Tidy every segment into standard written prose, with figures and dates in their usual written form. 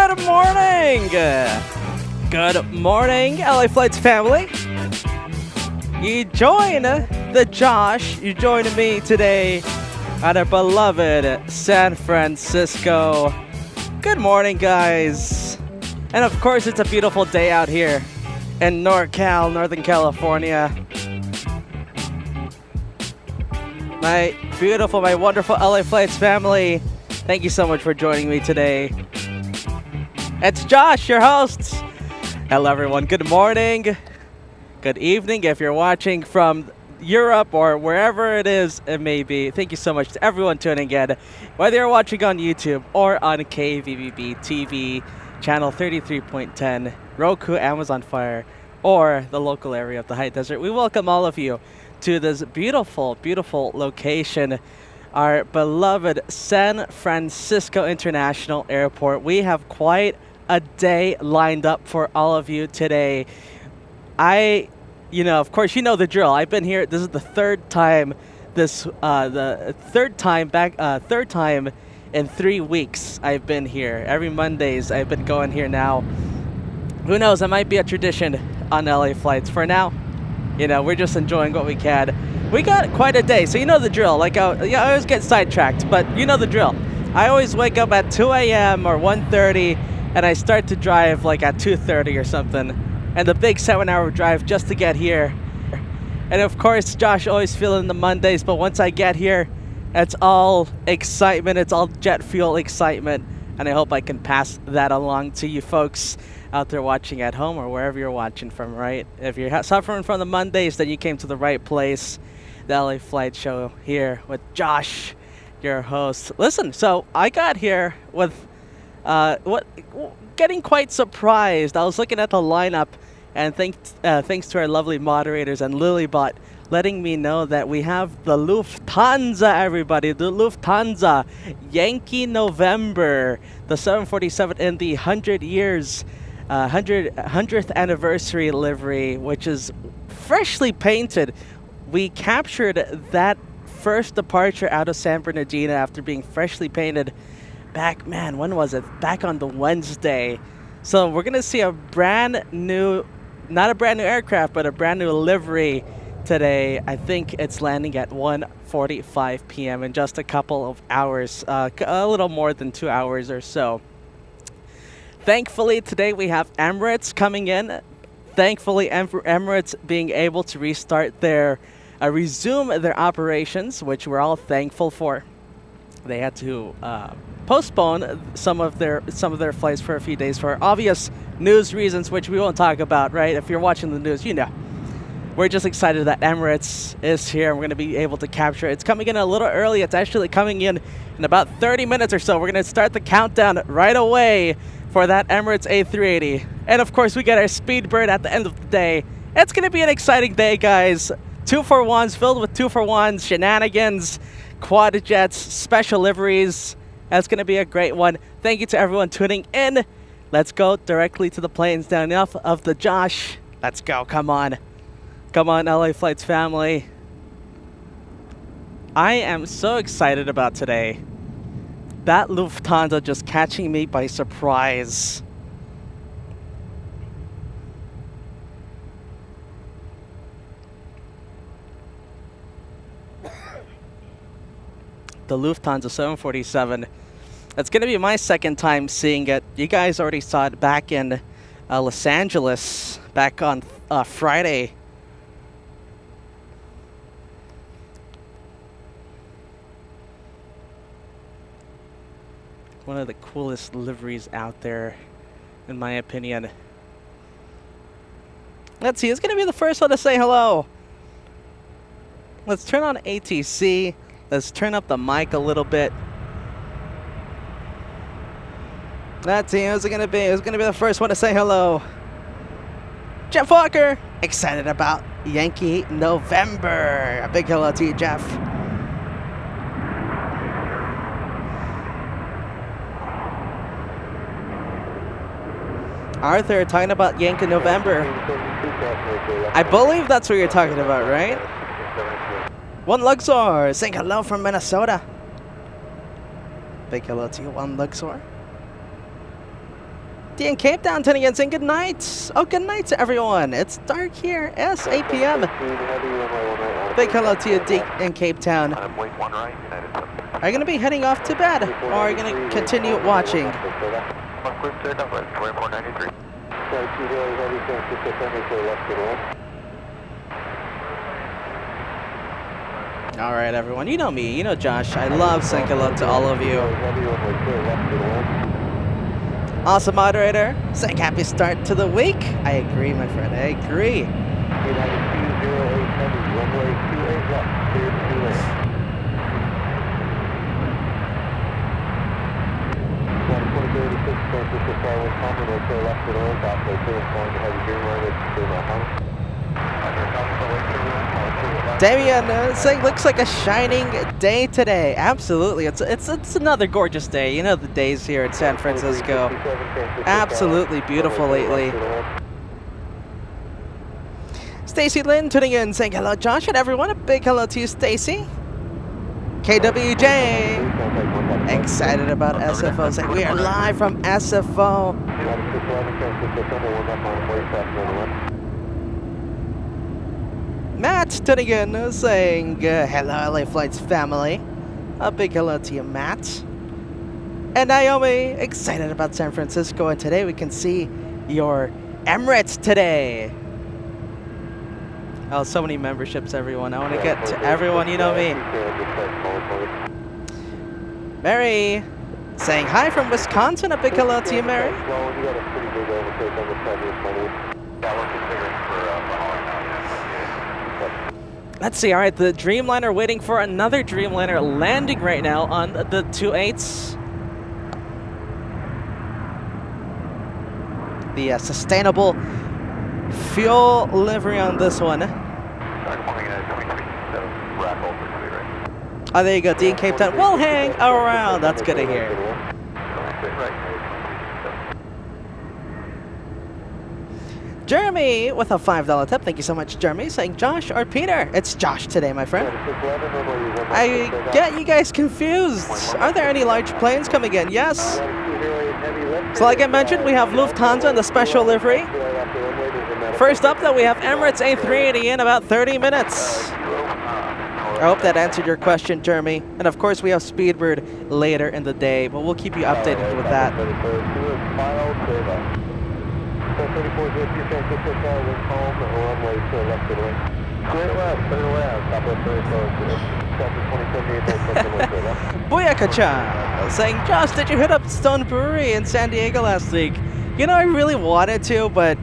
Good morning! Good morning, LA Flights family. You join the Josh, you join me today at our beloved San Francisco. Good morning, guys. And of course, it's a beautiful day out here in NorCal, Northern California. My beautiful, my wonderful LA Flights family, thank you so much for joining me today. It's Josh, your host. Hello, everyone. Good morning. Good evening if you're watching from Europe or wherever it is it may be. Thank you so much to everyone tuning in, whether you're watching on YouTube or on KVVB TV, channel 33.10, Roku, Amazon Fire, or the local area of the High Desert. We welcome all of you to this beautiful, beautiful location, our beloved San Francisco International Airport. We have quite a day lined up for all of you today. Of course, you know the drill. I've been here. This is the third time. Third time in 3 weeks I've been here. Every Mondays I've been going here now. Who knows? It might be a tradition on LA Flights. For now, we're just enjoying what we can. We got quite a day, so you know the drill. Like, I always get sidetracked, but you know the drill. I always wake up at 2 a.m. or 1:30, and I start to drive like at 2:30 or something. And the big 7-hour drive just to get here. And of course, Josh always feeling the Mondays, but once I get here, it's all excitement. It's all jet fuel excitement. And I hope I can pass that along to you folks out there watching at home or wherever you're watching from, right? If you're suffering from the Mondays, then you came to the right place. The LA Flight Show here with Josh, your host. Listen, so I got here with getting quite surprised. I was looking at the lineup, and thanks to our lovely moderators and Lilybot letting me know that we have the Lufthansa, everybody. The Lufthansa Yankee November, the 747 in the 100th anniversary livery, which is freshly painted. We captured that first departure out of San Bernardino after being freshly painted back, when was it? Back on the Wednesday. So we're going to see a brand new, not a brand new aircraft, but a brand new livery today. I think it's landing at 1:45 p.m. in just a couple of hours, a little more than 2 hours or so. Thankfully, today we have Emirates coming in. Thankfully, Emirates being able to resume their operations, which we're all thankful for. They had to postpone some of their flights for a few days for obvious news reasons, which we won't talk about, right? If you're watching the news, you know. We're just excited that Emirates is here. We're going to be able to capture it. It's coming in a little early. It's actually coming in about 30 minutes or so. We're going to start the countdown right away for that Emirates A380. And of course, we get our Speedbird at the end of the day. It's going to be an exciting day, guys. 2-for-1s filled with 2-for-1s, shenanigans, quad jets, special liveries. That's going to be a great one. Thank you to everyone tuning in. Let's go directly to the planes now. Enough of the Josh. Let's go. Come on. Come on, LA Flights family. I am so excited about today. That Lufthansa just catching me by surprise. The Lufthansa 747. It's going to be my second time seeing it. You guys already saw it back in Los Angeles back on Friday. One of the coolest liveries out there, in my opinion. Let's see, it's going to be the first one to say hello. Let's turn on ATC. Let's turn up the mic a little bit. Let's see, who's it going to be? Who's going to be the first one to say hello? Jeff Walker, excited about Yankee November. A big hello to you, Jeff. Arthur, talking about Yankee November. I believe that's what you're talking about, right? One Luxor, saying hello from Minnesota. Big hello to you, One Luxor. in Cape Town, tuning in, saying good night. Oh, good night to everyone. It's dark here. It's 8 p.m. Big hello to you, D in Cape Town. Are you going to be heading off to bed, or are you going to continue watching? All right, everyone. You know me. You know Josh. I love saying hello to all of you. Awesome moderator. Saying happy start to the week. I agree, my friend. I agree. Damien saying looks like a shining day today. Absolutely, it's another gorgeous day. You know the days here in San Francisco, absolutely beautiful lately. Stacy Lynn tuning in, saying hello, Josh, and everyone. A big hello to you, Stacy. KWJ, excited about SFO. Saying we are live from SFO. Matt tuning in, saying hello, LA Flights family. A big hello to you, Matt. And Naomi, excited about San Francisco, and today we can see your Emirates today. Oh, so many memberships, everyone. I want to get to everyone, you know me. Mary, saying hi from Wisconsin. A big hello to you, Mary. Let's see, all right, the Dreamliner waiting for another Dreamliner landing right now on the 28s. The sustainable fuel livery on this one. Oh, there you go, Dean Cape Town. We'll hang around. That's good to hear. Jeremy with a $5 tip. Thank you so much, Jeremy. Saying Josh or Peter. It's Josh today, my friend. I get you guys confused. Are there any large planes coming in? Yes. So like I mentioned, we have Lufthansa in the special livery. First up, though, we have Emirates A380 in about 30 minutes. I hope that answered your question, Jeremy. And of course, we have Speedbird later in the day, but we'll keep you updated with that. Booyaka-chan saying, Josh, did you hit up Stone Brewery in San Diego last week? You know, I really wanted to, but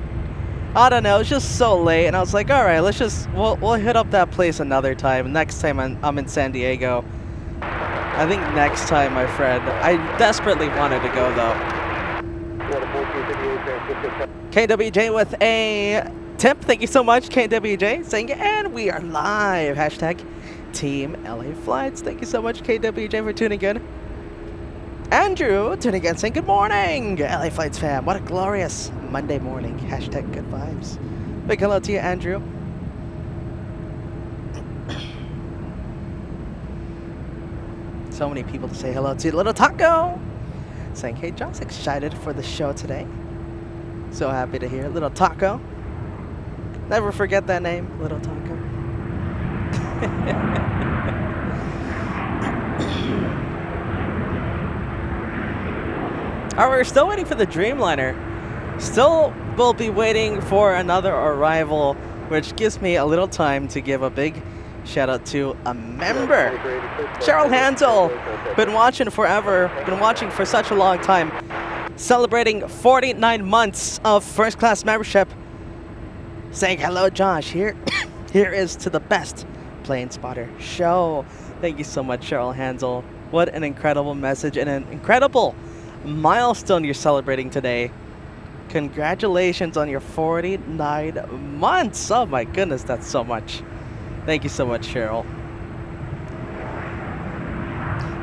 I don't know, it's just so late, and I was like, all right, we'll hit up that place another time. Next time I'm in San Diego. I think next time, my friend. I desperately wanted to go, though. KWJ with a tip. Thank you so much, KWJ. Saying, and we are live. Hashtag Team LA Flights. Thank you so much, KWJ, for tuning in. Andrew tuning in, saying, good morning, LA Flights fam. What a glorious Monday morning. Hashtag good vibes. Big hello to you, Andrew. So many people to say hello to. Little Taco saying, hey, John's excited for the show today. So happy to hear. Little Taco. Never forget that name, Little Taco. Alright, we're still waiting for the Dreamliner. Still will be waiting for another arrival, which gives me a little time to give a big shout out to a member. Cheryl Hansel, been watching forever, been watching for such a long time. Celebrating 49 months of first class membership. Saying hello, Josh. Here is to the best plane spotter show. Thank you so much, Cheryl Hansel. What an incredible message and an incredible milestone you're celebrating today. Congratulations on your 49 months. Oh my goodness, that's so much. Thank you so much, Cheryl.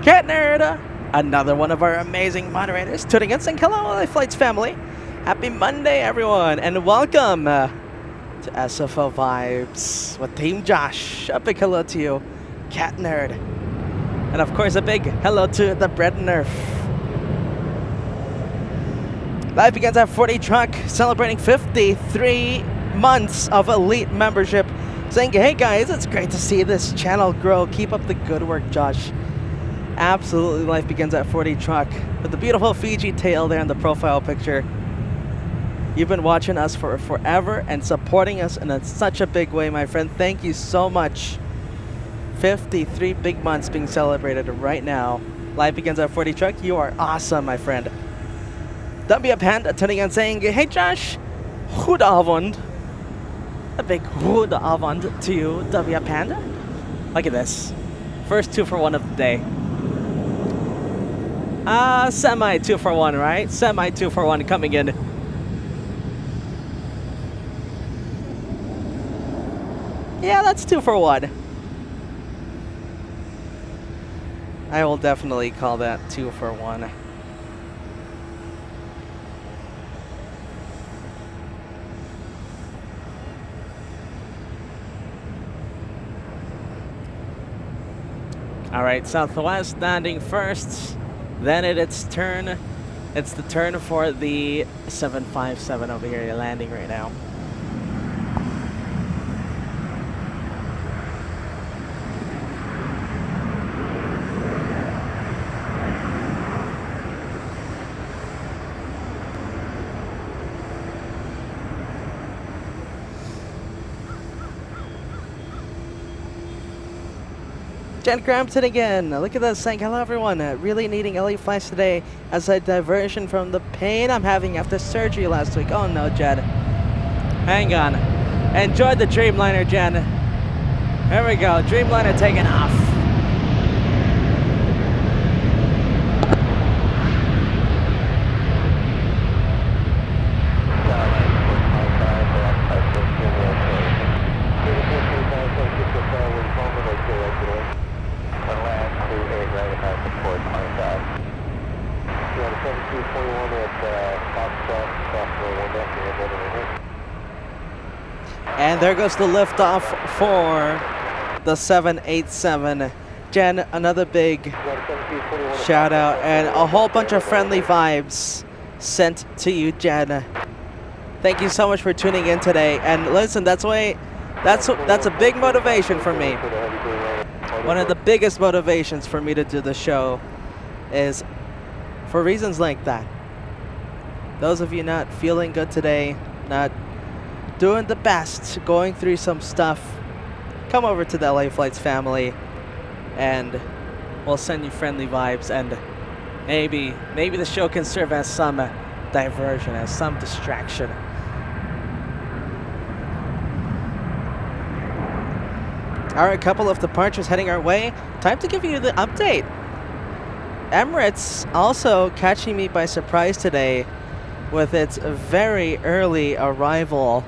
Cat Nerd, another one of our amazing moderators, tuning in, saying hello, LA Flights family. Happy Monday, everyone, and welcome to SFO Vibes with Team Josh. A big hello to you, Cat Nerd. And of course, a big hello to the Bread Nerf. Life Begins at 40 truck, celebrating 53 months of elite membership. Saying, hey guys, it's great to see this channel grow. Keep up the good work, Josh. Absolutely, Life Begins at 40 truck. With the beautiful Fiji tail there in the profile picture. You've been watching us for forever and supporting us in such a big way, my friend. Thank you so much. 53 big months being celebrated right now. Life Begins at 40 truck, you are awesome, my friend. W Panda tuning in saying, hey Josh, goede avond. A big goede avond to you, W Panda. Look at this. First 2-for-1 of the day. Semi 2-for-1, right? Semi 2-for-1 coming in. Yeah, that's 2-for-1. I will definitely call that 2-for-1. All right, Southwest landing first. Then it's turn. It's the turn for the 757 over here. You're landing right now. Jen Crampton again. Look at this, saying hello everyone. Really needing LA flights today as a diversion from the pain I'm having after surgery last week. Oh no, Jen. Hang on. Enjoy the Dreamliner, Jen. There we go. Dreamliner taking off. And there goes the liftoff for the 787. Jen, another big shout out and a whole bunch of friendly vibes sent to you, Jen. Thank you so much for tuning in today. And listen, that's a big motivation for me. One of the biggest motivations for me to do the show is for reasons like that. Those of you not feeling good today, not doing the best, going through some stuff, come over to the LA Flights family and we'll send you friendly vibes, and maybe the show can serve as some diversion, as some distraction. All right, couple of departures heading our way. Time to give you the update. Emirates also catching me by surprise today with its very early arrival.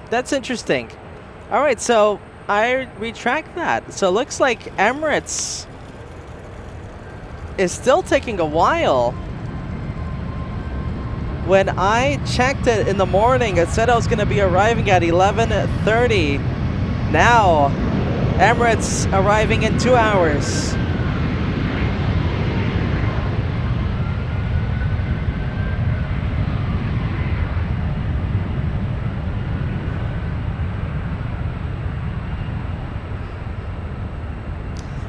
That's interesting. All right, so I retract that. So it looks like Emirates is still taking a while. When I checked it in the morning, it said I was going to be arriving at 11:30. Now, Emirates arriving in 2 hours.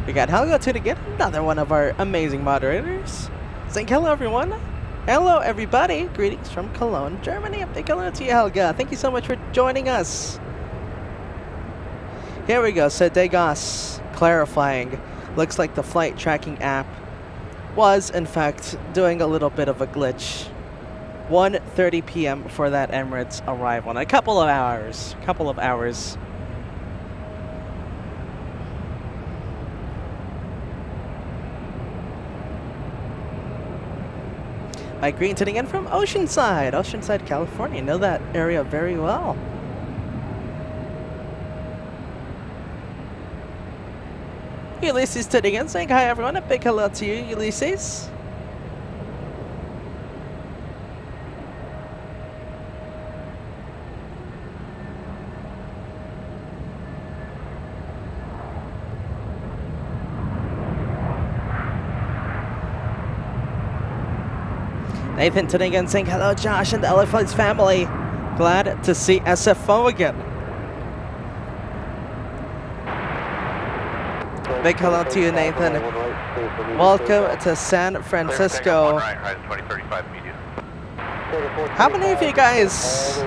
We got Helga to get another one of our amazing moderators. Saying hello everyone. Hello everybody. Greetings from Cologne, Germany. A big hello to you, Helga. Thank you so much for joining us. Here we go. So Degas clarifying. Looks like the flight tracking app was in fact doing a little bit of a glitch. 1:30 p.m. for that Emirates arrival. In a couple of hours. Mike Green tuning in from Oceanside, California. Know that area very well. Ulysses tuning in, saying hi everyone. A big hello to you, Ulysses. Nathan tuning in, saying hello Josh and the LA Flights family. Glad to see SFO again. Big hello to you, Nathan. Welcome to San Francisco. How many of you guys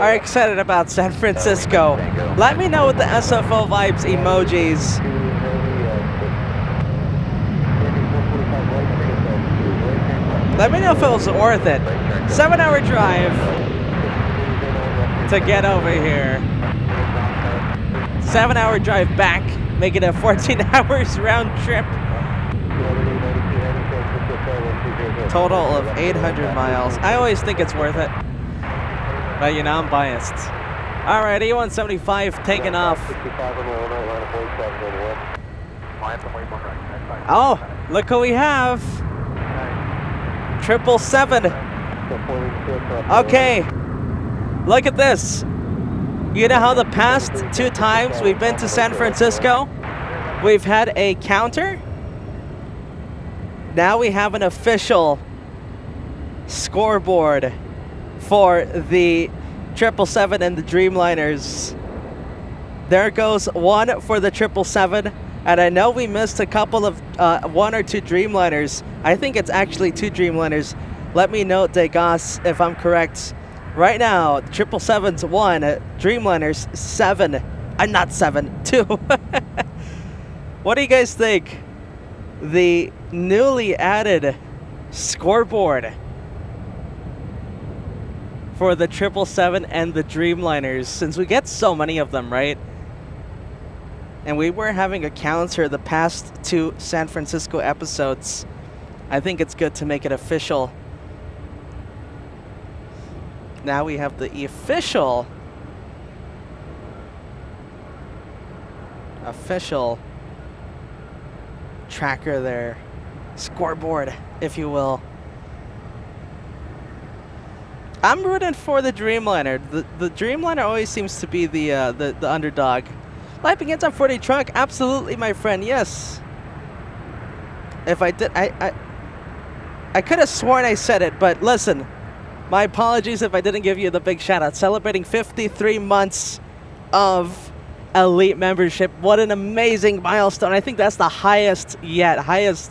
are excited about San Francisco? Let me know with the SFO vibes emojis. Let me know if it was worth it. 7-hour drive to get over here. 7-hour drive back, making it 14 hours round trip. Total of 800 miles. I always think it's worth it. But you know, I'm biased. Alright, E175 taking off. Oh, look who we have. 777. Okay, look at this. You know how the past 2 times we've been to San Francisco, we've had a counter? Now we have an official scoreboard for the 777 and the Dreamliners. There goes 1 for the 777. And I know we missed a couple of 1 or 2 Dreamliners. I think it's actually 2 Dreamliners. Let me know, Degas, if I'm correct. Right now, 777's 1, Dreamliners 7. I'm not 7, 2. What do you guys think? The newly added scoreboard for the 777 and the Dreamliners, since we get so many of them, right? And we were having a counter the past 2 San Francisco episodes. I think it's good to make it official. Now we have the official tracker there. Scoreboard, if you will. I'm rooting for the Dreamliner. The Dreamliner always seems to be the underdog. Life begins on 40 truck, absolutely, my friend. Yes. If I did, I could have sworn I said it, but listen, my apologies if I didn't give you the big shout out. Celebrating 53 months of Elite membership. What an amazing milestone. I think that's the highest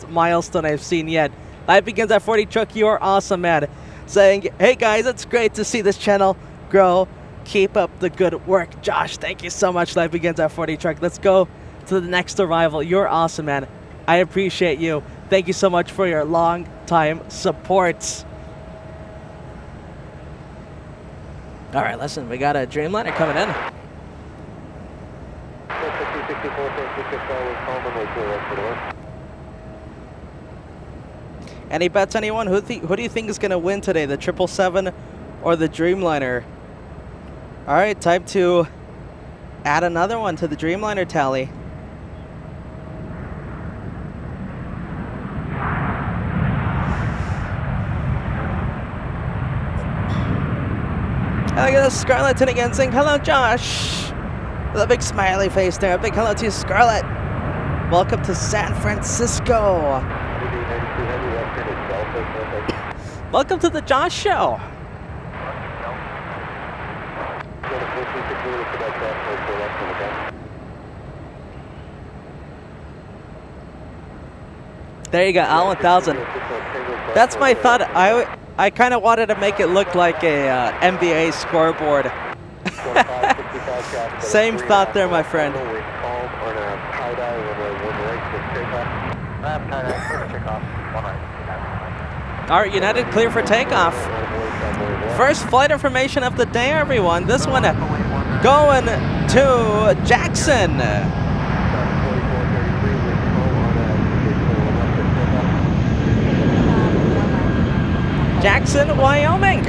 milestone I've seen yet. Life begins at 40 truck. You are awesome, man. Saying, hey guys, it's great to see this channel grow. Keep up the good work. Josh, thank you so much. Life begins at 40 truck. Let's go to the next arrival. You're awesome, man. I appreciate you. Thank you so much for your long time support. All right, listen, we got a Dreamliner coming in. Any bets, anyone? Who do you think is going to win today, the 777 or the Dreamliner? All right, time to add another one to the Dreamliner tally. Look at this, Scarlett and again saying, hello, Josh. With a big smiley face there. A big hello to you, Scarlett. Welcome to San Francisco. Welcome to the Josh Show. There you go, Al1000. That's my thought. I kind of wanted to make it look like a NBA scoreboard. Same thought there, my friend. All right, United clear for takeoff. First flight information of the day, everyone. This one going to Jackson. Jackson, Wyoming.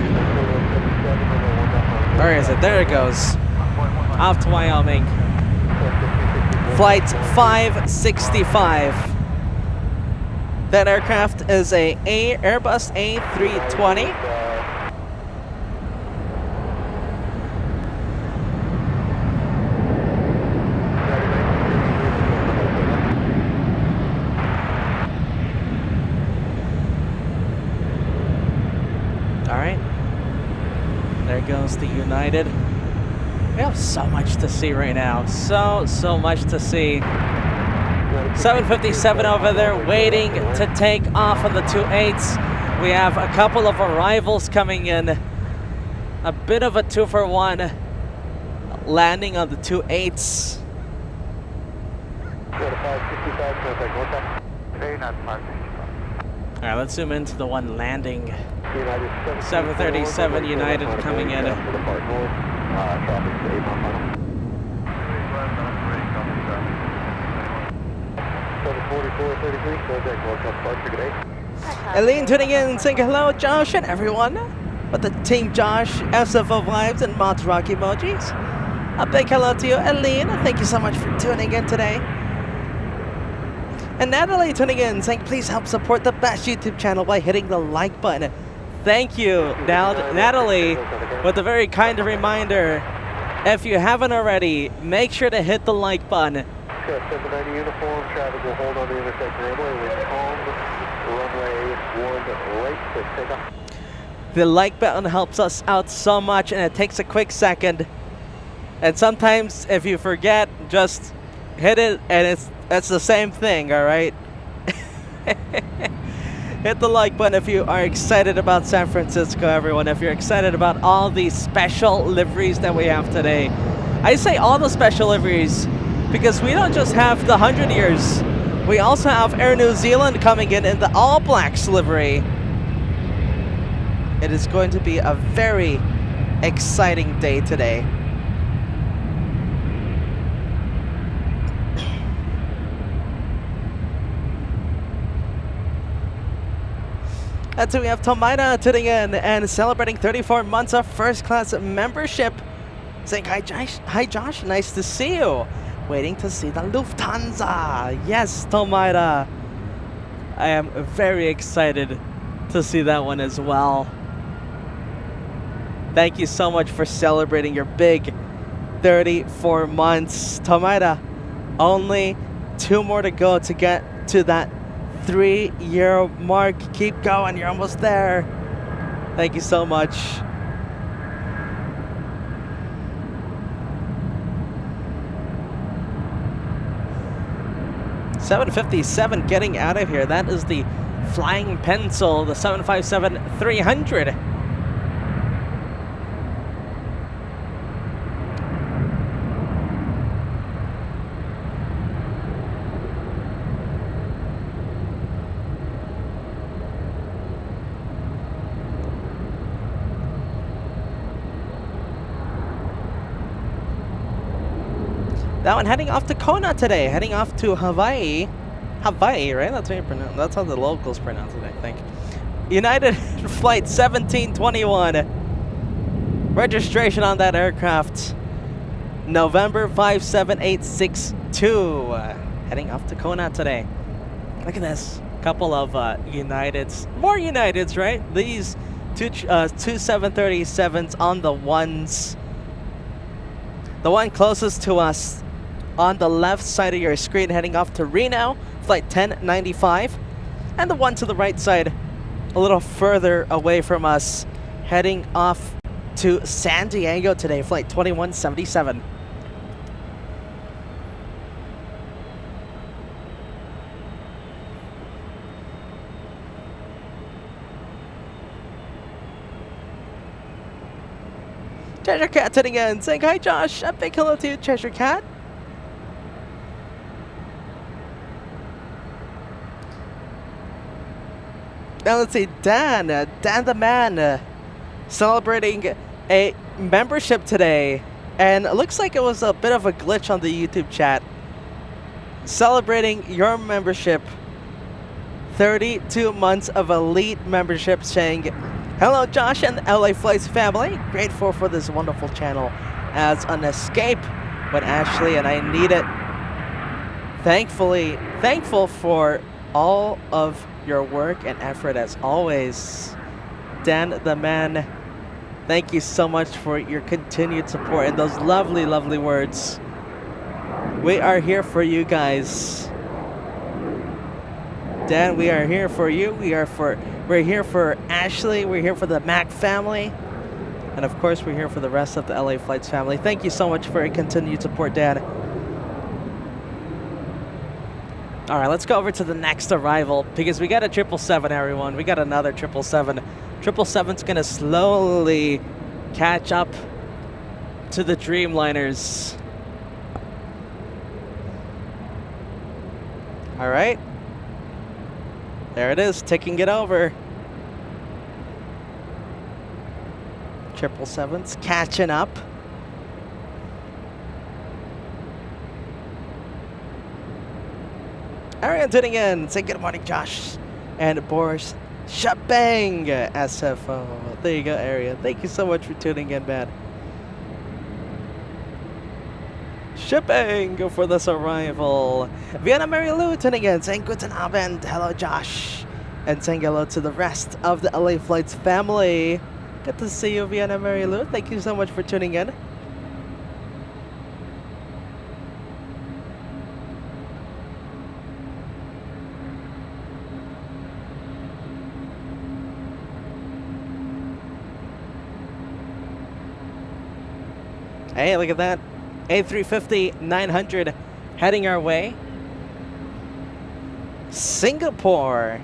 Where is it? There it goes. Off to Wyoming. Flight 565. That aircraft is a Airbus A320. Alright. There goes the United. We have so much to see right now. So much to see. 757 over there waiting to take off on the 28s. We have a couple of arrivals coming in. A bit of a 2-for-1 landing on the 28s. Alright, let's zoom into the one landing. 737 United coming in. Eileen tuning in, saying hello, Josh and everyone. With the Team Josh, SFO vibes, and Mods Rock emojis. A big hello to you, Eileen. Thank you so much for tuning in today. And Natalie tuning in, saying please help support the best YouTube channel by hitting the like button. Thank you, Natalie, with a very kind reminder. If you haven't already, make sure to hit the like button. 790 uniform, traffic will hold on the intersection runway. We're home, runway 1 right to take off. The like button helps us out so much, and it takes a quick second. And sometimes, if you forget, just hit it, and it's the same thing, all right? Hit the like button if you are excited about San Francisco, everyone. If you're excited about all these special liveries that we have today. I say all the special liveries because we don't just have the 100 years. We also have Air New Zealand coming in the All Blacks livery. It is going to be a very exciting day today. That's it, we have Tomaida tuning in and celebrating 34 months of first class membership. Saying hi Josh, nice to see you. Waiting to see the Lufthansa. Yes, Tomaida. I am very excited to see that one as well. Thank you so much for celebrating your big 34 months. Tomaida, only 2 more to go to get to that 3-year mark. Keep going, you're almost there. Thank you so much. $757 getting out of here. That is the Flying Pencil, the 757-300. That one heading off to Kona today, heading off to Hawaii. Hawaii, right? That's how you pronounce. That's how the locals pronounce it, I think. United Flight 1721. Registration on that aircraft, November 57862. Heading off to Kona today. Look at this. Couple of Uniteds. More Uniteds, right? These two 737s on the ones. The one closest to us on the left side of your screen heading off to Reno, flight 1095. And the one to the right side, a little further away from us, heading off to San Diego today, flight 2177. Treasure Cat tuning in, saying hi Josh, a big hello to you, Treasure Cat. Now let's see, Dan the man, celebrating a membership today. And it looks like it was a bit of a glitch on the YouTube chat. Celebrating your membership, 32 months of elite membership, saying Hello, Josh and the LA Flights family. Grateful for this wonderful channel as an escape when Ashley and I need it. Thankful for all of your work and effort as always. Dan the man, thank you so much for your continued support and those lovely, lovely words. We are here for you guys. Dan, we are here for you. We're here for Ashley. We're here for the Mac family. And of course, we're here for the rest of the LA Flights family. Thank you so much for your continued support, Dan. All right, let's go over to the next arrival because we got a 777, everyone. We got another 777. 777's gonna slowly catch up to the Dreamliners. All right. There it is, ticking it over. 777's catching up. Ariane tuning in. Say good morning, Josh. And Boris Shabang SFO. There you go, Ariane. Thank you so much for tuning in, man. Shipping for this arrival. Vienna Mary Lou tuning in, saying guten Abend, hello Josh, and saying hello to the rest of the LA Flights family. Good to see you, Vienna Mary Lou. Thank you so much for tuning in. Hey, look at that. A350 900 heading our way. Singapore.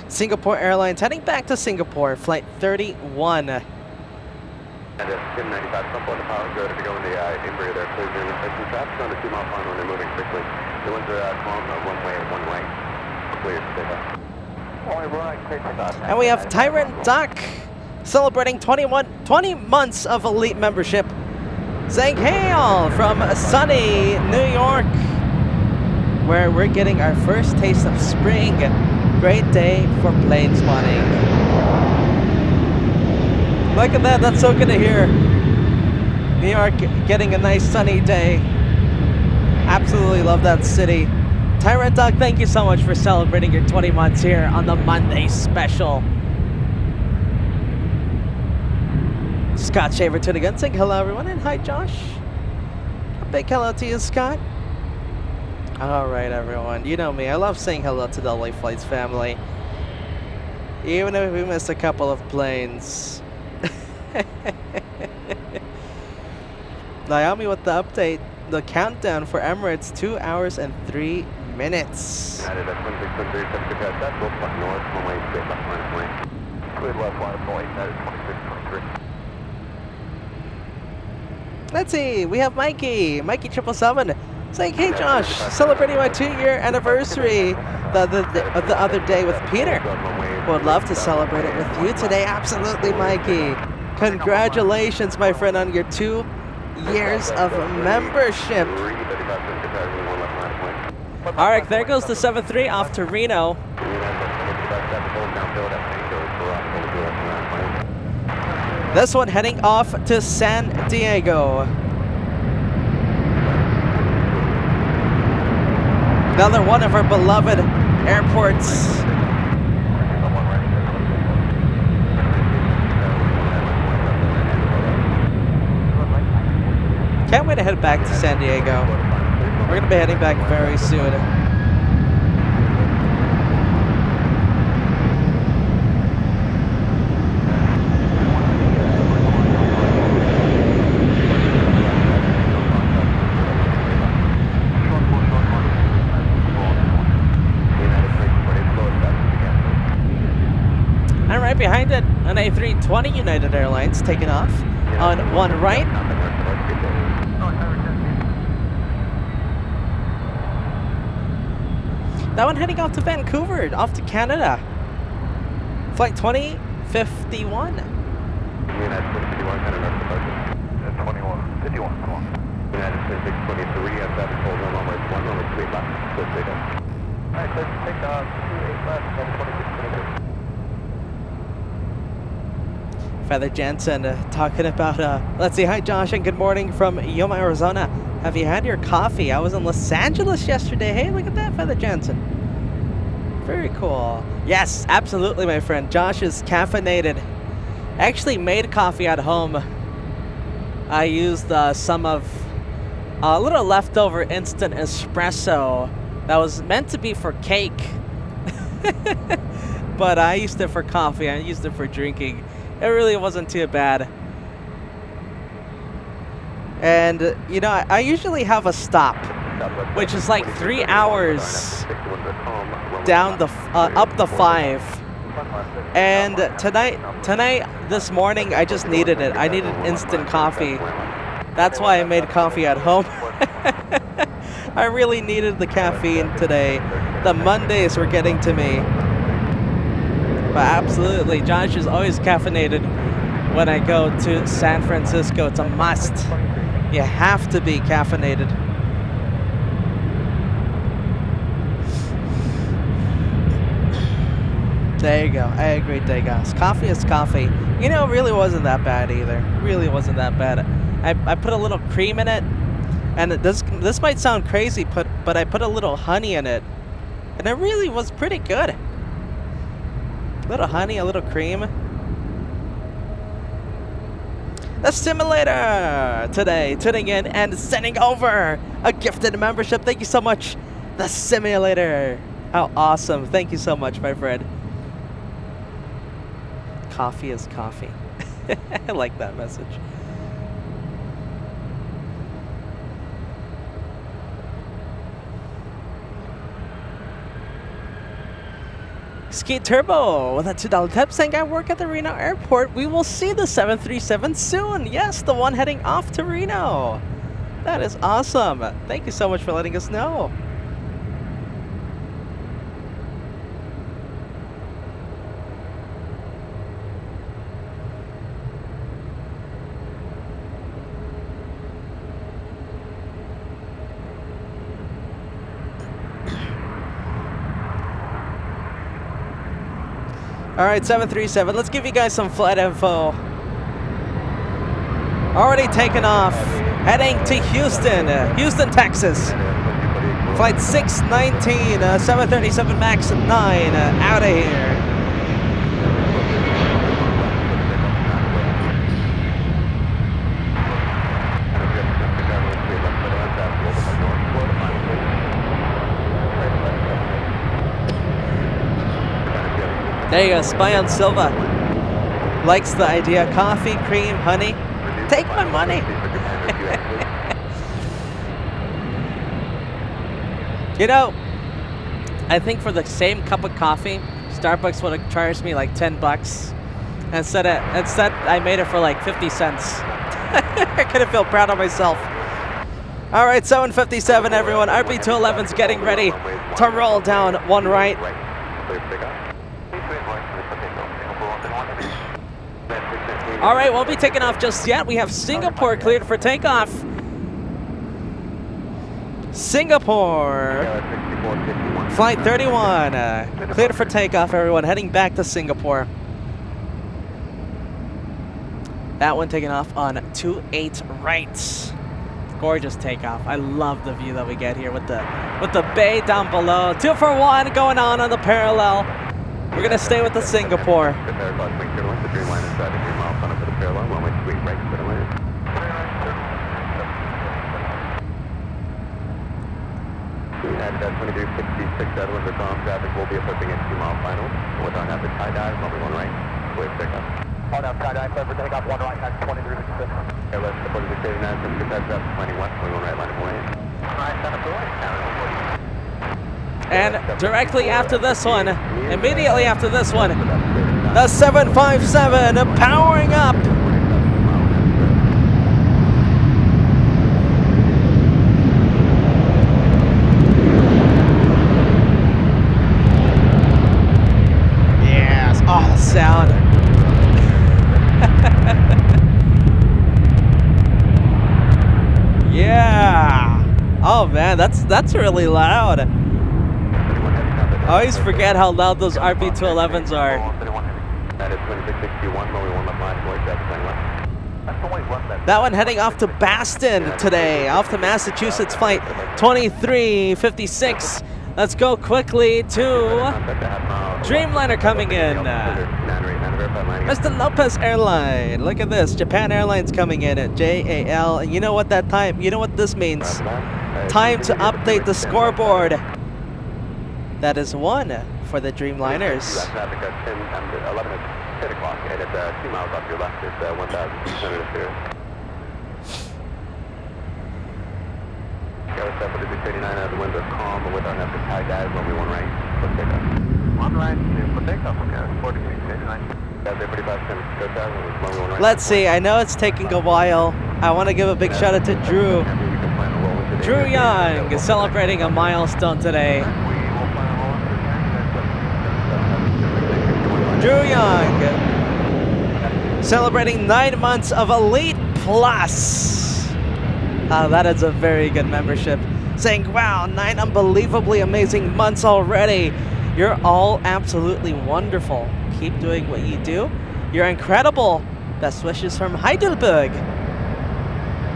Singapore Airlines heading back to Singapore, flight 31. And it's 1095 pump on the power good. If you go in the inbreather there, please do the traffic's on the 2 mile final when they're moving quickly. The ones that are one way. Clear, stay back. And we have Tyrant Duck celebrating 20 months of elite membership. Saying hey all from sunny New York, where we're getting our first taste of spring. Great day for plane spotting. Look at that, that's so good to hear. New York getting a nice sunny day. Absolutely love that city. Tyrant Dog, thank you so much for celebrating your 20 months here on the Monday special. Scott Shaver tuning in, saying hello everyone, and hi Josh. A big hello to you, Scott. Alright everyone, you know me, I love saying hello to the LA Flights family. Even if we missed a couple of planes. Naomi with the update, the countdown for Emirates, 2 hours and 3 minutes. United at 2613, set to pass that, go fuck north, runway, stay left minus lane. Cleared left wide, boy, United 2623. Let's see, we have Mikey 777, saying, hey Josh, celebrating my 2-year anniversary the other day with Peter. Would love to celebrate it with you today. Absolutely, Mikey. Congratulations, my friend, on your 2 years of membership. All right, there goes the 7-3 off to Reno. This one heading off to San Diego. Another one of our beloved airports. Can't wait to head back to San Diego. We're going to be heading back very soon. And right behind it, an A320 United Airlines taking off on one right. That one heading off to Vancouver, off to Canada. Flight 2051. United 21, Canada North departure. 21, come on. United 2623, at that hold on runway 1, runway 3 left, so stay down. Alright, so take 28 left, 726. Feather Jensen talking about, let's see, hi Josh and good morning from Yuma, Arizona. Have you had your coffee? I was in Los Angeles yesterday. Hey, look at that, Feather Jensen. Very cool. Yes, absolutely, my friend. Josh is caffeinated. I actually made coffee at home. I used some of a little leftover instant espresso that was meant to be for cake. But I used it for coffee. I used it for drinking. It really wasn't too bad. And, you know, I usually have a stop, which is like 3 hours down the up the 5. And this morning, I just needed it. I needed instant coffee. That's why I made coffee at home. I really needed the caffeine today. The Mondays were getting to me. But absolutely, Josh is always caffeinated when I go to San Francisco. It's a must. You have to be caffeinated. There you go. I agree, Degas. Coffee is coffee. You know, it really wasn't that bad either. It really wasn't that bad. I put a little cream in it, and this might sound crazy, but I put a little honey in it, and it really was pretty good. A little honey, a little cream. The simulator today, tuning in and sending over a gifted membership. Thank you so much, the simulator. How awesome. Thank you so much, my friend. Coffee is coffee. I like that message. Ski Turbo with a $2 tip saying, I work at the Reno airport. We will see the 737 soon. Yes, the one heading off to Reno. That is awesome. Thank you so much for letting us know. All right, 737, let's give you guys some flight info. Already taken off, heading to Houston, Houston, Texas. Flight 619, 737 MAX 9, out of here. There you go, Spy on Silva. Likes the idea. Coffee, cream, honey. Take my money. You know, I think for the same cup of coffee, Starbucks would have charged me like 10 bucks. Instead, I made it for like 50 cents. I couldn't feel proud of myself. All right, 757, everyone. RB211's getting ready to roll down one right. All right, won't be taking off just yet. We have Singapore cleared for takeoff. Singapore. Flight 31. Cleared for takeoff, everyone. Heading back to Singapore. That one taking off on 28 right. Gorgeous takeoff. I love the view that we get here with the bay down below. 2 for 1 going on the parallel. We're going to stay with the Singapore. At 2366 out of Wintercom, traffic will be approaching at 2 mile final. We're on after tie dive, moving 1 right. Clear pickup. On out tie dive, clear for takeoff 1 right, at 2366. Airless, supported to 39, 76, traffic, landing west, moving 1 right, line of way. Alright, stand up to right. And directly after this one, immediately after this one, the 757 powering up. Yes, oh, the sound. Yeah. Oh man, that's really loud. I always forget how loud those RB211s are. That is 2661, runway 1 left line, voice traffic 91. That's only one left. That one heading off to Boston today, off to Massachusetts flight 2356. Let's go quickly to Dreamliner coming in. Mr. Lopez Airline, look at this. Japan Airlines coming in at JAL. And you know what that time, you know what this means. Time to update the scoreboard. That is 1 for the Dreamliners. Traffic at 10 o'clock, and it's 2 miles off your left. It's 1,600 feet. Go step with the 39 out the window, calm, but with our left high dive, runway 1 right, for takeoff. 1 right, for takeoff, okay, 4689. Let's see, I know it's taking a while. I want to give a big shout out to Drew. Drew Young is celebrating a milestone today. Drew Young celebrating 9 months of Elite Plus. That is a very good membership. Saying, wow, 9 unbelievably amazing months already. You're all absolutely wonderful. Keep doing what you do. You're incredible. Best wishes from Heidelberg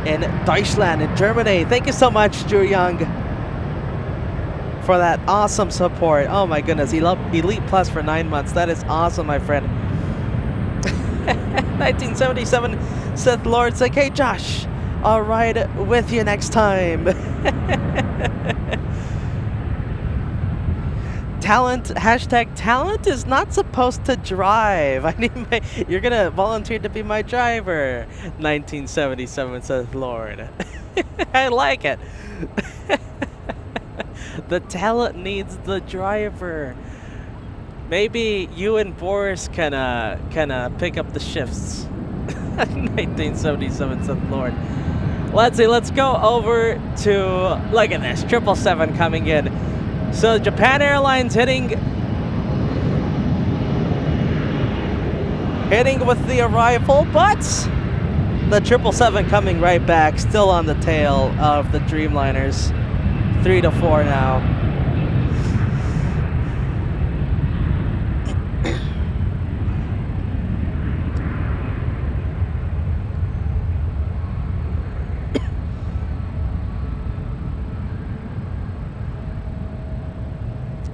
in Deutschland, in Germany. Thank you so much, Drew Young, for that awesome support. Oh my goodness, Elite Plus for 9 months. That is awesome, my friend. 1977 Sith Lord said, hey Josh, I'll ride with you next time. Talent is not supposed to drive. You're gonna volunteer to be my driver. 1977 Sith Lord. I like it. The talent needs the driver. Maybe you and Boris can pick up the shifts. 1977 Sith Lord. Let's see, let's go over to, look at this, 777 coming in. So Japan Airlines hitting with the arrival, but the 777 coming right back, still on the tail of the Dreamliners. 3 to 4 now.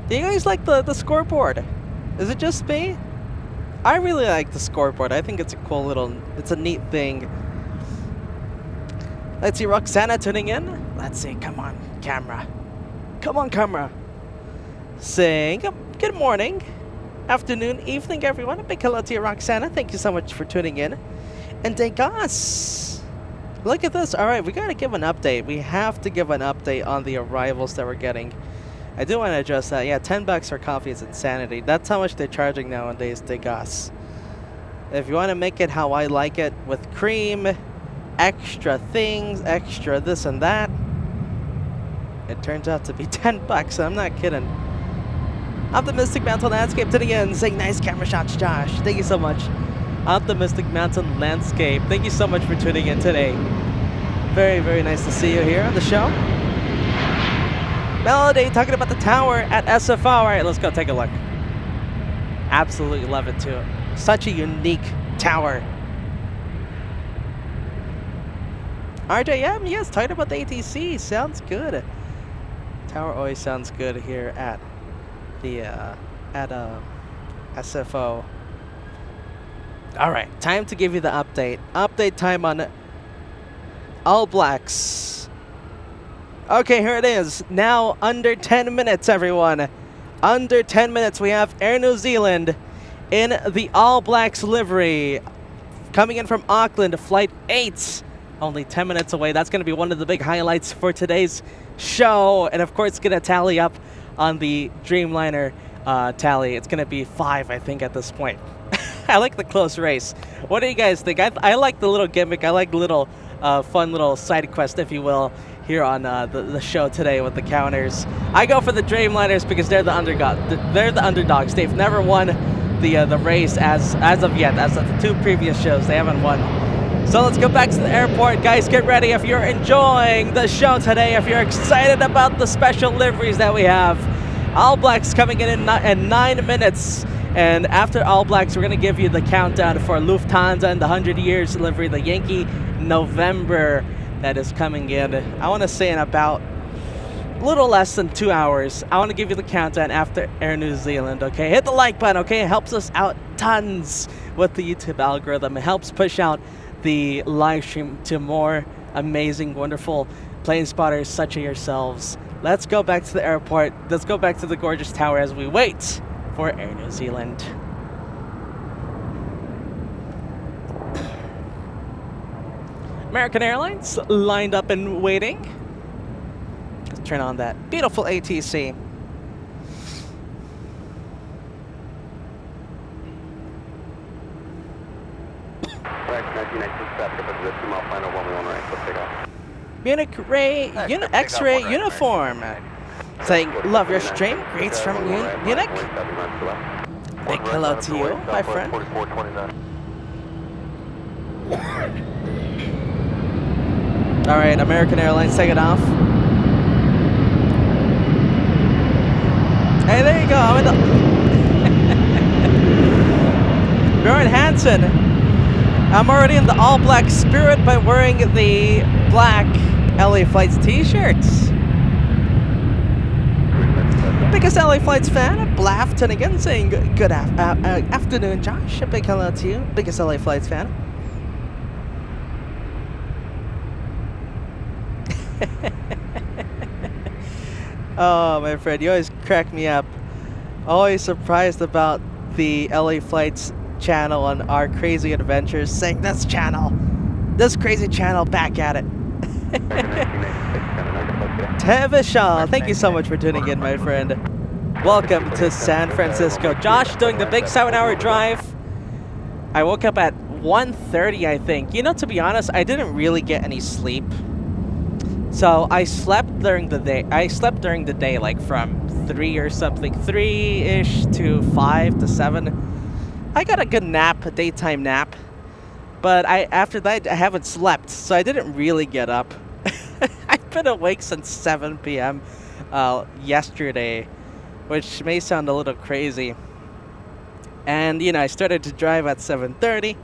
Do you guys like the scoreboard? Is it just me? I really like the scoreboard. I think it's a cool little, it's a neat thing. Let's see, Roxana tuning in. Let's see, come on, camera. Come on, camera. Saying good morning, afternoon, evening, everyone. A big hello to you, Roxana. Thank you so much for tuning in. And Degas, look at this. All right, we got to give an update. We have to give an update on the arrivals that we're getting. I do want to address that. Yeah, $10 for coffee is insanity. That's how much they're charging nowadays, Degas. If you want to make it how I like it, with cream, extra things, extra this and that, it turns out to be $10. I'm not kidding. Optimistic Mountain Landscape tuning in, saying nice camera shots, Josh. Thank you so much. Optimistic Mountain Landscape, thank you so much for tuning in today. Very, very nice to see you here on the show. Melody talking about the tower at SFO. All right, let's go take a look. Absolutely love it too. Such a unique tower. RJM, yes, talking about the ATC. Sounds good. Tower always sounds good here at the SFO. All right, time to give you the update. Update time on All Blacks. Okay, here it is. Now under 10 minutes, everyone. Under 10 minutes, we have Air New Zealand in the All Blacks livery. Coming in from Auckland, flight 8. Only 10 minutes away. That's going to be one of the big highlights for today's show. And of course, it's going to tally up on the Dreamliner tally. It's going to be 5, I think, at this point. I like the close race. What do you guys think? I like the little gimmick. I like the little fun little side quest, if you will, here on the show today with the counters. I go for the Dreamliners because they're the underdogs. They've never won the race as of yet. As of the 2 previous shows, they haven't won. So let's go back to the airport. Guys, get ready. If you're enjoying the show today, if you're excited about the special liveries that we have, All Blacks coming in 9 minutes. And after All Blacks, we're going to give you the countdown for Lufthansa and the 100 years livery, the Yankee November that is coming in. I want to say in about a little less than 2 hours. I want to give you the countdown after Air New Zealand, okay? Hit the like button, okay? It helps us out tons with the YouTube algorithm. It helps push out the live stream to more amazing, wonderful plane spotters such as yourselves. Let's go back to the airport. Let's go back to the gorgeous tower as we wait for Air New Zealand. American Airlines lined up and waiting. Let's turn on that beautiful ATC. Munich X-ray uniform. Saying, love your stream. Greets from Munich. Big hello to you, my friend. Alright, American Airlines, take it off. Hey, there you go. I'm in the Bjorn Hansen. I'm already in the all-black spirit by wearing the black LA Flights t-shirts. Biggest LA Flights fan, Blafton again, saying good afternoon, Josh. A big hello to you, biggest LA Flights fan. Oh, my friend, you always crack me up. Always surprised about the LA Flights channel on our crazy adventures, saying this crazy channel, back at it. Tevishaw, thank you so much for tuning in, my friend. Welcome to San Francisco. Josh doing the big 7-hour drive. I woke up at 1:30, I think. You know, to be honest, I didn't really get any sleep. So I slept during the day. Like from 3 or something, 3-ish to 5 to 7. I got a good nap, a daytime nap. But after that, I haven't slept, so I didn't really get up. I've been awake since 7 p.m. Yesterday, which may sound a little crazy. And, you know, I started to drive at 7:30,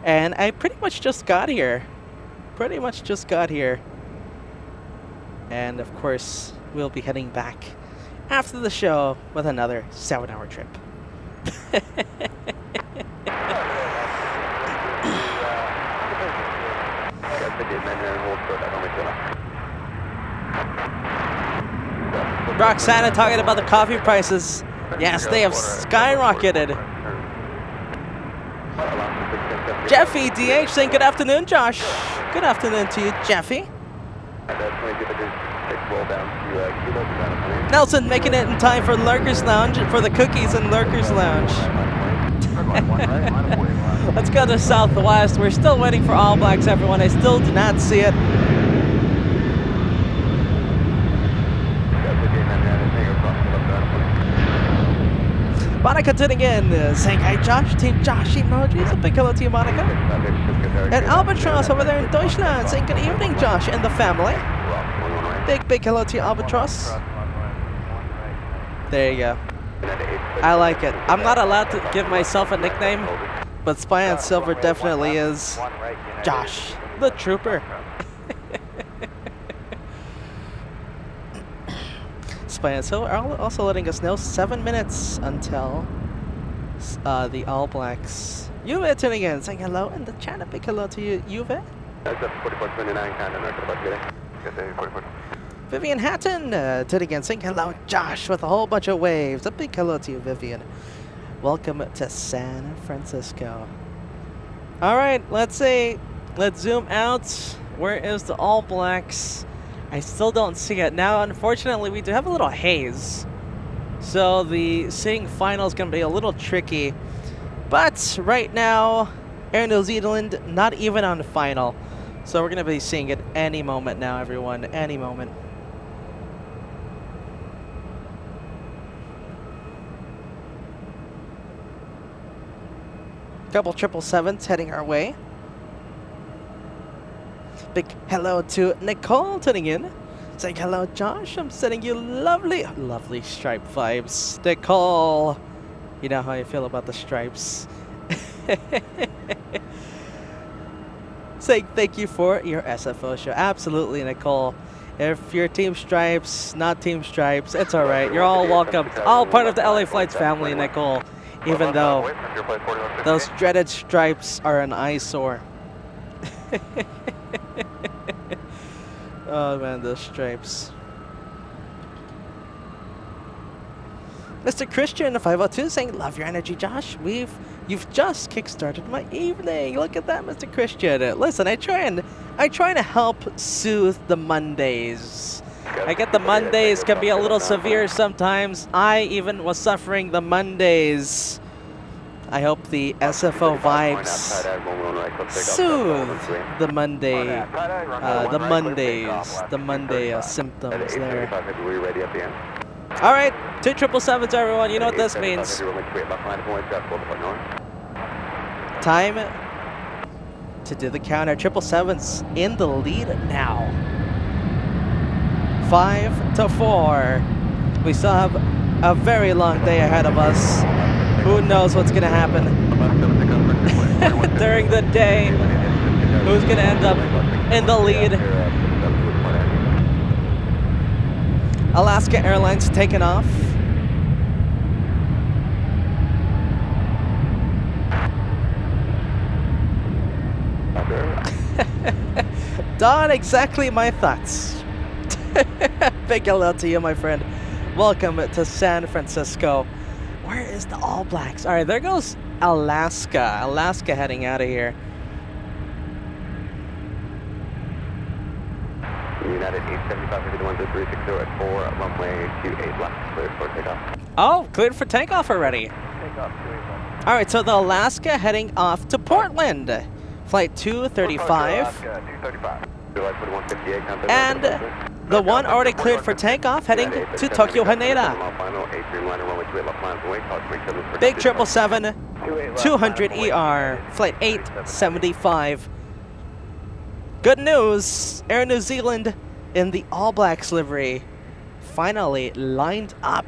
and I pretty much just got here. And, of course, we'll be heading back after the show with another 7-hour trip. Roxana talking about the coffee prices. Yes, they have skyrocketed. Jeffy DH saying good afternoon, Josh. Good afternoon to you, Jeffy. Nelson making it in time for Lurkers Lounge, for the cookies in Lurkers Lounge. Let's go to Southwest. We're still waiting for All Blacks, everyone. I still do not see it. Monica tuning in, saying hi Josh, Team Josh emojis. A big hello to you, Monica. And Albatross over there in Deutschland saying good evening, Josh and the family. Big hello to you, Albatross. There you go. I like it. I'm not allowed to give myself a nickname, but Spy on Silver definitely is Josh, the Trooper. Spy on Silver are also letting us know 7 minutes until the All Blacks. Juve tuning in, saying hello in the chat. A big hello to you, Juve. Vivian Hatton tuning in, saying hello, Josh, with a whole bunch of waves. A big hello to you, Vivian. Welcome to San Francisco. All right, let's zoom out. Where is the All Blacks? I still don't see it. Now, unfortunately, we do have a little haze. So the seeing final is going to be a little tricky. But right now, Air New Zealand, not even on the final. So we're going to be seeing it any moment now, everyone. Any moment. Couple 777s heading our way. Big hello to Nicole tuning in, Saying hello, Josh. I'm sending you lovely, lovely stripe vibes. Nicole, you know how I feel about the stripes. Saying thank you for your SFO show. Absolutely, Nicole. If you're Team Stripes, not Team Stripes, it's all right. You're all welcome. All part of the LA Flights family, Nicole. Even though those dreaded stripes are an eyesore. Oh man, those stripes. Mr. Christian 502 saying, love your energy, Josh. You've just kickstarted my evening. Look at that, Mr. Christian. Listen, I try and help soothe the Mondays. I get the Mondays can be a little severe sometimes. I even was suffering the Mondays. I hope the SFO vibes soothe the Monday, the Monday symptoms there. All right, 2 777s, everyone. You know what this means. Time to do the counter. 777s in the lead now. 5-4. We still have a very long day ahead of us. Who knows what's going to happen during the day? Who's going to end up in the lead? Alaska Airlines taking off. Don, exactly my thoughts. Big hello to you, my friend. Welcome to San Francisco. Where is the All Blacks? All right, there goes Alaska. Alaska heading out of here. United 875 at 4 runway 28 left, cleared for takeoff. Oh, cleared for takeoff already. Takeoff 28 All right, so the Alaska heading off to Portland. Flight 235. 235. And the one already cleared for takeoff heading to Tokyo Haneda. Big 777 200 ER, flight 875. Good news, Air New Zealand in the All Blacks livery finally lined up.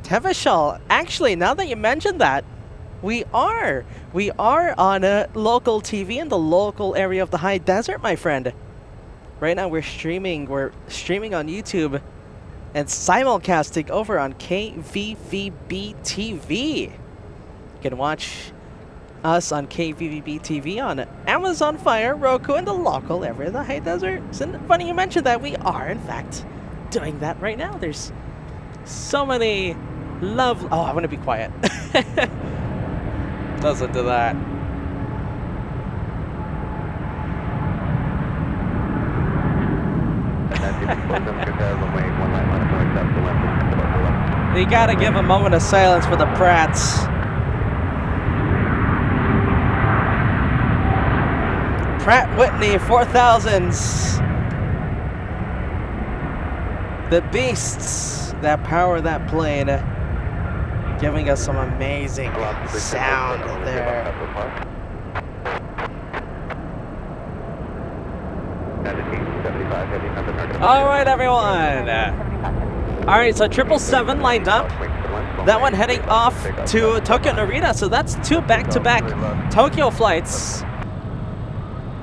Tevishal, actually, now that you mentioned that, we are on a local TV in the local area of the high desert, my friend. Right now we're streaming on YouTube and simulcasting over on KVVB TV. You can watch us on KVVB TV on Amazon Fire, Roku, and the local area of the high desert. And funny you mentioned that, we are in fact doing that right now. There's so many oh, I want to be quiet. Listen to that. You gotta give a moment of silence for the Pratts. Pratt Whitney 4000s. The beasts that power that plane, giving us some amazing sound there. All right, everyone. All right, so 777 lined up. That one heading off to Tokyo Narita, so that's 2 back-to-back Tokyo flights.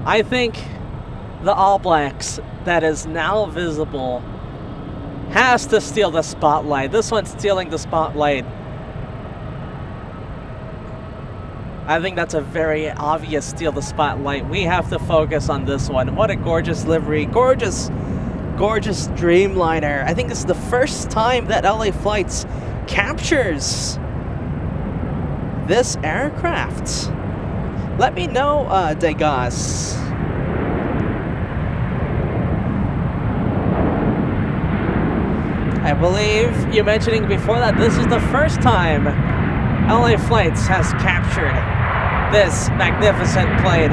I think the All Blacks that is now visible has to steal the spotlight. This one's stealing the spotlight. I think that's a very obvious steal the spotlight. We have to focus on this one. What a gorgeous livery. Gorgeous, gorgeous Dreamliner. I think this is the first time that LA Flights captures this aircraft. Let me know, Degas. I believe you mentioning before that this is the first time LA Flights has captured this magnificent plane.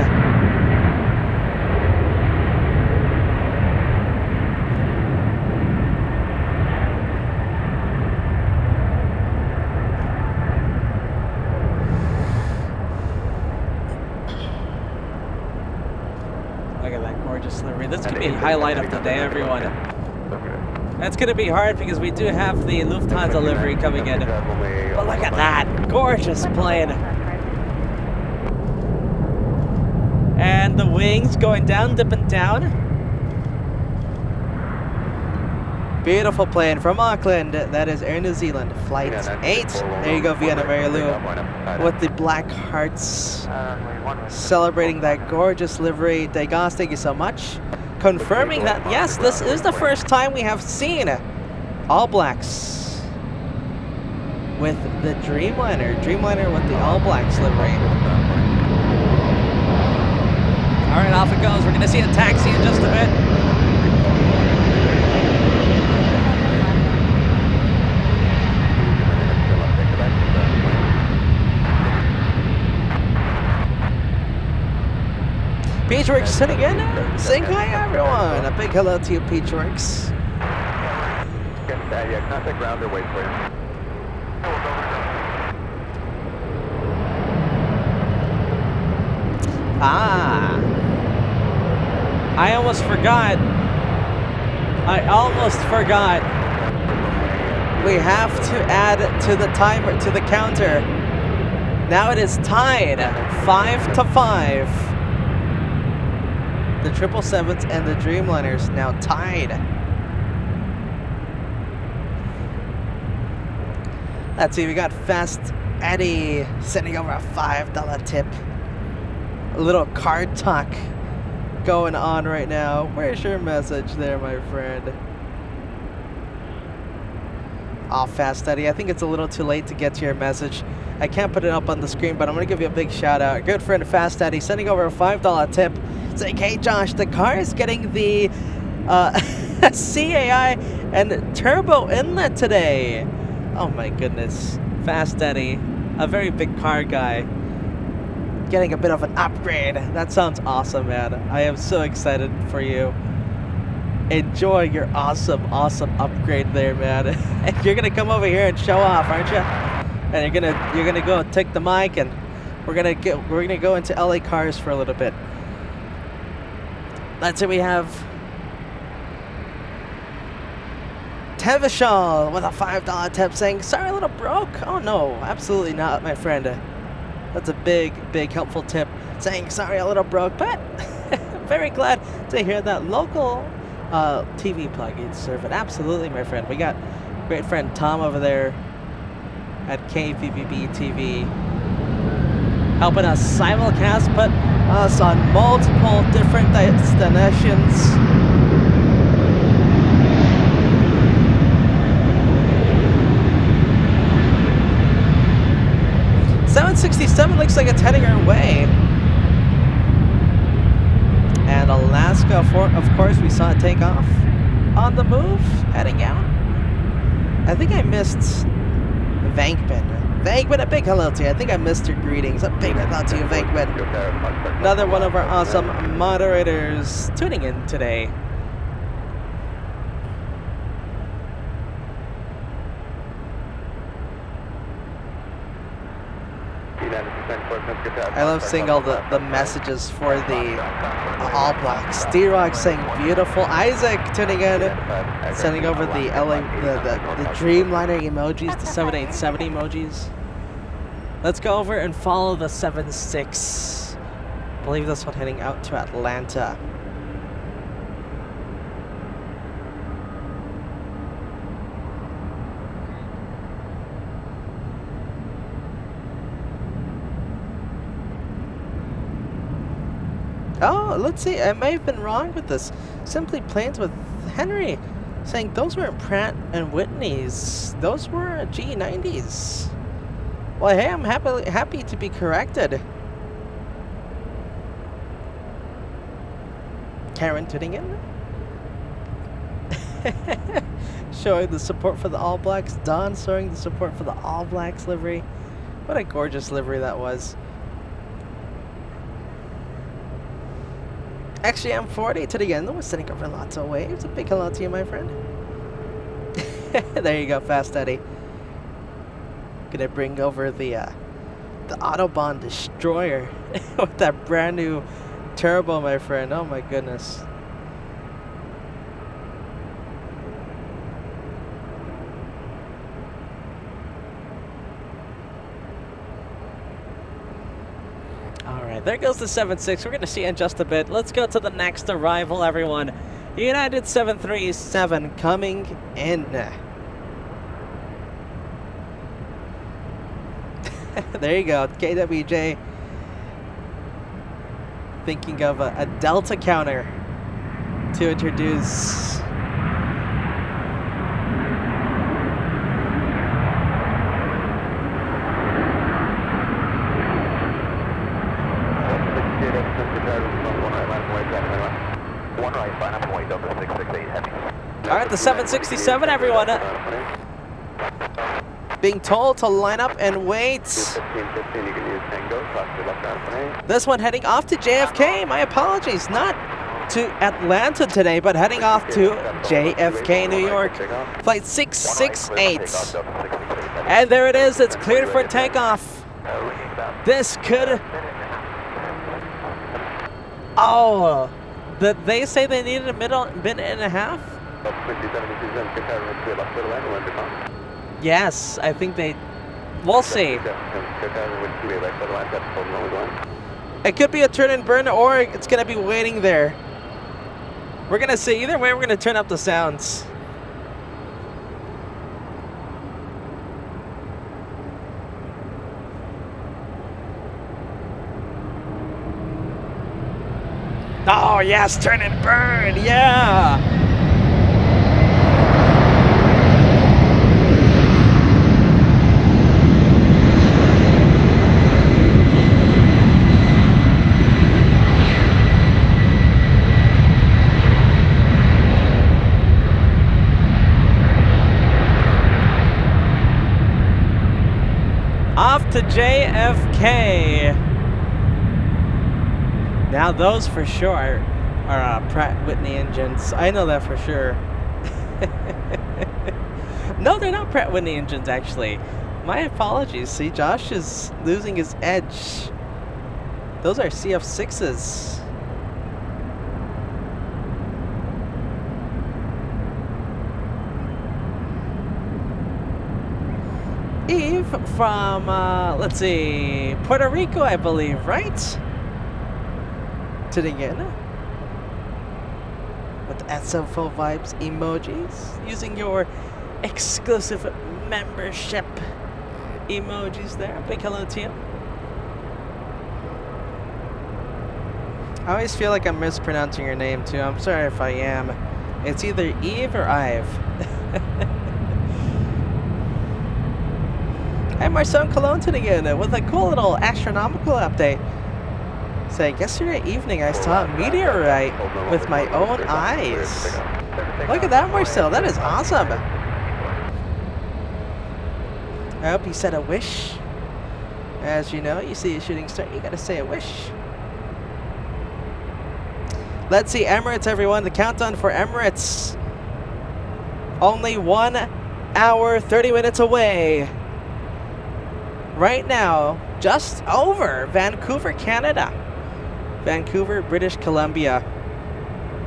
That's going to be a highlight of the day, everyone. That's going to be hard because we do have the Lufthansa livery coming in. But look at that. Gorgeous plane. And the wings going down, dipping down. Beautiful plane from Auckland. That is Air New Zealand, Flight 8. There you go, Vienna Mary Lou, with the black hearts, celebrating that gorgeous livery. Degas, thank you so much. Confirming that, yes, this is the first time we have seen All Blacks with the Dreamliner. Dreamliner with the All Blacks livery. All right, off it goes. We're going to see a taxi in just a bit. Peachworks sitting in, saying hi everyone. A big hello to you, Peachworks. Yeah, contact ground or wait for you. Ah, I almost forgot. We have to add to the timer, to the counter. Now it is tied, 5-5. The 777s and the Dreamliners now tied. Let's see, we got Fast Eddie sending over a $5 tip. A little card talk going on right now. Where's your message there, my friend? Oh, Fast Eddie, I think it's a little too late to get to your message. I can't put it up on the screen, but I'm going to give you a big shout out. Good friend Fast Eddie sending over a $5 tip. Saying, hey Josh, the car is getting the CAI and turbo inlet today. Oh my goodness. Fast Eddie, a very big car guy, getting a bit of an upgrade. That sounds awesome, man. I am so excited for you. Enjoy your awesome upgrade there, man. And you're gonna come over here and show off, aren't you? And you're gonna go take the mic, and we're gonna go into LA cars for a little bit. That's it. We have Tevishal with a $5 tip saying, sorry, a little broke. Oh no, absolutely not, my friend. That's a big helpful tip, saying sorry, a little broke, but very glad to hear that local TV plug-in serve it. Absolutely, my friend. We got great friend Tom over there at KVVB TV helping us simulcast, put us on multiple different destinations. $767 looks like it's heading our way. And Alaska, of course, we saw it take off on the move, heading out. I think I missed Vankman. Vankman, a big hello to you. I think I missed your greetings. A big hello to you, Vankman. Another one of our awesome moderators tuning in today. I love seeing all the messages for the All Blacks. D-Rock saying beautiful. Isaac tuning in, sending over the the Dreamliner emojis, the 7870 emojis. Let's go over and follow the 76. I believe this one heading out to Atlanta. Oh, let's see. I may have been wrong with this. Simply Planes with Henry saying those weren't Pratt and Whitney's. Those were G90s. Well, hey, I'm happy to be corrected. Karen tuning in. Showing the support for the All Blacks. Don showing the support for the All Blacks livery. What a gorgeous livery that was. Actually, I'm 40 to the end. We're sending over lots of waves. A big hello to you, my friend. There you go, Fast Eddie. Gonna bring over the Autobahn Destroyer with that brand new turbo, my friend. Oh my goodness. there goes the 7-6. We're going to see in just a bit. Let's go to the next arrival, everyone. United 737 coming in. There you go, KWJ. Thinking of a Delta counter to introduce. All right, the 767, everyone. Being told to line up and wait. This one heading off to JFK. My apologies, not to Atlanta today, but heading off to JFK, New York. Flight 668. And there it is. It's cleared for takeoff. This could... Oh, did they say they needed a minute and a half? Yes, I think they... We'll see. It could be a turn and burn, or it's going to be waiting there. We're going to see. Either way, we're going to turn up the sounds. Oh, yes, turn and burn. Yeah. Off to JFK. Now those for sure are Pratt Whitney engines. I know that for sure. No, they're not Pratt Whitney engines actually. My apologies. See, Josh is losing his edge. Those are CF6s. Eve from, let's see, Puerto Rico, I believe, right? Tuning in with SFO Vibes emojis, using your exclusive membership emojis there. Big hello to you. I always feel like I'm mispronouncing your name too. I'm sorry if I am. It's either Eve or Ive. I'm Marcel Cologne again with a cool little astronomical update. Saying yesterday evening I saw a meteorite with my own eyes. Look at that, Marcel. That is awesome. I hope you said a wish. As you know, you see a shooting star, you gotta say a wish. Let's see Emirates, everyone. The countdown for Emirates. Only 1 hour, 30 minutes away. Right now, just over Vancouver, Canada. Vancouver, British Columbia.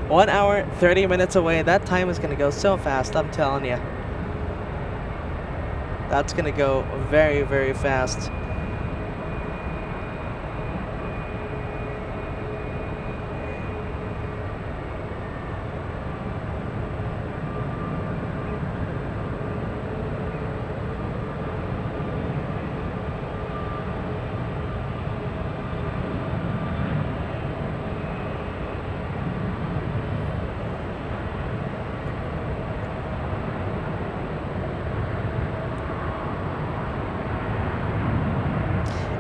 1 hour, 30 minutes away. That time is going to go so fast, I'm telling you. That's going to go very, very fast.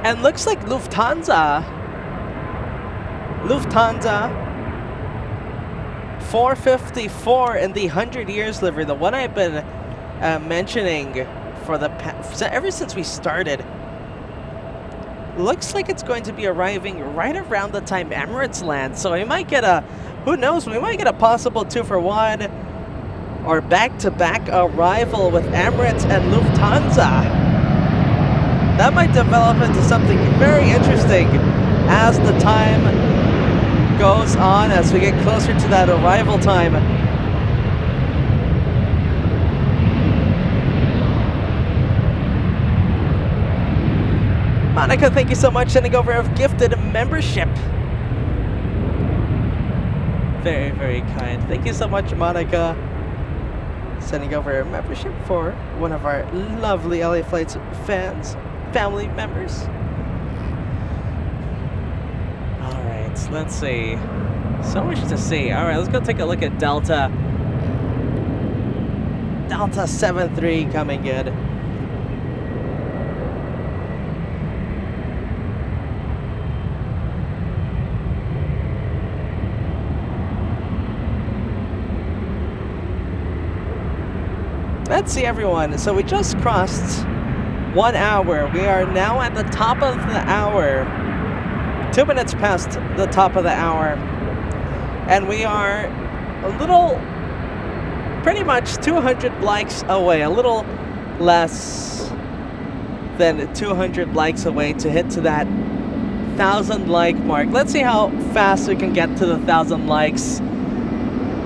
And looks like Lufthansa 454 in the 100 years livery, the one I've been mentioning for the ever since we started. Looks like it's going to be arriving right around the time Emirates lands. So we might get a, who knows, we might get a possible 2-for-1 or back-to-back arrival with Emirates and Lufthansa. That might develop into something very interesting as the time goes on, as we get closer to that arrival time. Monica, thank you so much, sending over a gifted membership. Very, very kind. Thank you so much, Monica. Sending over a membership for one of our lovely LA Flights fans, family members. Alright, let's see. So much to see. Alright, let's go take a look at Delta. Delta 73 coming in. Let's see, everyone. So we just crossed 1 hour. We are now at the top of the hour. 2 minutes past the top of the hour. And we are a little, pretty much 200 likes away. A little less than 200 likes away to hit to that 1,000 like mark. Let's see how fast we can get to the 1,000 likes.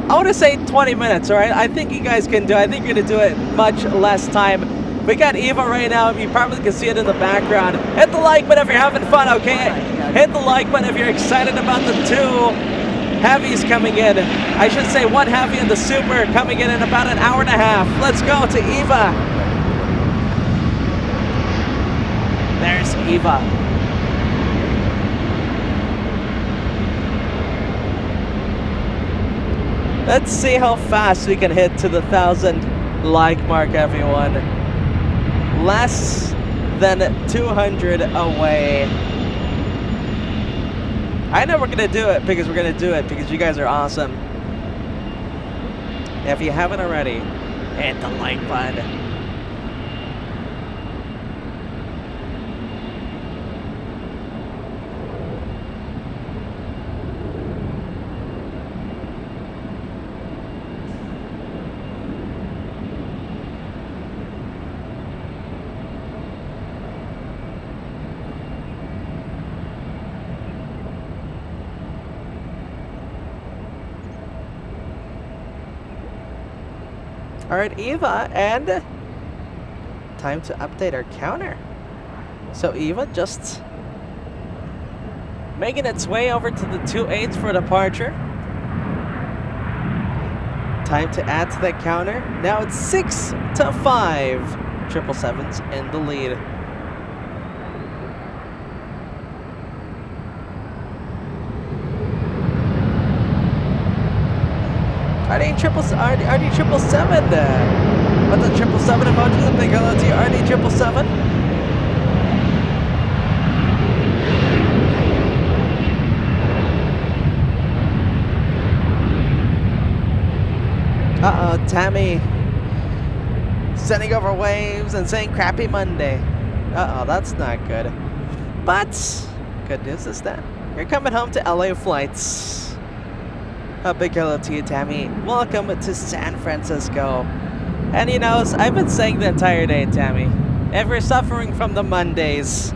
I want to say 20 minutes, alright? I think you guys can do it. I think you're going to do it much less time. We got Eva right now. You probably can see it in the background. Hit the like button if you're having fun, okay? Hit the like button if you're excited about the 2 heavies coming in. I should say 1 heavy and the super coming in about an hour and a half. Let's go to Eva. There's Eva. Let's see how fast we can hit to the 1,000 like mark, everyone. Less than 200 away. I know we're gonna do it because we're gonna do it because you guys are awesome. If you haven't already, hit the like button. Alright, Eva, and time to update our counter. So Eva just making its way over to the 28s for departure. Time to add to that counter. Now it's 6 to 5. 777s in the lead. RD 777. What the 777 emojis? A big hello to you, RD 777. Uh-oh, Tammy sending over waves and saying crappy Monday. Uh-oh, that's not good. But good news is that you're coming home to LA Flights. A big hello to you, Tammy. Welcome to San Francisco. And you know, I've been saying the entire day, Tammy, if you're suffering from the Mondays,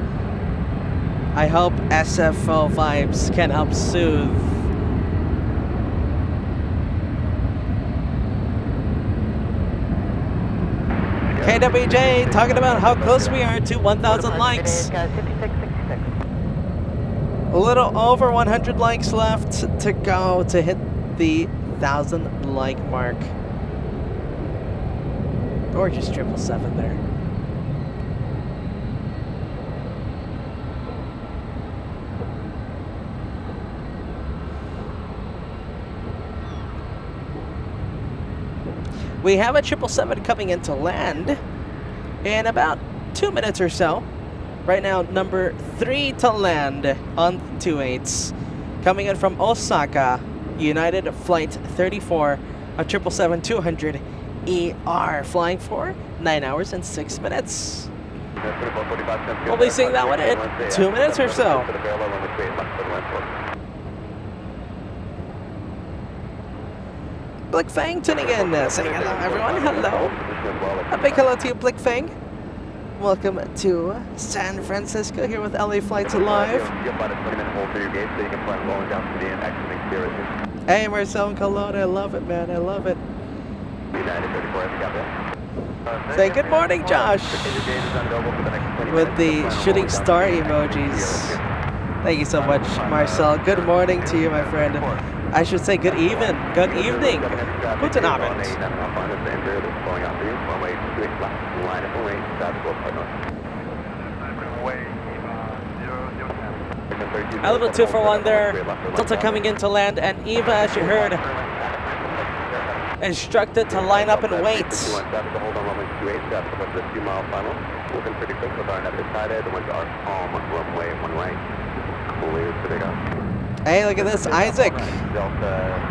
I hope SFO vibes can help soothe. KWJ talking about how close we are to 1,000 likes. A little over 100 likes left to go to hit the 1,000 like mark. Or just 777 there. We have a 777 coming into land in about 2 minutes or so. Right now, number 3 to land on 28s. Coming in from Osaka, United Flight 34, a 777-200 ER, flying for 9 hours and 6 minutes. We'll be seeing that one in 2 minutes or so. Blick Fang tuning in, saying hello everyone, hello. A big hello to you, Blick Fang. Welcome to San Francisco here with LA Flights Live. Hey, Marcel and Colon, I love it, man, I love it. Say good morning, Josh, with the shooting star emojis. Thank you so much, Marcel. Good morning to you, my friend. I should say good evening. Good evening. Guten Abend. A little 2-for-1 there. Delta coming in to land, and Eva, as you heard, instructed to line up and wait. Hey, look at this, Isaac,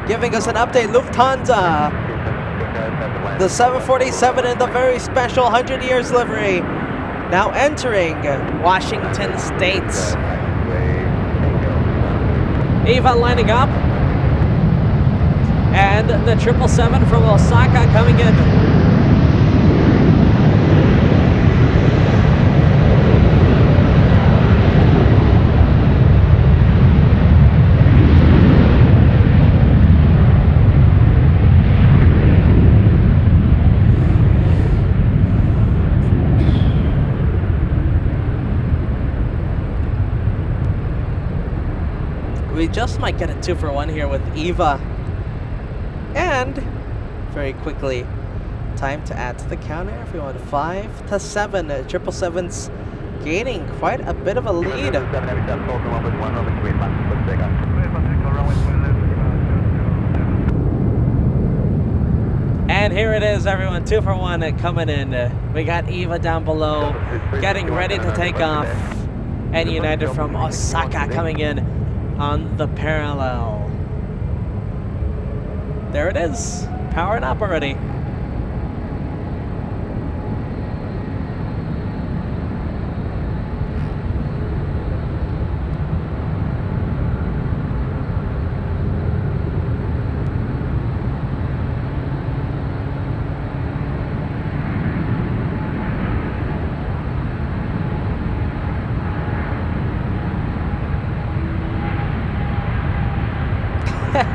giving us an update. Lufthansa, the 747 in the very special 100 years livery, now entering Washington State. Eva lining up, and the 777 from Osaka coming in. We just might get a 2-for-1 here with Eva. And very quickly, time to add to the counter. If we want 5 to 7, 777's gaining quite a bit of a lead. And here it is, everyone, 2-for-1 coming in. We got Eva down below, getting ready to take off. And United from Osaka coming in on the parallel. There it is, powering up already.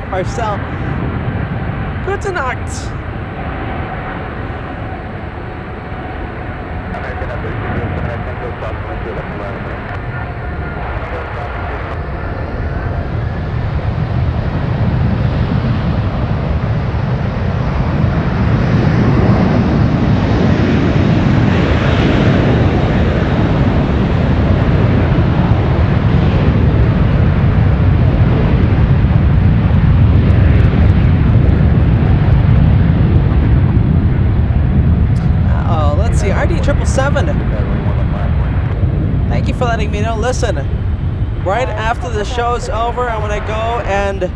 Marcel, gute Nacht. Thank you for letting me know. Listen, right after the show's over, I'm gonna go and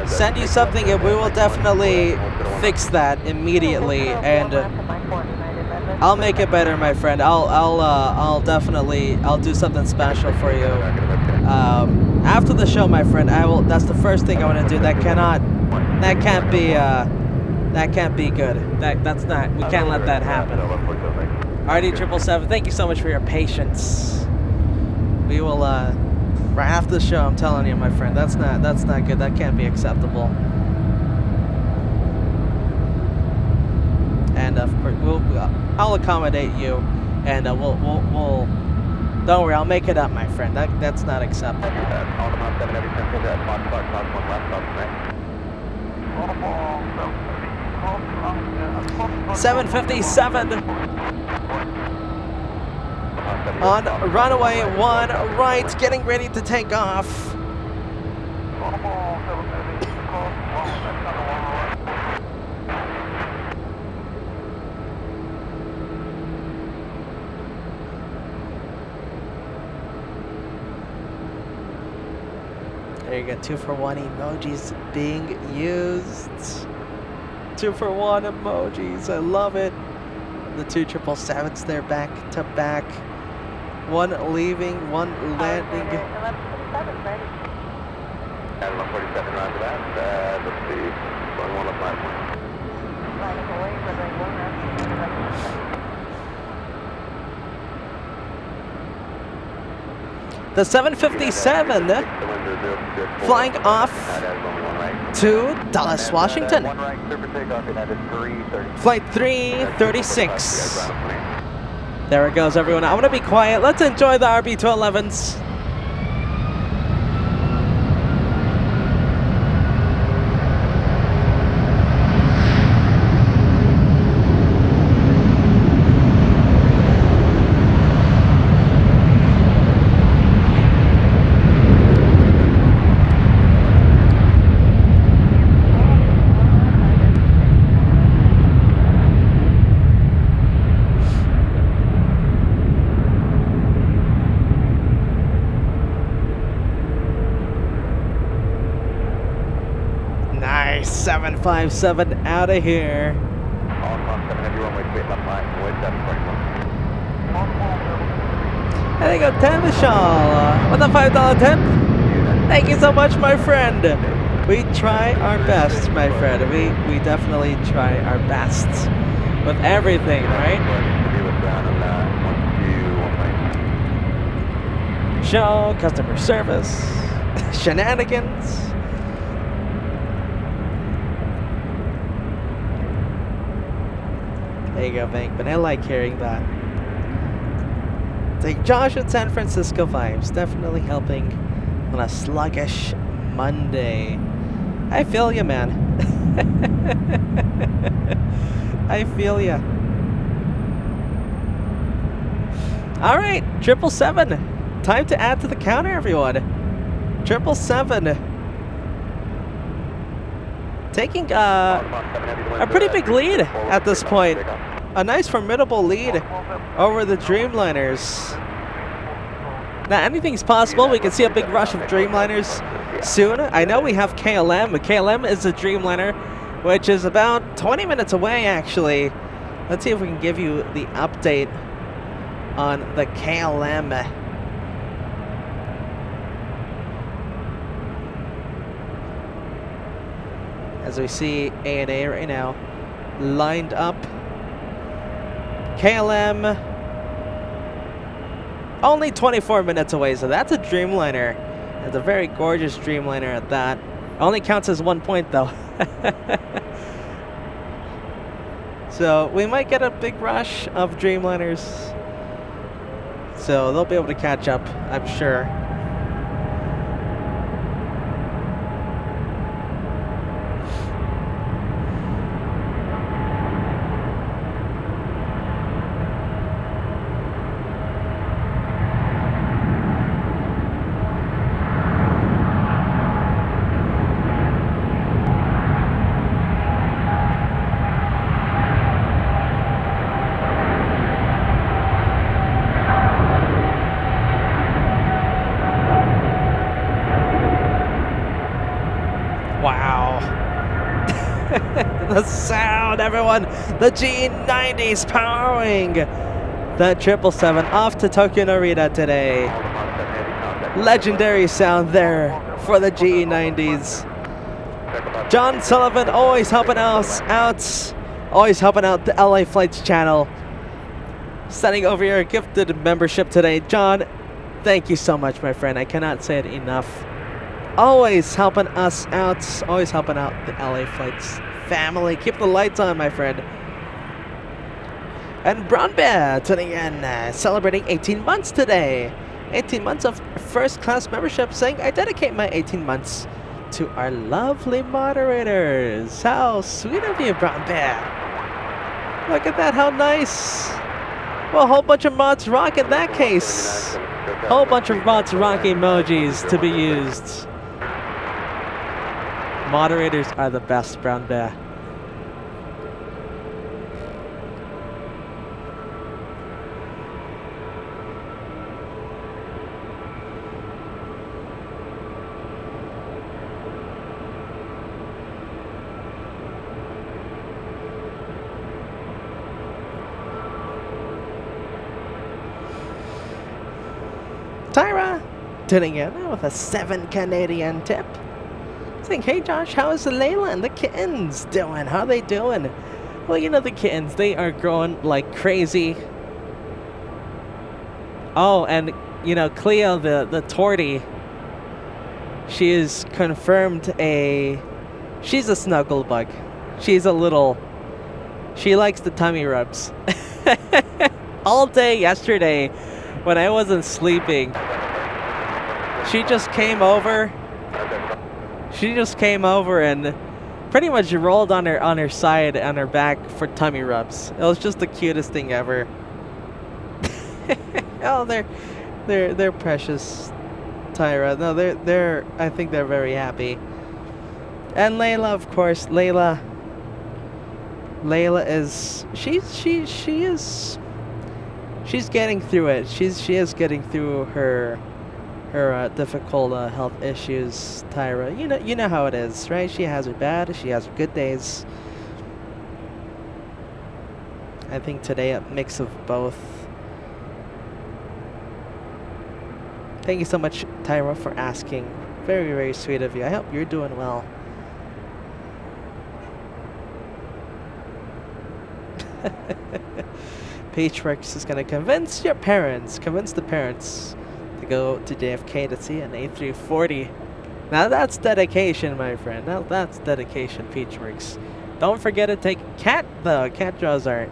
send you something, and we will definitely fix that immediately, and I'll make it better, my friend. I'll definitely do something special for you after the show, my friend. That's the first thing I want to do. That can't be good. That's not. We can't let that happen. RD 777, thank you so much for your patience. We will right after the show. I'm telling you, my friend, that's not good. That can't be acceptable. And of course, I'll accommodate you, and we'll don't worry, I'll make it up, my friend. That's not acceptable. 757 on runway 1 right, getting ready to take off. There you go, 2-for-1 emojis being used. 2-for-1 emojis, I love it. The 2 777s there back to back. One leaving, one landing. 147 round that. Let's see, going 1 left line. The 757 flying off to Dallas, Washington. One right, clear for takeoff, United 330. Flight 336. There it goes, everyone. I'm going to be quiet. Let's enjoy the RB211s. Nice, 757 out of here. All cost 7 heavy runway, straight left line, way 7.1. There you go, Tim Vishal with a $5 tip. Thank you so much, my friend. We try our best, my friend. We definitely try our best with everything, right? Show, customer service, shenanigans. There you go, Bankman. I like hearing that. It's like Josh in San Francisco vibes. Definitely helping on a sluggish Monday. I feel ya, man. I feel ya. All right, 777. Time to add to the counter, everyone. 777. Taking a pretty big lead at this point. A nice formidable lead over the Dreamliners. Now anything's possible. We can see a big rush of Dreamliners soon. I know we have KLM. KLM is a Dreamliner, which is about 20 minutes away actually. Let's see if we can give you the update on the KLM. As we see ANA right now lined up. KLM only 24 minutes away, so that's a Dreamliner. It's a very gorgeous Dreamliner at that. Only counts as 1 point though. So we might get a big rush of Dreamliners. So they'll be able to catch up, I'm sure. Wow. The sound, everyone. The G90's powering that 777 off to Tokyo Narita today. Legendary sound there for the G90s. John Sullivan always helping us out. Always helping out the LA Flights channel. Sending over your gifted membership today. John, thank you so much, my friend. I cannot say it enough. Always helping us out. Always helping out the LA Flights family. Keep the lights on, my friend. And Brown Bear tuning in, celebrating 18 months today. 18 months of first class membership, saying I dedicate my 18 months to our lovely moderators. How sweet of you, Brown Bear. Look at that, how nice. Well, a whole bunch of mods rock in that case. Whole bunch of mods rock emojis to be used. Moderators are the best, Brown Bear. Tyra tuning in with a 7 Canadian tip. Saying, hey Josh, how is Layla and the kittens doing? How are they doing? Well, you know the kittens, they are growing like crazy. Oh, and you know, Cleo, the tortie, she is confirmed a She's a snuggle bug. She's a little... She likes the tummy rubs. All day yesterday, when I wasn't sleeping, she just came over. She just came over and pretty much rolled on her side, on her back for tummy rubs. It was just the cutest thing ever. Oh, they're precious, Tyra. No, they're. I think they're very happy. And Layla, of course. Layla is. She's getting through it. She is getting through her difficult health issues, Tyra. You know how it is, right? She has her bad, she has her good days. I think today a mix of both. Thank you so much, Tyra, for asking. Very, very sweet of you. I hope you're doing well. Peachworks is gonna convince the parents to go to JFK to see an A340. Now that's dedication, my friend. Now that's dedication, Peachworks. Don't forget to take Cat, though. Cat draws art.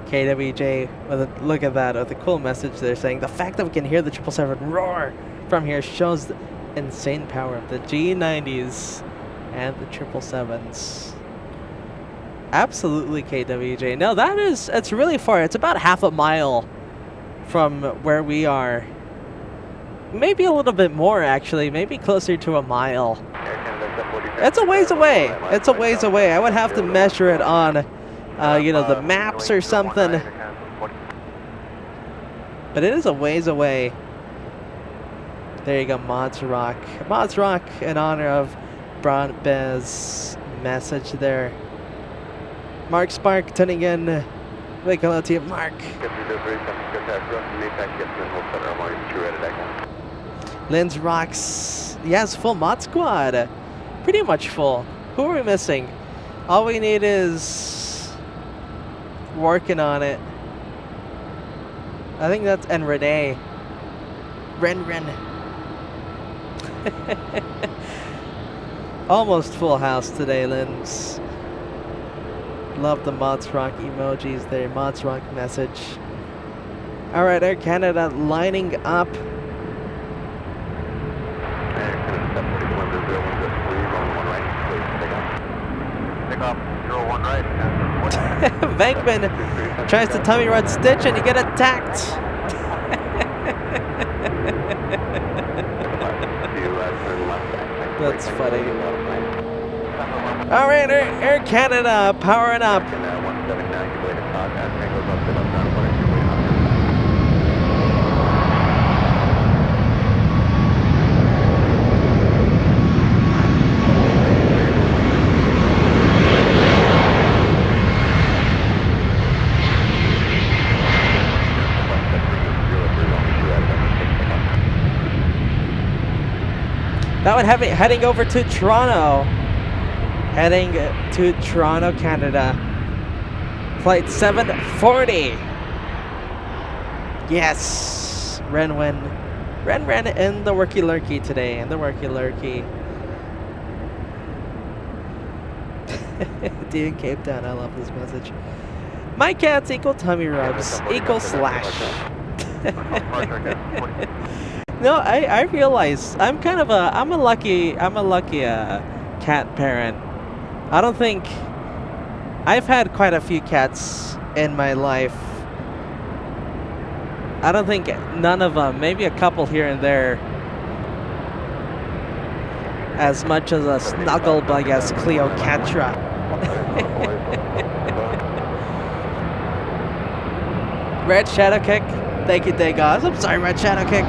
KWJ, look at that, with a cool message there saying, the fact that we can hear the 777 roar from here shows the insane power of the G90s and the 777s. Absolutely, KWJ. No, it's really far. It's about half a mile from where we are. Maybe a little bit more, actually. Maybe closer to a mile. It's a ways away. It's a ways away. I would have to measure it on, the maps or something. But it is a ways away. There you go, Mods Rock. Mods Rock in honor of Brown Bez message there. Mark Spark tuning in. Big hello to you, Mark. Lynn's Rocks. Yes, full mod squad. Pretty much full. Who are we missing? All we need is working on it. I think that's and Renee. Ren. Almost full house today, Lynn's. Love the Mods Rock emojis there. Mods Rock message. Alright, Air Canada lining up. Venkman tries to tummy rod Stitch and you get attacked. That's funny. Alright, Air Canada powering up. That one heading over to Toronto. Heading to Toronto, Canada. Flight 740. Yes. Ren in the Worky Lurky today. In the Worky Lurky. Dude, Cape Town. I love this message. My cats equal tummy rubs equal slash. No, I realize I'm a lucky cat parent. I don't think I've had quite a few cats in my life. I don't think none of them, maybe a couple here and there, as much as a snuggle bug as Cleocatra. Red Shadow Kick, thank you, Dagos. I'm sorry, Red Shadow Kick.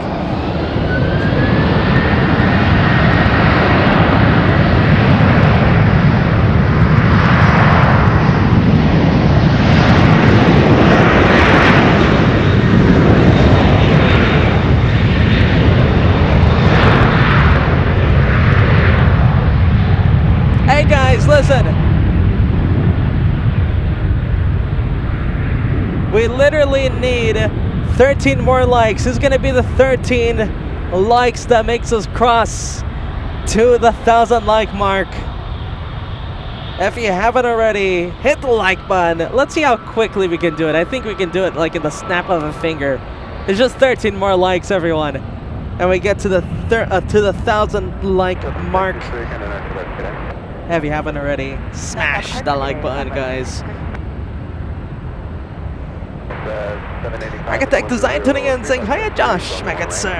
Listen, we literally need 13 more likes. Who's gonna be the 13 likes that makes us cross to the 1,000 like mark? If you haven't already, hit the like button. Let's see how quickly we can do it. I think we can do it like in the snap of a finger. It's just 13 more likes, everyone, and we get to the 1,000 like mark. If you haven't already, smash the like button, guys. Architect Design tuning in, saying hiya, Josh, my good sir.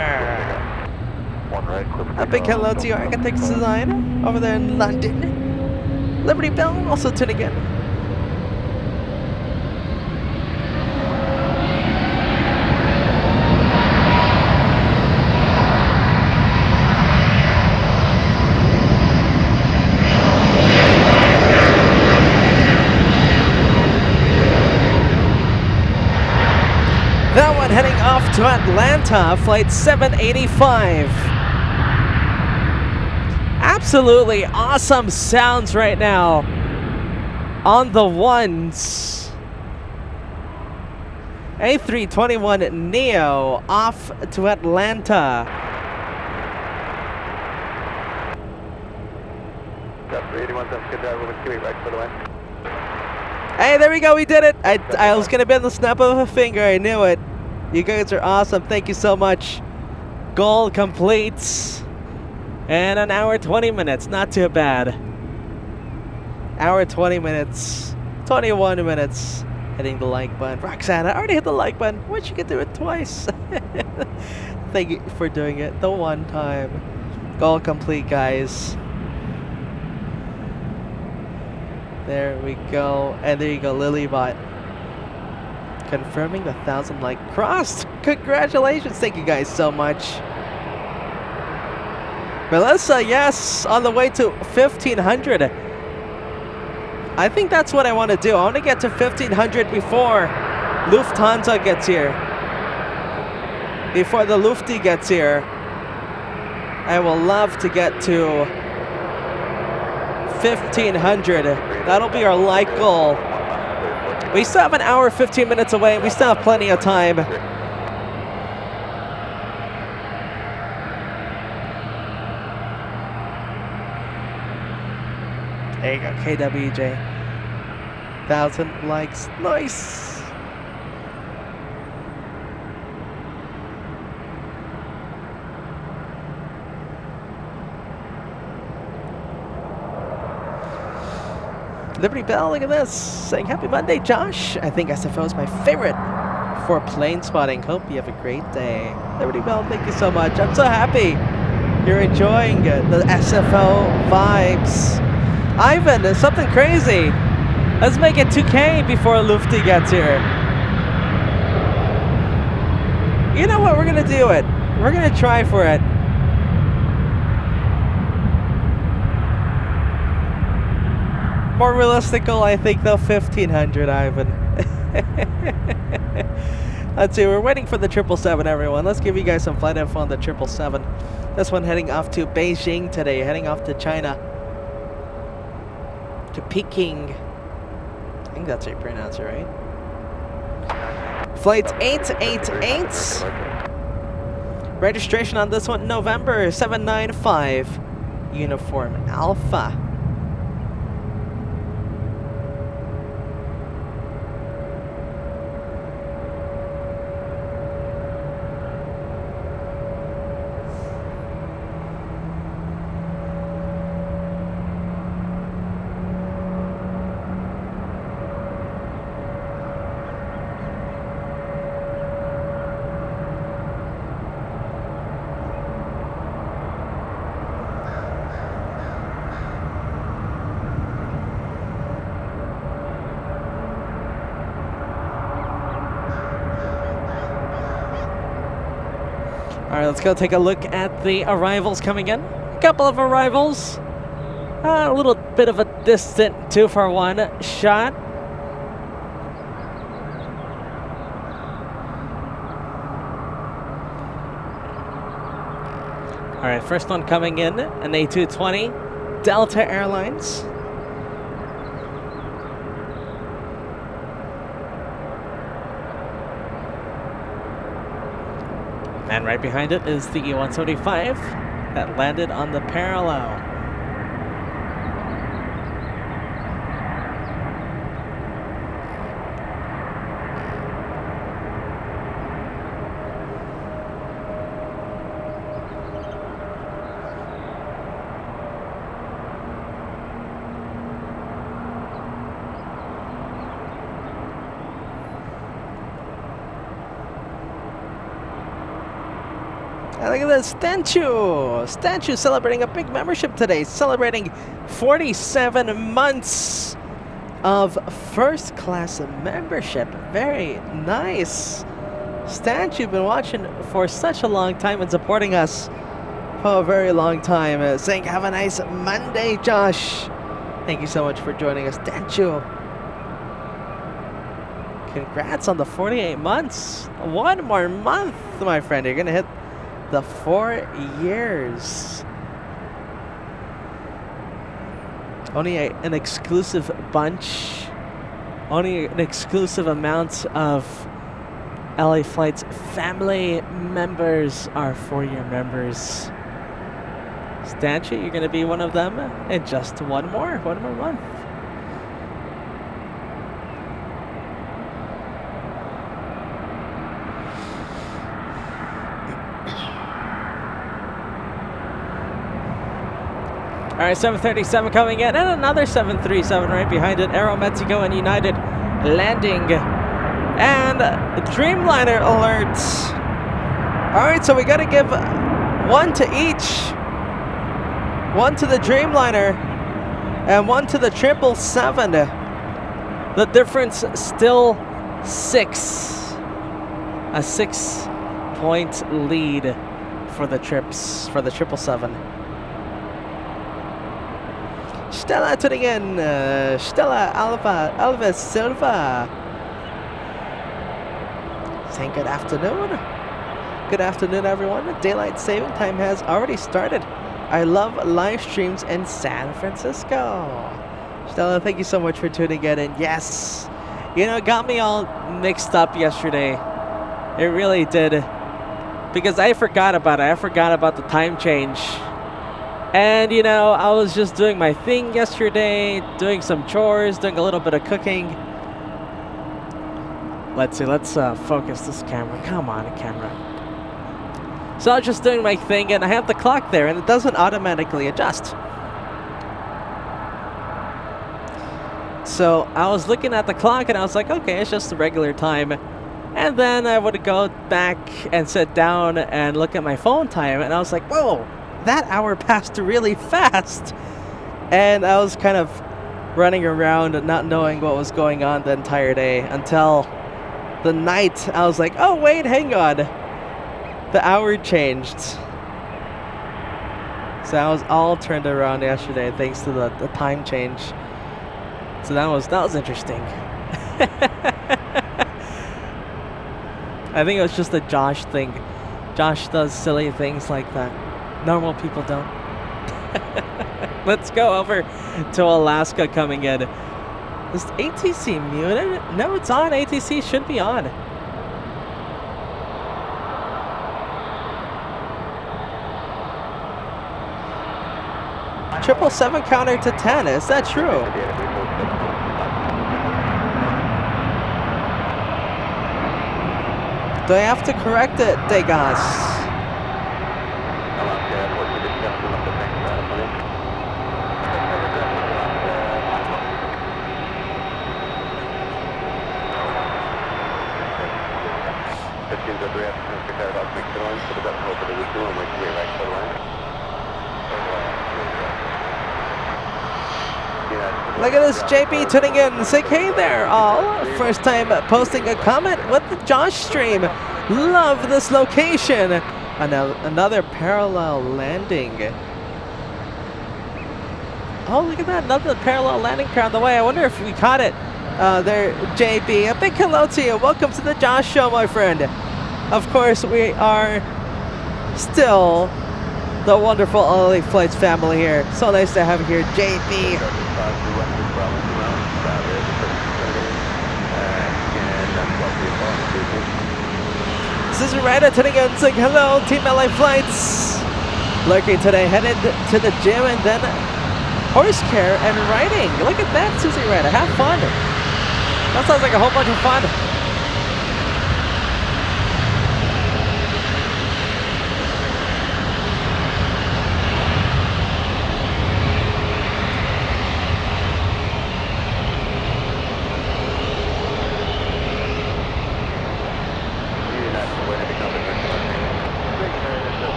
A big hello to your Architect Design over there in London. Liberty Bell also tuning in. That one heading off to Atlanta, flight 785. Absolutely awesome sounds right now on the ones. A321neo off to Atlanta. Hey, there we go, we did it. I was gonna be on the snap of a finger, I knew it. You guys are awesome, thank you so much. Goal complete. And an hour 20 minutes, not too bad. Hour 20 minutes, 21 minutes. Hitting the like button. Roxanne, I already hit the like button. Wish you could do it twice. Thank you for doing it the one time. Goal complete, guys. There we go. And there you go, Lilybot. Confirming the 1,000 like crossed. Congratulations. Thank you guys so much. Melissa, yes, on the way to 1,500. I think that's what I want to do. I want to get to 1,500 before Lufthansa gets here. Before the Lufty gets here. I will love to get to 1,500. That'll be our like goal. We still have an hour, 15 minutes away. We still have plenty of time. There you go, KWJ. 1,000 likes, nice. Liberty Bell, look at this. Saying happy Monday, Josh. I think SFO is my favorite for plane spotting. Hope you have a great day. Liberty Bell, thank you so much. I'm so happy you're enjoying the SFO vibes. Ivan, there's something crazy. Let's make it 2K before Lufty gets here. You know what? We're gonna do it. We're gonna try for it. More realistical, I think, though, 1,500, Ivan. Let's see, we're waiting for the 777, everyone. Let's give you guys some flight info on the 777. This one heading off to Beijing today, heading off to China. To Peking. I think that's how you pronounce it, right? Flight 888. Registration on this one, November 795. Uniform Alpha. All right, let's go take a look at the arrivals coming in. A couple of arrivals. A little bit of a distant 2-for-1 shot. All right, first one coming in, an A220, Delta Airlines. And right behind it is the E-175 that landed on the parallel. And look at this, Stanchu celebrating a big membership today, celebrating 47 months of first class membership. Very nice. Stanchu, been watching for such a long time and supporting us for a very long time. Saying have a nice Monday, Josh. Thank you so much for joining us, Stanchu. Congrats on the 48 months. One more month, my friend. You're gonna hit the 4 years. Only an exclusive bunch, only an exclusive amount of LA Flight's family members are 4-year members. Stanchu, you're gonna be one of them in just one more month. All right, 737 coming in, and another 737 right behind it. Aeromexico and United landing. And Dreamliner alert. All right, so we got to give one to each. One to the Dreamliner and one to the 777. The difference still 6. A 6-point lead for the trips, for the 777. Stella tuning in. Stella Alves Silva. Saying good afternoon. Good afternoon, everyone. Daylight saving time has already started. I love live streams in San Francisco. Stella, thank you so much for tuning in. And yes, you know, it got me all mixed up yesterday. It really did. Because I forgot about it. I forgot about the time change. And, you know, I was just doing my thing yesterday, doing some chores, doing a little bit of cooking. Let's see, let's focus this camera. Come on, camera. So I was just doing my thing, and I have the clock there, and it doesn't automatically adjust. So I was looking at the clock, and I was like, okay, it's just the regular time. And then I would go back and sit down and look at my phone time, and I was like, whoa. That hour passed really fast. And I was kind of running around not knowing what was going on the entire day until the night. I was like, oh wait, hang on. The hour changed. So I was all turned around yesterday thanks to the time change. So that was interesting. I think it was just a Josh thing. Josh does silly things like that. Normal people don't. Let's go over to Alaska coming in. Is ATC muted? No, it's on. ATC should be on. Triple 7 counter to 10. Is that true? Do I have to correct it, Degas? Look at this, JP tuning in. Say hey there, all. First time posting a comment with the Josh stream. Love this location. Another parallel landing. Oh, look at that. Another parallel landing pair on the way. I wonder if we caught it there, JB. A big hello to you. Welcome to the Josh Show, my friend. Of course, we are still the wonderful LA Flights family here. So nice to have you here, JB. Susie Ryder tuning in saying hello, Team LA Flights. Lurking today, headed to the gym and then horse care and riding. Look at that, Susie Ryder. Have fun. That sounds like a whole bunch of fun.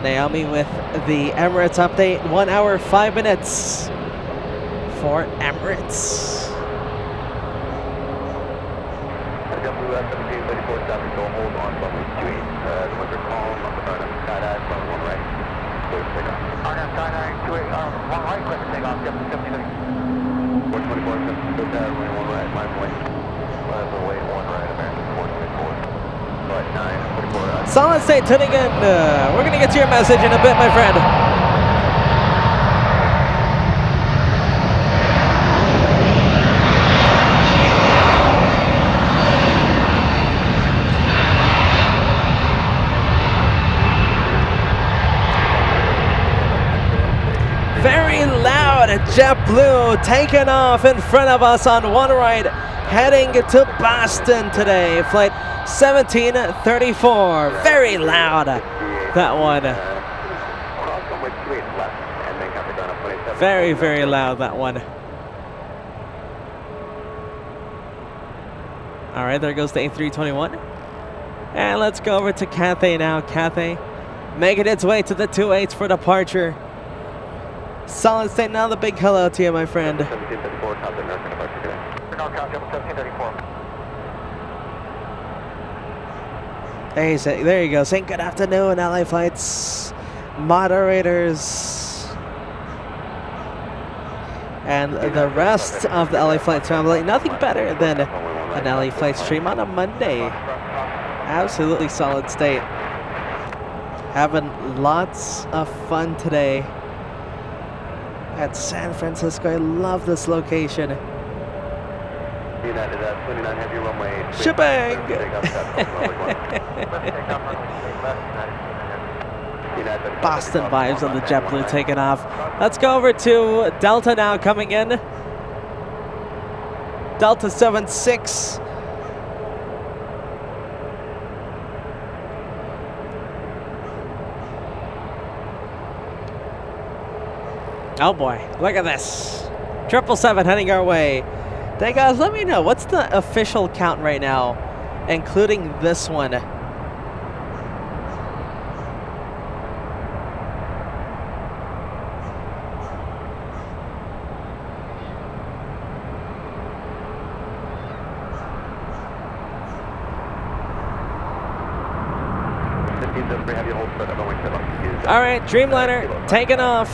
Naomi with the Emirates update. 1 hour, 5 minutes for Emirates. TWA 1734 traffic, go hold on runway 28. The winds are calm, on the burn up skydive, runway 1 right. Clear for takeoff. RNAV skydive 28, 1 right, clear for takeoff, 1730. 424, 1730, runway 1 right, 5 point. Runway 1 right, American 424. But 944. Solid state tuning in. We're going to get to your message in a bit, my friend. Very loud JetBlue taking off in front of us on one right, heading to Boston today. Flight 1734. Very loud, that one. Very, very loud, that one. All right, there goes the A321. And let's go over to Cathay now. Cathay making its way to the 28 for departure. Solid state now, the big hello to you, my friend. 1734, Captain American departure today. 1734. Hey, there you go. Saying good afternoon, LA Flights moderators. And the rest of the LA Flights family. Nothing better than an LA Flights stream on a Monday. Absolutely solid state. Having lots of fun today at San Francisco. I love this location. United 29 heavy runway. Shipping! Boston vibes on the JetBlue taking off. Let's go over to Delta now coming in. Delta 76. Oh boy, look at this. 777 heading our way. Hey guys, let me know, what's the official count right now, including this one? All right, Dreamliner taking off.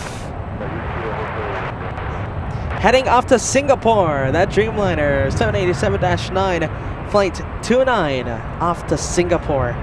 Heading off to Singapore. That Dreamliner 787-9, flight 29, off to Singapore.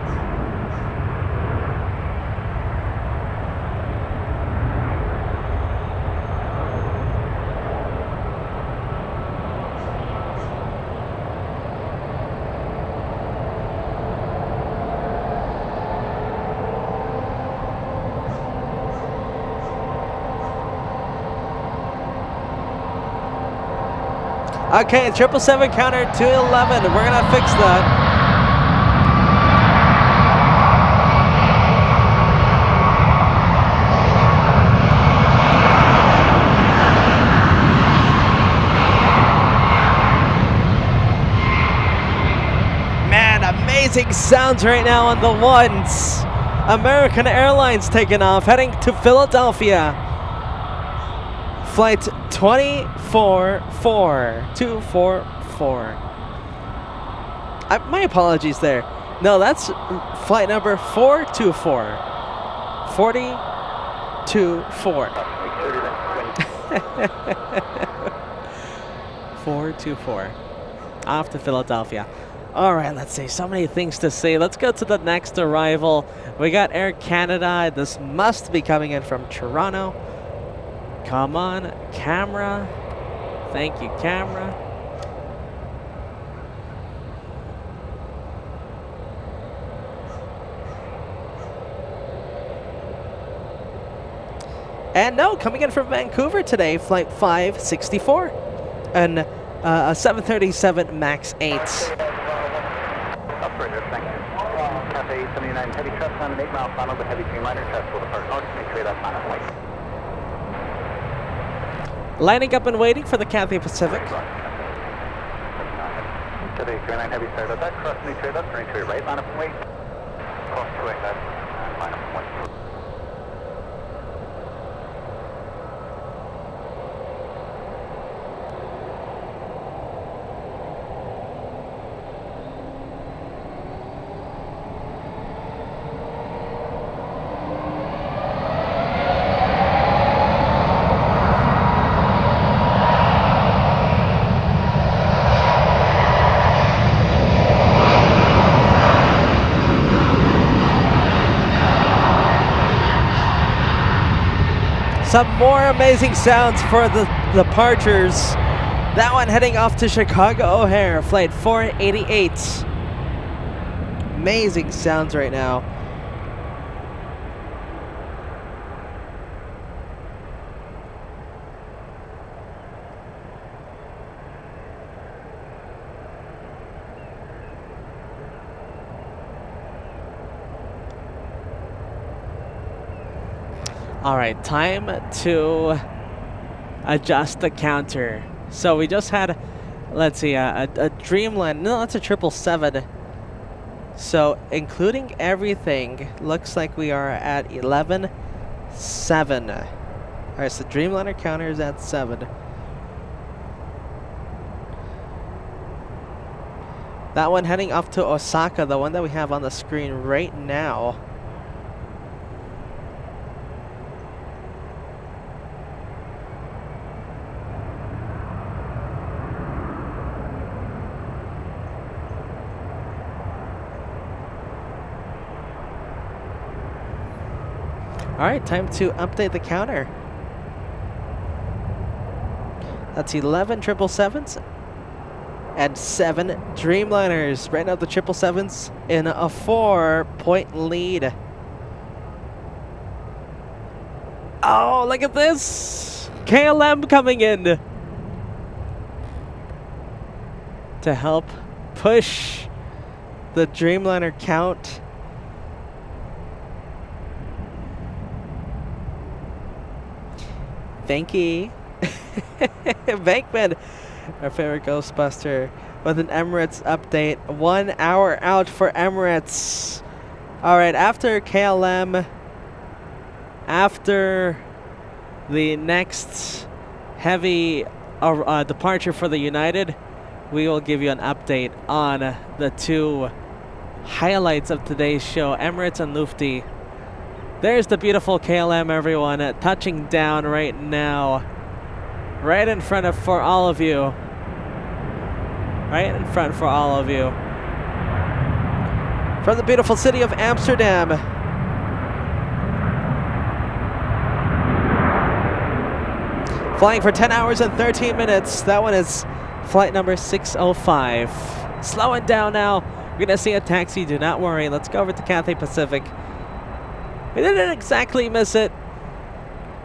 Okay, 777 counter 211. We're gonna fix that. Man, amazing sounds right now on the ones. American Airlines taking off, heading to Philadelphia. Flight 244. My apologies there. No, that's flight number 424. 424. 424. Off to Philadelphia. All right, let's see. So many things to see. Let's go to the next arrival. We got Air Canada. This must be coming in from Toronto. Come on, camera. Thank you, camera. And no, coming in from Vancouver today, flight 564, and a 737 MAX 8. Operator, thank you. Cafe 79 heavy thrust on an 8-mile final, the heavy Dreamliner thrust will depart north, make sure that's final weight. Lining up and waiting for the Cathay Pacific. Cafe 79 heavy start up that, cross me trade up, turning to your right, line up and wait. Cross to wing that, and line up and wait. Some more amazing sounds for the departures. That one heading off to Chicago O'Hare, flight 488. Amazing sounds right now. All right, time to adjust the counter. So we just had, let's see, a Dreamliner. No, that's a 777. So including everything, looks like we are at 11.7. All right, so Dreamliner counter is at 7. That one heading off to Osaka, the one that we have on the screen right now. All right, time to update the counter. That's 11 777s and 7 Dreamliners. Right now the 777s in a 4-point lead. Oh, look at this! KLM coming in to help push the Dreamliner count. Vanky. Bankman, our favorite Ghostbuster, with an Emirates update. 1 hour out for Emirates. All right, after KLM, after the next heavy departure for the United, we will give you an update on the 2 highlights of today's show, Emirates and Lufti. There's the beautiful KLM, everyone, touching down right now. Right in front of for all of you. Right in front for all of you. From the beautiful city of Amsterdam. Flying for 10 hours and 13 minutes. That one is flight number 605. Slowing down now. We're going to see a taxi. Do not worry. Let's go over to Cathay Pacific. We didn't exactly miss it.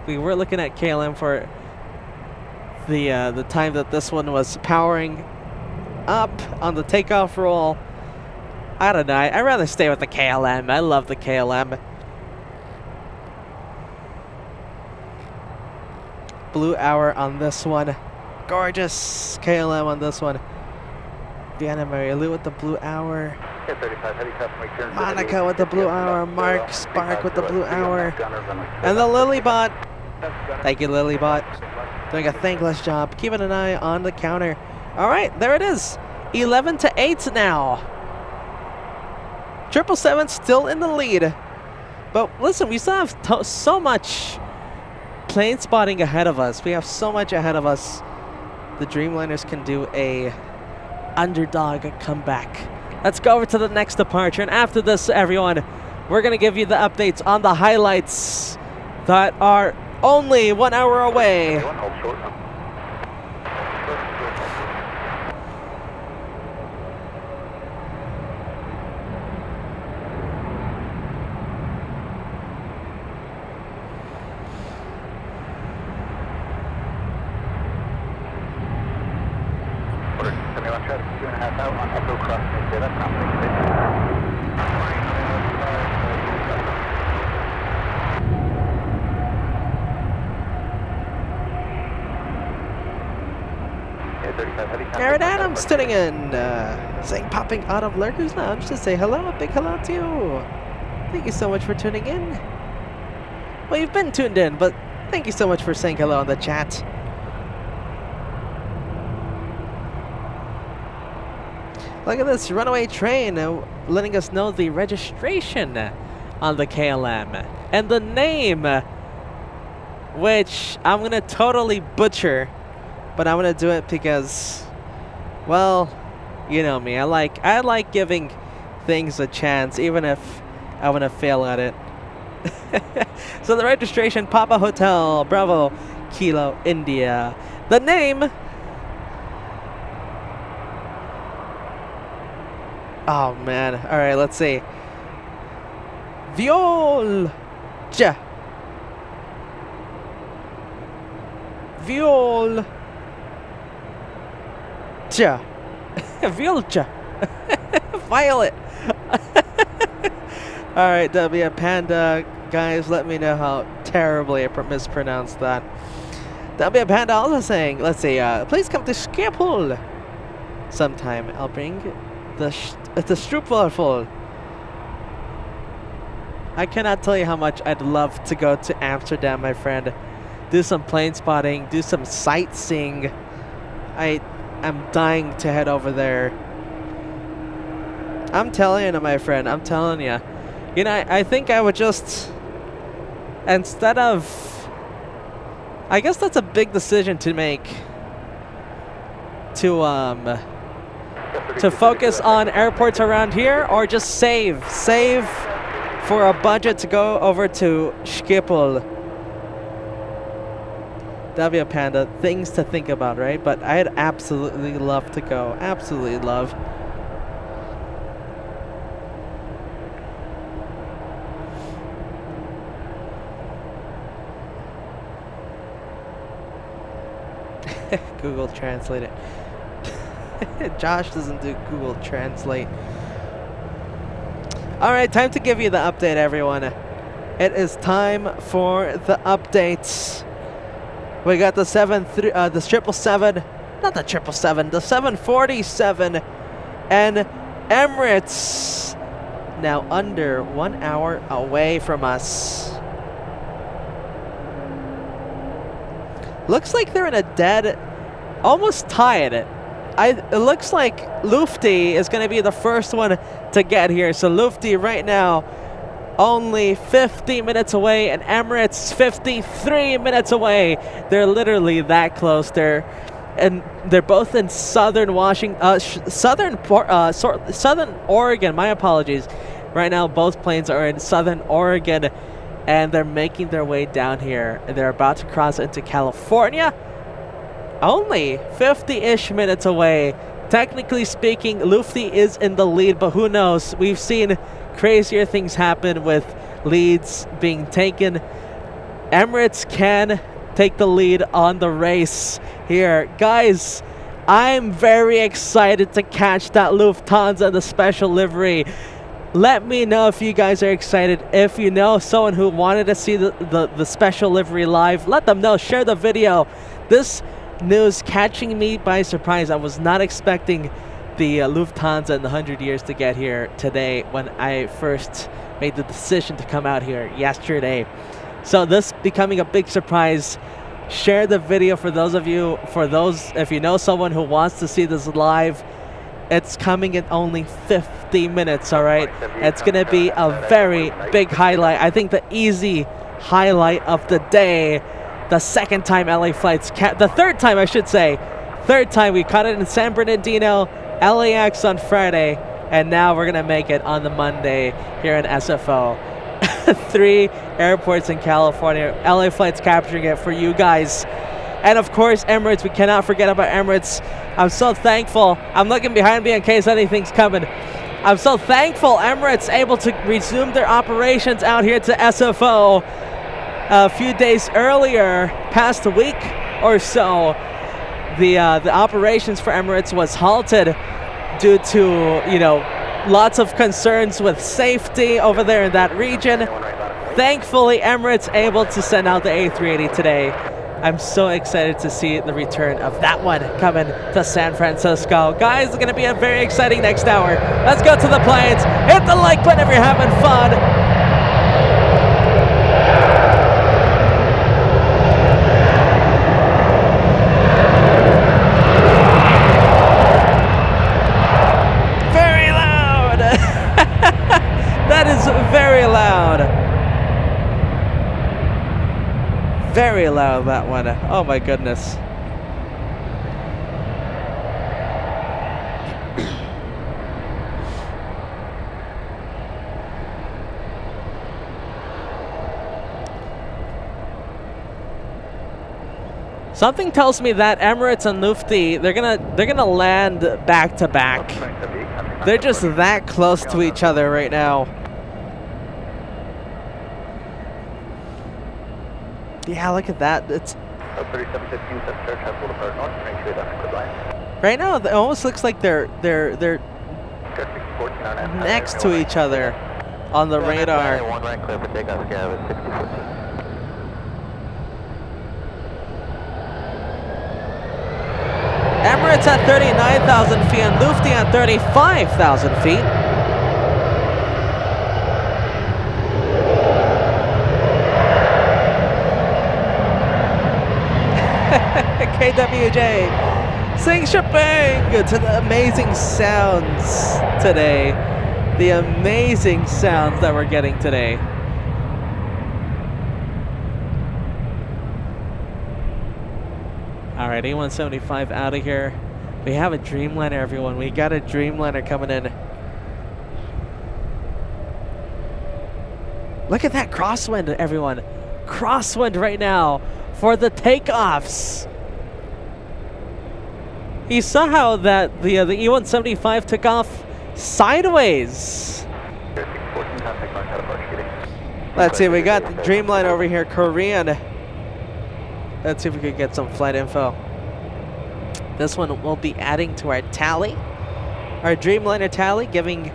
We were looking at KLM for the time that this one was powering up on the takeoff roll. I don't know. I'd rather stay with the KLM. I love the KLM. Blue hour on this one. Gorgeous KLM on this one. Vienna Marielu with the blue hour. Monica with the blue hour. Mark Spark with the blue hour. And the Lilybot. Thank you, Lilybot. Doing a thankless job. Keeping an eye on the counter. All right, there it is. 11-8 now. 777 still in the lead. But listen, we still have so much plane spotting ahead of us. We have so much ahead of us. The Dreamliners can do a underdog comeback. Let's go over to the next departure. And after this, everyone, we're going to give you the updates on the highlights that are Only 1 hour away. Hold short. Aaron Adams tuning in, saying popping out of Lurkers Lounge to say hello, a big hello to you. Thank you so much for tuning in. Well, you've been tuned in, but thank you so much for saying hello in the chat. Look at this runaway train letting us know the registration on the KLM and the name, which I'm gonna totally butcher, but I'm gonna do it because, well, you know me. I like giving things a chance, even if I'm gonna fail at it. So the registration, Papa Hotel Bravo Kilo India. The name. Oh man! All right, let's see. Violja. Violja. Violet. All right, W Panda guys, let me know how terribly I mispronounced that. W Panda also saying, let's see, please come to Schiphol sometime. I'll bring the Stroopwafel. I cannot tell you how much I'd love to go to Amsterdam, my friend. Do some plane spotting, do some sightseeing. I'm dying to head over there. I'm telling you, my friend, I'm telling you. You know, I think I would just, instead of, I guess that's a big decision to make, to focus on airports around here, or just save for a budget to go over to Schiphol. That'd be a Panda. Things to think about, right? But I'd absolutely love to go. Absolutely love. Google Translate it. Josh doesn't do Google Translate. Alright, time to give you the update, everyone. It is time for the updates. We got the 777, not the 777, the 747, and Emirates now under 1 hour away from us. Looks like they're in a dead, almost tied. It looks like Lufty is going to be the first one to get here. So Lufty right now only 50 minutes away, and Emirates 53 minutes away. They're literally that close. They're both in southern Washington, southern Oregon. My apologies. Right now, both planes are in southern Oregon, and they're making their way down here. They're about to cross into California. Only 50-ish minutes away. Technically speaking, Lufty is in the lead, but who knows? We've seen crazier things happen with leads being taken. Emirates can take the lead on the race here. Guys, I'm very excited to catch that Lufthansa, the special livery. Let me know if you guys are excited. If you know someone who wanted to see the special livery live, let them know. Share the video. This news catching me by surprise. I was not expecting the Lufthansa in the 100 years to get here today when I first made the decision to come out here yesterday. So this becoming a big surprise. Share the video for those of you, if you know someone who wants to see this live. It's coming in only 50 minutes, all right? It's going to be a very big highlight. I think the easy highlight of the day. The second time LA flights, the third time I should say. Third time we caught it in San Bernardino, LAX on Friday, and now we're going to make it on the Monday here in SFO. 3 airports in California. LA flights capturing it for you guys. And of course, Emirates. We cannot forget about Emirates. I'm so thankful. I'm looking behind me in case anything's coming. I'm so thankful Emirates able to resume their operations out here to SFO a few days earlier, past a week or so. The operations for Emirates was halted due to, you know, lots of concerns with safety over there in that region. Thankfully, Emirates able to send out the A380 today. I'm so excited to see the return of that one coming to San Francisco. Guys, it's going to be a very exciting next hour. Let's go to the planes. Hit the like button if you're having fun. That is very loud. Very loud, that one. Oh my goodness. Something tells me that Emirates and Lufti, they're gonna land back to back. They're just that close to each other right now. Yeah, look at that. It's right now. It almost looks like they're next to each other on the radar. Emirates at 39,000 feet and Lufti at 35,000 feet. KWJ, sing shebang to the amazing sounds today. The amazing sounds that we're getting today. All right, A175 out of here. We have a Dreamliner, everyone. We got a Dreamliner coming in. Look at that crosswind, everyone. Crosswind right now for the takeoffs. You saw how that the E175 took off sideways. Let's see, we got the Dreamliner over here, Korean. Let's see if we can get some flight info. This one will be adding to our tally, our Dreamliner tally, giving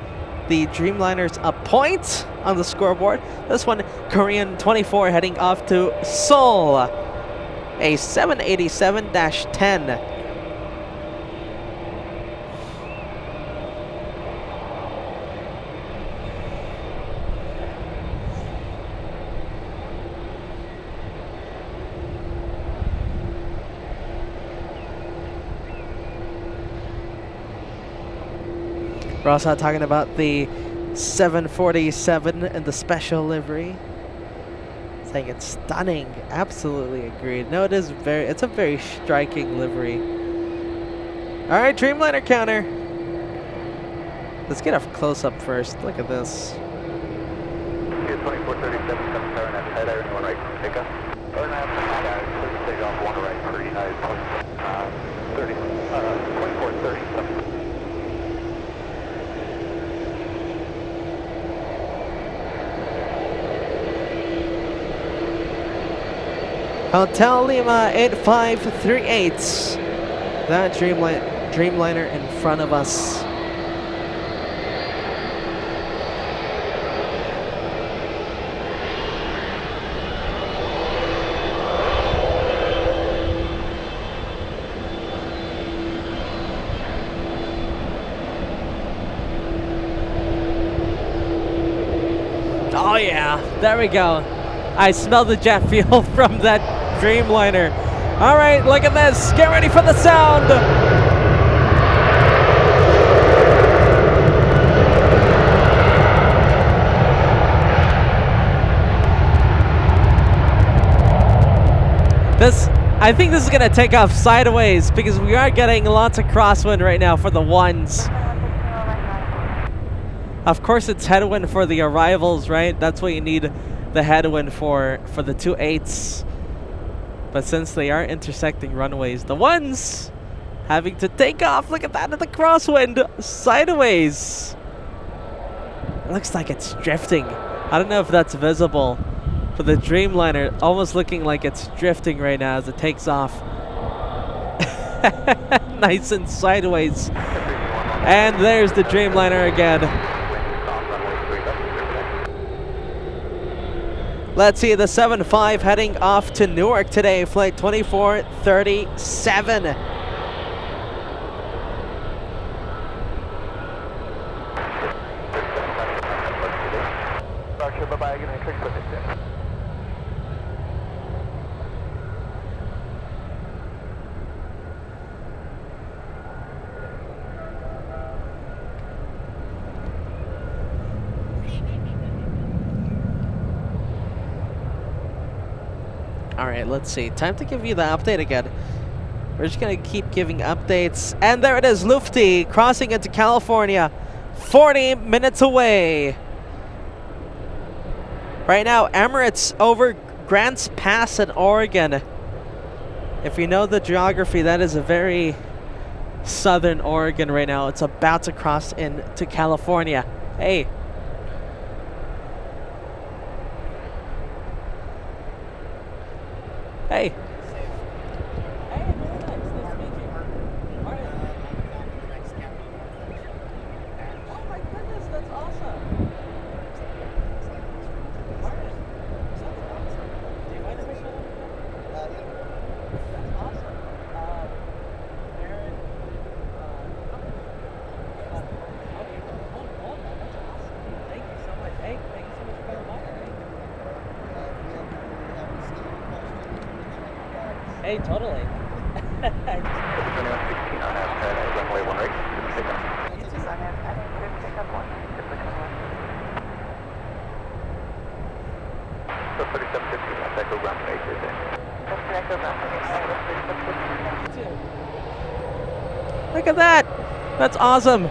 the Dreamliners a point on the scoreboard. This one, Korean 24, heading off to Seoul, a 787-10. We're also talking about the 747 and the special livery. Saying it's stunning. Absolutely agreed. No, it is it's a very striking livery. All right, Dreamliner counter. Let's get a close up first. Look at this. 2437, everyone right, take up. Turn out, take off, one right, 2437. Hotel Lima 8538. That Dreamliner in front of us. Oh yeah, there we go. I smell the jet fuel from that Dreamliner. All right, look at this. Get ready for the sound. I think this is gonna take off sideways because we are getting lots of crosswind right now for the ones. Of course, it's headwind for the arrivals, right? That's what you need the headwind for the 2.8s. But since they are intersecting runways, the ones having to take off. Look at that at the crosswind, sideways. It looks like it's drifting. I don't know if that's visible, but the Dreamliner almost looking like it's drifting right now as it takes off. Nice and sideways. And there's the Dreamliner again. Let's see the 7.5 heading off to Newark today, flight 2437. Alright, let's see. Time to give you the update again. We're just going to keep giving updates. And there it is, Lufty crossing into California. 40 minutes away. Right now, Emirates over Grants Pass in Oregon. If you know the geography, that is a very southern Oregon right now. It's about to cross into California. Hey. Hey. Hey, very nice. Nice to meet you. All right. Oh my goodness, that's awesome. All right. Do you mind if I show them? That's awesome. Aaron. Okay, hold on. That's awesome. Thank you so much. Hey, thank you so much for coming by. Hey, totally. Look at that! That's awesome!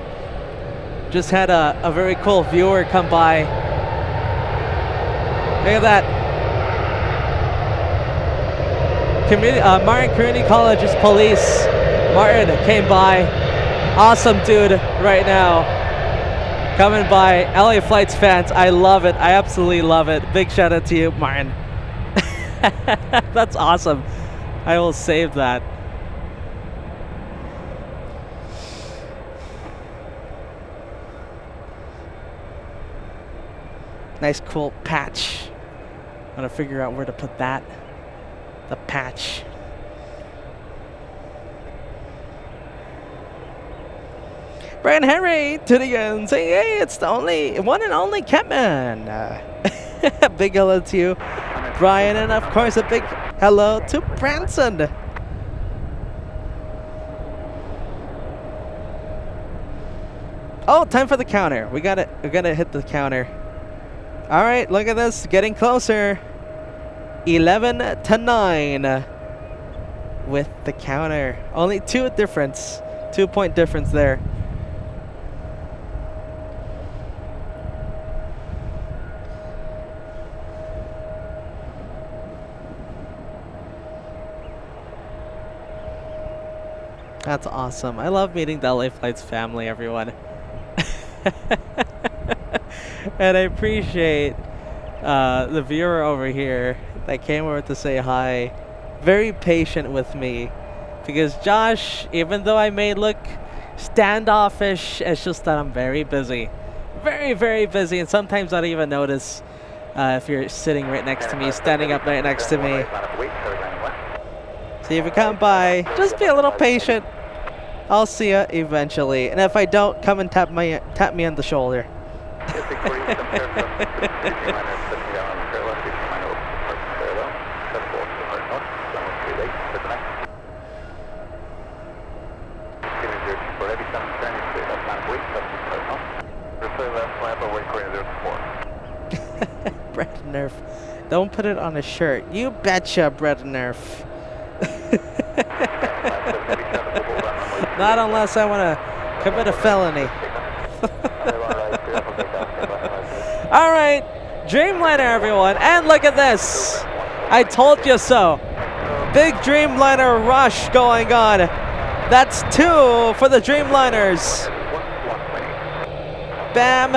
Just had a very cool viewer come by. Look at that! Martin Community College's police. Martin came by. Awesome dude right now. Coming by. LA Flights fans. I love it. I absolutely love it. Big shout out to you, Martin. That's awesome. I will save that. Nice cool patch. I'm gonna figure out where to put that. The patch. Brian Henry to the end saying, hey, it's the only one and only Catman. Big hello to you, Brian, and of course a big hello to Branson. Oh, time for the counter. We gotta hit the counter. All right, look at this, getting closer. 11 to 9 with the counter. Only 2 difference. 2-point difference there. That's awesome. I love meeting the LA Flights family, everyone. And I appreciate the viewer over here that came over to say hi. Very patient with me. Because Josh, even though I may look standoffish, it's just that I'm very busy. Very, very busy. And sometimes I don't even notice if you're sitting right next to me, standing up right next to me. So if you come by, just be a little patient. I'll see you eventually. And if I don't, come and tap me on the shoulder. Brett Nerf. Don't put it on a shirt. You betcha, Brett Nerf. Not unless I want to commit a felony. All right, Dreamliner, everyone. And look at this. I told you so. Big Dreamliner rush going on. That's 2 for the Dreamliners. Bam,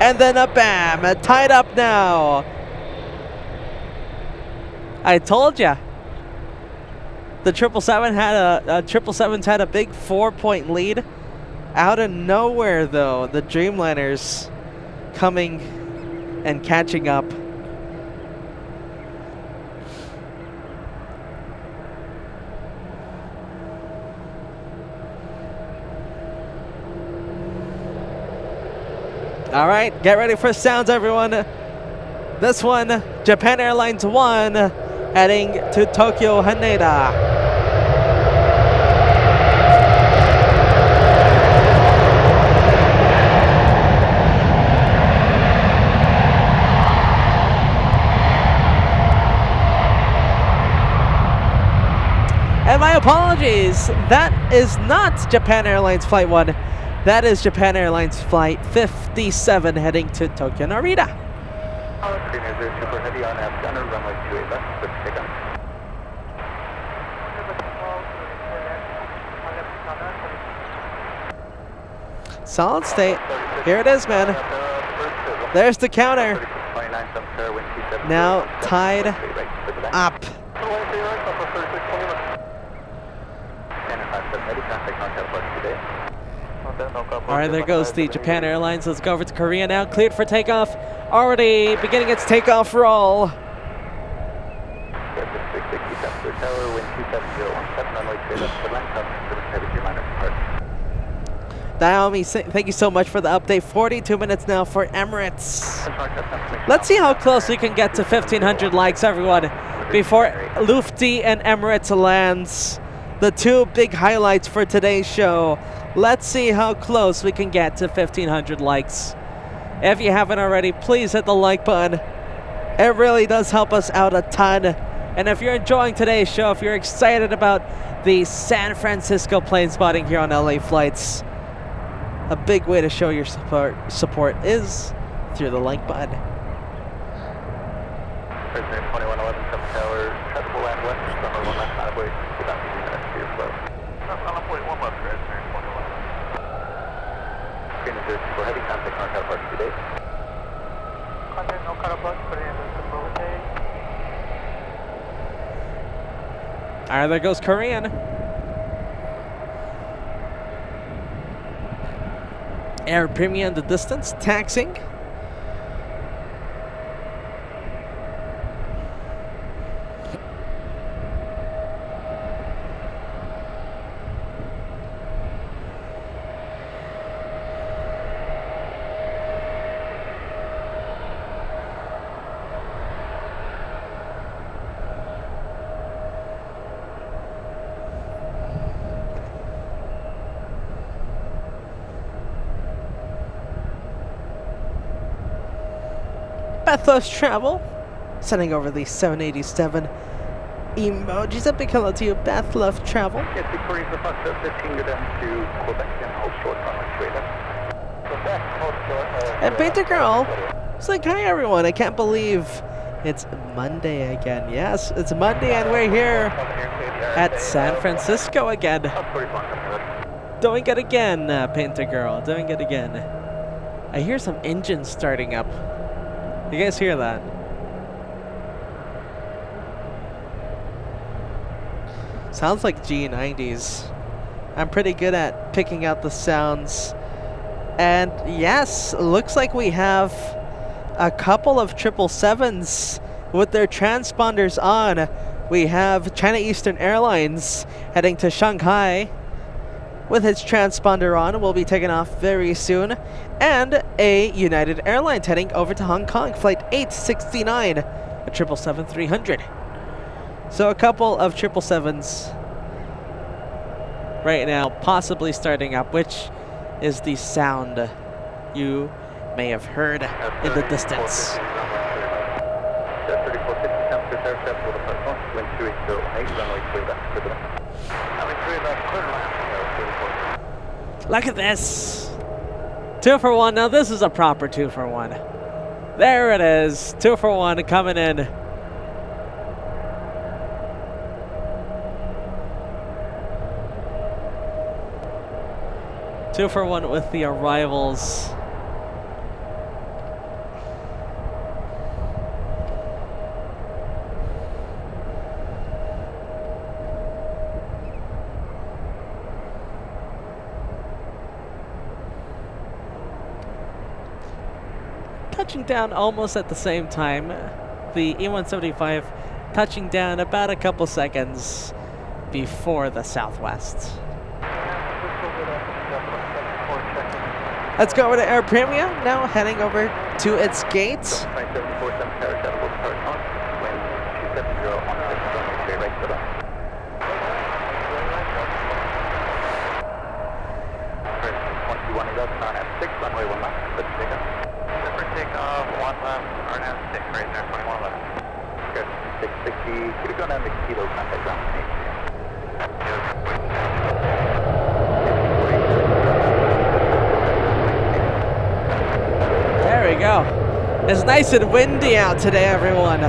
and then a bam. Tied up now. I told ya. The 777s had a big 4-point lead. Out of nowhere, though, the Dreamliners coming and catching up. All right, get ready for sounds, everyone. This one, Japan Airlines 1, heading to Tokyo Haneda. And my apologies, that is not Japan Airlines Flight 1. That is Japan Airlines Flight 57 heading to Tokyo Narita. Super heavy on F gunner, runway 28 left, good to take off. Solid state. Here it is, man. There's the counter. Now tied up. All right, there goes the Japan Airlines. Let's go over to Korea now. Cleared for takeoff. Already beginning its takeoff roll. Naomi, thank you so much for the update. 42 minutes now for Emirates. Let's see how close we can get to 1,500 likes, everyone, before Lufti and Emirates lands. The 2 big highlights for today's show. Let's see how close we can get to 1,500 likes. If you haven't already, please hit the like button. It really does help us out a ton. And if you're enjoying today's show, if you're excited about the San Francisco plane spotting here on LA Flights, a big way to show your support is through the like button. 2111 Tower, traffic will land west, summer 1 left, highway, about 2 minutes to your flow. On a point 1 left, right, 2111. Green is for heavy contact on California park today. Contact no California, put it in the facility. All right, there goes Korean. Air Premium in the distance, taxing. Beth Loves Travel, sending over the 787 emojis. A big hello to you, Beth Loves Travel. Yes, Victoria, the bus 15, go down to Quebec and hold short runway 28 left. And Painter Girl, it's like, hi everyone, I can't believe it's Monday again. Yes, it's Monday and we're here at San Francisco again. Doing it again, Painter Girl, doing it again. I hear some engines starting up. You guys hear that? Sounds like G90s. I'm pretty good at picking out the sounds. And yes, looks like we have a couple of 777s with their transponders on. We have China Eastern Airlines heading to Shanghai with its transponder on. We'll be taking off very soon. And a United Airlines heading over to Hong Kong, flight 869, a 777-300. So a couple of 777s right now, possibly starting up, which is the sound you may have heard in the distance. Look at this. 2 for 1. Now this is a proper 2 for 1. There it is. 2 for 1 coming in. Two for 1 with the arrivals. Touching down almost at the same time. The E175 touching down about a couple seconds before the Southwest. Let's go over to Air Premia, now heading over to its gates. There we go. It's nice and windy out today, everyone.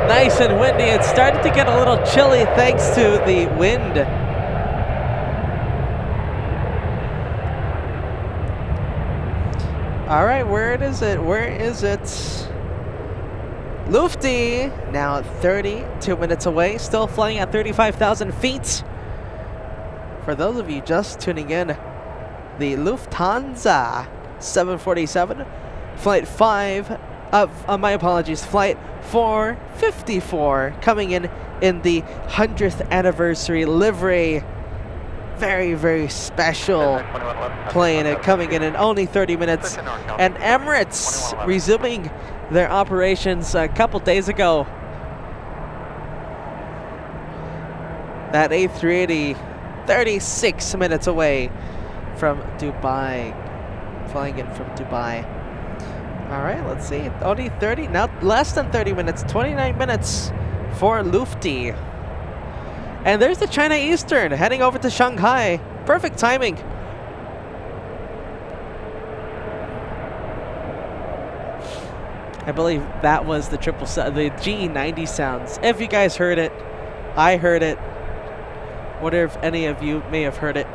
Nice and windy. It's starting to get a little chilly thanks to the wind. All right, where is it? Where is it? Lufty, now 32 minutes away, still flying at 35,000 feet. For those of you just tuning in, the Lufthansa 747, flight 5, my apologies, flight 454, coming in the 100th anniversary livery. Very, very special plane, coming in only 30 minutes. And Emirates resuming their operations a couple days ago. That A380, 36 minutes away from Dubai, flying in from Dubai. All right, let's see. Only 30, now less than 30 minutes, 29 minutes for Lufty. And there's the China Eastern heading over to Shanghai. Perfect timing. I believe that was the the G90 sounds. If you guys heard it, I heard it. Wonder if any of you may have heard it.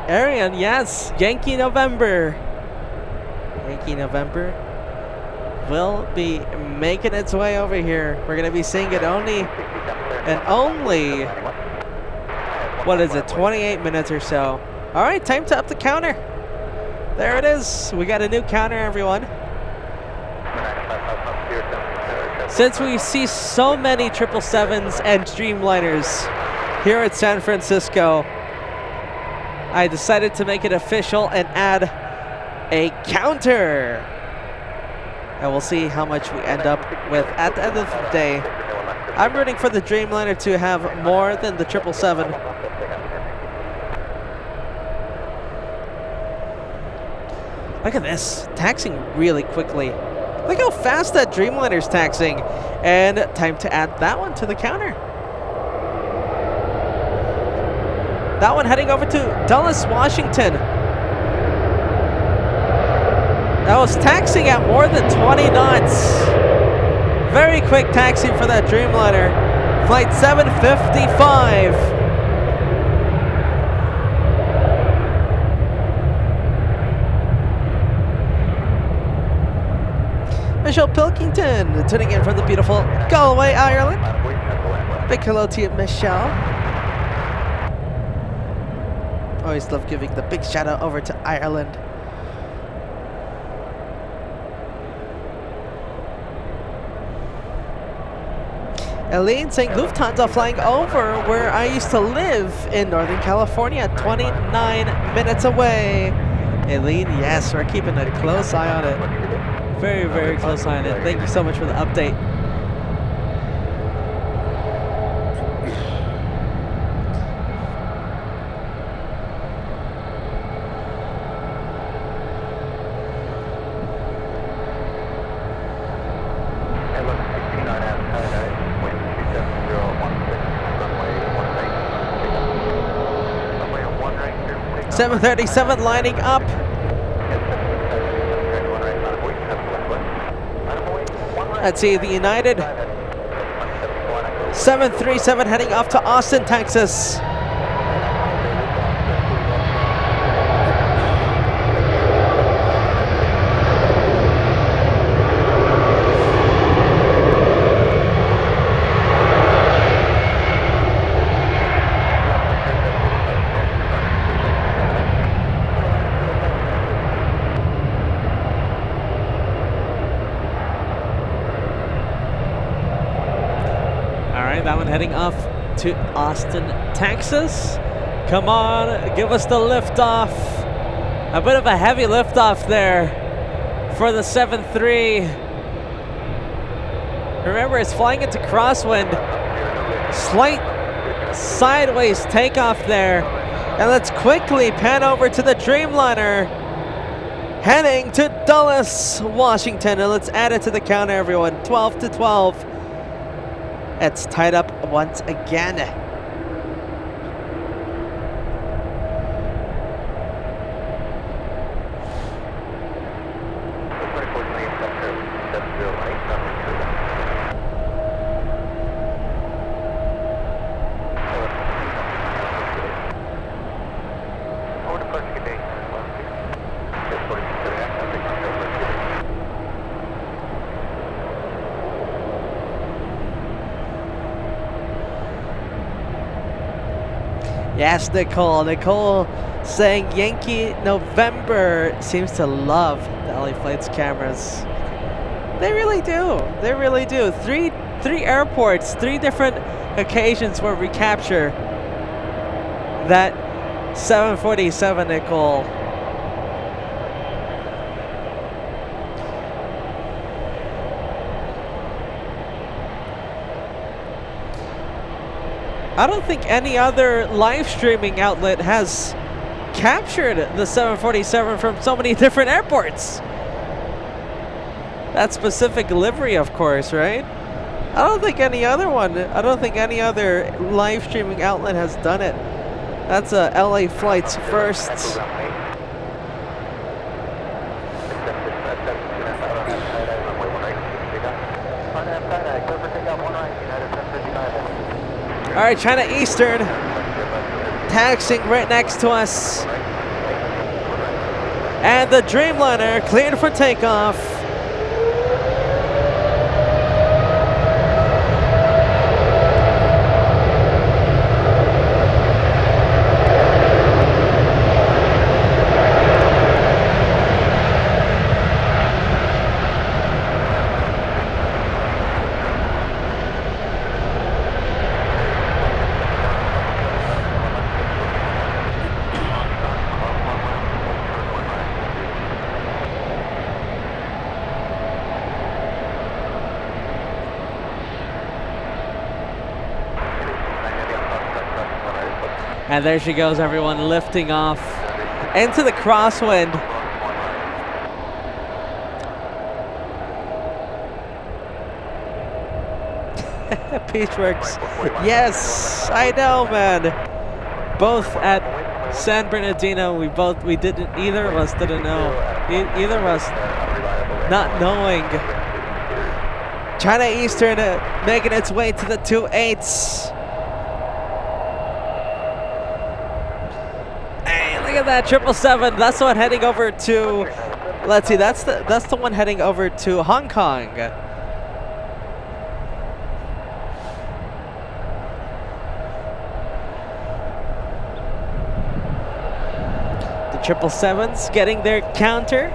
Arian, yes, Yankee November. Yankee November will be making its way over here. We're going to be seeing it only, what is it, 28 minutes or so. All right, time to up the counter. There it is. We got a new counter, everyone. Since we see so many 777s and Dreamliners here at San Francisco, I decided to make it official and add a counter. And we'll see how much we end up with at the end of the day. I'm rooting for the Dreamliner to have more than the 777. Look at this, taxing really quickly. Look how fast that Dreamliner's taxing. And time to add that one to the counter. That one heading over to Dulles, Washington. That was taxiing at more than 20 knots. Very quick taxi for that Dreamliner. Flight 755. Michelle Pilkington tuning in from the beautiful Galway, Ireland. Big hello to you, Michelle. Always love giving the big shout out over to Ireland. Elaine saying Lufthansa flying over where I used to live in Northern California, 29 minutes away. Elaine, yes, we're keeping a close eye on it. Very, very close line. And thank you so much for the update. Runway 737 lining up. Let's see, the United 737 heading off to Austin, Texas. That one heading off to Austin, Texas. Come on, give us the liftoff. A bit of a heavy liftoff there for the 7-3. Remember, it's flying into crosswind. Slight sideways takeoff there. And let's quickly pan over to the Dreamliner heading to Dulles, Washington. And let's add it to the counter, everyone. 12-12. It's tied up once again. Yes, Nicole. Nicole saying Yankee November seems to love the LA Flights cameras. They really do. They really do. Three airports, 3 different occasions where we capture that 747, Nicole. I don't think any other live streaming outlet has captured the 747 from so many different airports. That specific livery, of course, right? I don't think any other live streaming outlet has done it. That's a LA Flights first. All right, China Eastern taxiing right next to us. And the Dreamliner cleared for takeoff. And there she goes, everyone, lifting off into the crosswind. Peachworks. Yes, I know, man. Both at San Bernardino, either of us didn't know. Either of us not knowing. China Eastern making its way to the 28s. Look at that 777. That's the one heading over to. Let's see. That's the one heading over to Hong Kong. The 777's getting their counter.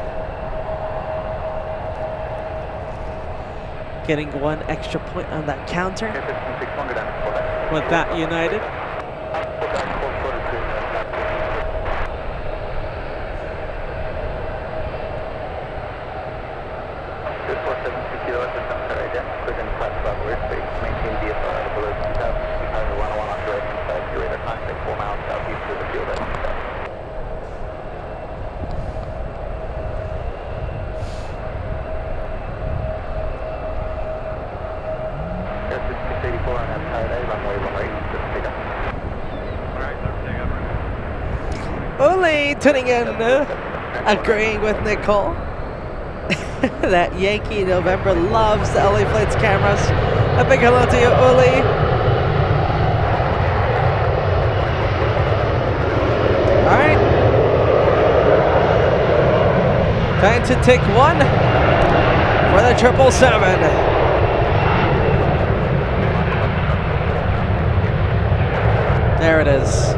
Getting 1 extra point on that counter with that United. Uli tuning in, agreeing with Nicole. That Yankee November loves the LA Flights cameras. A big hello to you, Uli. Alright. Time to take one for the 777. There it is.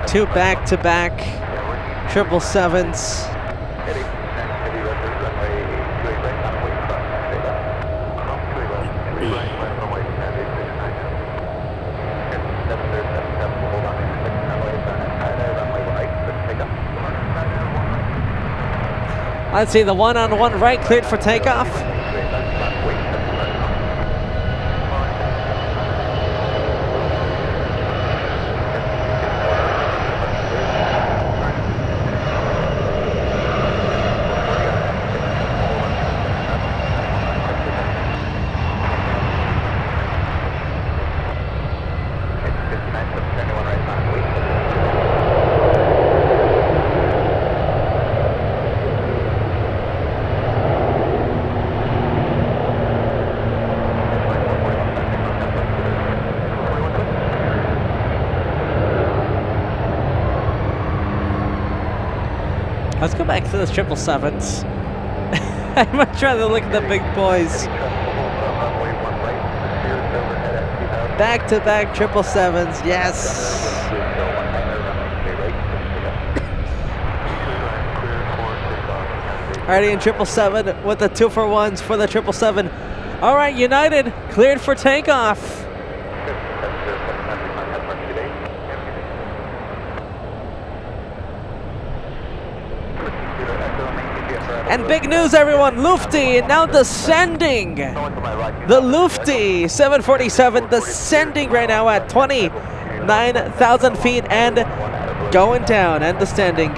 Two back-to-back 777s. Let's see, the one-on-one right cleared for takeoff. Let's go back to the 777s. I'd much rather look at the big boys. Back-to-back 777s, yes. Alrighty, in 777 with the 2-for-1s for the 777. All right, United cleared for takeoff. And big news, everyone, Lufty now descending. The Lufty 747 descending right now at 29,000 feet and going down and descending.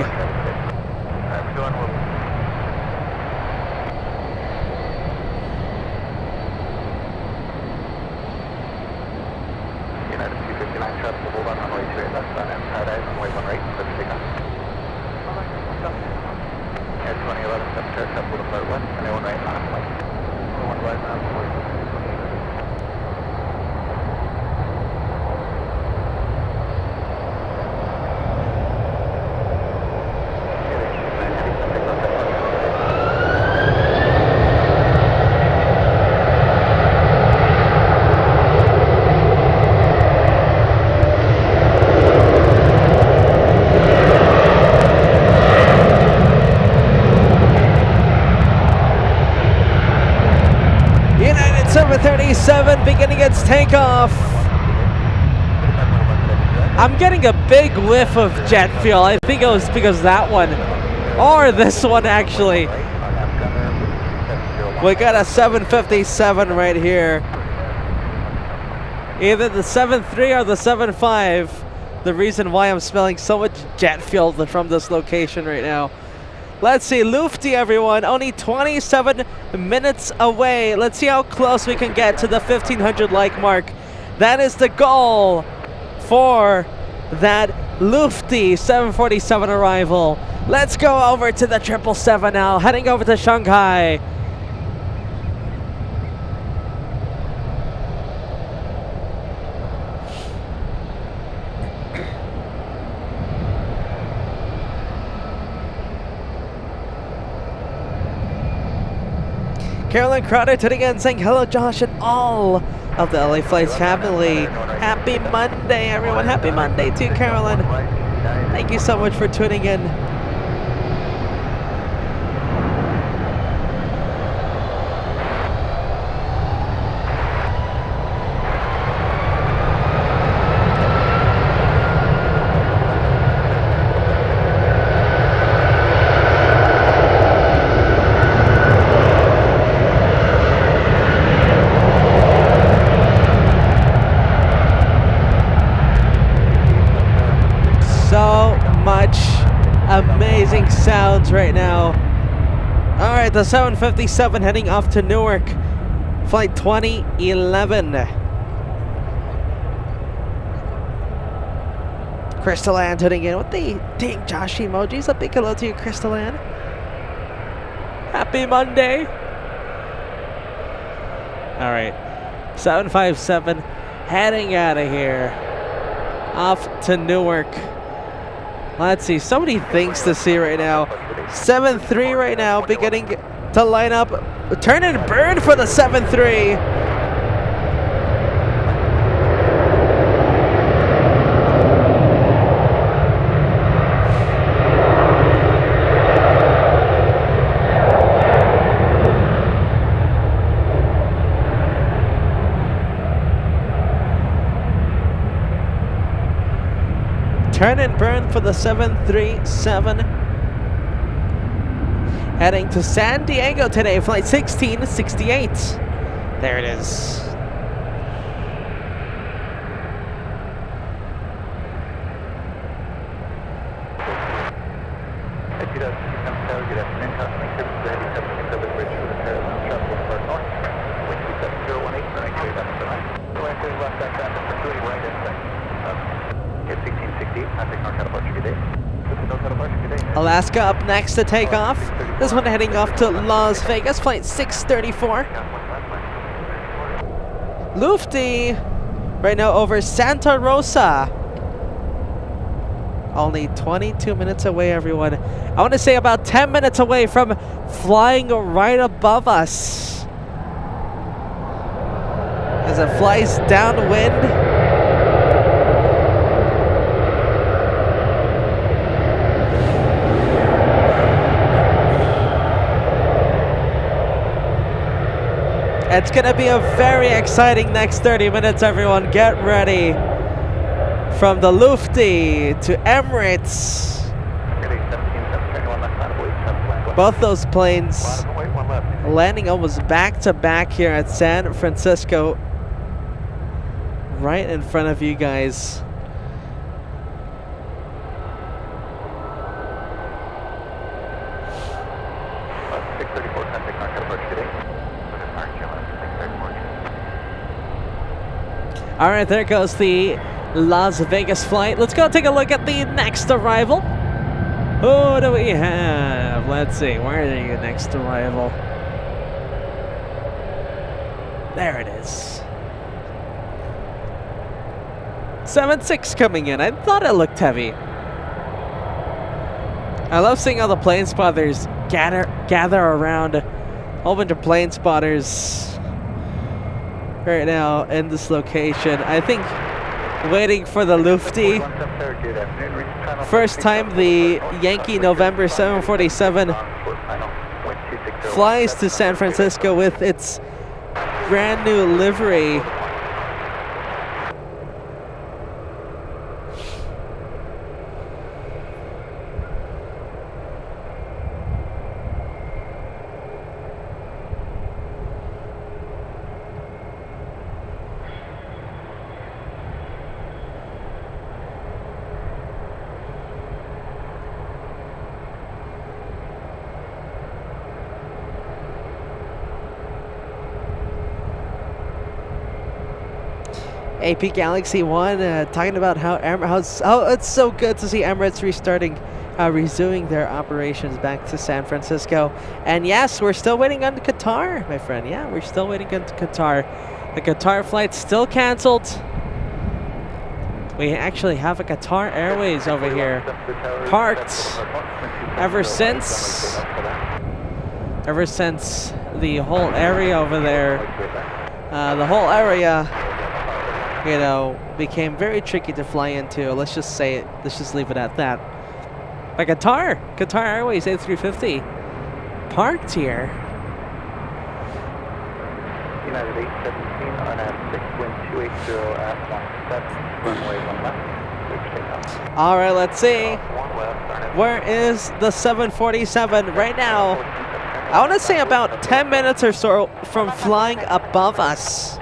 United 737 beginning its takeoff. I'm getting a big whiff of jet fuel. I think it was because of that one. Or this one, actually. We got a 757 right here. Either the 7.3 or the 7.5. The reason why I'm smelling so much jet fuel from this location right now. Let's see, Lufty, everyone, only 27 minutes away. Let's see how close we can get to the 1,500 like mark. That is the goal for that Lufty 747 arrival. Let's go over to the 777 now, heading over to Shanghai. Carolyn Crowder tuning in, saying hello, Josh, and all of the LA Flights family. Happy Monday, everyone. Happy Monday to you, Carolyn. Thank you so much for tuning in. right now. All right, the 757 heading off to Newark. Flight 2011. Crystal Ann tuning in with the ding Josh emojis. A big hello to you, Crystal Ann. Happy Monday. All right, 757 heading out of here. Off to Newark. Let's see, so many things to see right now. 7-3 right now, beginning to line up. Turn and burn for the 7-3. Turn and burn for the 737. Heading to San Diego today, flight 1668. There it is. Alaska up next to take off. This one heading off to Las Vegas, flight 634. Lufty right now over Santa Rosa. Only 22 minutes away, everyone. I want to say about 10 minutes away from flying right above us. As it flies downwind. It's going to be a very exciting next 30 minutes, everyone. Get ready. From the Lufty to Emirates. Both those planes landing almost back to back here at San Francisco. Right in front of you guys. All right, there goes the Las Vegas flight. Let's go take a look at the next arrival. Who do we have? Let's see, where are you next arrival? There it is. 7-6 coming in. I thought it looked heavy. I love seeing all the plane spotters gather around. A whole bunch of plane spotters right now in this location. I think waiting for the Lufty. First time the Yankee November 747 flies to San Francisco with its brand new livery. AP Galaxy 1 talking about how it's so good to see Emirates resuming their operations back to San Francisco. And yes, we're still waiting on Qatar, my friend. Yeah, we're still waiting on Qatar. The Qatar flight's still canceled. We actually have a Qatar Airways over here parked ever since the whole area over there, the whole area, you know, became very tricky to fly into. Let's just say it. Let's just leave it at that. But Qatar Airways A350 parked here. United 817 on F6, wind 280 at 17, runway 1 left. All right, let's see. Where is the 747 right now? I want to say about 10 minutes or so from flying above us.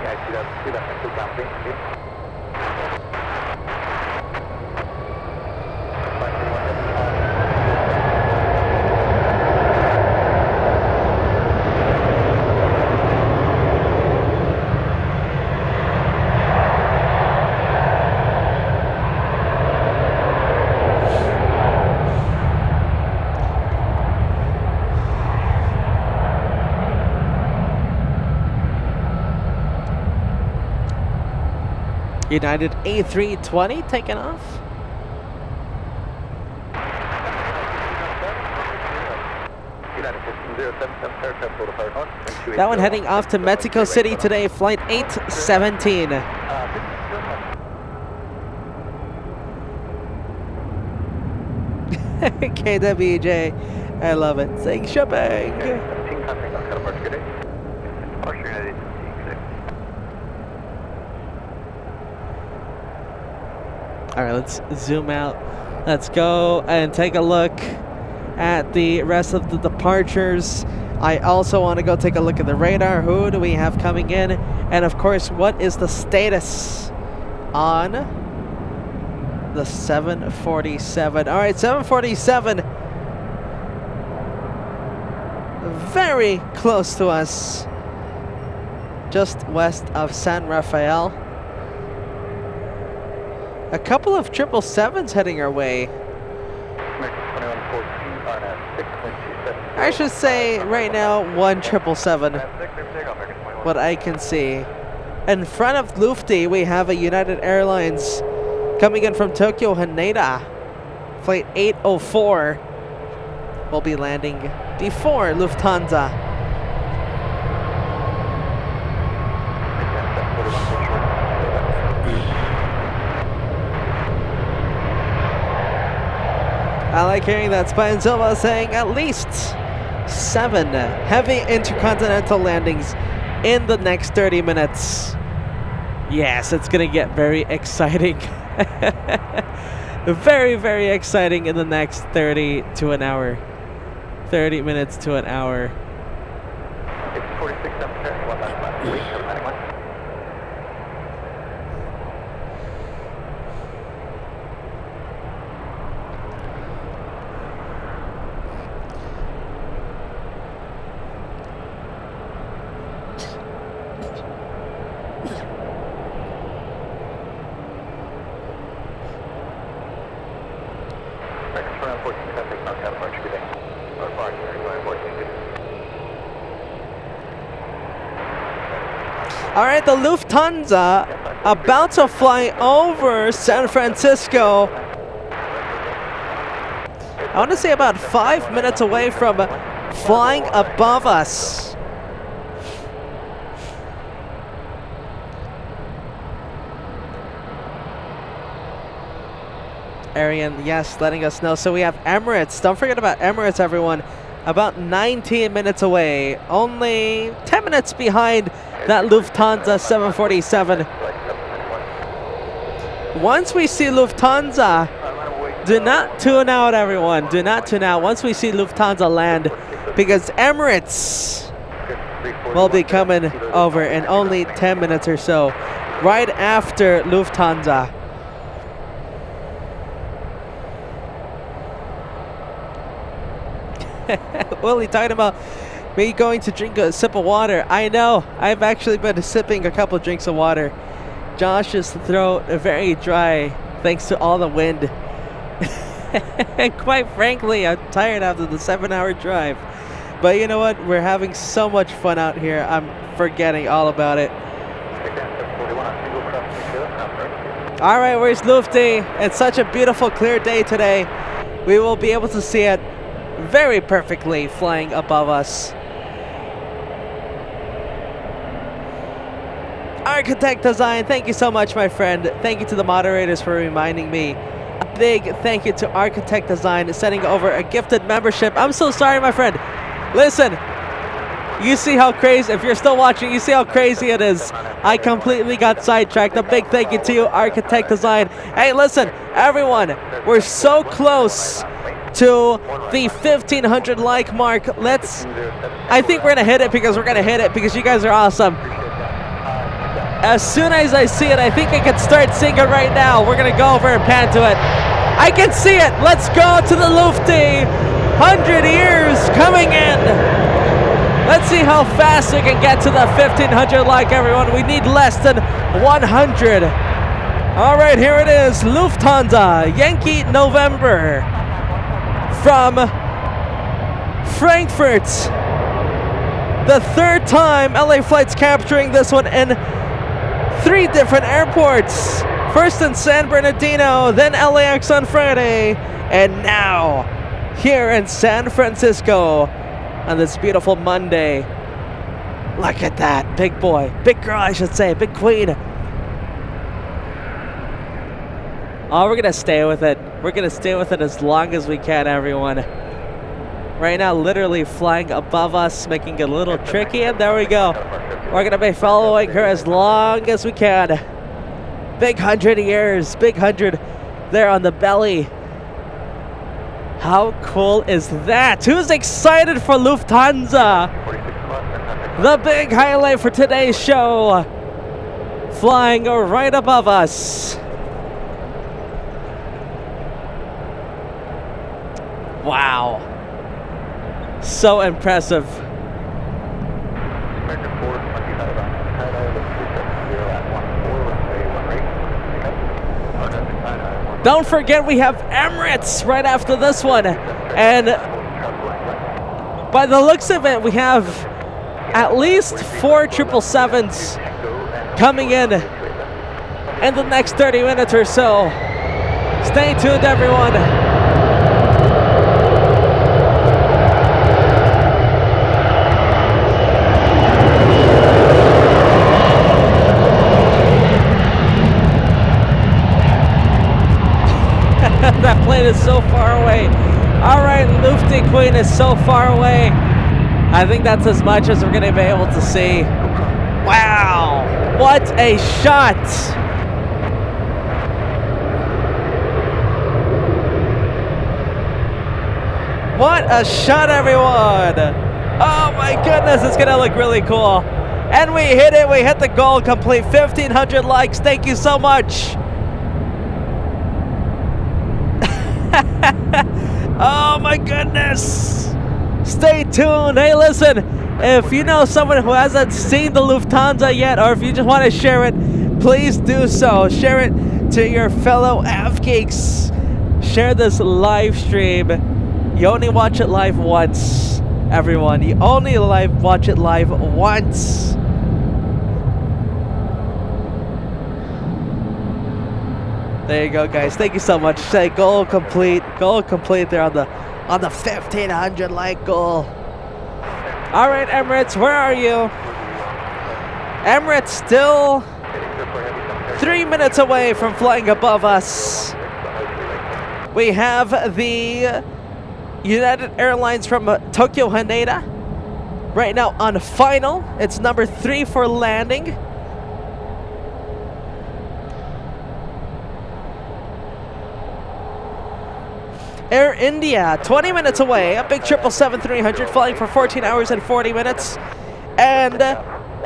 United A380 taking off. That one heading off to Mexico City today, flight 817. KWJ, I love it. Saying shipping. All right, let's zoom out. Let's go and take a look at the rest of the departures. I also want to go take a look at the radar. Who do we have coming in? And of course, what is the status on the 747? All right, 747. Very close to us. Just west of San Rafael. A couple of 777s heading our way. I should say right now 1 777. What I can see. In front of Lufty, we have a United Airlines coming in from Tokyo Haneda. Flight 804 will be landing before Lufthansa. I like hearing that. Spine Silva saying at least 7 heavy intercontinental landings in the next 30 minutes. Yes, it's going to get very exciting. Very, very exciting in the next 30 to an hour. 30 minutes to an hour. It's 46 All right, the Lufthansa about to fly over San Francisco. I want to say about 5 minutes away from flying above us. Arian, yes, letting us know. So we have Emirates. Don't forget about Emirates, everyone. About 19 minutes away. Only 10 minutes behind that Lufthansa 747. Once we see Lufthansa, do not tune out, everyone. Do not tune out once we see Lufthansa land, because Emirates will be coming over in only 10 minutes or so, right after Lufthansa. Willie talking about me going to drink a sip of water. I know. I've actually been sipping a couple drinks of water. Josh's throat very dry thanks to all the wind. And quite frankly, I'm tired after the 7-hour drive. But you know what? We're having so much fun out here. I'm forgetting all about it. All right, where's Lufty? It's such a beautiful, clear day today. We will be able to see it very perfectly flying above us. Architect Design, thank you so much, my friend. Thank you to the moderators for reminding me. A big thank you to Architect Design sending over a gifted membership. I'm so sorry, my friend. Listen, you see how crazy, if you're still watching, you see how crazy it is. I completely got sidetracked. A big thank you to you, Architect Design. Hey, listen, everyone, we're so close to the 1,500 like mark. I think we're gonna hit it because you guys are awesome. As soon as I see it, I think I can start singing right now. We're gonna go over and pan to it. I can see it. Let's go to the Lufty. 100 years coming in. Let's see how fast we can get to the 1,500 like, everyone. We need less than 100. All right, here it is. Lufthansa, Yankee November. From Frankfurt. The 3rd time LA Flight's capturing this one in 3 different airports. First in San Bernardino, then LAX on Friday, and now here in San Francisco on this beautiful Monday. Look at that, big boy, big girl I should say, big queen. Oh, we're gonna stay with it. We're gonna stay with it as long as we can, everyone. Right now, literally flying above us, making it a little tricky, and there we go. We're gonna be following her as long as we can. Big 100 years, big 100 there on the belly. How cool is that? Who's excited for Lufthansa? The big highlight for today's show, flying right above us. Wow. So impressive. Don't forget we have Emirates right after this one. And by the looks of it, we have at least 4 777s coming in the next 30 minutes or so. Stay tuned, everyone. That plane is so far away. All right, Lufthansa Queen is so far away. I think that's as much as we're going to be able to see. Wow, what a shot. What a shot, everyone. Oh my goodness, it's going to look really cool. And we hit it. We hit the goal complete. 1,500 likes. Thank you so much. Oh my goodness. Stay tuned. Hey, listen, if you know someone who hasn't seen the Lufthansa yet, or if you just want to share it, please do so. Share it to your fellow Av Geeks. Share this live stream. You only watch it live once, everyone. You only watch it live once. There you go, guys. Thank you so much. Say goal complete. Goal complete there on the 1,500 like goal. All right, Emirates, where are you? Emirates still 3 minutes away from flying above us. We have the United Airlines from Tokyo Haneda right now on final. It's number 3 for landing. Air India, 20 minutes away, a big 777-300 flying for 14 hours and 40 minutes. And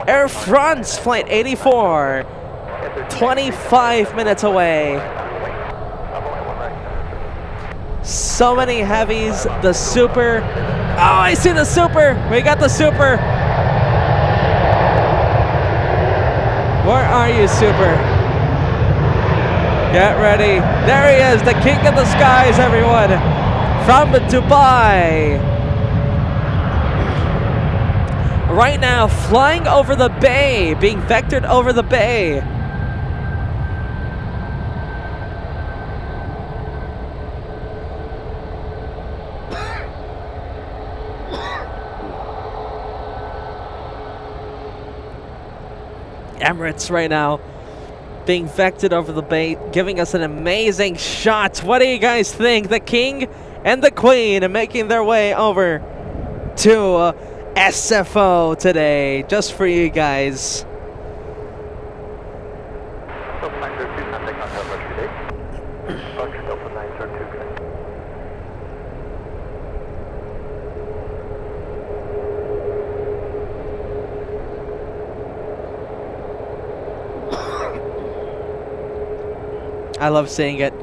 Air France Flight 84, 25 minutes away. So many heavies, the Super. Oh, I see the Super. We got the Super. Where are you, Super? Get ready. There he is, the king of the skies, everyone. From Dubai. Right now, flying over the bay, being vectored over the bay. Emirates right now being vectored over the bay, giving us an amazing shot. What do you guys think? The king and the queen are making their way over to SFO today, just for you guys. I love seeing it.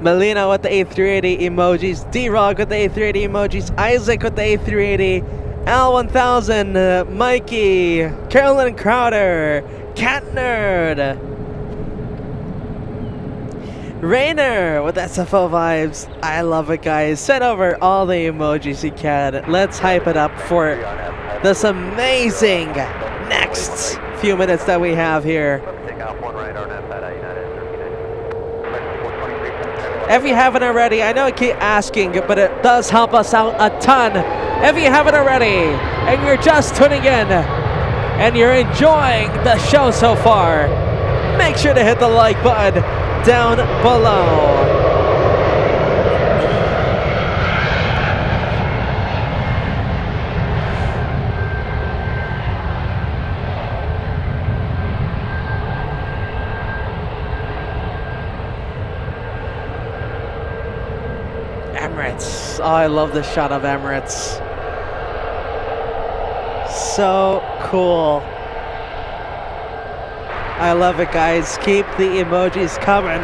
Melina with the A380 emojis, D-Rog with the A380 emojis, Isaac with the A380, Al1000, Mikey, Carolyn Crowder, Cat Nerd, Rainer with SFO vibes. I love it, guys. Send over all the emojis you can. Let's hype it up for this amazing next few minutes that we have here. takeoff, 1 right, RNAV, tie-dye, United, 13. If you haven't already, I know I keep asking, but it does help us out a ton. If you haven't already, and you're just tuning in, and you're enjoying the show so far, make sure to hit the like button down below. Emirates. Oh, I love this shot of Emirates. So cool. I love it, guys. Keep the emojis coming.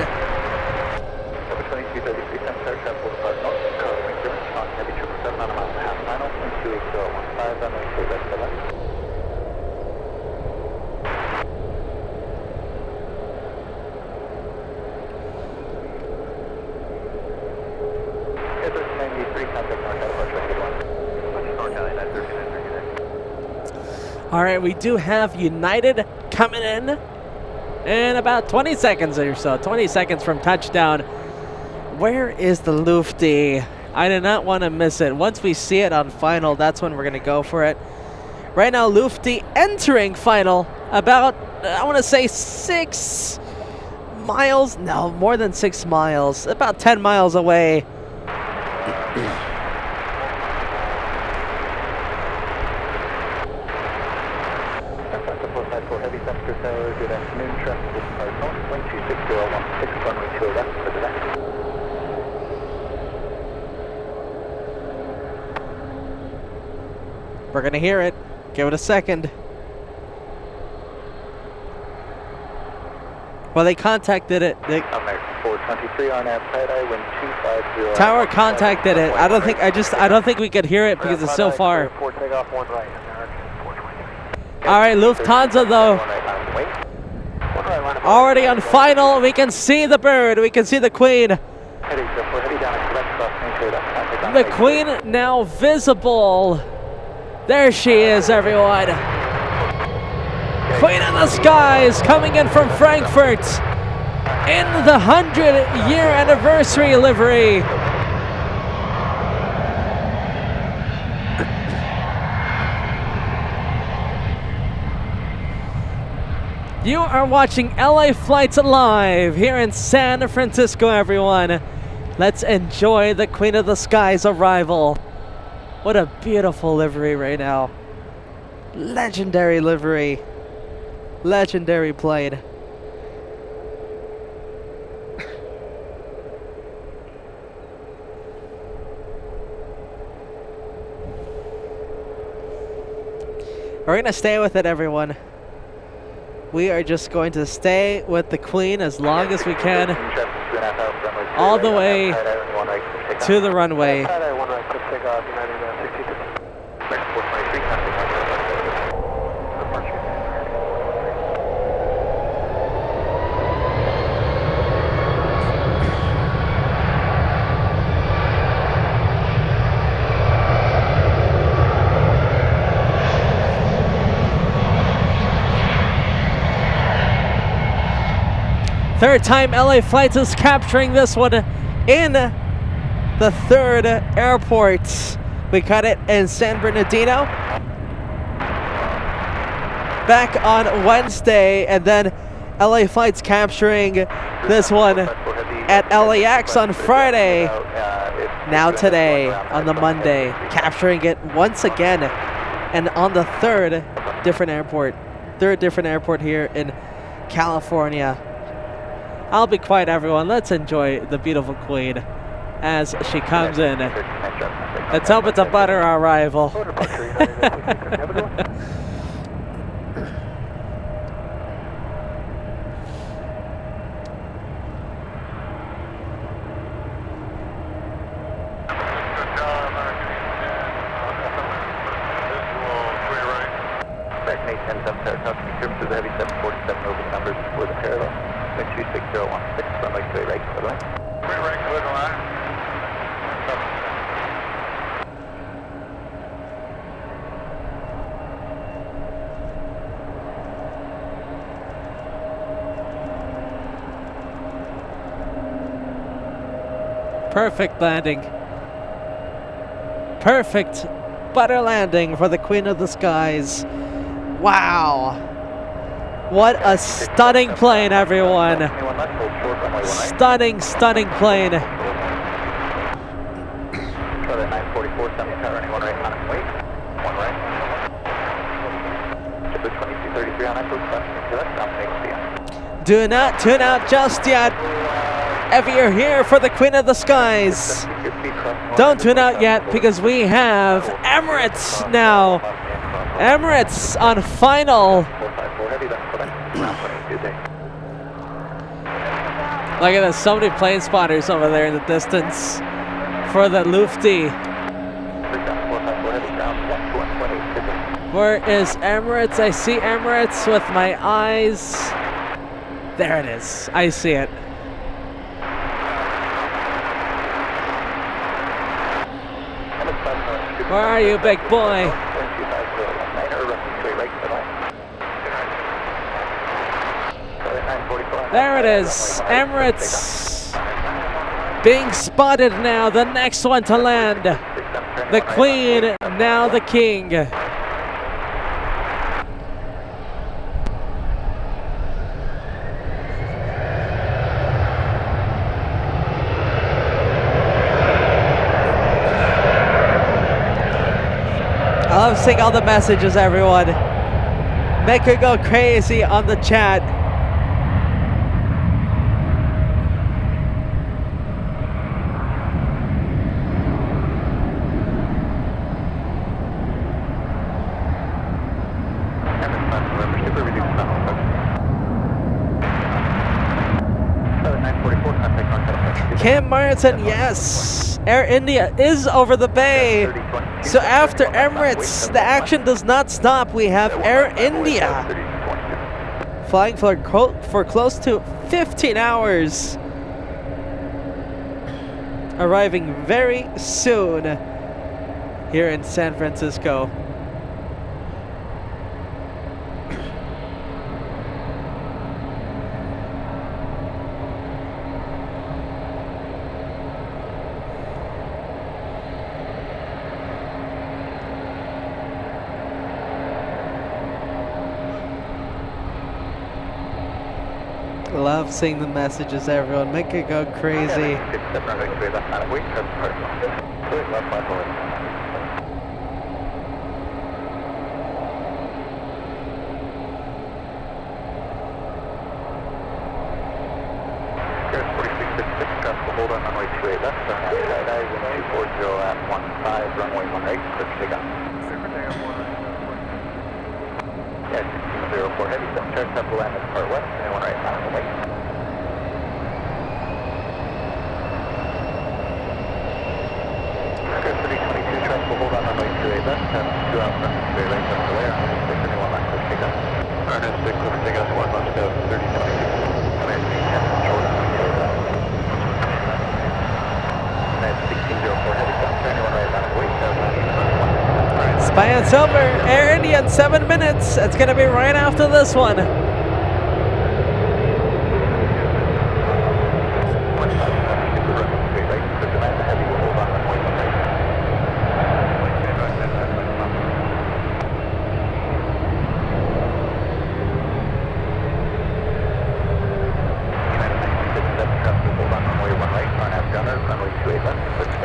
All right, we do have United coming in about 20 seconds or so. 20 seconds from touchdown. Where is the Lufty? I do not want to miss it. Once we see it on final, that's when we're going to go for it. Right now, Lufty entering final about, I want to say 6 miles. No, more than 6 miles. About 10 miles away. Good afternoon, traffic with Cardinal, 126.16, runway 2 left for the next. We're going to hear it. Give it a second. Well, they contacted it. American 423 RNAV tie-dye, wind 250. Tower contacted it. I don't think we could hear it because it's so far. For takeoff, 1 right, American 423. All right, Lufthansa though. Already on final. We can see the bird. We can see the Queen. The Queen now visible. There she is, everyone. Queen of the Skies coming in from Frankfurt in the 100-year anniversary livery. You are watching LA Flights Live here in San Francisco, everyone. Let's enjoy the Queen of the Skies arrival. What a beautiful livery right now. Legendary livery. Legendary plane. We're going to stay with it, everyone. We are just going to stay with the Queen as long as we can, all the way to the runway. Third time LA Flights is capturing this one in the third airport. We cut it in San Bernardino back on Wednesday, and then LA Flights capturing this one at LAX on Friday. Now today, on the Monday, capturing it once again, and on the third different airport here in California. I'll be quiet, everyone. Let's enjoy the beautiful Queen as she comes in. Let's hope it's a butter arrival. Heavy 747 over the numbers for the parallel. 26016, runway 2 right, clear line. 3 right, clear line. Perfect landing. Perfect butter landing for the Queen of the Skies. Wow. What a stunning plane, everyone. Stunning, stunning plane. Do not tune out just yet. If you're here for the Queen of the Skies, don't tune out yet because we have Emirates now. Emirates on final. Look at this, so many plane spotters over there in the distance for the Lufty. Where is Emirates? I see Emirates with my eyes. There it is. I see it. Where are you, big boy? There it is. Emirates being spotted now. The next one to land. The Queen, now the King. I love seeing all the messages, everyone. Make her go crazy on the chat. Kim Martin, yes. Air India is over the bay. So after Emirates, the action does not stop. We have Air India flying for close to 15 hours. Arriving very soon here in San Francisco. Love seeing the messages, everyone. Make it go crazy. Hold on runway 28 left, skydive 240 at 15, runway 18, clear to take off. Yeah, 1604 heavy, 7 charge, top to land at part west, and 1 right, final wait. Square 3022, transfer hold on runway 28 left, 2 out front, clear right, up to layer, 671 left, clear to take off. RNS 6, clear to take off, 1 left, 3022. Command 10, control 28 left. 1604 heavy, 7 turn, 1 right, final wait, 791. Spy and Silver, Air India in 7 minutes. It's going to be right after this one.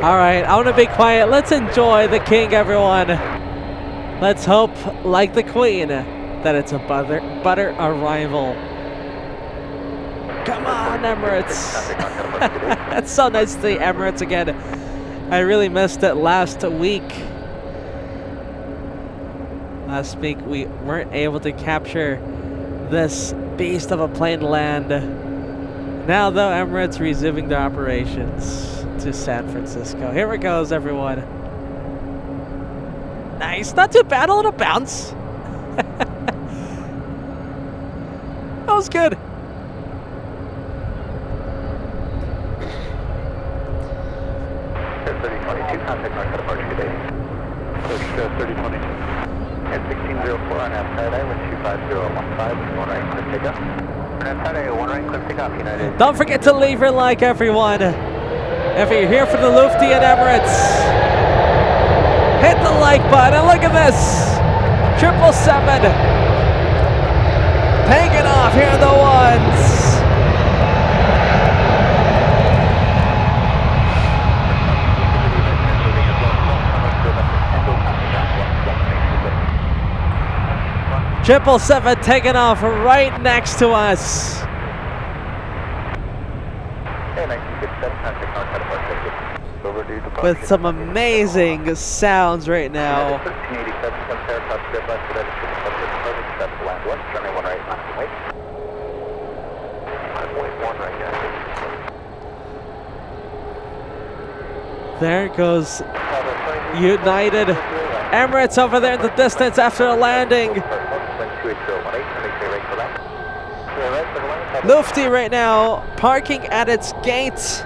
All right, I want to be quiet. Let's enjoy the King, everyone. Let's hope, like the Queen, that it's a butter arrival. Come on, Emirates. It's so nice to see Emirates again. I really missed it last week. Last week, we weren't able to capture this beast of a plane land. Now, though, Emirates resuming their operations to San Francisco. Here it goes, everyone. Nice, not too bad, a little bounce. That was good. Air 3022, contact mark departure today. Air 3022. Air 1604 on outside I with 25015, 1 right, clear takeoff. Outside I 1 right, clear takeoff, United. Don't forget to leave your like, everyone. If you're here for the Lufty at Emirates, hit the like button and look at this. 777 taking off here in the ones. Triple seven taking off right next to us. With some amazing sounds right now. There goes United Emirates over there in the distance after a landing. Lufty right now parking at its gate.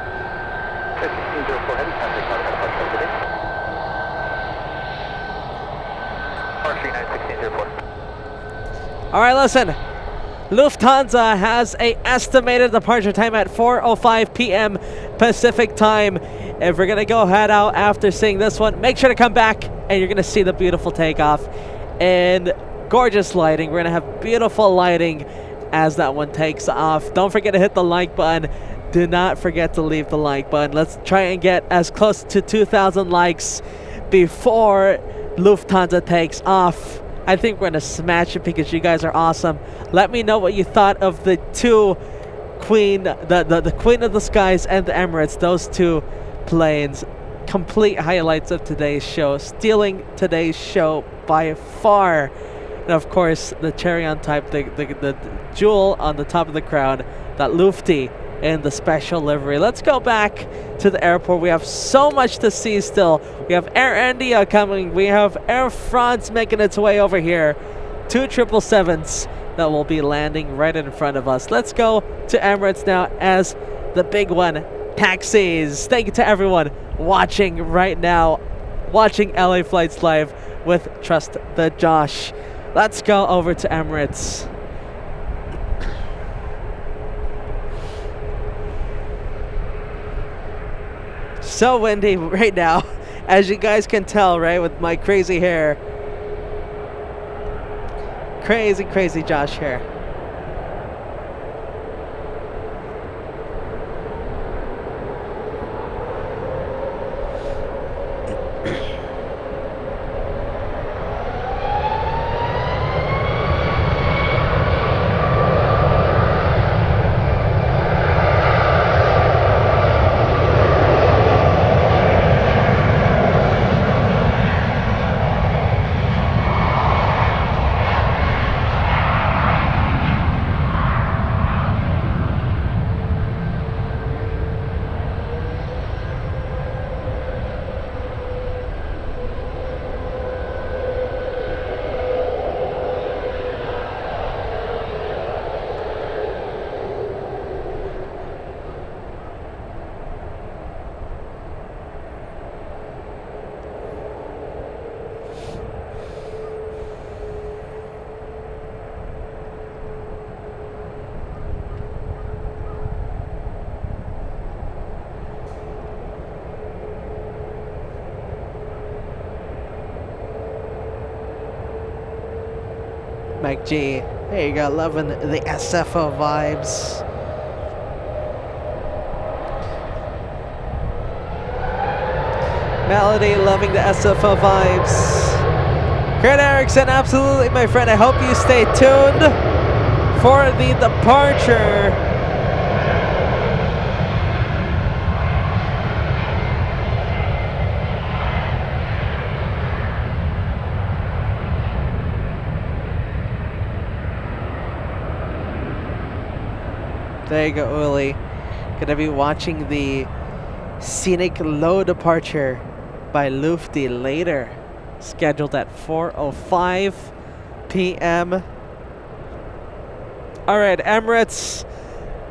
All right, listen. Lufthansa has a estimated departure time at 4:05 p.m. Pacific time. If we're gonna go head out after seeing this one, make sure to come back and you're gonna see the beautiful takeoff and gorgeous lighting. We're gonna have beautiful lighting as that one takes off. Don't forget to hit the like button. Do not forget to leave the like button. Let's try and get as close to 2,000 likes before Lufthansa takes off. I think we're gonna smash it because you guys are awesome. Let me know what you thought of the two Queen, the Queen of the Skies and the Emirates. Those two planes, complete highlights of today's show, stealing today's show by far. And of course, the cherry on top, the jewel on the top of the crown, that Lufty in the special livery. Let's go back to the airport. We have so much to see still. We have Air India coming. We have Air France making its way over here. 2 777s that will be landing right in front of us. Let's go to Emirates now as the big one taxis. Thank you to everyone watching right now, watching LA Flights Live with Trust the Josh. Let's go over to Emirates. So windy right now, as you guys can tell, right, with my crazy hair. Crazy Josh hair. Mike G, there you go, loving the SFO vibes. Melody, loving the SFO vibes. Kurt Erickson, absolutely, my friend. I hope you stay tuned for the departure. There you go, Uli. Gonna be watching the scenic low departure by Lufty later. Scheduled at 4:05 p.m. Alright, Emirates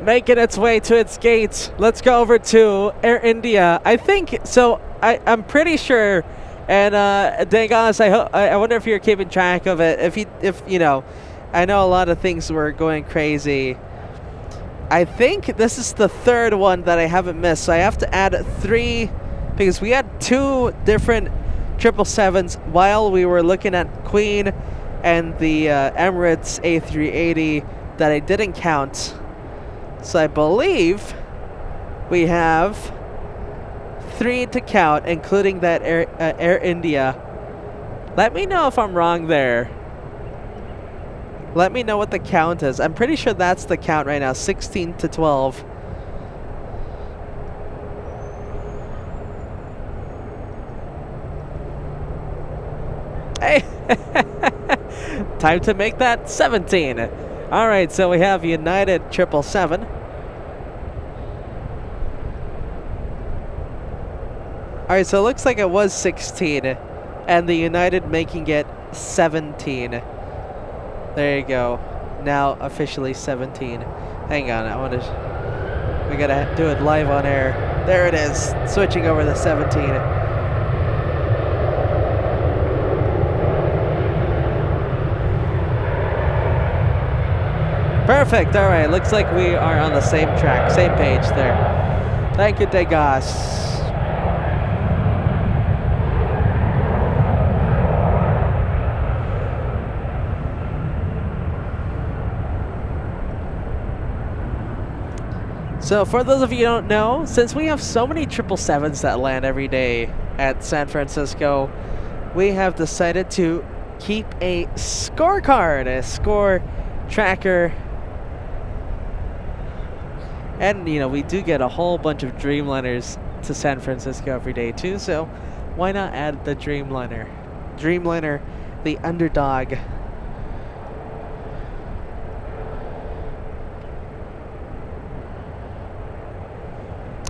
making its way to its gates. Let's go over to Air India. I think, so I'm pretty sure, and Dangas, I wonder if you're keeping track of it. If you know, I know a lot of things were going crazy I think this is the third one that I haven't missed, so I have to add 3 because we had 2 different 777s while we were looking at Queen and the Emirates A380 that I didn't count. So I believe we have 3 to count, including that Air India. Let me know if I'm wrong there. Let me know what the count is. I'm pretty sure that's the count right now, 16 to 12. Hey! Time to make that 17. All right, so we have United 777. All right, so it looks like it was 16, and the United making it 17. There you go. Now officially 17. Hang on, we gotta do it live on air. There it is, switching over to 17. Perfect, all right, looks like we are on the same track, same page there. Thank you, Degas. So for those of you who don't know, since we have so many 777s that land every day at San Francisco, we have decided to keep a scorecard, a score tracker. And, you know, we do get a whole bunch of Dreamliners to San Francisco every day too, so why not add the Dreamliner? Dreamliner, the underdog.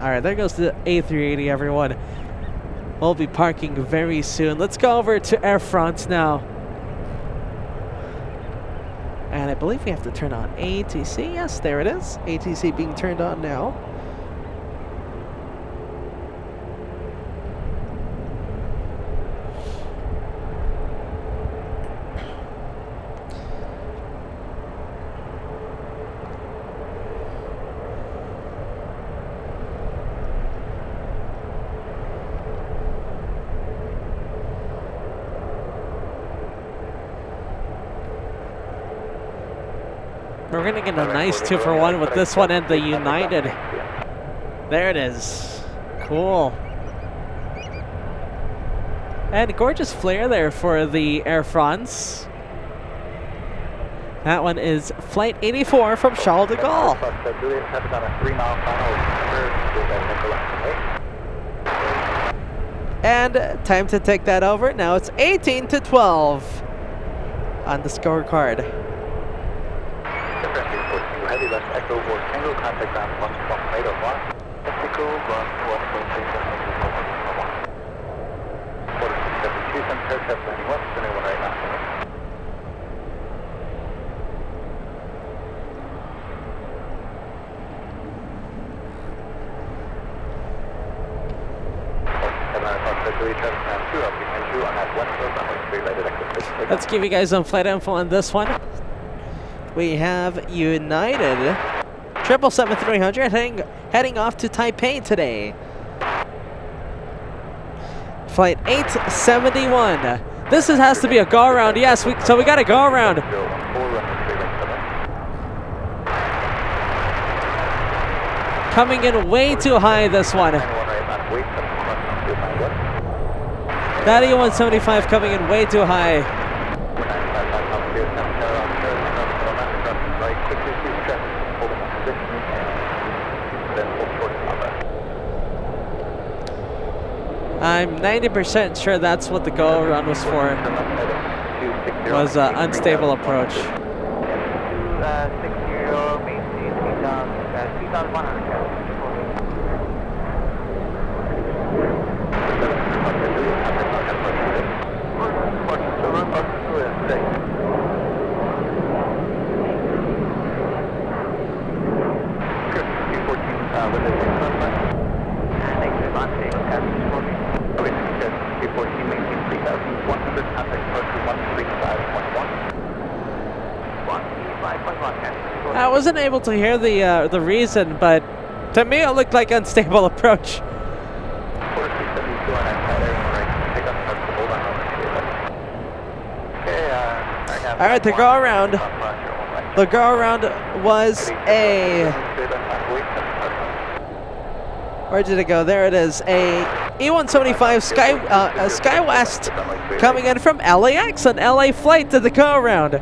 Alright, there goes the A380, everyone. We'll be parking very soon. Let's go over to Air France now. And I believe we have to turn on ATC. Yes, there it is. ATC being turned on now. We're going to get a nice 2-for-1 with this one and the United. There it is. Cool. And gorgeous flare there for the Air France. That one is Flight 84 from Charles de Gaulle. And time to take that over. Now it's 18 to 12 on the scorecard. Heavy left echo or tango contact ground 1.801. Echo run 1.801. 4672 Center aircraft landing west, runway 1 right now. Let's give you guys some flight info on this one. We have United 777-300 heading off to Taipei today. Flight 871. This has to be a go around. Yes, so we got a go around. Coming in way too high, this one. That E175 coming in way too high. I'm 90% sure that's what the go around was for. Was unstable approach. 60 maintain 3,100. Contact approach 135.1. 135.1. I wasn't able to hear the reason, but to me it looked like unstable approach. All right, the go around. The go around was a. Where did it go? There it is. A E175 SkyWest coming in from LAX, an LA flight to the go around.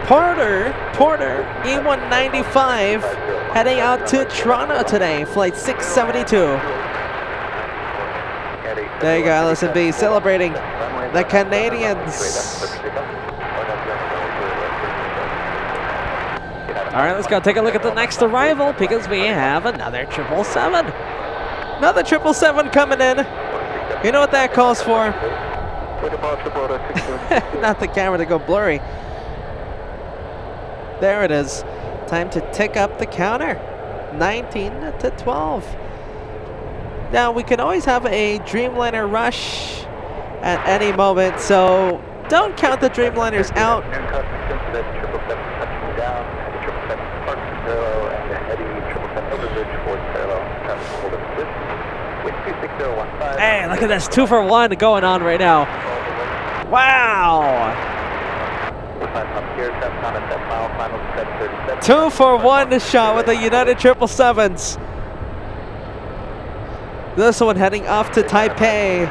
Porter, E195, heading out to Toronto today, flight 672. There you go, Allison B, celebrating the Canadians. All right, let's go take a look at the next arrival because we have another 777. Another 777 coming in. You know what that calls for? Not the camera to go blurry. There it is. Time to tick up the counter. 19 to 12. Now, we can always have a Dreamliner rush at any moment, so don't count the Dreamliners out. Hey, look at this 2 for 1 going on right now. Wow. 2 for 1 shot with the United 777s. This one heading off to Taipei.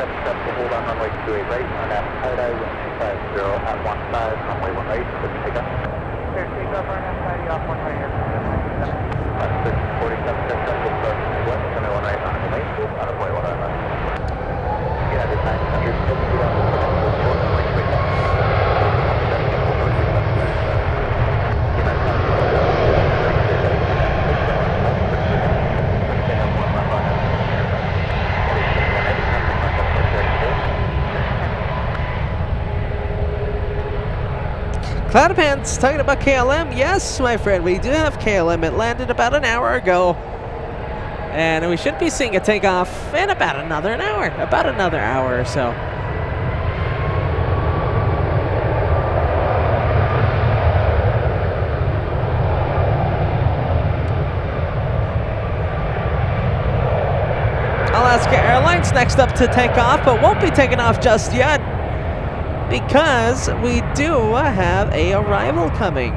Cloudpants talking about KLM. Yes, my friend, we do have KLM. It landed about an hour ago. And we should be seeing a takeoff in about another hour. About another hour or so. Alaska Airlines next up to take off, but won't be taking off just yet, because we do have a arrival coming.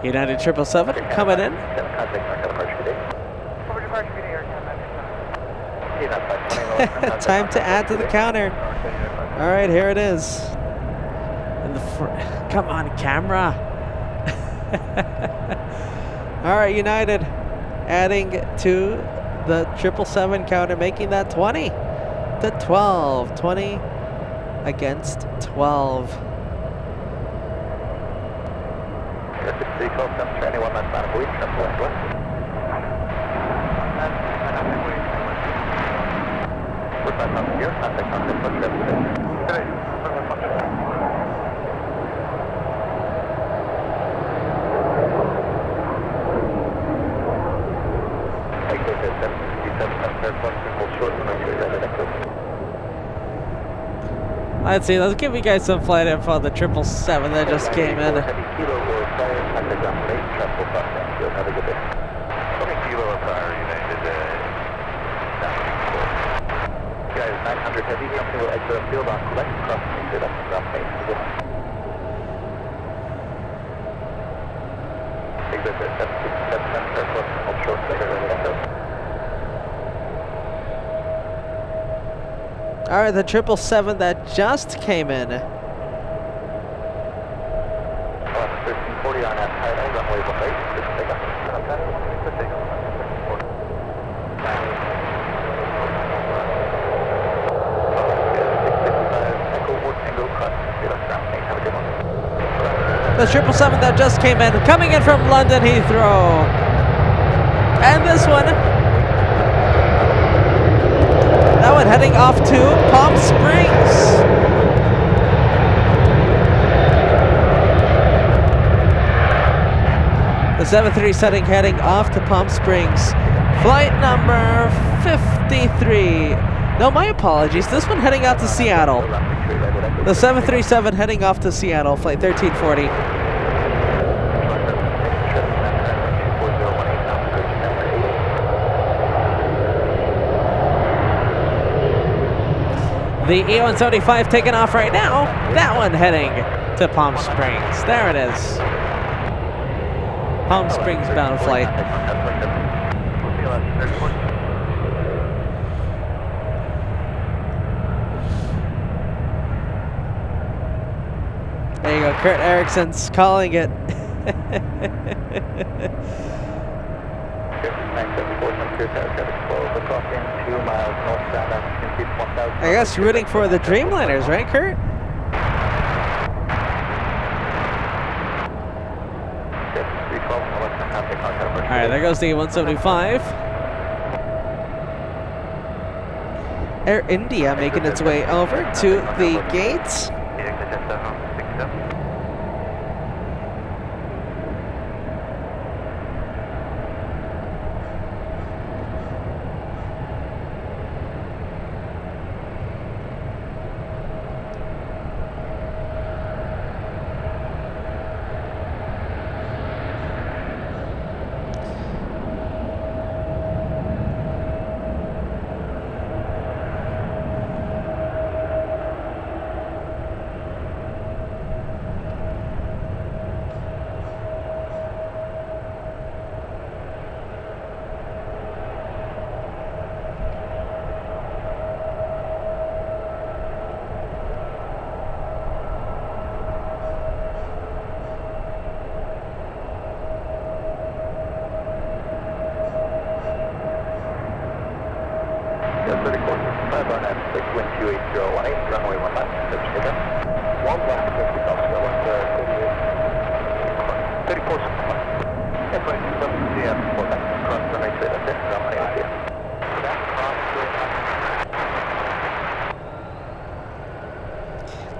United 777 coming in. Time to add to the counter. All right, here it is. In the come on, camera. All right, United adding to the 777 counter, making that 20 to 12. 20 against 12. Let's see, let's give you guys some flight info on the 777 that just came in. All right, the 777 that just came in runway 1 right, just take off. Good takeoff. The 777 that just came in, coming in from London Heathrow. And this one, that one heading off to Palm Springs. The 737 heading off to Palm Springs. Flight number 53. No, my apologies. This one heading out to Seattle. The 737 heading off to Seattle, flight 1340. The E175 taking off right now. That one heading to Palm Springs. There it is. Palm Springs bound flight. There you go, Kurt Erickson's calling it. I guess rooting for the Dreamliners, right, Kurt? All right, there goes the 175. Air India making its way over to the gates.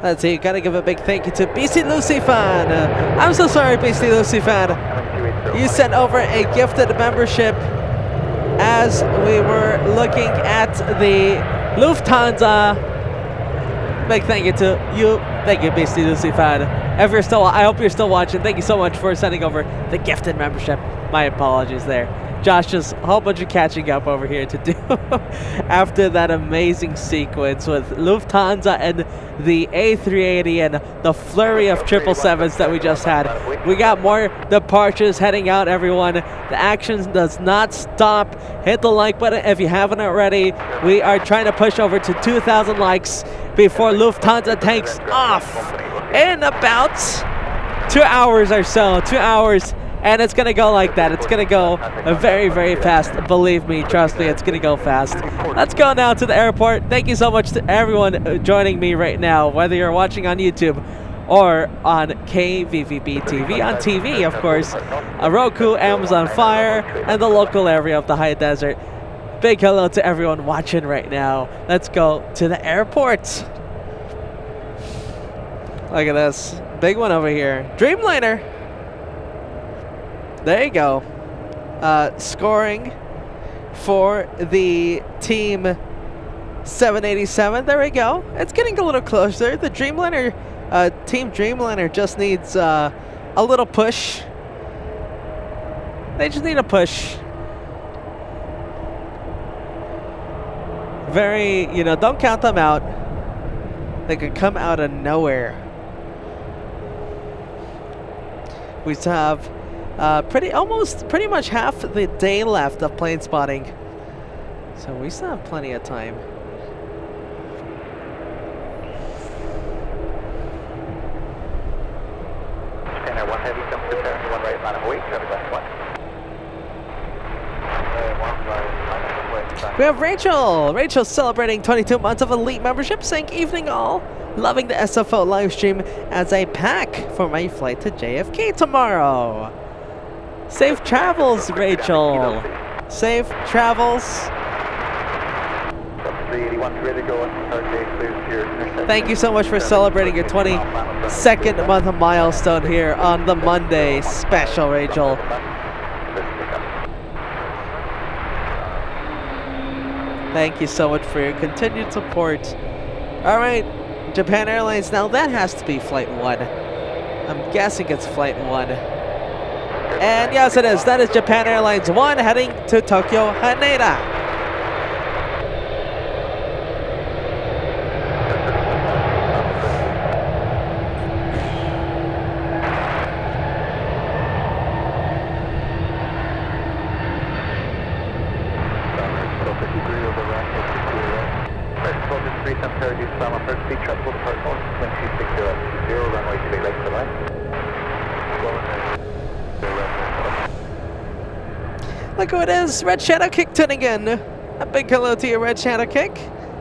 Let's see, gotta give a big thank you to BC Lucy fan. I'm so sorry, BC Lucy fan. You sent over a gifted membership as we were looking at the Lufthansa. Big thank you to you. Thank you, BC Lucy fan. If you're still, I hope you're still watching. Thank you so much for sending over the gifted membership. My apologies there. Josh, just a whole bunch of catching up over here to do after that amazing sequence with Lufthansa and the A380 and the flurry of 777s that we just had. We got more departures heading out, everyone. The action does not stop. Hit the like button if you haven't already. We are trying to push over to 2,000 likes before Lufthansa takes off in about 2 hours or so. 2 hours. And it's going to go like that. It's going to go very, very fast. Believe me, trust me, it's going to go fast. Let's go now to the airport. Thank you so much to everyone joining me right now, whether you're watching on YouTube or on KVVB TV. On TV, of course, Roku, Amazon Fire, and the local area of the high desert. Big hello to everyone watching right now. Let's go to the airport. Look at this. Big one over here. Dreamliner. There you go. Scoring for the team 787. There we go. It's getting a little closer. The Dreamliner, Team Dreamliner just needs a little push. They just need a push. Very, don't count them out. They could come out of nowhere. We still have pretty much half the day left of plane spotting, so we still have plenty of time. Japan 1 Heavy, come prepare, 1 right, line of weight, traffic left 1. We have Rachel. Rachel's celebrating 22 months of Elite membership, saying evening all. Loving the SFO live stream as I pack for my flight to JFK tomorrow. Safe travels, Rachel. Safe travels. Thank you so much for celebrating your 22nd month milestone here on the Monday special, Rachel. Thank you so much for your continued support. All right, Japan Airlines, now that has to be Flight 1. I'm guessing it's Flight 1. And yes, it is. That is Japan Airlines 1 heading to Tokyo, Haneda. Look who it is, Red Shadow Kick tuning in. A big hello to you, Red Shadow Kick.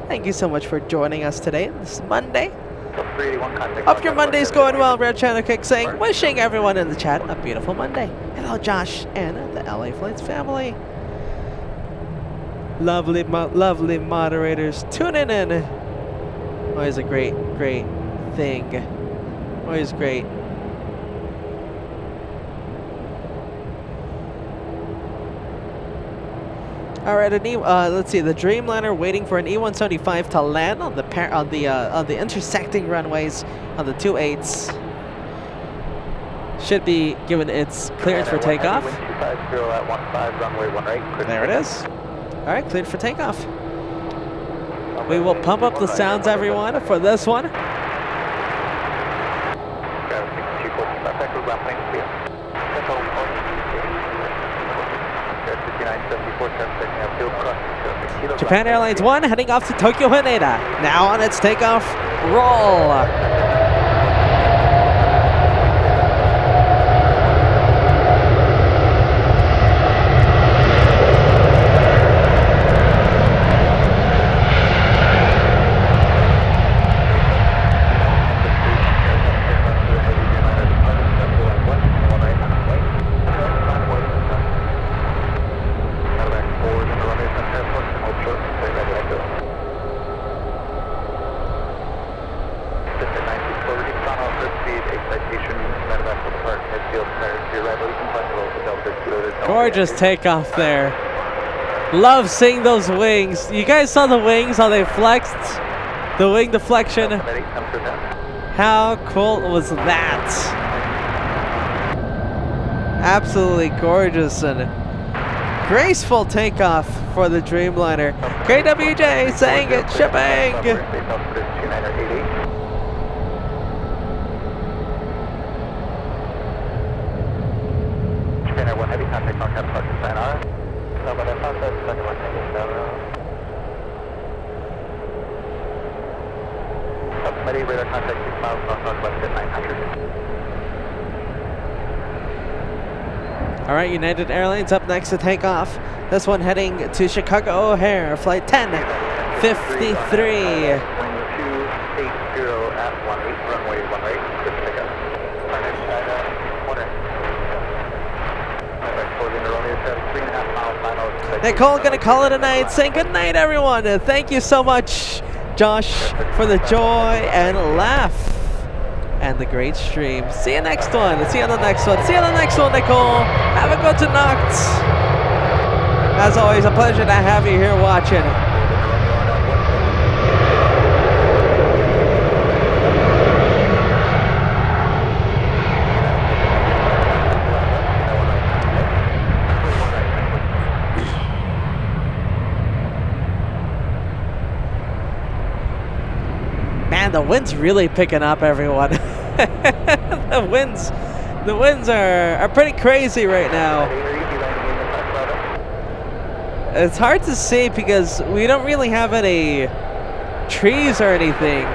Thank you so much for joining us today. This Monday. Hope your Monday's going well, Red Shadow Kick saying, wishing everyone in the chat a beautiful Monday. Hello, Josh and the LA Flights family. Lovely moderators tuning in. Always a great thing. Always great. All right, let's see. The Dreamliner waiting for an E-175 to land on the intersecting runways on the 28s. Should be given its clearance for takeoff. There it is. All right, cleared for takeoff. We will pump up the sounds, everyone, for this one. Japan Airlines 1 heading off to Tokyo Haneda. Now on its takeoff roll. Gorgeous takeoff there. Love seeing those wings. You guys saw the wings, how they flexed? The wing deflection. How cool was that? Absolutely gorgeous and graceful takeoff for the Dreamliner. KWJ saying it, shipping. All right, United Airlines up next to take off. This one heading to Chicago O'Hare, flight 1053. Nicole gonna call it a night, saying good night, everyone. Thank you so much, Josh, for the joy and laugh and the great stream. See you next one. See you on the next one. See you on the next one, Nicole. Have a good night. As always, a pleasure to have you here watching. The wind's really picking up, everyone. the winds are pretty crazy right now. It's hard to see because we don't really have any trees or anything.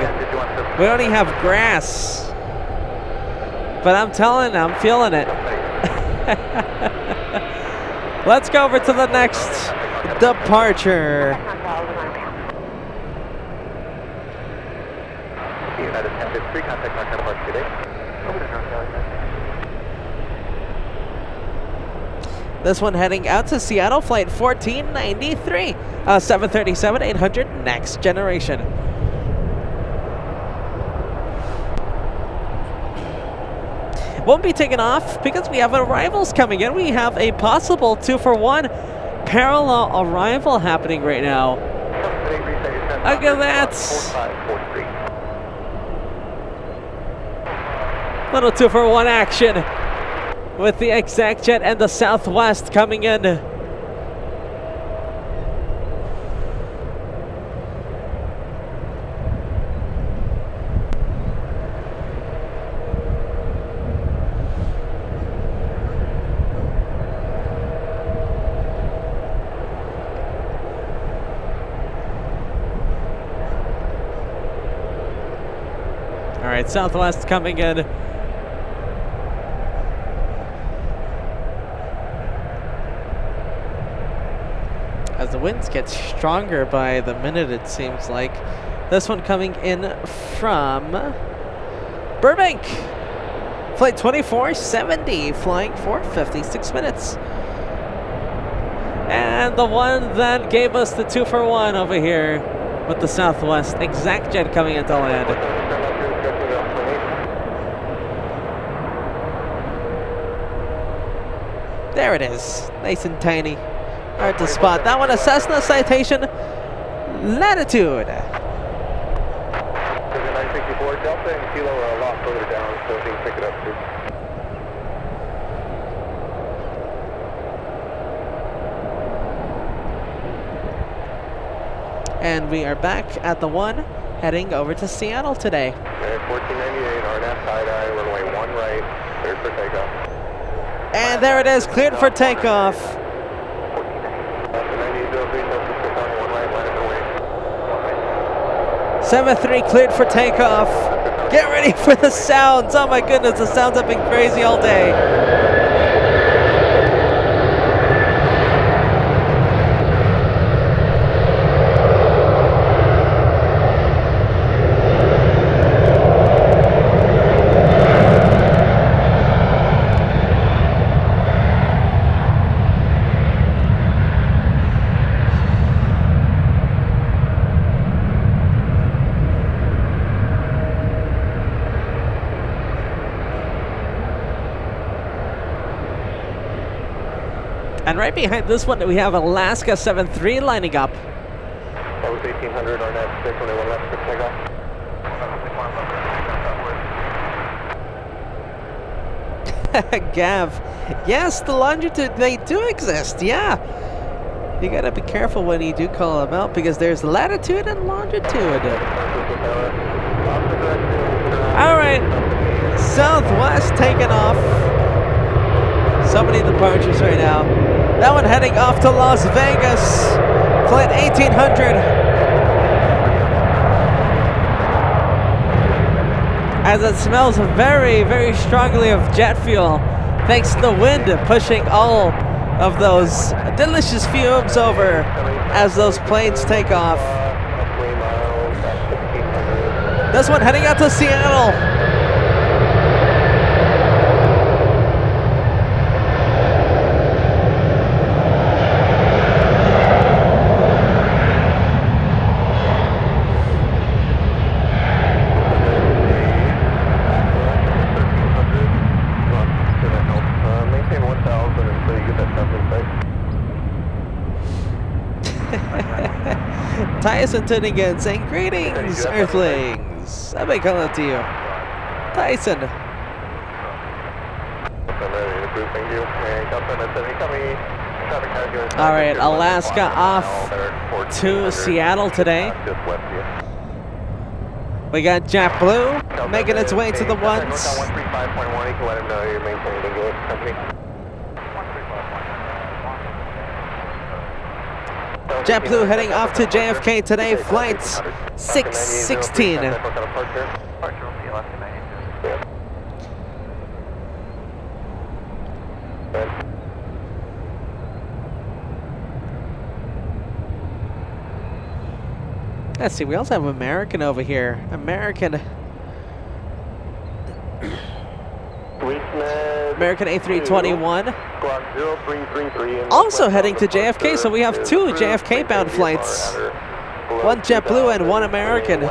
We only have grass. But I'm telling you, I'm feeling it. Let's go over to the next departure. This one heading out to Seattle, flight 1493, 737-800 next generation. Won't be taking off because we have arrivals coming in. We have a possible 2-for-1 parallel arrival happening right now. Look at that. Little 2-for-1 action with the ExactJet and the Southwest coming in. All right, Southwest coming in. As the winds get stronger by the minute, it seems like. This one coming in from Burbank. Flight 2470, flying for 56 minutes. And the one that gave us the 2-for-1 over here with the Southwest, ExactJet coming into land. There it is, nice and tiny. Hard to spot. That one, a Cessna Citation Latitude. 964 Delta and Kilo are a lot further down, so you can pick it up too. And we are back at the one, heading over to Seattle today. 1498, RNAV side-eye, runway 1 right, cleared for takeoff. And there it is, cleared for takeoff. 7-3 cleared for takeoff. Get ready for the sounds. Oh my goodness, the sounds have been crazy all day. And right behind this one, we have Alaska 7-3 lining up. That was 1800 on that 621 left for takeoff. Gav, yes, the longitude, they do exist, yeah. You gotta be careful when you do call them out because there's latitude and longitude. All right, Southwest taking off. So many departures right now. That one heading off to Las Vegas, flight 1800. As it smells very, very strongly of jet fuel, thanks to the wind pushing all of those delicious fumes over as those planes take off. This one heading out to Seattle. Tyson tuning in, saying greetings, Earthlings. A big hello to you, Tyson. All right, Alaska off to Seattle today. We got JetBlue making its way to the ones. JetBlue heading off to JFK today, flight 616. Let's see, we also have American over here. American A321. Also heading to JFK, so we have two JFK bound flights. One JetBlue and one American.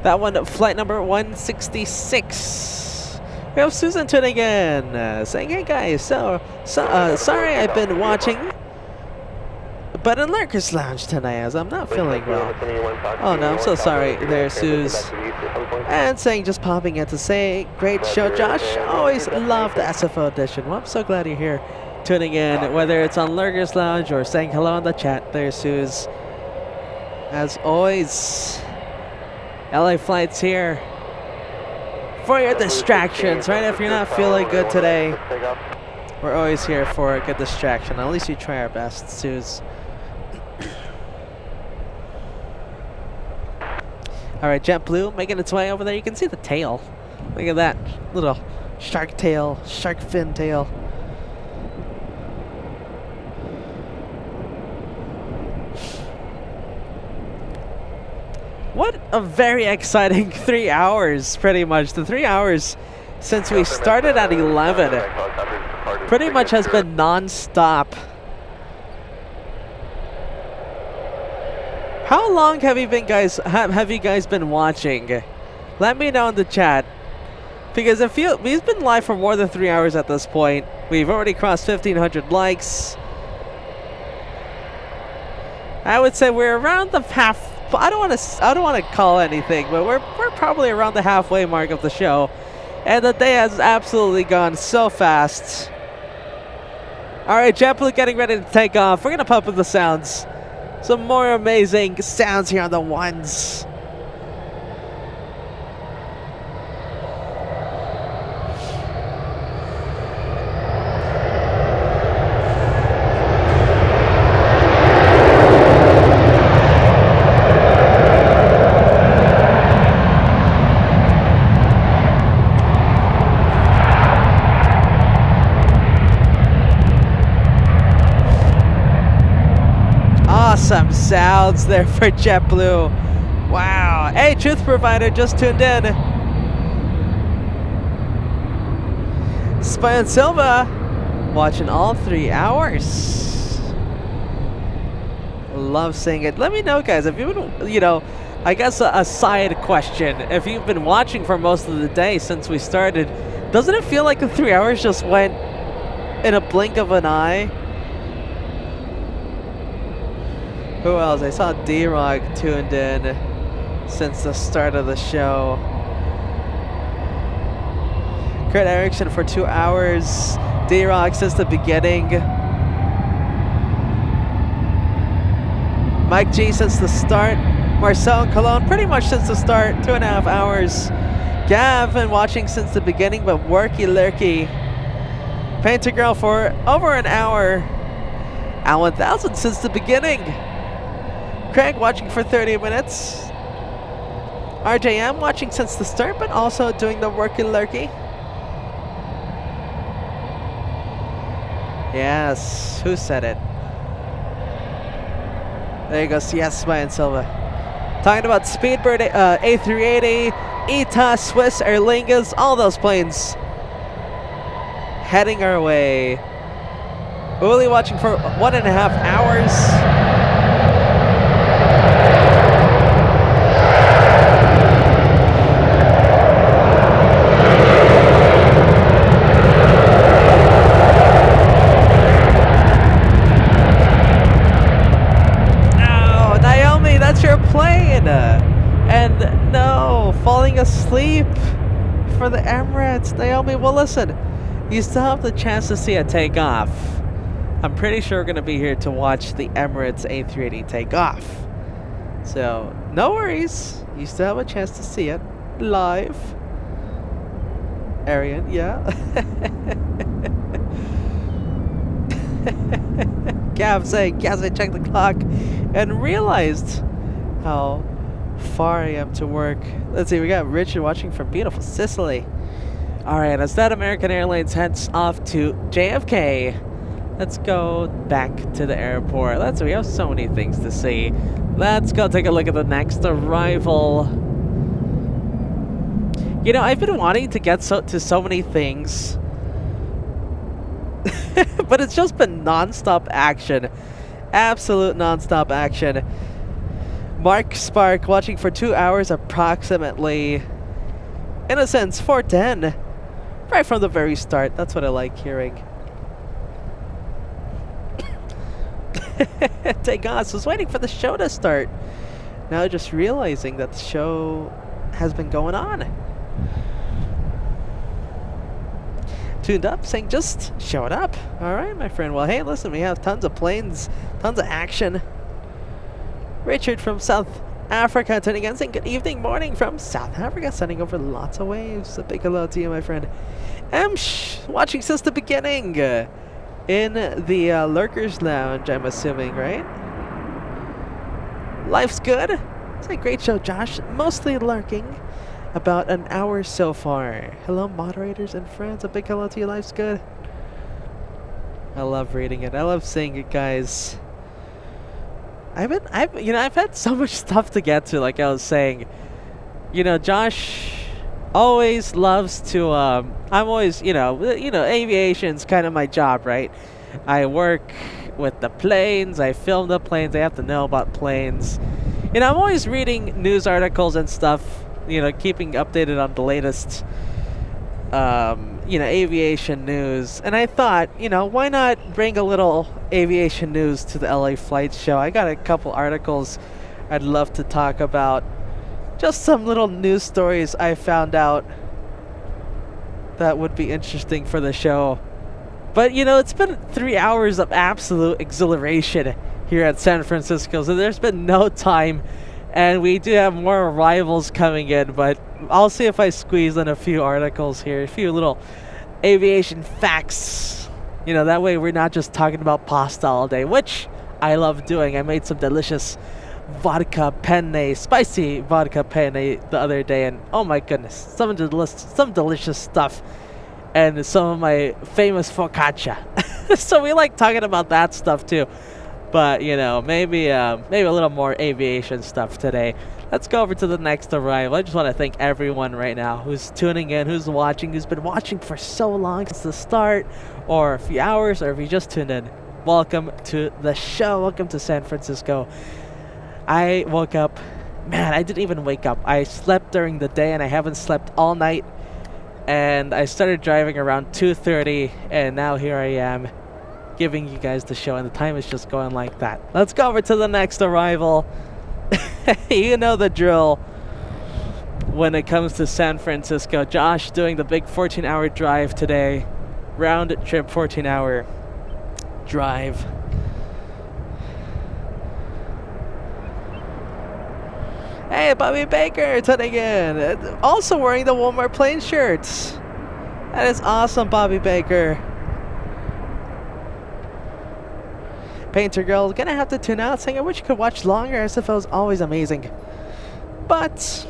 That one, flight number 166. We have Susan tuning in, saying, hey guys, sorry I've been watching, but in Lurker's Lounge tonight as I'm not feeling well. Oh no, I'm so sorry there, Suze. And saying, just popping in to say, great show, Josh. Always love the SFO edition. Well, I'm so glad you're here tuning in, whether it's on Lurker's Lounge or saying hello in the chat there, Suze. As always, LA Flights here for your distractions, right? If you're not feeling good today, we're always here for a good distraction. At least we try our best, Suze. Alright, JetBlue making its way over there. You can see the tail. Look at that little shark tail, shark fin tail. What a very exciting 3 hours, pretty much. The 3 hours since we started at 11 pretty much has been non-stop. How long have you been have you guys been watching? Let me know in the chat. Because we've been live for more than 3 hours at this point. We've already crossed 1,500 likes. I would say we're around the half. I don't want to call anything, but we're probably around the halfway mark of the show, and the day has absolutely gone so fast. All right, JetBlue getting ready to take off. We're gonna pump up the sounds. Some more amazing sounds here on the ones. Awesome sounds there for JetBlue. Wow. Hey, Truth Provider just tuned in. Spy and Silva watching all 3 hours. Love seeing it. Let me know, guys, if you've been, I guess a side question. If you've been watching for most of the day since we started, doesn't it feel like the 3 hours just went in a blink of an eye? Who else? I saw D-Rock tuned in since the start of the show. Kurt Erickson for 2 hours. D-Rock since the beginning. Mike G since the start. Marcel and Cologne pretty much since the start. 2.5 hours. Gav been watching since the beginning, but worky lurky. Painter Girl for over an hour. Al 1000 since the beginning. Craig watching for 30 minutes. RJM watching since the start, but also doing the worky lurky. Yes, who said it? There you go, yes, Spy and Silva. Talking about Speedbird A380, ETA, Swiss, Aer Lingus, all those planes heading our way. Uli watching for 1.5 hours. And no, falling asleep for the Emirates. Naomi, well listen, you still have the chance to see it take off. I'm pretty sure we're going to be here to watch the Emirates A380 take off. So, no worries. You still have a chance to see it live. Arian, yeah. Gav saying, yes, I checked the clock and realized how far I am to work. Let's see, we got Richard watching from beautiful Sicily. Alright, as that American Airlines heads off to JFK, Let's go back to the airport. We have so many things to see. Let's go take a look at the next arrival. You know, I've been wanting to get to so many things. But it's just been non-stop action. Absolute non-stop action. Mark Spark watching for 2 hours approximately. In a sense, 410. Right from the very start. That's what I like hearing. Tegas was waiting for the show to start. Now just realizing that the show has been going on. Tuned up saying just showed up. Alright, my friend. Well, hey, listen, we have tons of planes, tons of action. Richard from South Africa tuning in saying good evening, morning from South Africa, sending over lots of waves. A big hello to you, my friend. Emsh, watching since the beginning. In the Lurkers Lounge, I'm assuming, right? Life's good. It's a great show, Josh. Mostly lurking. About an hour so far. Hello, moderators and friends. A big hello to you. Life's good. I love reading it. I love seeing it, guys. I've had so much stuff to get to. Like I was saying, you know, Josh always loves to. I'm always, aviation's kind of my job, right? I work with the planes. I film the planes. I have to know about planes. You know, I'm always reading news articles and stuff. You know, keeping updated on the latest, aviation news. And I thought, why not bring a little aviation news to the LA Flight Show? I got a couple articles I'd love to talk about. Just some little news stories I found out that would be interesting for the show. But, it's been 3 hours of absolute exhilaration here at San Francisco, so there's been no time. And we do have more arrivals coming in, but I'll see if I squeeze in a few articles here, a few little aviation facts. That way we're not just talking about pasta all day, which I love doing. I made some delicious vodka penne, spicy vodka penne the other day, and oh my goodness, some delicious stuff. And some of my famous focaccia. So we like talking about that stuff too. But, maybe a little more aviation stuff today. Let's go over to the next arrival. I just want to thank everyone right now who's tuning in, who's watching, who's been watching for so long since the start, or a few hours, or if you just tuned in. Welcome to the show. Welcome to San Francisco. I woke up. Man, I didn't even wake up. I slept during the day, and I haven't slept all night. And I started driving around 2:30, and now here I am, giving you guys the show, and the time is just going like that. Let's go over to the next arrival. You know the drill when it comes to San Francisco. Josh doing the big 14-hour drive today. Round trip 14-hour drive. Hey, Bobby Baker tuning in. Also wearing the Walmart plane shirts. That is awesome, Bobby Baker. Painter Girl gonna have to tune out, saying I wish you could watch longer. SFO is always amazing. But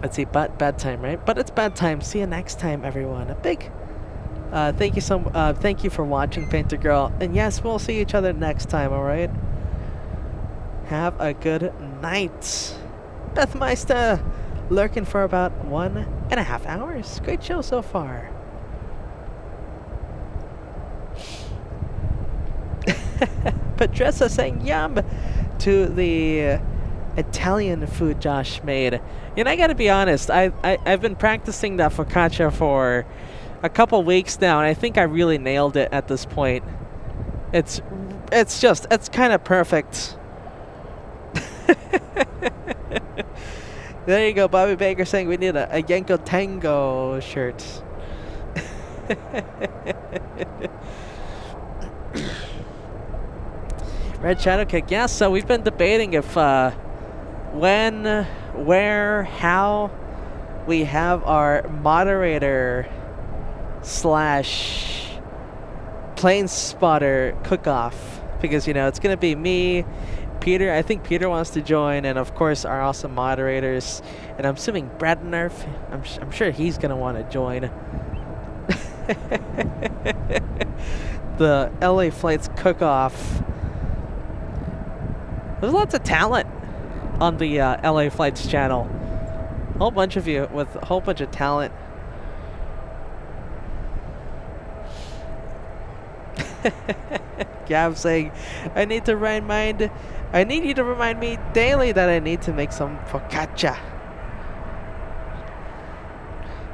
let's see, bad time, right? But it's bad time. See you next time, everyone. A big thank you for watching, Painter Girl. And yes, we'll see each other next time, alright? Have a good night. Bethmeister lurking for about 1.5 hours. Great show so far. Patressa saying yum to the Italian food Josh made. I gotta be honest, I've been practicing that focaccia for a couple weeks now, and I think I really nailed it at this point. It's kind of perfect. There you go, Bobby Baker saying we need a Yenko Tango shirt. Red Shadow Kick, yeah, so we've been debating if, when, where, how we have our moderator / plane spotter cook-off. Because, it's going to be me, Peter, I think Peter wants to join, and of course our awesome moderators. And I'm assuming Brad Nerf, I'm sure he's going to want to join. the LA Flights cook-off. There's lots of talent on the LA Flights channel. A whole bunch of you with a whole bunch of talent. Gav saying, I need you to remind me daily that I need to make some focaccia.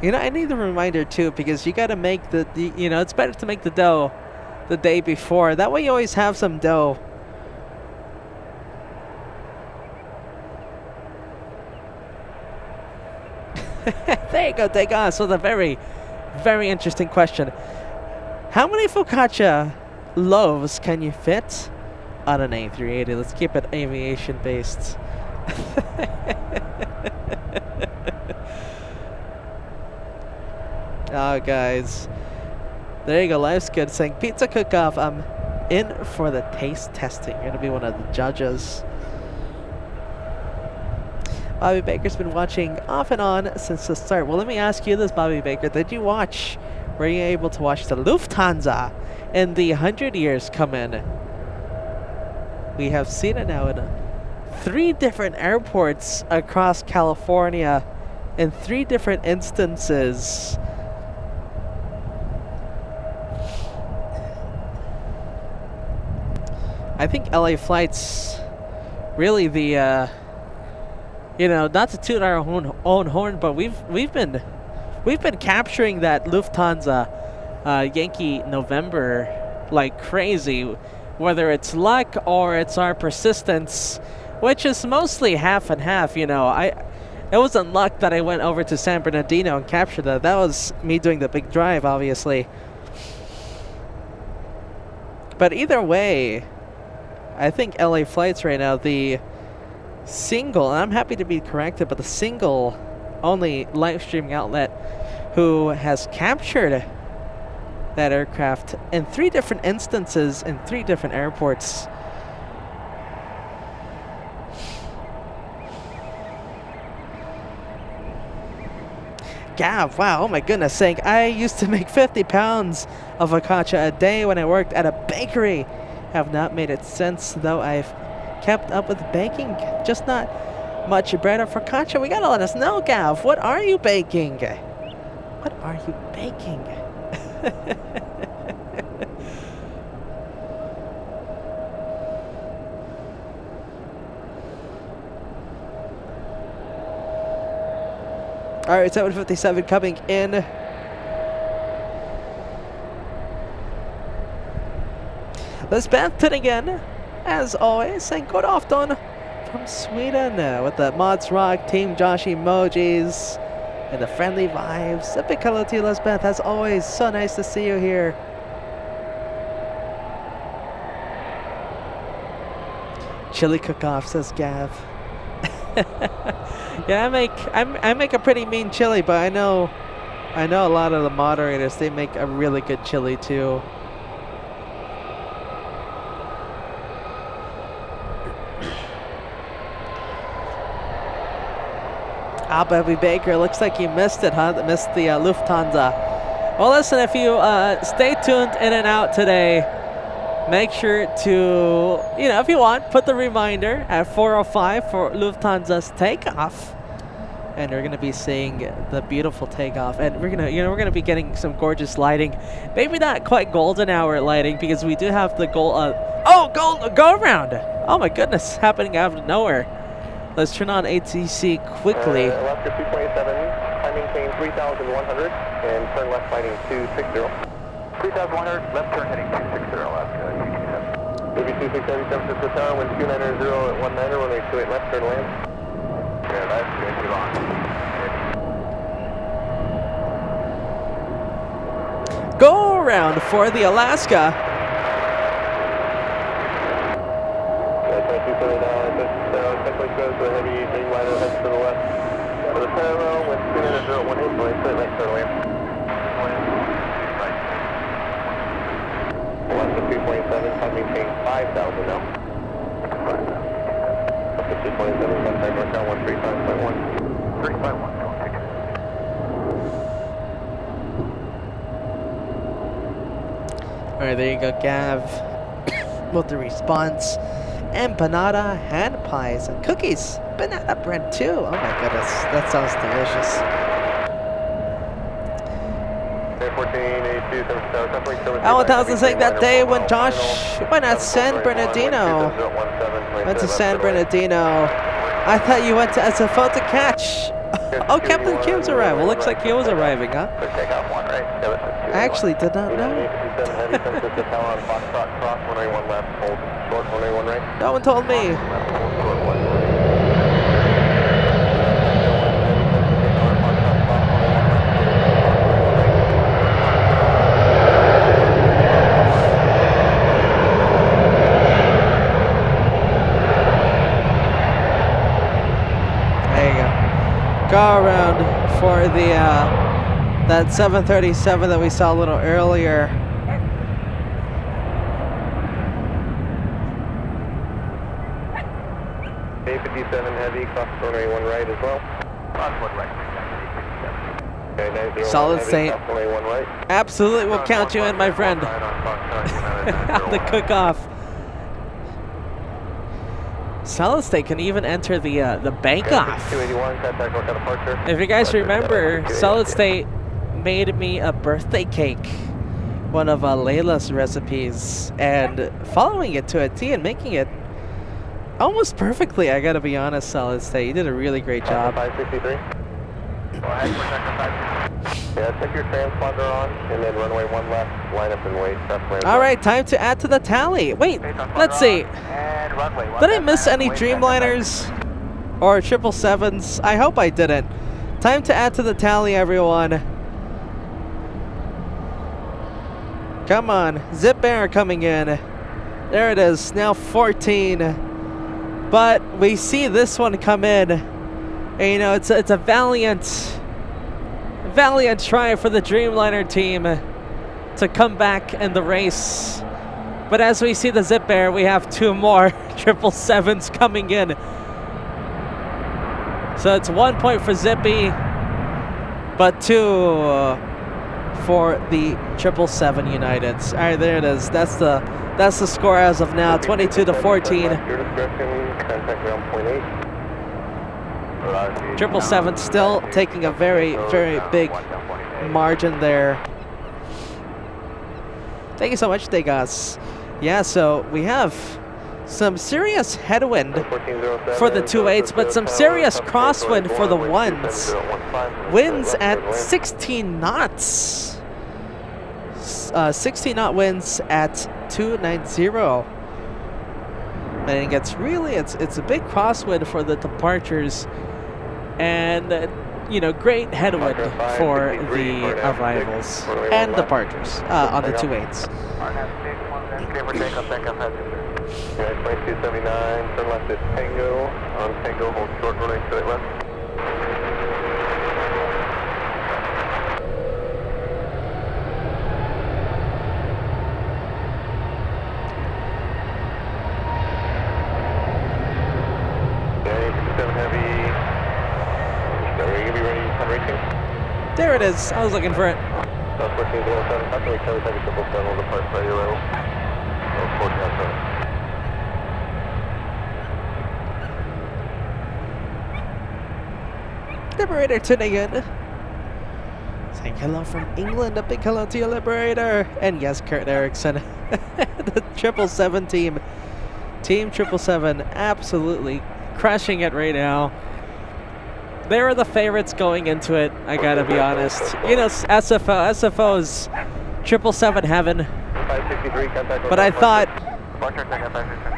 You know, I need a reminder too, because you gotta make you know, it's better to make the dough the day before. That way you always have some dough. There you go, take on. So the very, very interesting question. How many focaccia loaves can you fit on an A380? Let's keep it aviation based. Oh, guys. There you go, life's good. Saying pizza cook-off, I'm in for the taste testing. You're going to be one of the judges. Bobby Baker's been watching off and on since the start. Well, let me ask you this, Bobby Baker. Were you able to watch the Lufthansa in the 100 years come in? We have seen it now in 3 different airports across California in 3 different instances. I think LA Flights really the you know, not to toot our own horn, but we've been capturing that Lufthansa Yankee November like crazy, whether it's luck or it's our persistence, which is mostly half and half. You know, it wasn't luck that I went over to San Bernardino and captured that. That was me doing the big drive, obviously. But either way, I think LA Flights right now, the single, and I'm happy to be corrected, but the single only live streaming outlet who has captured that aircraft in 3 different instances in 3 different airports. Gav, wow, oh my goodness, saying I used to make 50 pounds of focaccia a day when I worked at a bakery. Have not made it since, though I've kept up with baking, just not much bread or focaccia. We gotta let us know, Gav. What are you baking? What are you baking? All right, 7:57 coming in. Lisbeth again, as always, saying good afternoon from Sweden with the Mods Rock Team Josh emojis and the friendly vibes. A big hello to you, Lisbeth, as always. So nice to see you here. Chili cook-off, says Gav. Yeah, I make a pretty mean chili, but I know a lot of the moderators, they make a really good chili too. Bobby Baker, looks like you missed it, huh? Missed the Lufthansa. Well, listen, if you stay tuned in and out today, make sure to, you know, if you want, put the reminder at 4:05 for Lufthansa's takeoff. And we're gonna be seeing the beautiful takeoff, and we're gonna be getting some gorgeous lighting. Maybe not quite golden hour lighting, because we do have the go around. Oh my goodness, happening out of nowhere. Let's turn on ATC quickly. Alaska 227, timing change 3100, and turn left fighting 260. 3100, left turn heading 260, Alaska. Maybe 267, San Francisco Tower, wind 290 at 19, runway 28 left, turn land. Yeah, that's good, you're on. Go around for the Alaska. Goes to the heavy big liner, heads to the left. For the parallel, with 290 at 18, runway 28 left, turn land. Alaska 227, timing change 5,000 now. 227, contact mark 135.1. 351, don't take it. Alright, there you go, Gav. With the response. Empanada, hand pies, and cookies. Banana bread too. Oh my goodness, that sounds delicious. Alan Townsend saying that day when Josh went at San Bernardino. Went to San Bernardino. I thought you went to SFO to catch. Oh, Captain Kim's arrival. Looks like he was arriving, huh? I actually did not know. No one told me. Go around for the that 737 that we saw a little earlier. A57 heavy, cross runway 1 right as well. Okay, solid state. Right. Absolutely, we'll count you in, my friend. The cook-off. Solid State can even enter the bank off. If you guys remember, Solid State made me a birthday cake, one of Layla's recipes, and following it to a T and making it almost perfectly. I gotta be honest, Solid State, you did a really great job. 563. Yeah, take your transponder on, and then runway 1 left, line up and wait. All right, time to add to the tally. Wait, let's see. Did I miss any Dreamliners or 777s? I hope I didn't. Time to add to the tally, everyone. Come on, Zip Air coming in. There it is, now 14. But we see this one come in. And, you know, it's a valiant try for the Dreamliner team to come back in the race. But as we see the Zip Air, we have 2 more 777s coming in. So it's 1 point for Zippy, but 2 for the 777 Uniteds. All right, there it is. That's the score as of now, 22 to 14. 777 still taking a very, very big margin there. Thank you so much, Degas. Yeah, so we have some serious headwind for the 28s, but some serious crosswind for the 1s. Winds at 16 knots. 16 knot winds at 290. And it gets really, it's a big crosswind for the departures. And, you know, great headwind for the arrivals and departures on the 28s. Okay, 2279, turn left at Tango. On Tango, hold short running straight left. There it is. I was looking for it. Liberator tuning in. Saying hello from England. A big hello to you, Liberator. And yes, Kurt Erickson. The 777 team. Team 777 absolutely crushing it right now. They were the favorites going into it, I gotta be honest. You know, SFO's 777 heaven. But I thought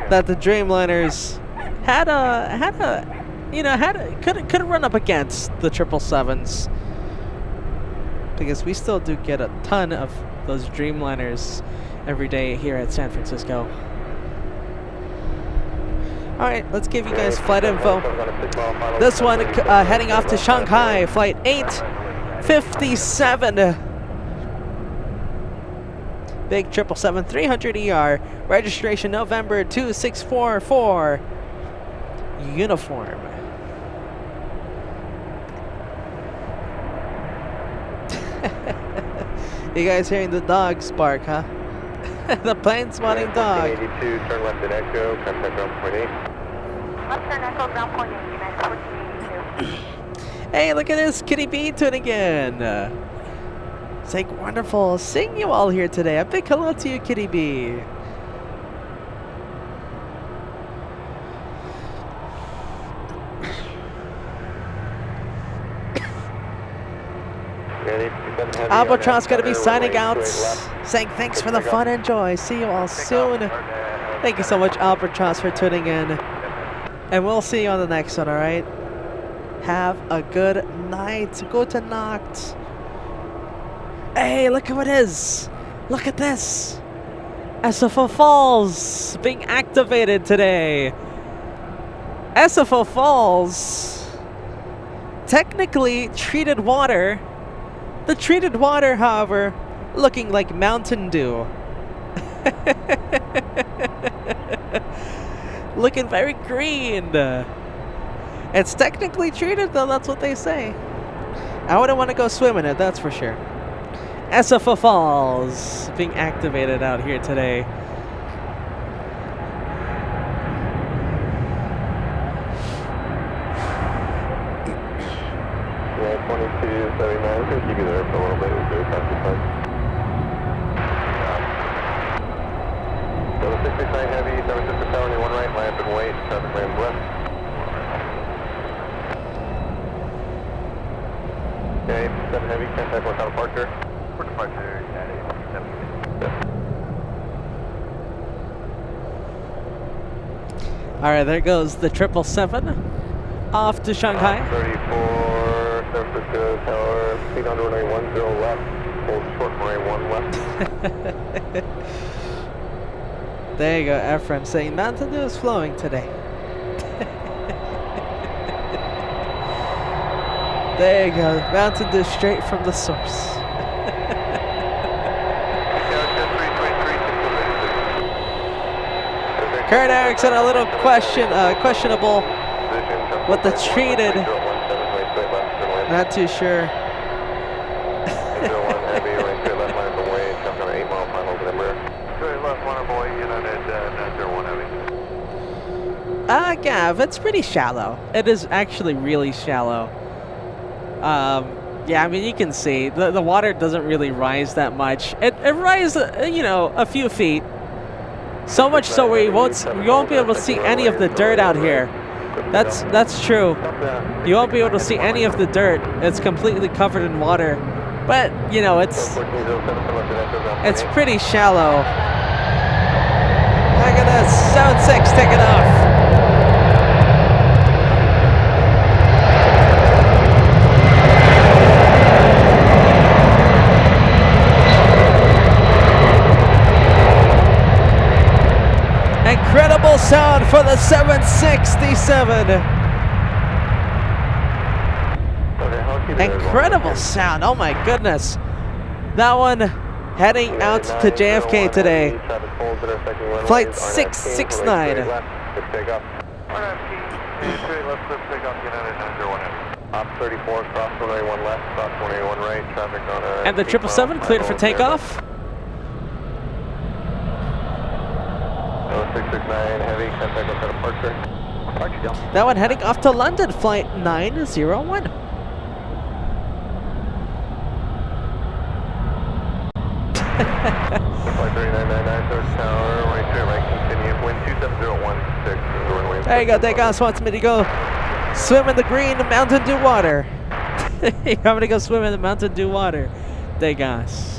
that the Dreamliners could run up against the 777s. Because we still do get a ton of those Dreamliners every day here at San Francisco. Alright, let's give you guys flight info. This one heading off to Shanghai, flight 857. Big 777 300ER, registration November 2644. Uniform. You guys hearing the dogs bark, huh? The plane spotting dog. 82, turn left at Echo, contact ground point 8. Left turn Echo, ground point 8, United 1482. Hey, look at this Kitty B tuning in. It's like wonderful seeing you all here today. A big hello to you, Kitty B. Albatross going to be signing out, saying thanks for the fun and joy. See you all soon. Thank you so much, Albatross, for tuning in. And we'll see you on the next one, alright? Have a good night. Gute Nacht. Hey, look at what it is. Look at this. SFO Falls being activated today. SFO Falls. Technically treated water. The treated water, however, looking like Mountain Dew. Looking very green. It's technically treated, though, that's what they say. I wouldn't want to go swim in it, that's for sure. SFO Falls being activated out here today. Yeah, 2279, I'm going to keep you there for a little bit. We'll do it after time. 669 heavy, 767 Tower, anyone right, line up and wait, traffic lanes left. Okay, 7 heavy, contact with out departure. For departure, United 7. Alright, there goes the 777 off to Shanghai. 34, San Francisco Tower, speed on runway 10 left, hold short runway 1 left. There you go, Efren saying Mountain Dew is flowing today. There you go, Mountain Dew straight from the source. Kurt Erickson, a little questionable with the treated. Not too sure. Gav, it's pretty shallow. It is actually really shallow. Yeah, I mean, you can see the water doesn't really rise that much. It rises, you know, a few feet. So much so we won't be able to see any of the dirt out here. That's true. You won't be able to see any of the dirt. It's completely covered in water. But you know, it's pretty shallow. Look at this, 76 taking off. Incredible sound for the 767. Incredible sound, oh my goodness. That one heading out to JFK today. Flight 669. And the 777 cleared for takeoff. 669 heavy, contact with departure. That one heading off to London, flight 901. Flight 3999, third tower, right straight right, continue, wind 27016, there you go, Degas wants me to go swim in the green Mountain Dew water. I'm gonna go swim in the Mountain Dew water, Degas.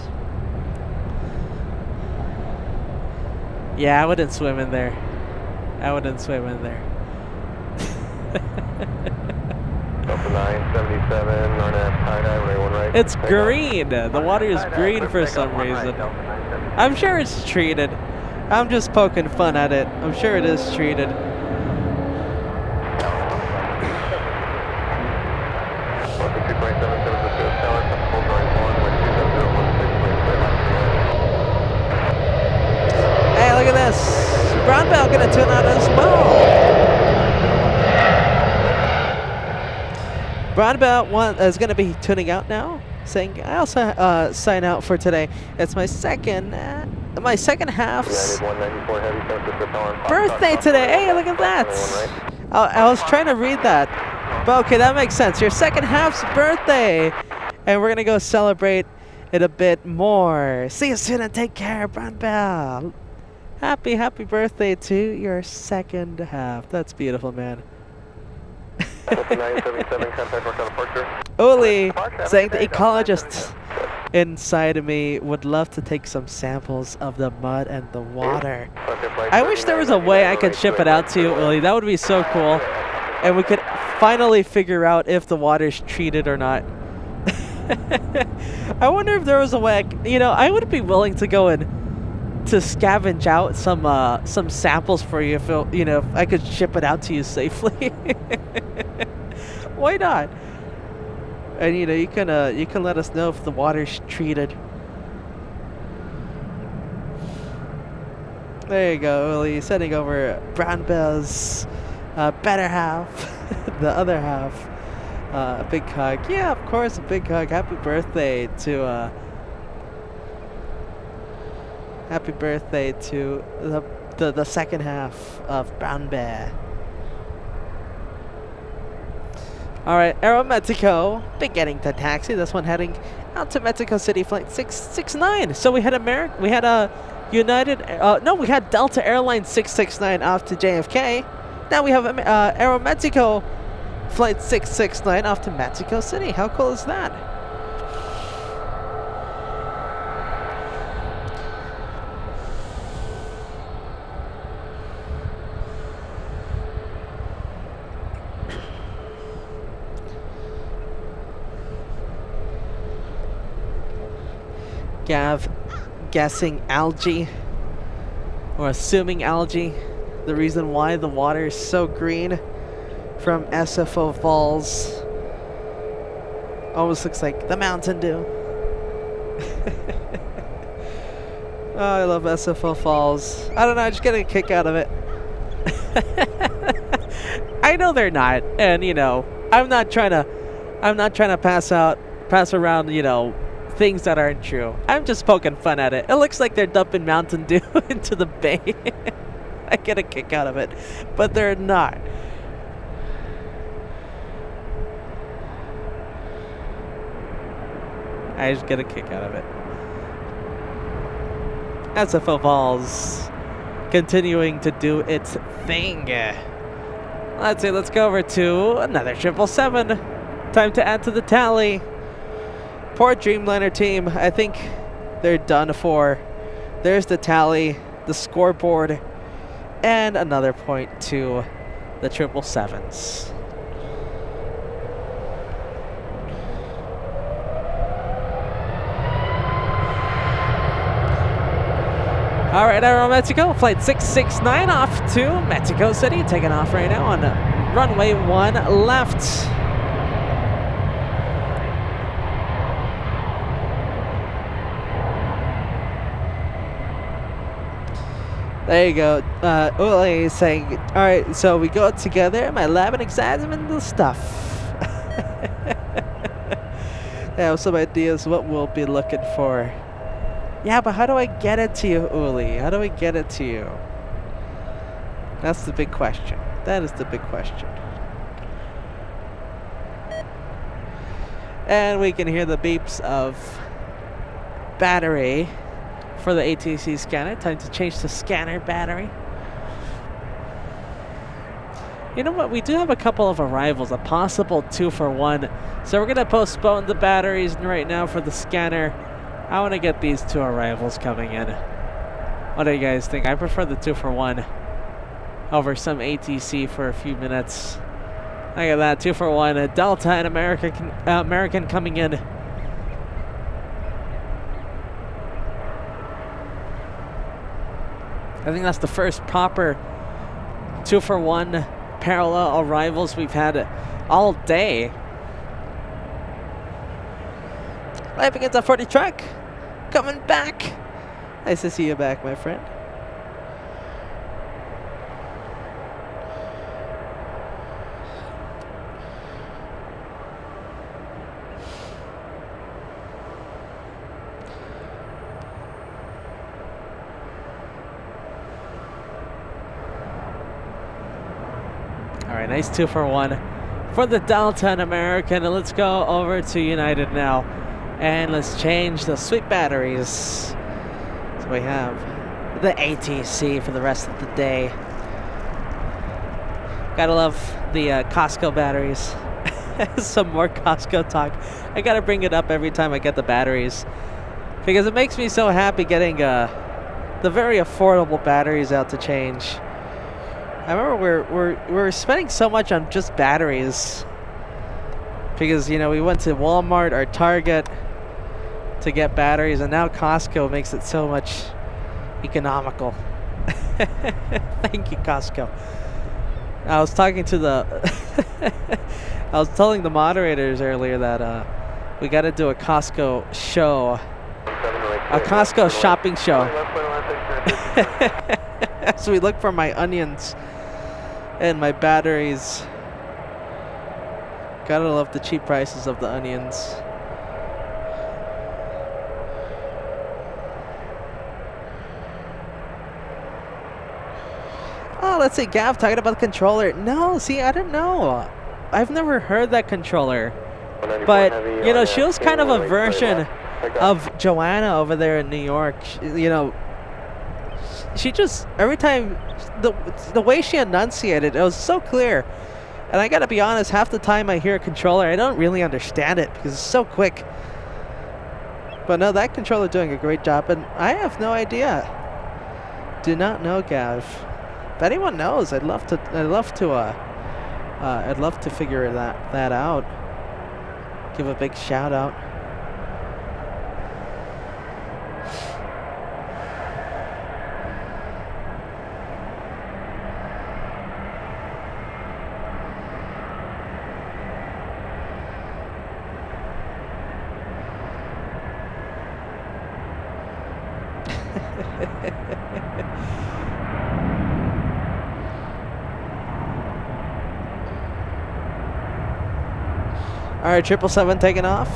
Yeah, I wouldn't swim in there. I wouldn't swim in there. Delta 977, right. It's green. The water is green for some reason. I'm sure it's treated. I'm just poking fun at it. I'm sure it is treated. Hey, look at this. Brown Belt gonna tune out as well. Brown Belt is gonna be tuning out now, saying I also sign out for today. It's my second my second half's United 194 heavy, San Francisco, birthday today. Hey, look at that. I was trying to read that. But okay, that makes sense. Your second half's birthday. And we're going to go celebrate it a bit more. See you soon and take care, Brown Bell. Happy birthday to your second half. That's beautiful, man. Uli saying the ecologist inside of me would love to take some samples of the mud and the water. I wish there was a way I could ship it out to you, Uli. That would be so cool. And we could finally figure out if the water's treated or not. I wonder if there was a way, I would be willing to go in to scavenge out some samples for you if if I could ship it out to you safely. Why not? And you can let us know if the water's treated. There you go, Uli, sending over Brown Bell's better half, the other half. A big hug. Yeah, of course, a big hug. Happy birthday to the second half of Brown Bear. All right, Aeromexico beginning to taxi. This one heading out to Mexico City, flight 669. So we had we had Delta Airlines 669 off to JFK. Now we have Aeromexico flight 669 off to Mexico City. How cool is that? Gav guessing algae, or assuming algae, the reason why the water is so green from SFO Falls. Almost looks like the Mountain Dew. Oh, I love SFO Falls. I don't know, I just get a kick out of it. I know they're not, and I'm not trying to pass around, things that aren't true. I'm just poking fun at it. It looks like they're dumping Mountain Dew into the bay. I get a kick out of it, but they're not. I just get a kick out of it. SFO Falls continuing to do its thing. Let's go over to another 777. Time to add to the tally. Poor Dreamliner team. I think they're done for. There's the tally, the scoreboard, and another point to the 777s. All right, Aeromexico, flight 669 off to Mexico City. Taking off right now on runway 1 left. There you go. Uli is saying, all right, so we go together in my lab and examine the stuff. I have some ideas what we'll be looking for. Yeah, but how do I get it to you, Uli? How do I get it to you? That's the big question. That is the big question. And we can hear the beeps of battery for the ATC scanner. Time to change the scanner battery. You know what? We do have a couple of arrivals, a possible 2-for-1. So we're going to postpone the batteries right now for the scanner. I want to get these 2 arrivals coming in. What do you guys think? I prefer the 2-for-1 over some ATC for a few minutes. Look at that, 2-for-1. A Delta and American coming in. I think that's the first proper 2-for-1 parallel arrivals we've had all day. Life against a 40 truck. Coming back. Nice to see you back, my friend. right, nice 2 for 1 for the Delta and American. And let's go over to United now. And let's change the sweet batteries. So we have the ATC for the rest of the day. Gotta love the Costco batteries. Some more Costco talk. I gotta bring it up every time I get the batteries, because it makes me so happy getting the very affordable batteries out to change. I remember we're spending so much on just batteries because, you know, we went to Walmart or Target to get batteries, and now Costco makes it so much economical. Thank you, Costco. I was talking to the I was telling the moderators earlier that we got to do a Costco show, a Costco shopping show. So we look for my onions and my batteries. Gotta love the cheap prices of the onions. Oh, let's see, Gav talking about the controller. No, see, I don't know. I've never heard that controller. But, you know, she was kind of a version of Joanna over there in New York. You know, she just, every time, the way she enunciated, it was so clear. And I gotta be honest, half the time I hear a controller, I don't really understand it because it's so quick. But no, that controller doing a great job, and I have no idea. Do not know, Gav. If anyone knows, I'd love to figure that out. Give a big shout out. All right, 777 taking off.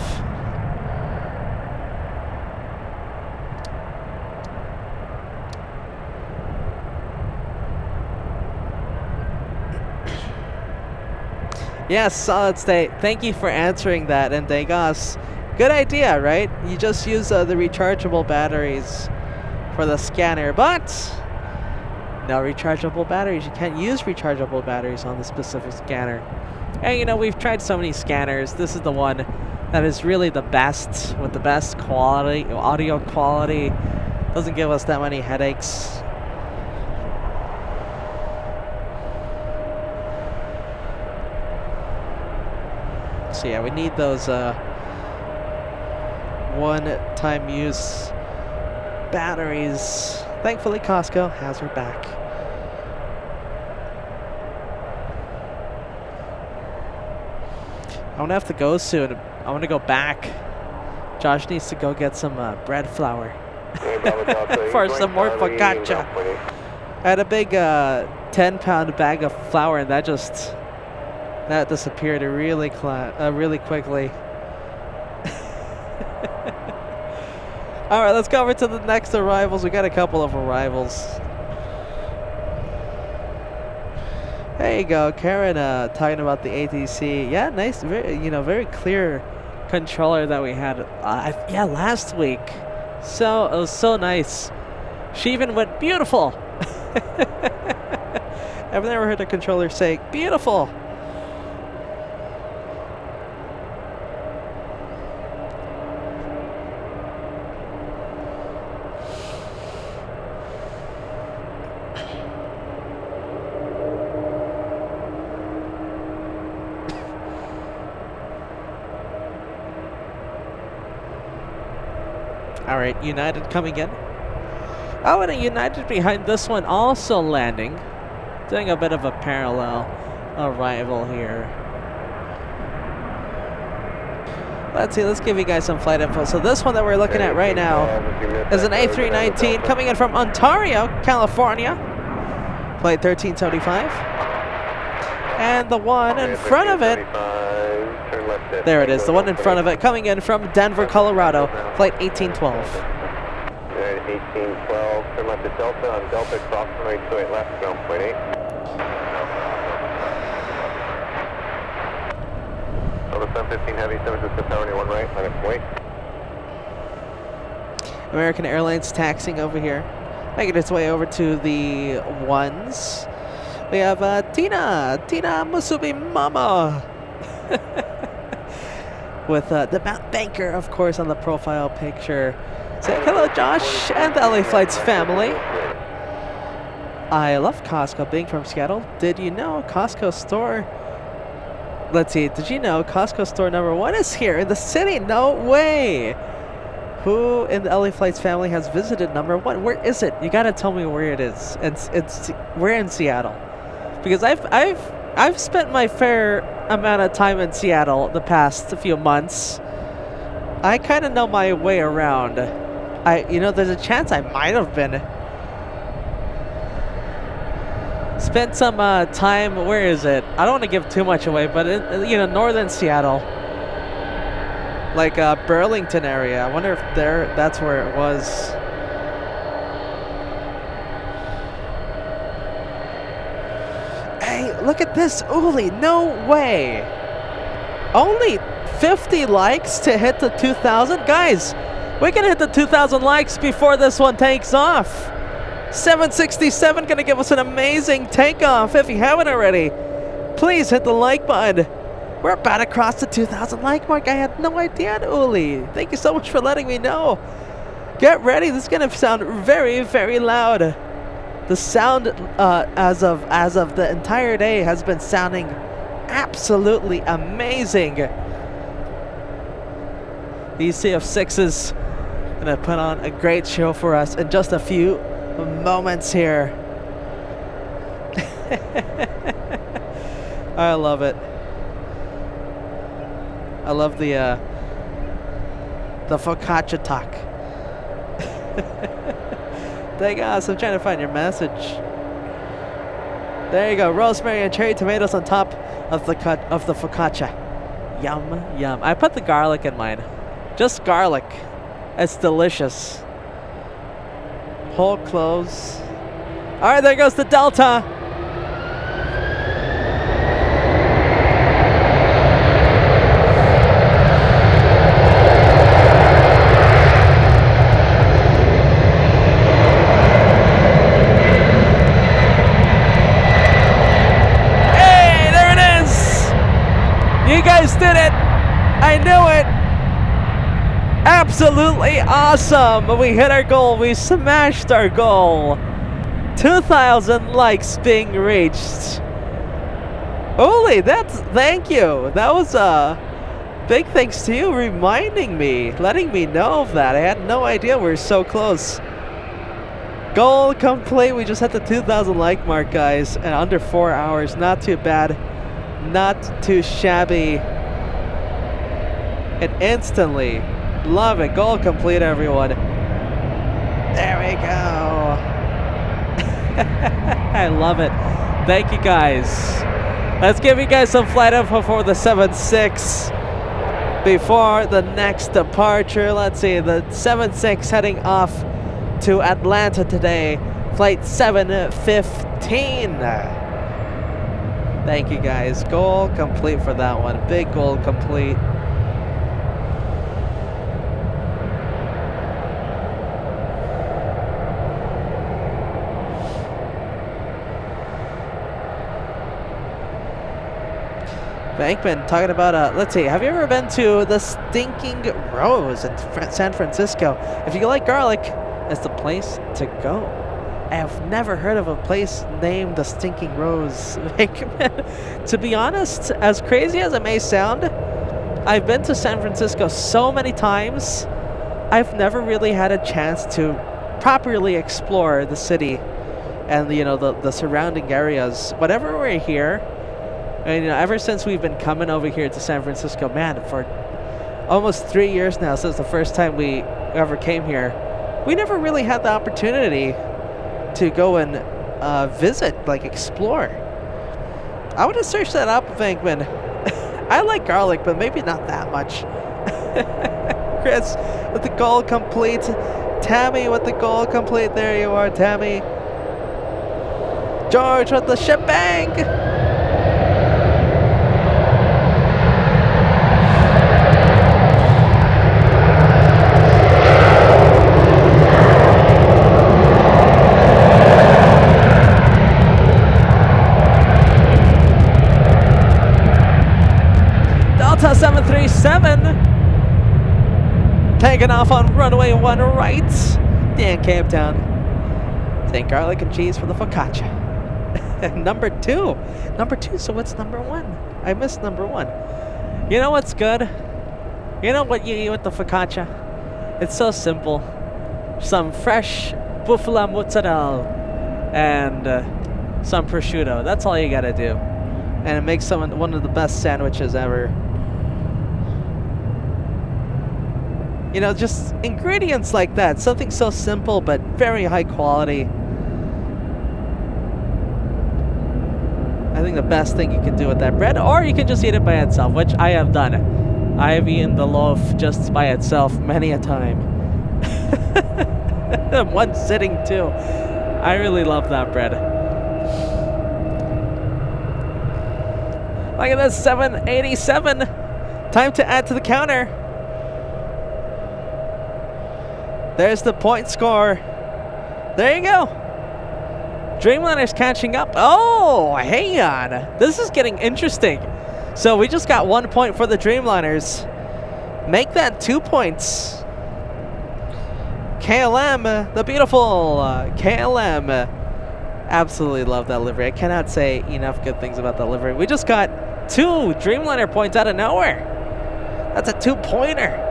Yes, solid state. Thank you for answering that, and Degas. Good idea, right? You just use the rechargeable batteries for the scanner, but no rechargeable batteries. You can't use rechargeable batteries on the specific scanner. And you know, we've tried so many scanners. This is the one that is really the best, with the best quality, audio quality. Doesn't give us that many headaches. So yeah, we need those one-time use batteries. Thankfully, Costco has her back. I'm gonna have to go soon. I want to go back. Josh needs to go get some bread flour for some more focaccia. I had a big 10-pound bag of flour, and that disappeared really quickly. All right, let's go over to the next arrivals. We got a couple of arrivals. There you go, Karen talking about the ATC. Yeah, nice, very clear controller that we had. Yeah, last week. So it was so nice. She even went beautiful. I've never heard a controller say beautiful. All right, United coming in. Oh, and a United behind this one also landing. Doing a bit of a parallel arrival here. Let's see, let's give you guys some flight info. So this one that we're looking at right now is an A319 coming in from Ontario, California. Flight 1375. And the one in front of it, there it is, the one in front of it, coming in from Denver, Colorado, flight 1812. 1812, turn left to Delta, on Delta, cross runway 28 left, ground point 8. 15 Heavy, 7 Cisco Tower, near 1 right, wait. American Airlines taxiing over here, making its way over to the ones. We have Tina Musubi Mama. With the Mount Banker, of course, on the profile picture. Say hello, Josh, and the LA Flights family. I love Costco, being from Seattle. Did you know Costco store... Let's see, did you know Costco store number 1 is here in the city? No way! Who in the LA Flights family has visited number 1? Where is it? You gotta tell me where it is. We're in Seattle. Because I've spent my fair amount of time in Seattle the past few months. I kind of know my way around. There's a chance I might have been. Spent some time, where is it? I don't want to give too much away, but northern Seattle. Like Burlington area. I wonder if that's where it was. Hey, look at this, Uli, no way. Only 50 likes to hit the 2,000? Guys, we can hit the 2,000 likes before this one takes off. 767 gonna give us an amazing takeoff. If you haven't already, please hit the like button. We're about to cross the 2,000 like mark. I had no idea, Uli. Thank you so much for letting me know. Get ready, this is gonna sound very, very loud. The sound as of the entire day has been sounding absolutely amazing. These CF6s gonna put on a great show for us in just a few moments here. I love it. I love the focaccia talk. Thank us. I'm trying to find your message. There you go. Rosemary and cherry tomatoes on top of the focaccia. Yum, yum. I put the garlic in mine. Just garlic. It's delicious. Whole cloves. All right, there goes the Delta. You guys did it! I knew it! Absolutely awesome! We hit our goal. We smashed our goal. 2,000 likes being reached. Oli, thank you. That was big thanks to you reminding me, letting me know of that. I had no idea we were so close. Goal complete. We just hit the 2,000 like mark, guys, in under 4 hours. Not too bad. Not too shabby. And instantly, love it. Goal complete, everyone. There we go. I love it. Thank you, guys. Let's give you guys some flight info for the 7-6 before the next departure. Let's see, the 7-6 heading off to Atlanta today. Flight 715. Thank you, guys. Goal complete for that one. Big goal complete. Bankman talking about, let's see, have you ever been to the Stinking Rose in San Francisco? If you like garlic, it's the place to go. I have never heard of a place named the Stinking Rose. To be honest, as crazy as it may sound, I've been to San Francisco so many times, I've never really had a chance to properly explore the city and the surrounding areas. Whenever we're here, and ever since we've been coming over here to San Francisco, man, for almost 3 years now since the first time we ever came here, we never really had the opportunity to go and visit, like explore. I would have searched that up, Bankman. I like garlic, but maybe not that much. Chris with the goal complete. Tammy with the goal complete. There you are, Tammy. George with the shebang. Delta 737 taking off on runway 1 right. Dan Cape Town. Saying garlic and cheese for the focaccia. Number 2. Number 2, so what's number 1? I missed number 1. You know what's good? You know what you eat with the focaccia? It's so simple. Some fresh buffalo mozzarella and some prosciutto. That's all you gotta do. And it makes one of the best sandwiches ever. You know, just ingredients like that. Something so simple but very high quality. I think the best thing you can do with that bread, or you can just eat it by itself, which I have done. I have eaten the loaf just by itself many a time. One sitting too. I really love that bread. Look at this, 787. Time to add to the counter. There's the point score. There you go. Dreamliner's catching up. Oh, hang on. This is getting interesting. So we just got 1 point for the Dreamliners. Make that 2 points. KLM, the beautiful KLM. Absolutely love that livery. I cannot say enough good things about that livery. We just got 2 Dreamliner points out of nowhere. That's a 2-pointer.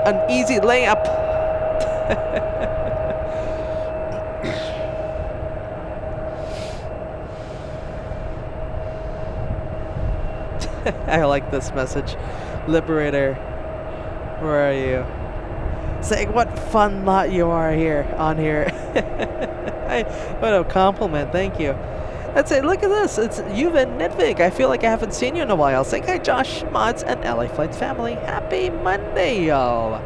An easy layup. I like this message. Liberator, where are you? Saying what fun lot you are here, on here. What a compliment, thank you. Let's say, look at this, it's Yuvan Nidvig. I feel like I haven't seen you in a while. Saying hi Josh, Mods, and LA Flights family. Happy Monday, y'all.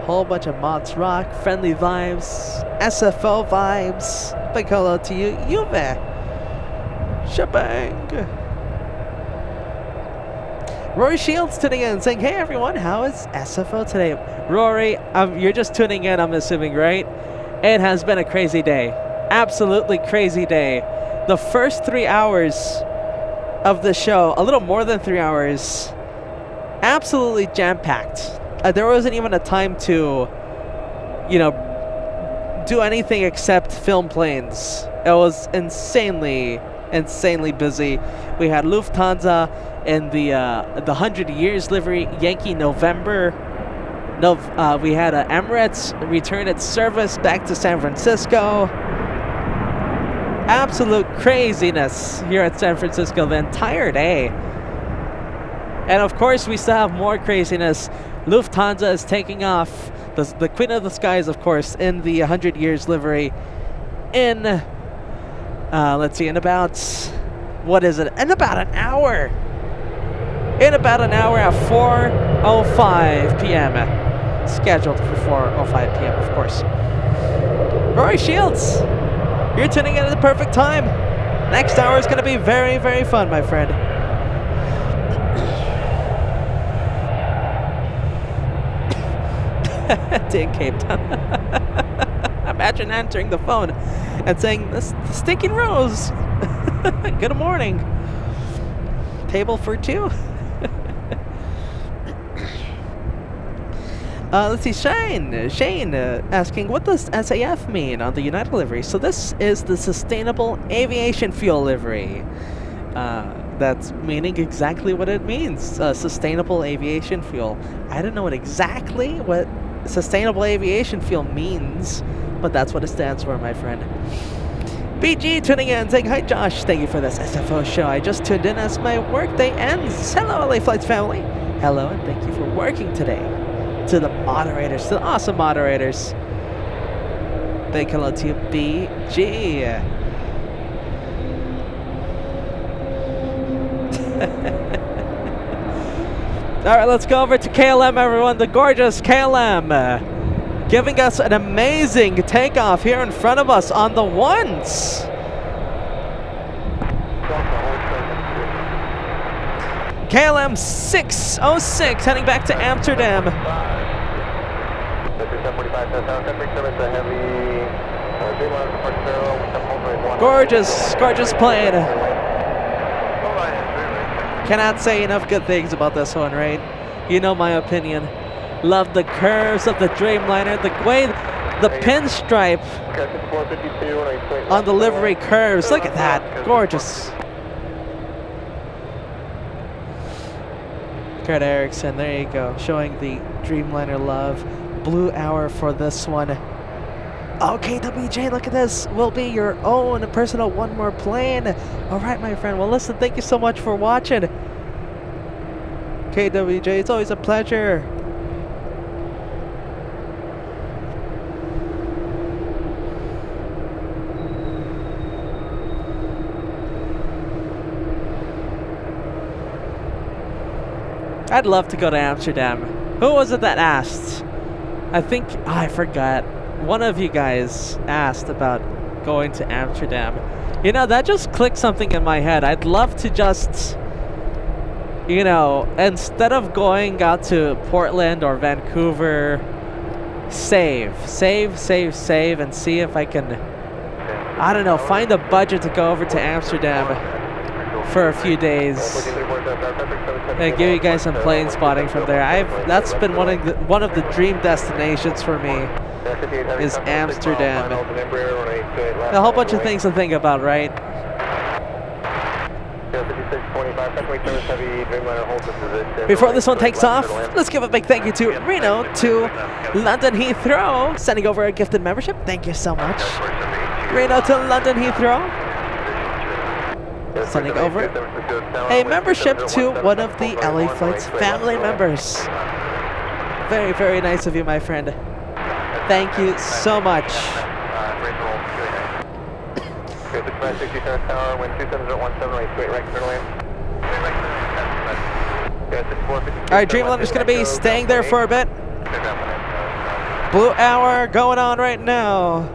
Whole bunch of mods rock, friendly vibes, SFO vibes. Big hello to you, Yuve. Shebang. Rory Shields tuning in, saying, hey everyone, how is SFO today? Rory, you're just tuning in, I'm assuming, right? It has been a crazy day. Absolutely crazy day. The first 3 hours of the show, a little more than 3 hours, absolutely jam-packed. There wasn't even a time to, do anything except film planes. It was insanely busy. We had Lufthansa in the 100 Years livery, Yankee November. We had Emirates return its service back to San Francisco. Absolute craziness here at San Francisco the entire day. And of course, we still have more craziness. Lufthansa is taking off. The Queen of the Skies, of course, in the 100 Years livery. In, let's see, in about, what is it? In about an hour. In about an hour at 4:05 p.m. Scheduled for 4:05 p.m., of course. Rory Shields, you're tuning in at the perfect time. Next hour is going to be very, very fun, my friend. Dan Cape Town. Imagine answering the phone and saying, the Stinking Rose. Good morning. Table for 2. Let's see, Shane asking, what does SAF mean on the United livery? So this is the Sustainable Aviation Fuel livery. That's meaning exactly what it means, sustainable aviation fuel. I don't know exactly what sustainable aviation fuel means, but that's what it stands for, my friend. BG tuning in, saying, hi Josh, thank you for this SFO show. I just tuned in as my workday ends. Hello, LA Flights family. Hello, and thank you for working today. To the moderators, to the awesome moderators. Big hello to you, BG. Alright, let's go over to KLM, everyone. The gorgeous KLM. Giving us an amazing takeoff here in front of us on the ones. KLM 606 heading back to Amsterdam. Gorgeous, gorgeous plane. Cannot say enough good things about this one, right? You know my opinion. Love the curves of the Dreamliner, the way the pinstripe on the livery curves. Look at that, gorgeous. Kurt Erickson, there you go, showing the Dreamliner love. Blue hour for this one. Okay, WJ, look at this. Will be your own personal one more plane. All right, my friend. Well, listen, thank you so much for watching. KWJ, it's always a pleasure. I'd love to go to Amsterdam. Who was it that asked? I think, I forgot. One of you guys asked about going to Amsterdam. You know, that just clicked something in my head. I'd love to just, you know, instead of going out to Portland or Vancouver, save, and see if I can, I don't know, find a budget to go over to Amsterdam for a few days and give you guys some plane spotting from there. That's been one of the dream destinations for me, is Amsterdam. A whole bunch of things to think about, right? Before this one takes off, let's give a big thank you to Reno, to London Heathrow, sending over a gifted membership. Thank you so much. Reno to London Heathrow, sending over a membership to one of the LA Flights family members. Very, very nice of you, my friend. Thank you so much. Alright, Dreamliner's going to be staying there for a bit. Blue hour going on right now.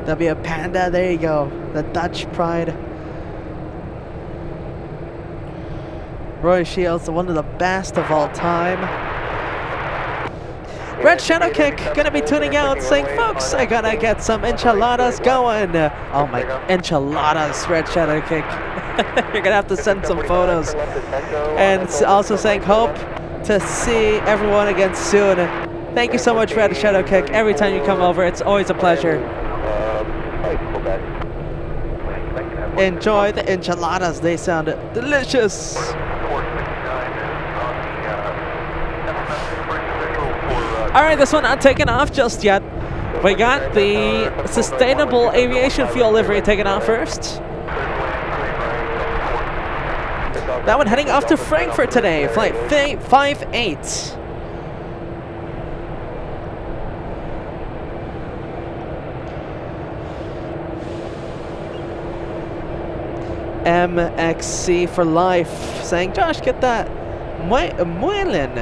W Panda, there you go. The Dutch pride. Roy Shields, one of the best of all time. Red Shadow Kick gonna be tuning out, saying, folks, I gotta get some enchiladas going. Oh my, enchiladas, Red Shadow Kick. You're gonna have to send some photos. And also saying, hope to see everyone again soon. Thank you so much, Red Shadow Kick. Every time you come over, it's always a pleasure. Enjoy the enchiladas, they sound delicious. Alright, this one not taken off just yet. We got the sustainable aviation fuel livery taken off first. That one heading off to Frankfurt today, flight 58. MXC for life, saying, Josh, get that Muelin.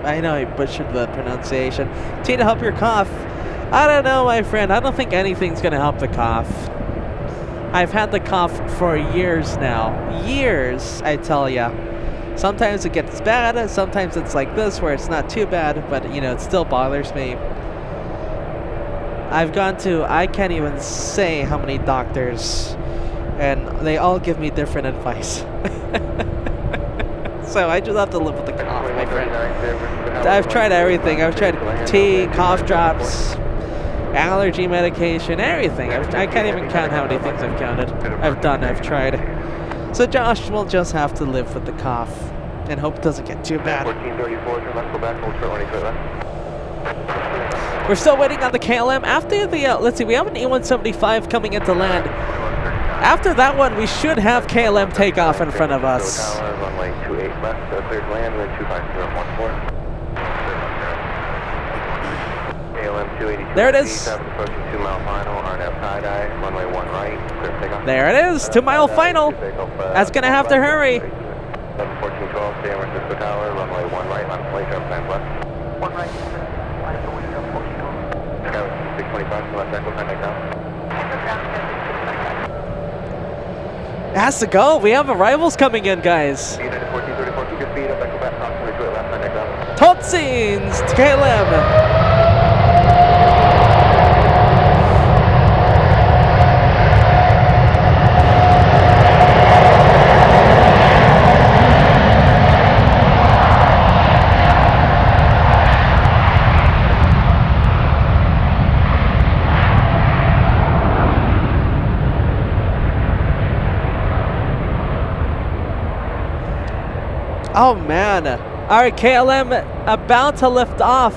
I know I butchered the pronunciation. Tea to help your cough. I don't know, my friend. I don't think anything's gonna help the cough. I've had the cough for years now. Years, I tell ya. Sometimes it gets bad, sometimes it's like this where it's not too bad, but you know, it still bothers me. I've gone to, I can't even say how many doctors, and they all give me different advice. So I just have to live with the cough, my friend. I've tried everything. I've tried tea, cough drops, allergy medication, everything. I can't even count how many things I've counted. I've tried. So Josh will just have to live with the cough and hope it doesn't get too bad. We're still waiting on the KLM. After the, let's see, we have an E175 coming into land. After that one, we should have KLM takeoff in front of us. There it is. There it is, 2 mile final. That's gonna have to hurry. 1412, San Francisco Tower, runway 1 right, line flight, time left. 1 right, line to window, 1412. 625, left echo, contact now. It has to go. We have arrivals coming in, guys. 1434, keep your speed up, echo back, approximately to it, left, contact now. Totsins to KLM. Oh man. All right, KLM about to lift off,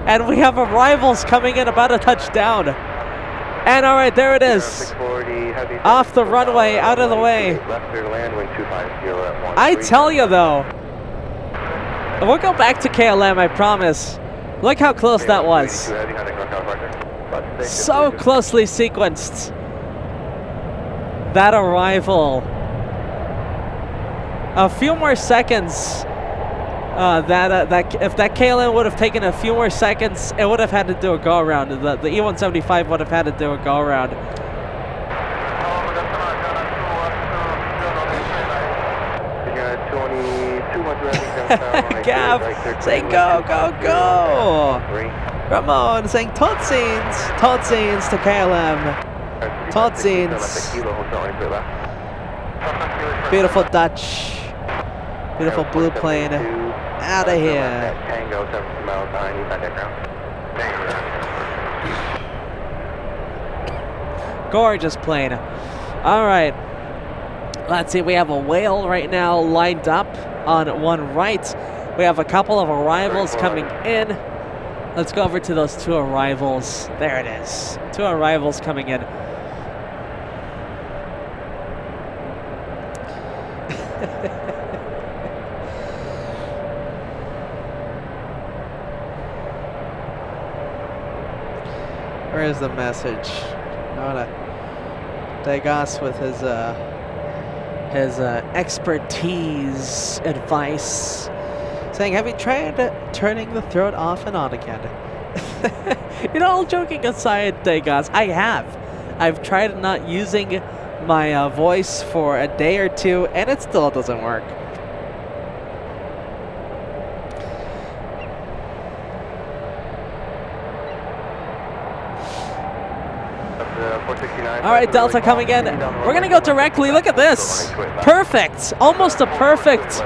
and we have arrivals coming in about to touch down. And all right, there it is. Off the runway, out of the way. I tell you though, we'll go back to KLM, I promise. Look how close that was. So closely sequenced. That arrival. A few more seconds. If that KLM would have taken a few more seconds, it would have had to do a go around. The E175 would have had to do a go around. Gav saying go, go, go. Ramon saying Totsines to KLM. Totsines. Beautiful Dutch. Beautiful blue plane. Out of here. Gorgeous plane. All right. Let's see. We have a whale right now lined up on one right. We have a couple of arrivals coming in. Let's go over to those two arrivals. There it is. Two arrivals coming in. Where is the message? I want to Degas with his expertise advice, saying, have you tried turning the throat off and on again? You know, all joking aside, Degas, I have. I've tried not using my voice for a day or two, and it still doesn't work. All right, Delta coming in. We're going to go directly. Look at this. Perfect. Almost a perfect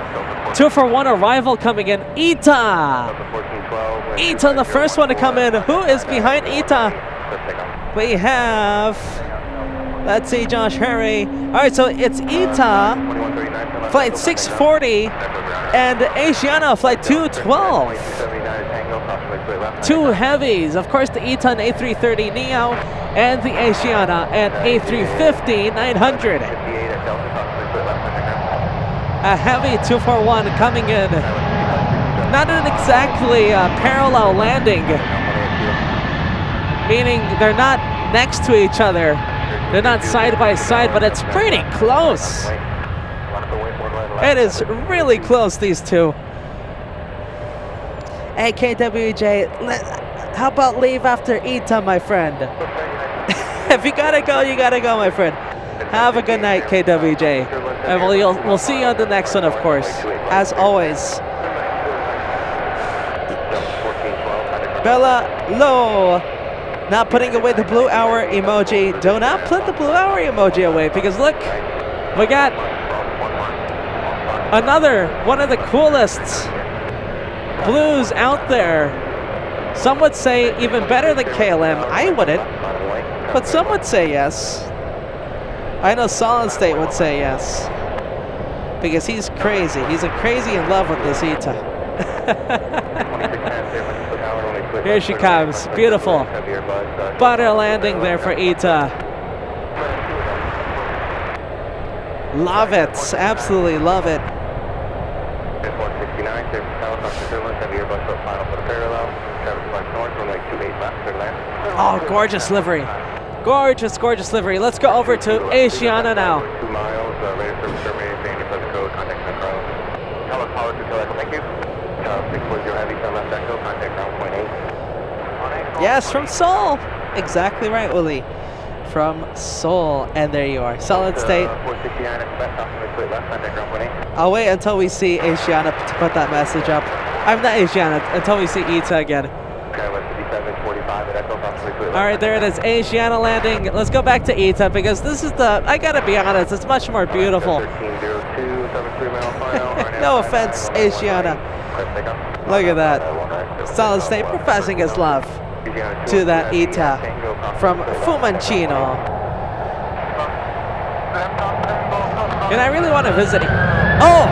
2-for-1 arrival coming in. Ita, the first one to come in. Who is behind Ita? We have, let's see, Josh Harry. All right, so it's Ita, flight 640, and Asiana, flight 212. Two heavies. Of course, the Ita and A330 Neo, and the Asiana and A350 900. A heavy 241 coming in. Not an exactly parallel landing, meaning they're not next to each other. They're not side by side, but it's pretty close. It is really close, these two. Hey, KWJ, how about leave after Ita, my friend? If you gotta go, you gotta go, my friend. Have a good night, KWJ. And we'll see you on the next one, of course. As always. Bella Low, not putting away the blue hour emoji. Do not put the blue hour emoji away, because look, we got another one of the coolest blues out there. Some would say even better than KLM. I wouldn't, but some would say yes. I know Solid State would say yes, because he's crazy. He's crazy in love with this Ita. Here she comes. Beautiful butter landing there for Ita. Love it. Absolutely love it. Oh, gorgeous livery. Gorgeous, gorgeous livery. Let's go over to Asiana now. 2 miles, ready for service terminated, Sandy, plus code, contact Central. Hello, power to Echo, thank you. 640 heavy, turn left Echo, contact ground point 8. Yes, from Seoul. Exactly right, Willie. From Seoul. And there you are. Solid State. 469 express, optimally left, contact ground point 8. I'll wait until we see Asiana to put that message up. I'm not Asiana, until we see Ita again. Alright, there it is, Asiana landing. Let's go back to Ita, because this is the, I gotta be honest, it's much more beautiful. No offense, Asiana. Look at that. Solid State professing his love to that Ita from Fumancino. And I really want to visit it. Oh!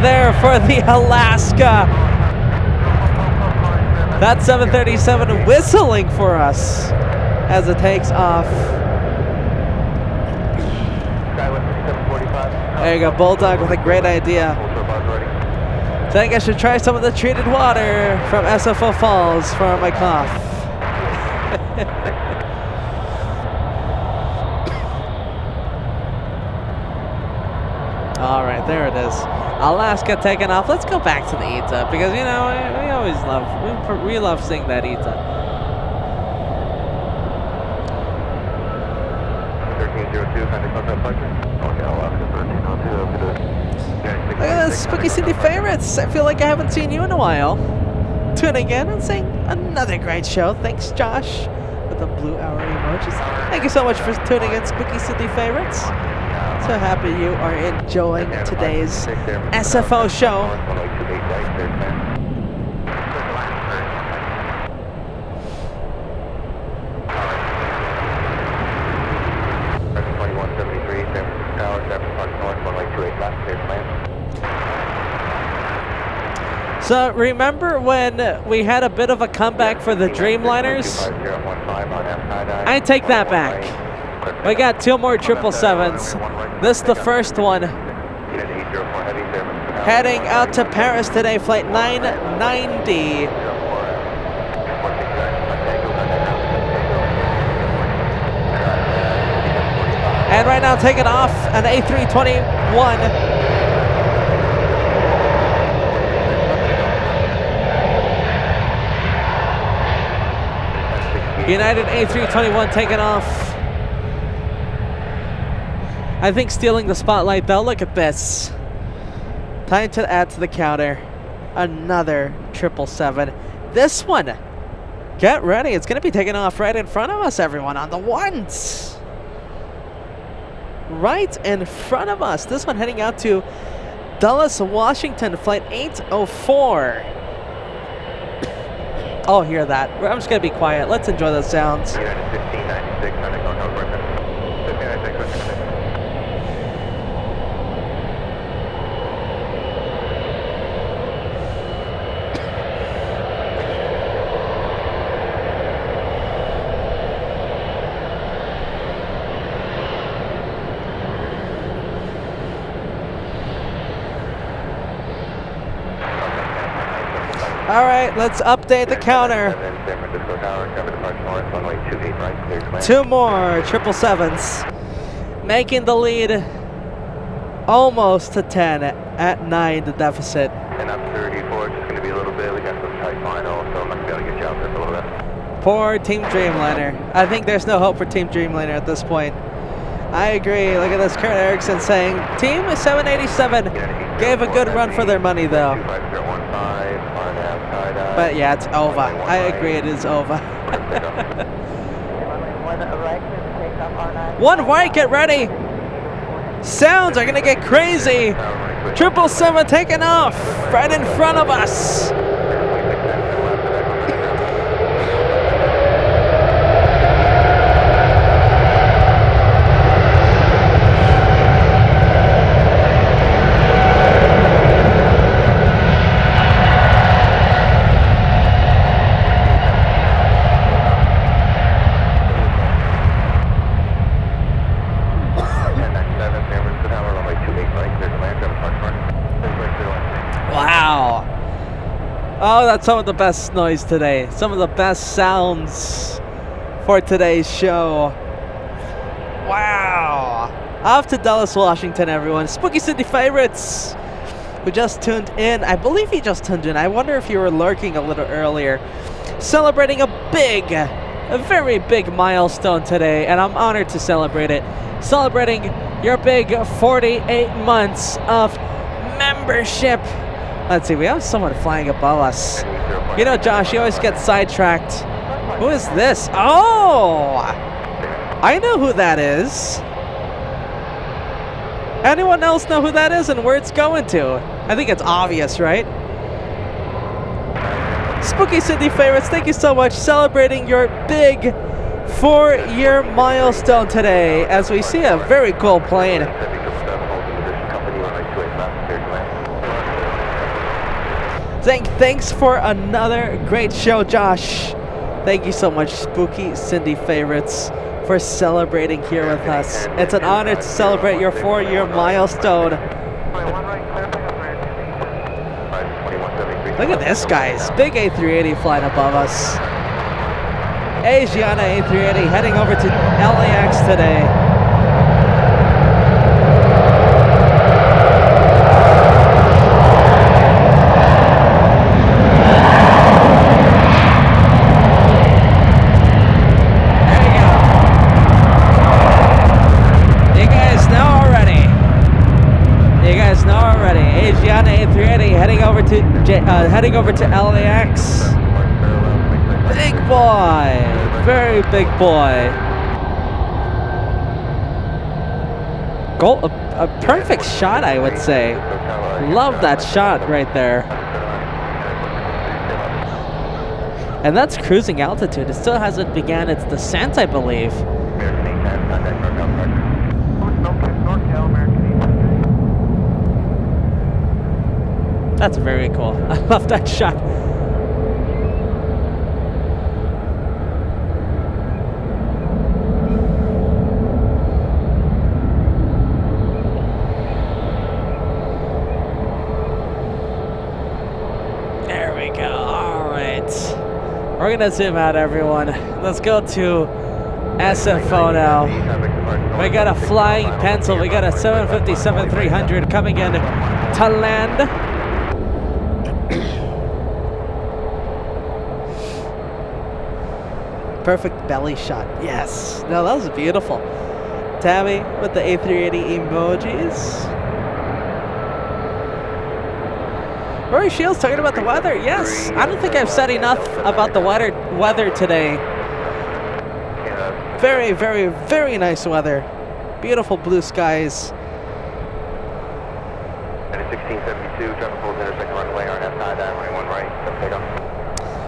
there for the Alaska. That 737 whistling for us as it takes off. There you go, Bulldog with a great idea. I think I should try some of the treated water from SFO Falls for my cough. All right, there it is. Alaska taking off. Let's go back to the ETA because you know we always love we love seeing that ETA. 1302, kind of contact departure. Okay, Alaska 1302. Look at this, Spooky City favorites. I feel like I haven't seen you in a while. Tuning in and saying another great show. Thanks, Josh, with the blue hour emojis. Thank you so much for tuning in, Spooky City favorites. So happy you are enjoying today's SFO show. So remember when we had a bit of a comeback for the Dreamliners? I take that back. We got 2 more 777s. This is the first one. Heading out to Paris today, flight 990. And right now taking off an A321. United A321 taking off. I think stealing the spotlight though. Look at this. Time to add to the counter. Another 777. This one. Get ready. It's going to be taking off right in front of us, everyone, on the ones. Right in front of us. This one heading out to Dulles, Washington, flight 804. Oh, hear that. I'm just going to be quiet. Let's enjoy those sounds. All right, let's update the counter. 2 more 777s, making the lead almost to 10 at 9, the deficit. And up 34, just going to be a little bit. We got some tight final, so I'm not going to be able to get you out there for a little bit. Poor Team Dreamliner. I think there's no hope for Team Dreamliner at this point. I agree. Look at this, Kurt Erickson saying, Team 787 gave a good run for their money, though. But yeah, it's over. I agree, it is over. One right, get ready. Sounds are gonna get crazy. 777 taking off right in front of us. Wow. Oh, that's some of the best noise today. Some of the best sounds for today's show. Wow. Off to Dulles, Washington, everyone. Spooky City favorites who just tuned in. I believe you just tuned in. I wonder if you were lurking a little earlier. Celebrating a very big milestone today, and I'm honored to celebrate it. Celebrating your big 48 months of membership. Let's see, we have someone flying above us. You know, Josh, you always get sidetracked. Who is this? Oh! I know who that is. Anyone else know who that is and where it's going to? I think it's obvious, right? Spooky City favorites, thank you so much. Celebrating your big 4-year milestone today as we see a very cool plane. Saying thanks for another great show, Josh. Thank you so much, Spooky Cindy Favorites, for celebrating here with us. It's an honor to celebrate your 4-year milestone. Look at this, guys. Big A380 flying above us. Asiana A380 heading over to LAX today. Heading over to LAX. Big boy, very big boy. Goal, a perfect shot, I would say. Love that shot right there. And that's cruising altitude. It still hasn't began its descent, I believe. That's very cool. I love that shot. There we go. All right. We're going to zoom out, everyone. Let's go to SFO now. We got a flying pencil. We got a 757-300 coming in to land. Perfect belly shot. Yes. No, that was beautiful. Tammy with the A380 emojis. Rory Shields talking about the weather. Yes. I don't think I've said enough about the weather today. Very, very, very nice weather. Beautiful blue skies. 1672, traffic pulls intersect runway, RNF side, runway 1 right, take off.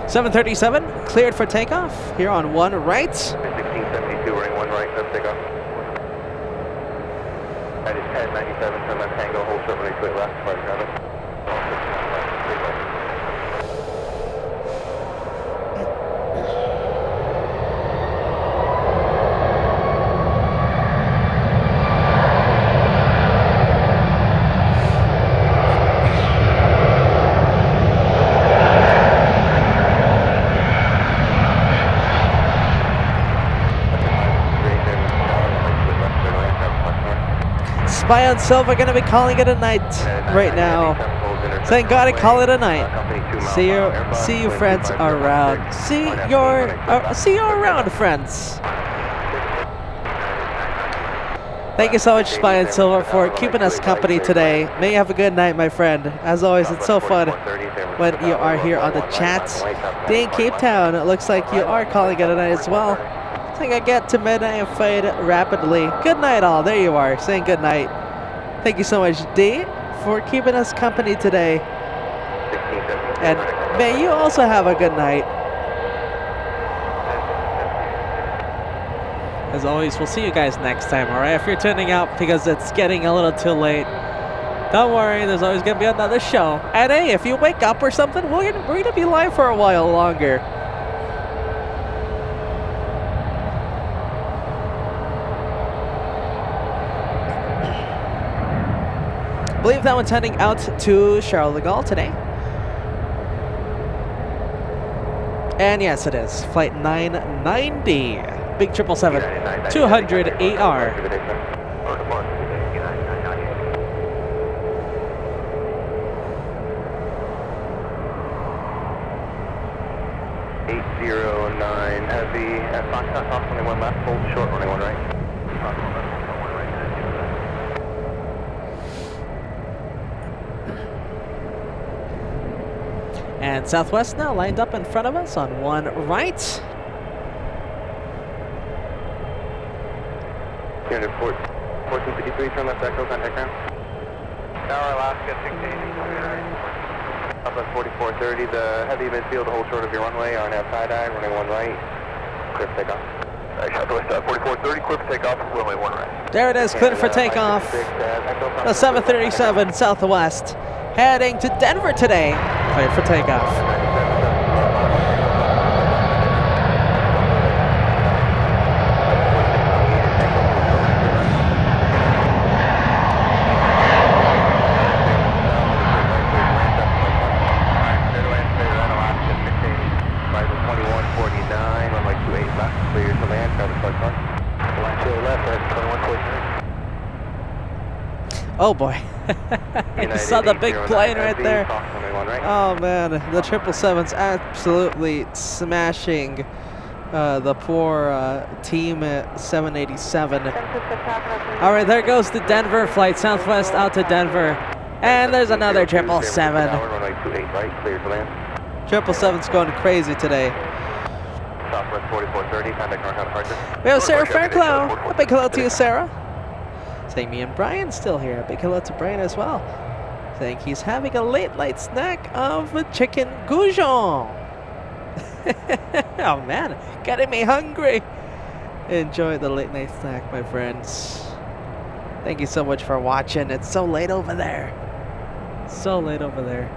737 cleared for takeoff here on 1 right. 1672, running 1 right, take off. That is 1097, turn left tango, hold short runway 2 left, flight traffic. Spy on Silva gonna be calling it a night right now. Saying gotta call it a night. See you friends around. See you around, friends. Thank you so much, Spy on Silva, for keeping us company today. May you have a good night, my friend. As always, it's so fun when you are here on the chat. Day in Cape Town, it looks like you are calling it a night as well. I get to midnight and fade rapidly. Good night, all. There you are, saying good night. Thank you so much, D, for keeping us company today. And may you also have a good night. As always, we'll see you guys next time, all right? If you're tuning out because it's getting a little too late, don't worry. There's always going to be another show. And hey, if you wake up or something, we're going to be live for a while longer. I believe that one's heading out to Charles de Gaulle today. And yes, it is. Flight 990. Big 777-200AR. Heavy at Foxtrot, off 21 left, hold short, running 1 right. And Southwest now lined up in front of us on 1 right. 1453, turn left echo, contact ground. Tower Alaska 680. Up at 4430, the heavy midfield to hold short of your runway, RNF side eye, running 1 right, clear for takeoff. Southwest 4430, clear for takeoff, runway 1 right. There it is, clear for takeoff. The 737 Southwest heading to Denver today. Clear for takeoff. Oh boy. I saw the big plane right there. Oh man, the 777's absolutely smashing the poor team at 787. All right, there goes the Denver flight, Southwest out to Denver. And there's another 777. 777's going crazy today. We have Sarah Fairclough. A big hello to you, Sarah. Saying me and Brian's still here. A big hello to Brian as well. Saying he's having a late night snack of chicken goujon. Oh man, getting me hungry. Enjoy the late night snack, my friends. Thank you so much for watching. It's so late over there. So late over there.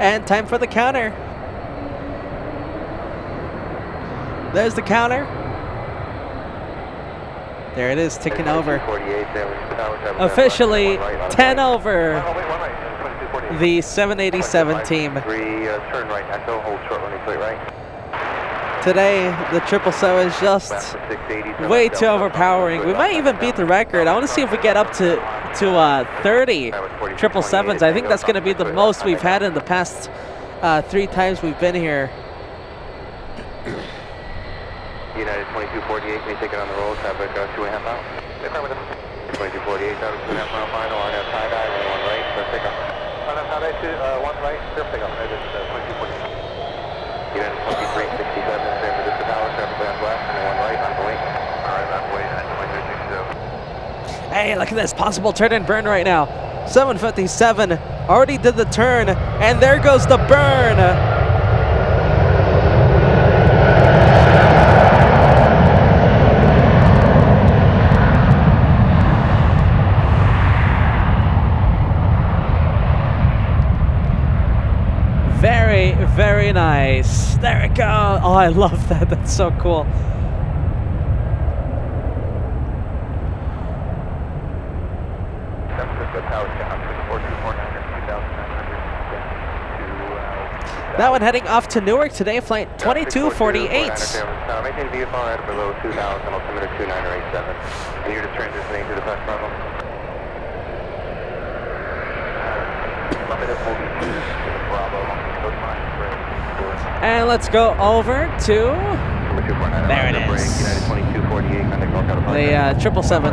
And time for the counter. There's the counter. There it is, ticking over. Officially 10 over the 787 team. Today, the 777 is just way too overpowering. We might even beat the record. I want to see if we get up to 30 777s. I think that's going to be the most we've had in the past 3 times we've been here. United 2248, may take it on the roll, traffic 2.5 miles. 2248, out of 2.5 mile final, on a tie dive, and 1 right, so pick up. On a tie dive, 1 right, clear pick up, United 2248. United 2367, San Francisco Tower, traffic land west, and 1 right, on the way. Alright, on the way, at 2262. Hey, look at this possible turn and burn right now. 757 already did the turn, and there goes the burn. Very, very nice. There it goes. Oh, I love that. That's so cool. That one heading off to Newark today, flight 2248. Maintain VFR at below 2,000, altimeter 2987. And you're just transitioning to the best level. And let's go over to, there it is, the 777.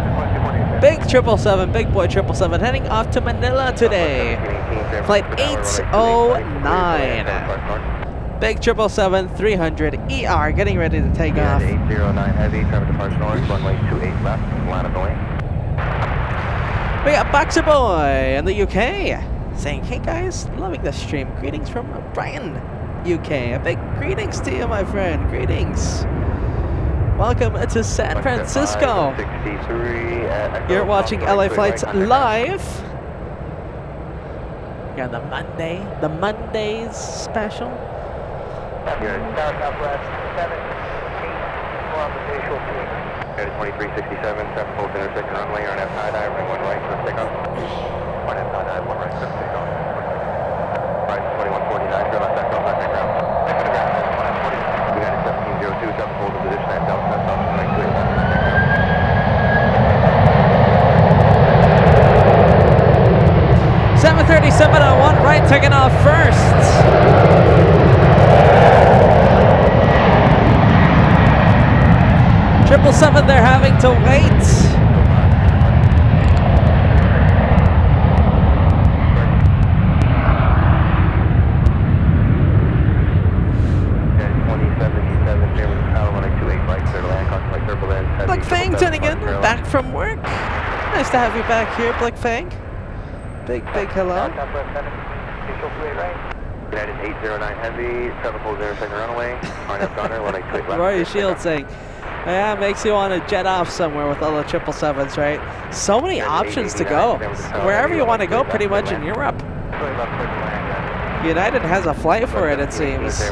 Big 777, big boy 777, heading off to Manila today. Flight 809. Big 777 300 ER getting ready to take off. 809 heavy, traffic departure north, runway 28 left, line of the lane. We got Boxer Boy in the UK saying, hey guys, loving the stream. Greetings from Brian, UK. A big greetings to you, my friend. Greetings. Welcome to San Francisco. You're watching LA Flights live. You're on the Mondays special. Southwest 784 on the visual team. 2367, 7 full intersection runway, RNF high dive, ring 1 right, first takeoff. RNF high dive, 1 right, first takeoff. Right, 2149, go left background, left background. United 1702, 7 full to position at Delta, option right, 2 left, background. 737 on 1 right, taking off first. Triple seven, they're having to wait. Black Fang tuning in, back from work. Nice to have you back here, Black Fang. Big hello. United 809 Heavy, 740 second runaway. RNF Gunner, 183 left. Roy Shield saying, yeah, makes you want to jet off somewhere with all the 777s, right? So many options to go. Wherever you want to go, pretty much in Europe. United has a flight for it, it seems.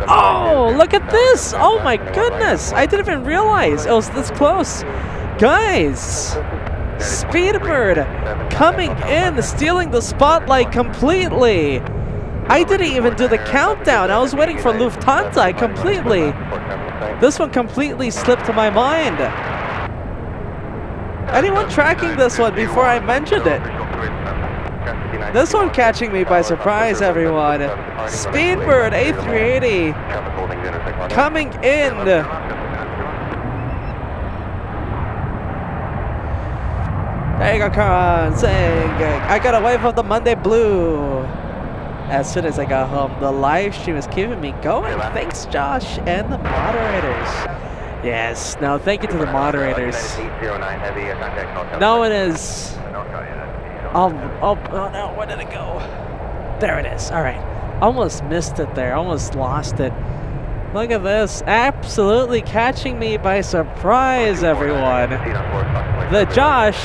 Oh, look at this! Oh my goodness! I didn't even realize it was this close. Guys! Speedbird coming in, stealing the spotlight completely. I didn't even do the countdown. I was waiting for Lufthansa completely. This one completely slipped to my mind. Anyone tracking this one before I mentioned it? This one catching me by surprise, everyone. Speedbird A380 coming in. There you go, Karan, saying, I got a wave of the Monday Blue. As soon as I got home, the live stream is keeping me going. Thanks, Josh, and the moderators. Yes, no, thank you to the moderators. No one is... Oh no, where did it go? There it is, all right. Almost missed it there, almost lost it. Look at this, absolutely catching me by surprise, everyone. The Josh,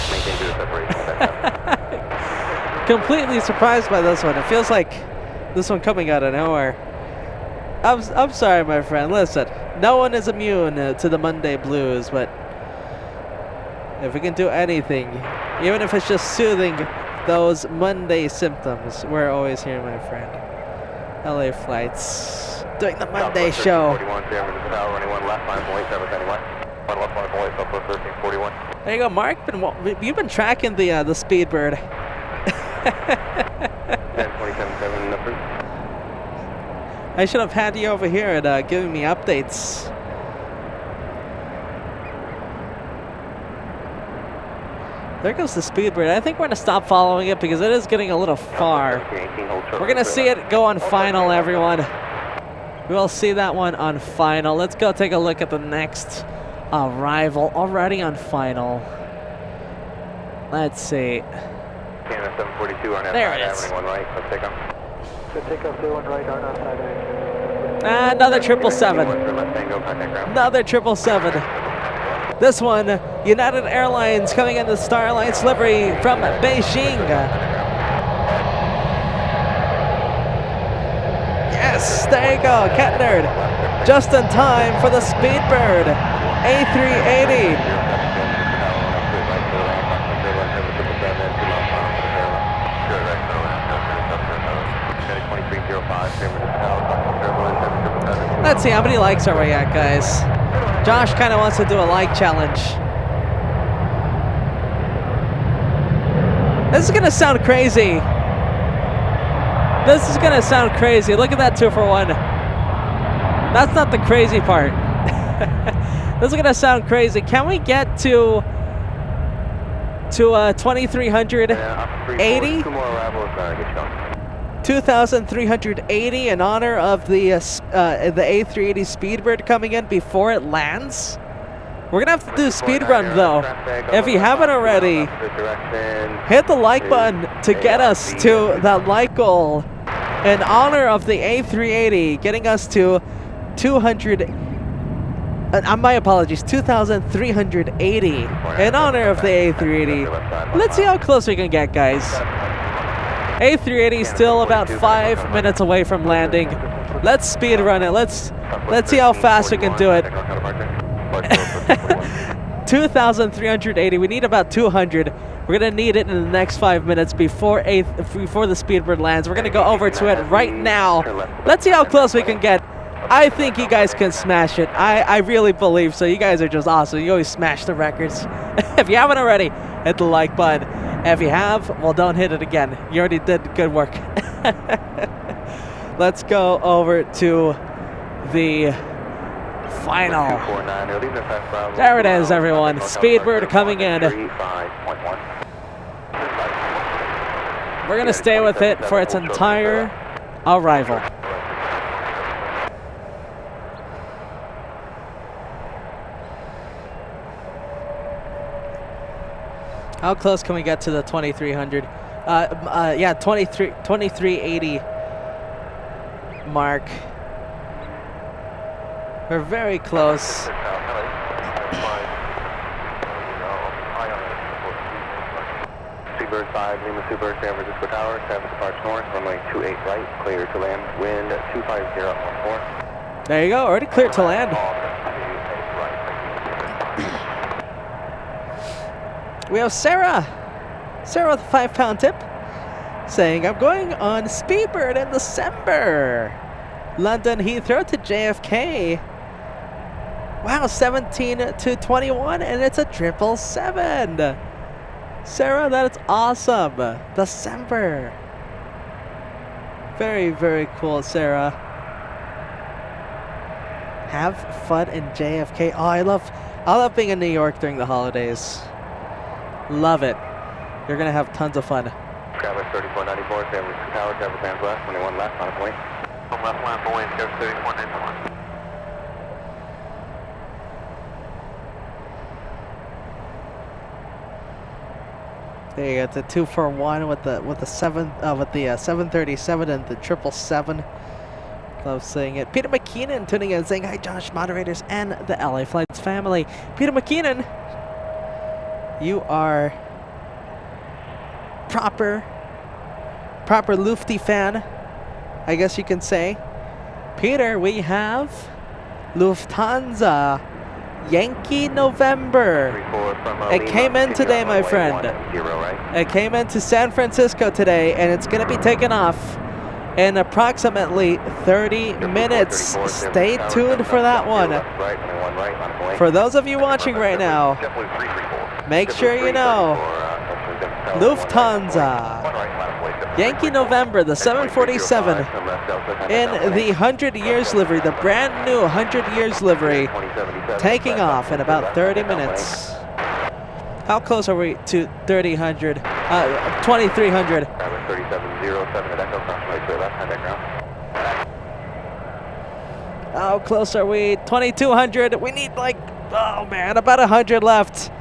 completely surprised by this one. It feels like this one coming out of nowhere. I'm sorry, my friend, listen. No one is immune to the Monday blues, but if we can do anything, even if it's just soothing those Monday symptoms, we're always here, my friend. LA flights, doing the Monday show. There you go, Mark. You've been tracking the Speedbird. I should have had you over here and giving me updates. There goes the Speedbird. I think we're going to stop following it because it is getting a little far. We're going to see it go on final, everyone. We'll see that one on final. Let's go take a look at the next arrival. Already on final. Let's see. There it is. Another 777. Another 777. This one, United Airlines coming in the Star Alliance livery from Beijing. Yes, there you go, Cat Nerd. Just in time for the Speedbird A380. Let's see, how many likes are we at, guys? Josh kind of wants to do a like challenge. This is gonna sound crazy. This is gonna sound crazy. Look at that 2 for 1. That's not the crazy part. This is gonna sound crazy. Can we get to 2,380? 2,380 in honor of the A380 Speedbird coming in before it lands. We're gonna have to do a speed run though. If you haven't already, hit the like button to get us to that like goal in honor of the A380, getting us to 200. My apologies, 2,380 in honor of the A380. Let's see how close we can get, guys. A380 is still about 5 minutes away from landing. Let's speed run it. Let's see how fast we can do it. 2,380. We need about 200. We're gonna need it in the next 5 minutes before the Speedbird lands. We're gonna go over to it right now. Let's see how close we can get. I think you guys can smash it. I really believe so. You guys are just awesome. You always smash the records. If you haven't already, hit the like button. If you have, well, don't hit it again. You already did good work. Let's go over to the final. There it is, everyone. Speedbird coming in. We're going to stay with it for its entire arrival. How close can we get to the 2300? Yeah, 2380 mark. We're very close. Seabird 5, Lima Seabird, San Francisco Tower, traffic departs north, runway 28 right, clear to land, wind 25014. There you go, already cleared to land. We have Sarah with a 5-pound tip, saying, I'm going on Speedbird in December. London Heathrow to JFK. Wow, 17 to 21, and it's a 777. Sarah, that's awesome. December. Very, very cool, Sarah. Have fun in JFK. Oh, I love being in New York during the holidays. Love it. You're gonna have tons of fun. Travis 3494, San Francisco Tower, traffic bands left, 21 left on a point. From left line for wind, Travis 3491. There you go, the 241 with the 737 and the 777. Love seeing it. Peter McKeenan tuning in, saying hi, Josh, moderators, and the LA Flights family. Peter McKeenan, you are proper Lufty fan, I guess you can say. Peter, we have Lufthansa Yankee November. It came in today, my friend. It came into San Francisco today, and it's going to be taken off in approximately 30 minutes. Stay tuned for that one. For those of you watching right now, make sure you know Lufthansa Yankee November, the 747 in the 100 years livery, the brand new 100 years livery, taking off in about 30 minutes. How close are we to 2300? 3707 at Echo, approximately left hand ground. How close are we? 2200. We need like, oh man, about 100 left.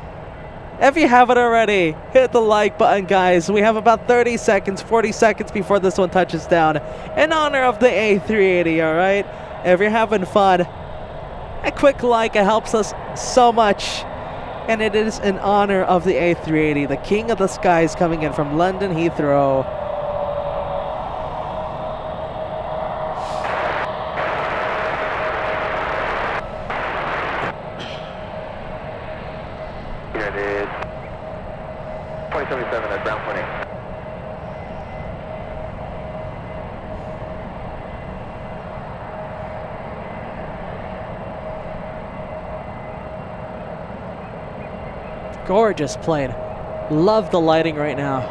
If you haven't already, hit the like button, guys. We have about 30 seconds, 40 seconds before this one touches down in honor of the A380, all right? If you're having fun, a quick like, it helps us so much. And it is in honor of the A380, the king of the skies, coming in from London Heathrow. Here it is. 2077 at ground point 8. Gorgeous plane. Love the lighting right now.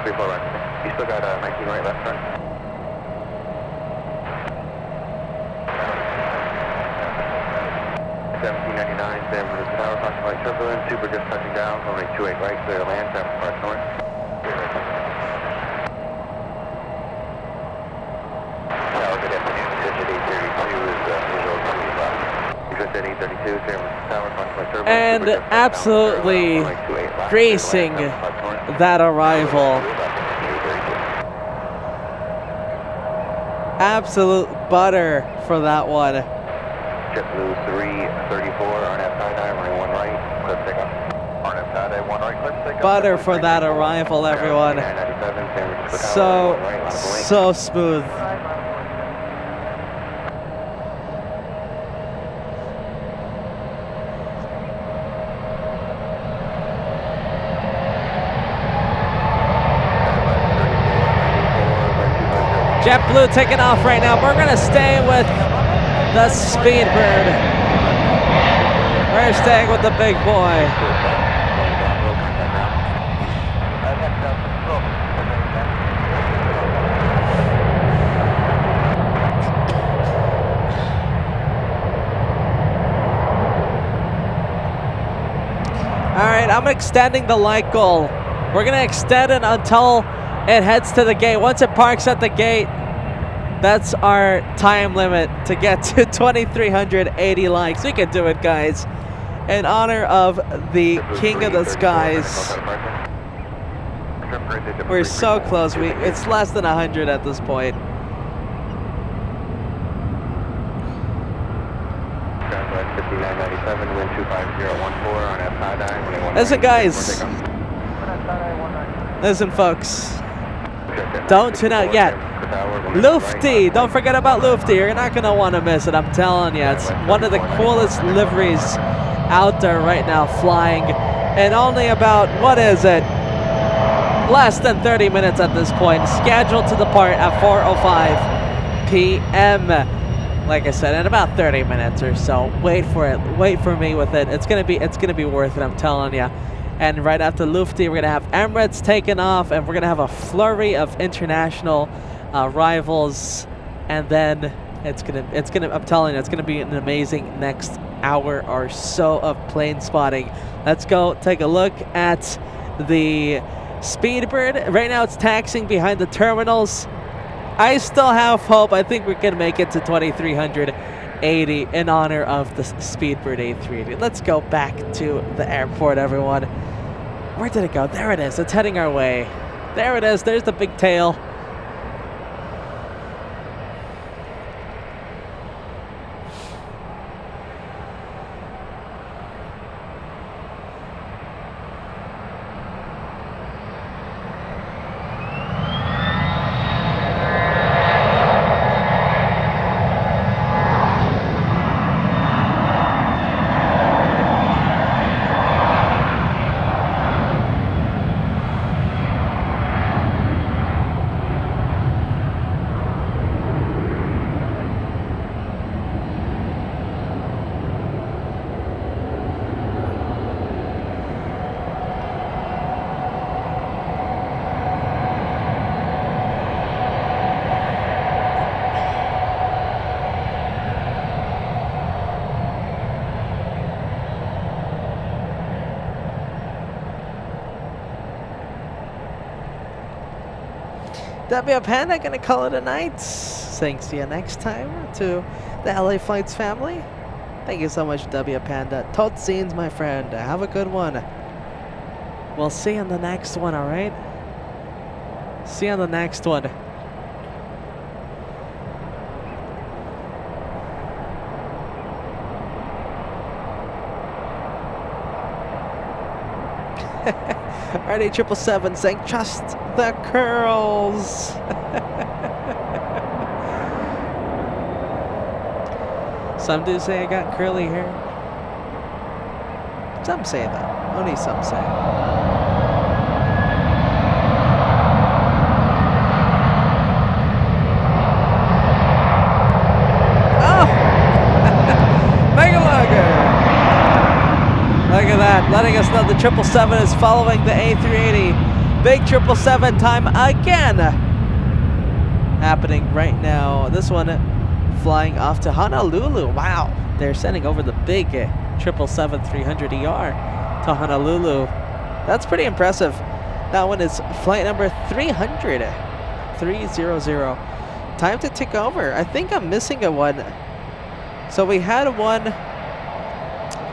Right. You still got 19 right, left front. $17.99, San Francisco Tower, approximately turbulence, super just touching down, runway 28 right, clear to land, traffic departs north. Tower, good afternoon, Cincinnati 832 is visual 20 left. Cincinnati 832, San Francisco Tower, approximately turbulence. And absolutely gracing that arrival. Absolute butter for that one. JetBlue 334, RNAV tie-dye, runway 1 right, clear takeoff. RNAV tie-dye, 1 right, clear takeoff. Butter for that arrival, everyone. So smooth. JetBlue taking off right now. We're going to stay with the Speedbird. We're staying with the big boy. All right, I'm extending the light goal. We're going to extend it until it heads to the gate. Once it parks at the gate, That's our time limit to get to 2,380 likes. We can do it, guys. In honor of the King of the Skies. We're so close. It's less than 100 at this point. Listen, guys. Listen, folks. Don't tune out yet. Lufty, don't forget about Lufty. You're not gonna want to miss it. I'm telling you, it's one of the coolest liveries out there right now, flying. And only about, what is it? Less than 30 minutes at this point. Scheduled to depart at 4:05 p.m. Like I said, in about 30 minutes or so. Wait for it. Wait for me with it. It's gonna be worth it. I'm telling you. And right after Lufty, we're gonna have Emirates taking off, and we're gonna have a flurry of international rivals, and then it's gonna. I'm telling you, it's gonna be an amazing next hour or so of plane spotting. Let's go take a look at the Speedbird. Right now, it's taxiing behind the terminals. I still have hope. I think we can make it to 2,380 in honor of the Speedbird A380. Let's go back to the airport, everyone. Where did it go? There it is. It's heading our way. There it is. There's the big tail. TWA Panda gonna call it a night. Saying see you next time to the LA Flights family. Thank you so much, TWA Panda. Tot scenes, my friend. Have a good one. We'll see you in the next one, alright? See you on the next one. Alright, 777 saying trust the curls. Some do say I got curly hair. Some say that. Only some say. Oh! Megalogger! Look at that, letting us know the 777 is following the A380. Big 777 time again. Happening right now. This one flying off to Honolulu. Wow, they're sending over the big 777-300ER to Honolulu. That's pretty impressive. That one is flight number 300. 300. Time to take over. I think I'm missing a one. So we had one.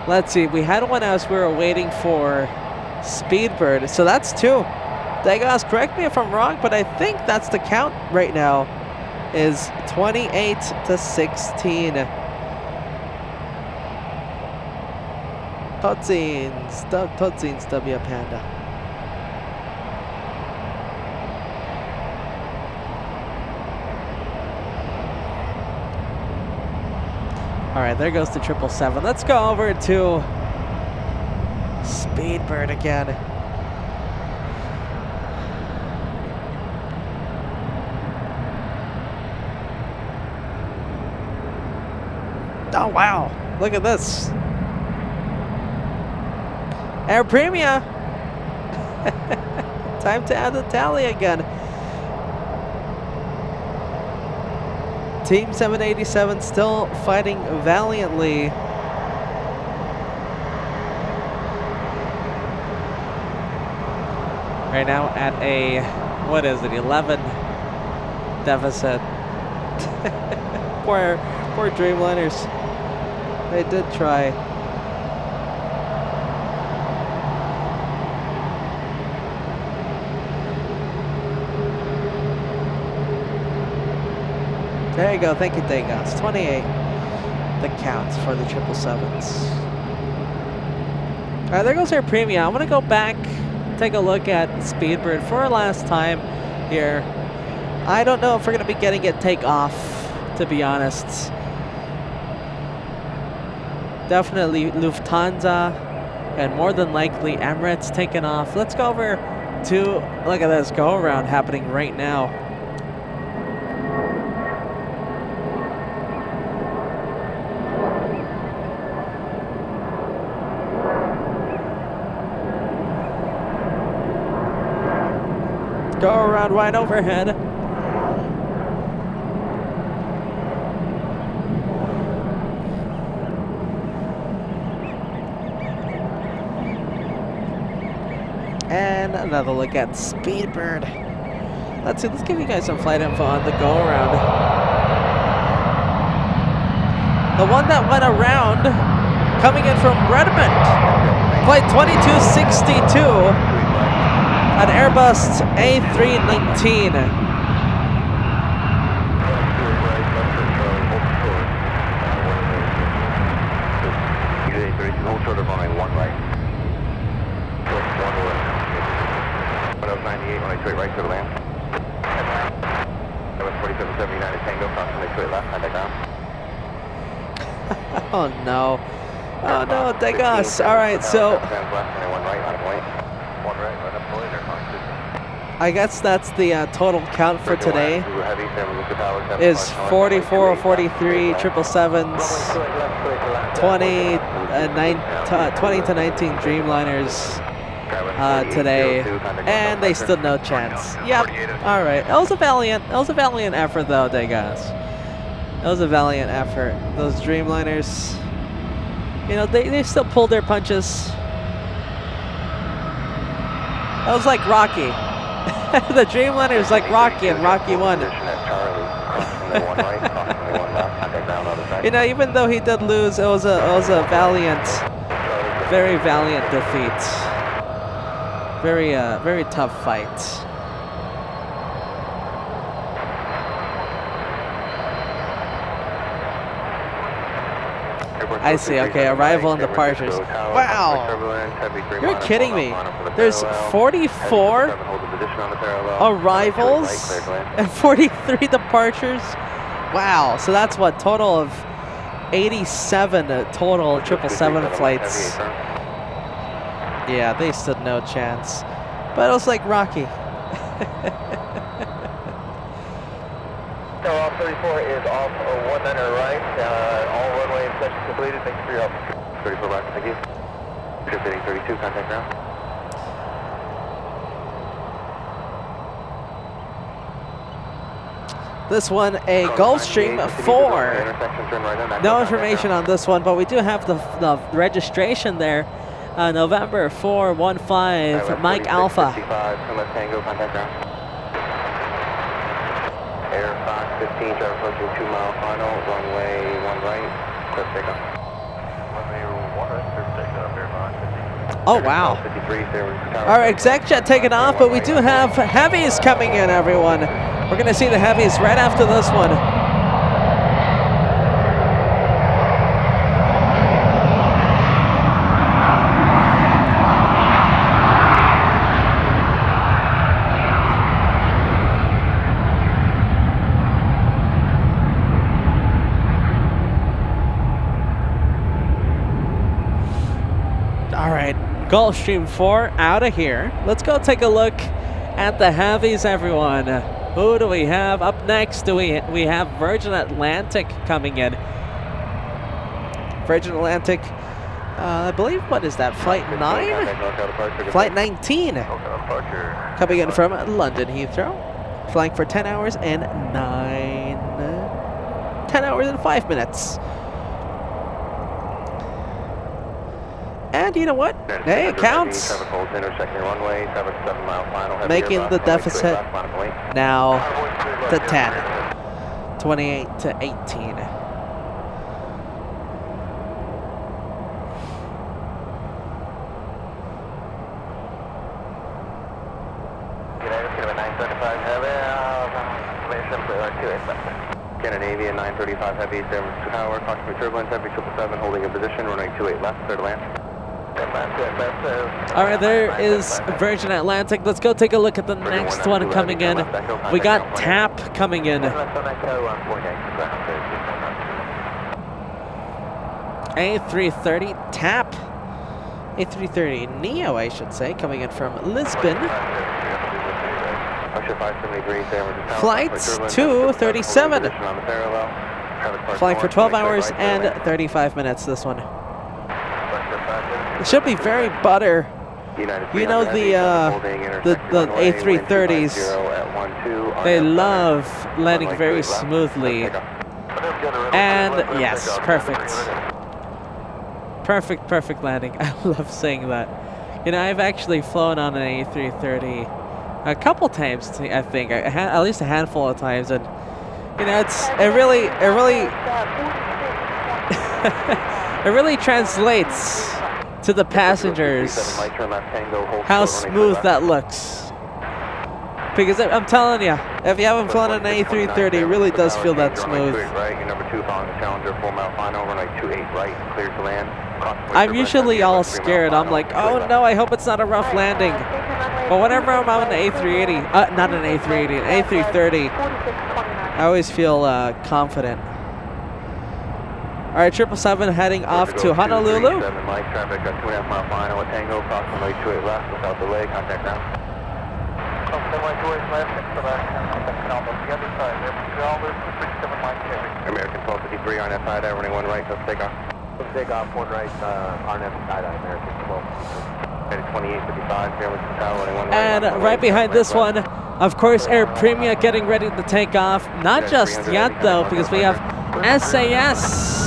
Let's see, we had one as we were waiting for Speedbird. So that's two. Dagos, correct me if I'm wrong, but I think that's the count right now, is 28-16. Totzins, TWA Panda. All right, there goes the 777. Let's go over to Speedbird again. Oh, wow. Look at this. Air Premia. Time to add the tally again. Team 787 still fighting valiantly. Right now at a, what is it, 11 deficit. Poor Dreamliners. They did try. There you go. Thank you, Dagos. 28. The counts for the 777s. All right, there goes our premium. I'm gonna go back, take a look at Speedbird for our last time here. I don't know if we're gonna be getting it take off, to be honest. Definitely Lufthansa, and more than likely Emirates taking off. Let's go over to, look at this go around happening right now. Go around right overhead. And another look at Speedbird. Let's see, let's give you guys some flight info on the go around. The one that went around, coming in from Redmond, flight 2262. An Airbus A380. Hold short of runway 1 right. 98, runway straight right to the land. That was 4779 at Tango, approximately straight left, contact ground. Oh no. Oh no, Dagos. Alright, so I guess that's the total count for today. Is 44, 43, 777s, 20 to 19 Dreamliners today, and they stood no chance. Yep. All right. It was a valiant effort, though, Dagos. It was a valiant effort. Those Dreamliners, you know, they still pulled their punches. That was like Rocky. The Dreamliner is like Rocky and Rocky 1. You know, even though he did lose, it was a valiant, very valiant defeat. Very tough fight. I see. Okay, arrival and departures. Wow, you're kidding me. There's 44 arrivals and 43 departures. Wow. So that's what, total of 87 total 777 flights. Yeah, they stood no chance. But it was like Rocky. Tower 34 is off 19 right. All runway inspections completed. Thanks for your help. 34 back, thank you. Trip hitting 32, contact ground. This one, a Gulfstream 4. No information on this one, but we do have the registration there. November 415, Mike Alpha. Air 515, driver approaching 2 mile final, runway 1 right, clear takeoff. Runway 1 right, clear takeoff, Air 515. Oh wow. Our exec jet taking off, but we do have heavies coming in, everyone. We're gonna see the heavies right after this one. Gulfstream 4 out of here. Let's go take a look at the heavies, everyone. Who do we have up next? We have Virgin Atlantic coming in. Virgin Atlantic, I believe, what is that, flight 9? Flight 19. Coming in from London Heathrow. Flying for 10 hours and 5 minutes. And you know what? Hey, it counts. Making the deficit now to 10. 28 to 18. Scandinavian 935 heavy, 7 tower, caution turbulence, heavy 777, holding in position, runway 28 left, clear to land. All right, there is Virgin Atlantic. Let's go take a look at the next one coming in. We got TAP coming in. A330 TAP. A330 Neo, I should say, coming in from Lisbon. Flights 237. Flying for 12 hours and 35 minutes, this one. It should be very butter. You know the A330s, they love landing very smoothly. And yes, perfect. Perfect landing. I love saying that. You know, I've actually flown on an A330 a couple times, I think, at least a handful of times, and you know, it really translates to the passengers how smooth that looks. Because I'm telling you, if you haven't flown an A330, it really does feel that smooth. I'm usually all scared. I'm like, oh no, I hope it's not a rough landing. But whenever I'm on an A380, not an A380, an A330, I always feel confident. All right, 777 heading off to Honolulu. American 1253 on that side, running 1 right, let's take off. Let's take off 1 right, RNF side, American 12. 2855, running 1 right. And right behind this one, of course, Air Premia getting ready to take off. Not just yet, though, because we have SAS.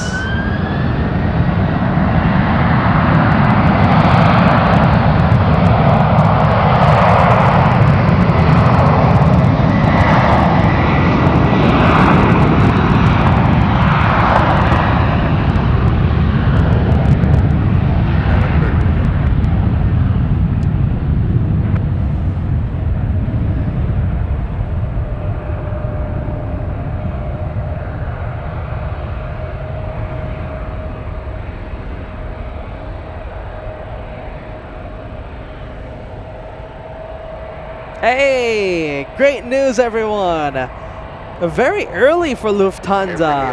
Hey, great news, everyone. Very early for Lufthansa.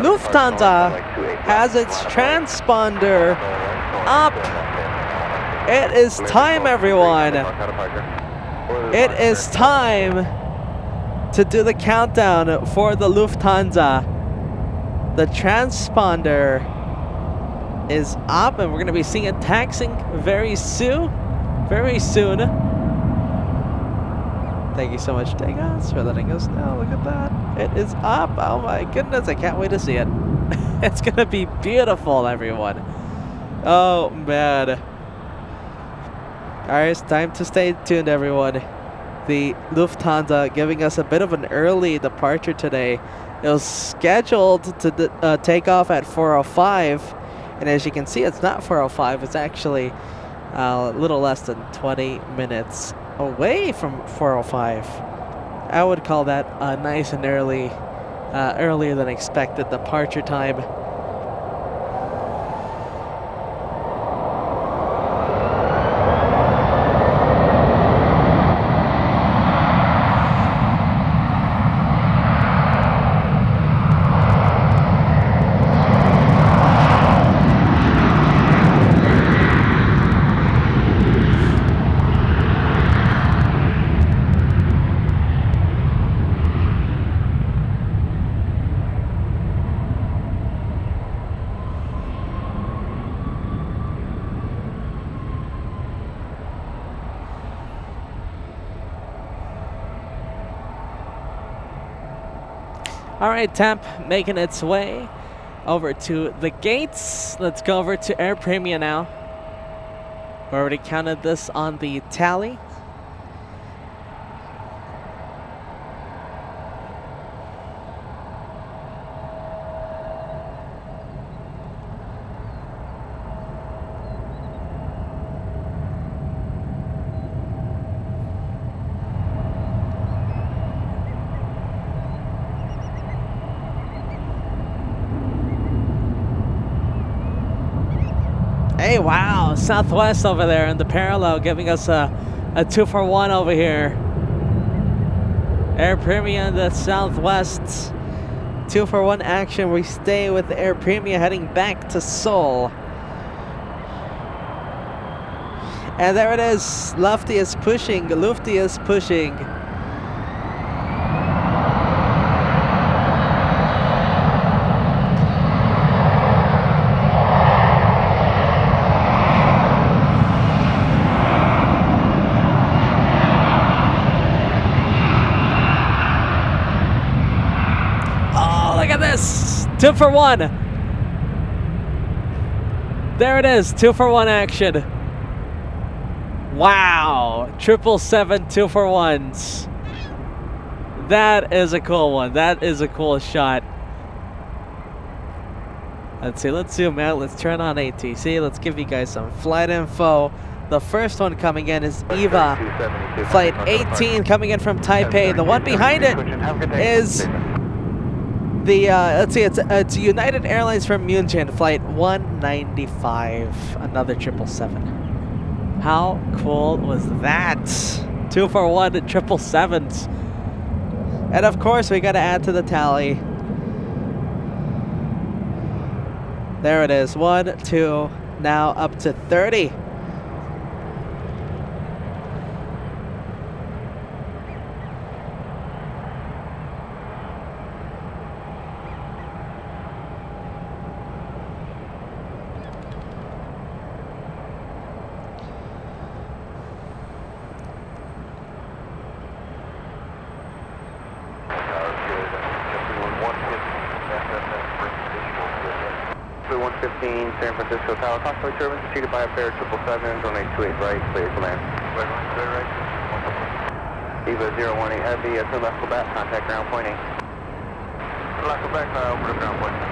Lufthansa has its transponder up. It is time, everyone. It is time to do the countdown for the Lufthansa. The transponder is up, and we're going to be seeing it taxiing very soon. Very soon. Thank you so much, Degas, for letting us know. Look at that. It is up. Oh my goodness. I can't wait to see it. It's going to be beautiful, everyone. Oh, man. All right, it's time to stay tuned, everyone. The Lufthansa giving us a bit of an early departure today. It was scheduled to take off at 4:05. And as you can see, it's not 4:05. It's actually a little less than 20 minutes away from 4:05. I would call that a nice and early, earlier than expected departure time. All right, TAP making its way over to the gates. Let's go over to Air Premia now. We already counted this on the tally. Hey, wow, Southwest over there in the parallel giving us a 2-for-1 over here. Air Premia in the Southwest. 2-for-1 action. We stay with Air Premia heading back to Seoul. And there it is. Lufty is pushing. Lufty is pushing. Oh, look at this. 2-for-1. There it is. 2-for-1 action. Wow, 777 2-for-1s. That is a cool one. That is a cool shot. Let's see, let's zoom out. Let's turn on ATC. Let's give you guys some flight info. The first one coming in is EVA Flight 18 coming in from Taipei. The one behind it is the, let's see, it's United Airlines from München, Flight 195, another 777. How cool was that? 2-for-1 at 777s. And of course, we got to add to the tally. There it is. 1, 2, now up to 30. San Francisco Tower, convoy turbines preceded by a pair of 777s, runway 28 right, clear command. Clear right. EVA 018 Heavy, turn left Quebec, contact ground point 8. Turn left Quebec, over to ground point 01.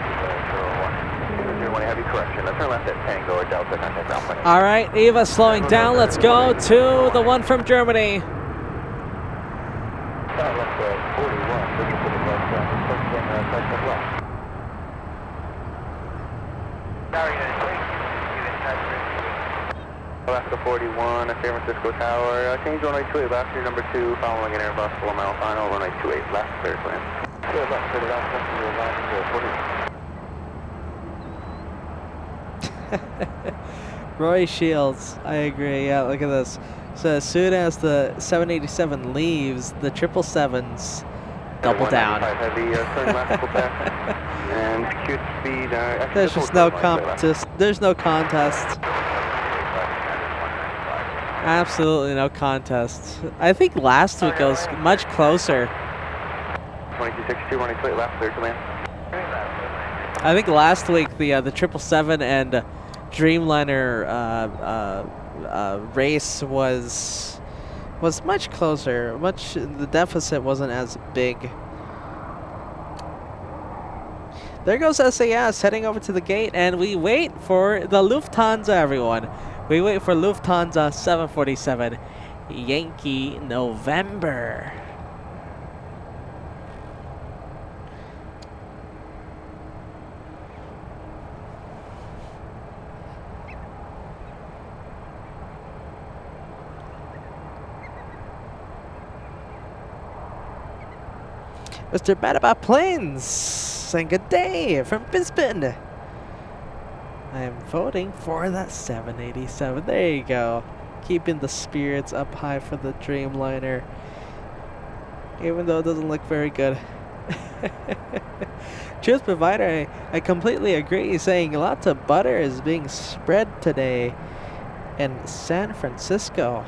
EVA 018 Heavy, correction. Turn left at Tango or Delta, contact ground point 8. All right, EVA slowing down. Let's go to the one from Germany. Left 41, looking for the left, left. Alaska 41, San Francisco Tower, change runway 28 left, your number 2, following an Airbus 1 mile final, runway 28 left, clear climb. Clear left, clear left, Roy Shields, I agree, yeah, look at this. So as soon as the 787 leaves, the 777s double down. Heavy, turn left, Quebec, and acute speed. There's just no contest. There's no contest. Absolutely no contest. I think last week it was much closer. 2262, running straight left, clear command. I think last week the 777 and Dreamliner race was much closer. The deficit wasn't as big. There goes SAS heading over to the gate, and we wait for the Lufthansa, everyone. We wait for Lufthansa 747 Yankee November. Mr. Bad About Planes saying good day from Brisbane. I am voting for that 787. There you go. Keeping the spirits up high for the Dreamliner. Even though it doesn't look very good. Truth Provider, I completely agree. Saying lots of butter is being spread today in San Francisco.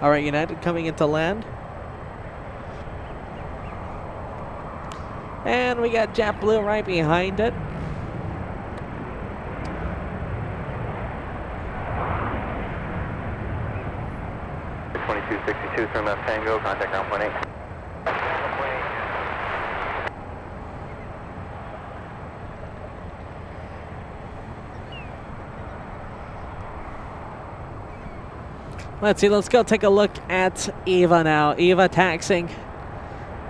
All right, United coming into land. And we got JetBlue right behind it. .2262, turn left Tango, contact ground point 8. Let's see, let's go take a look at Eva now. Eva taxing.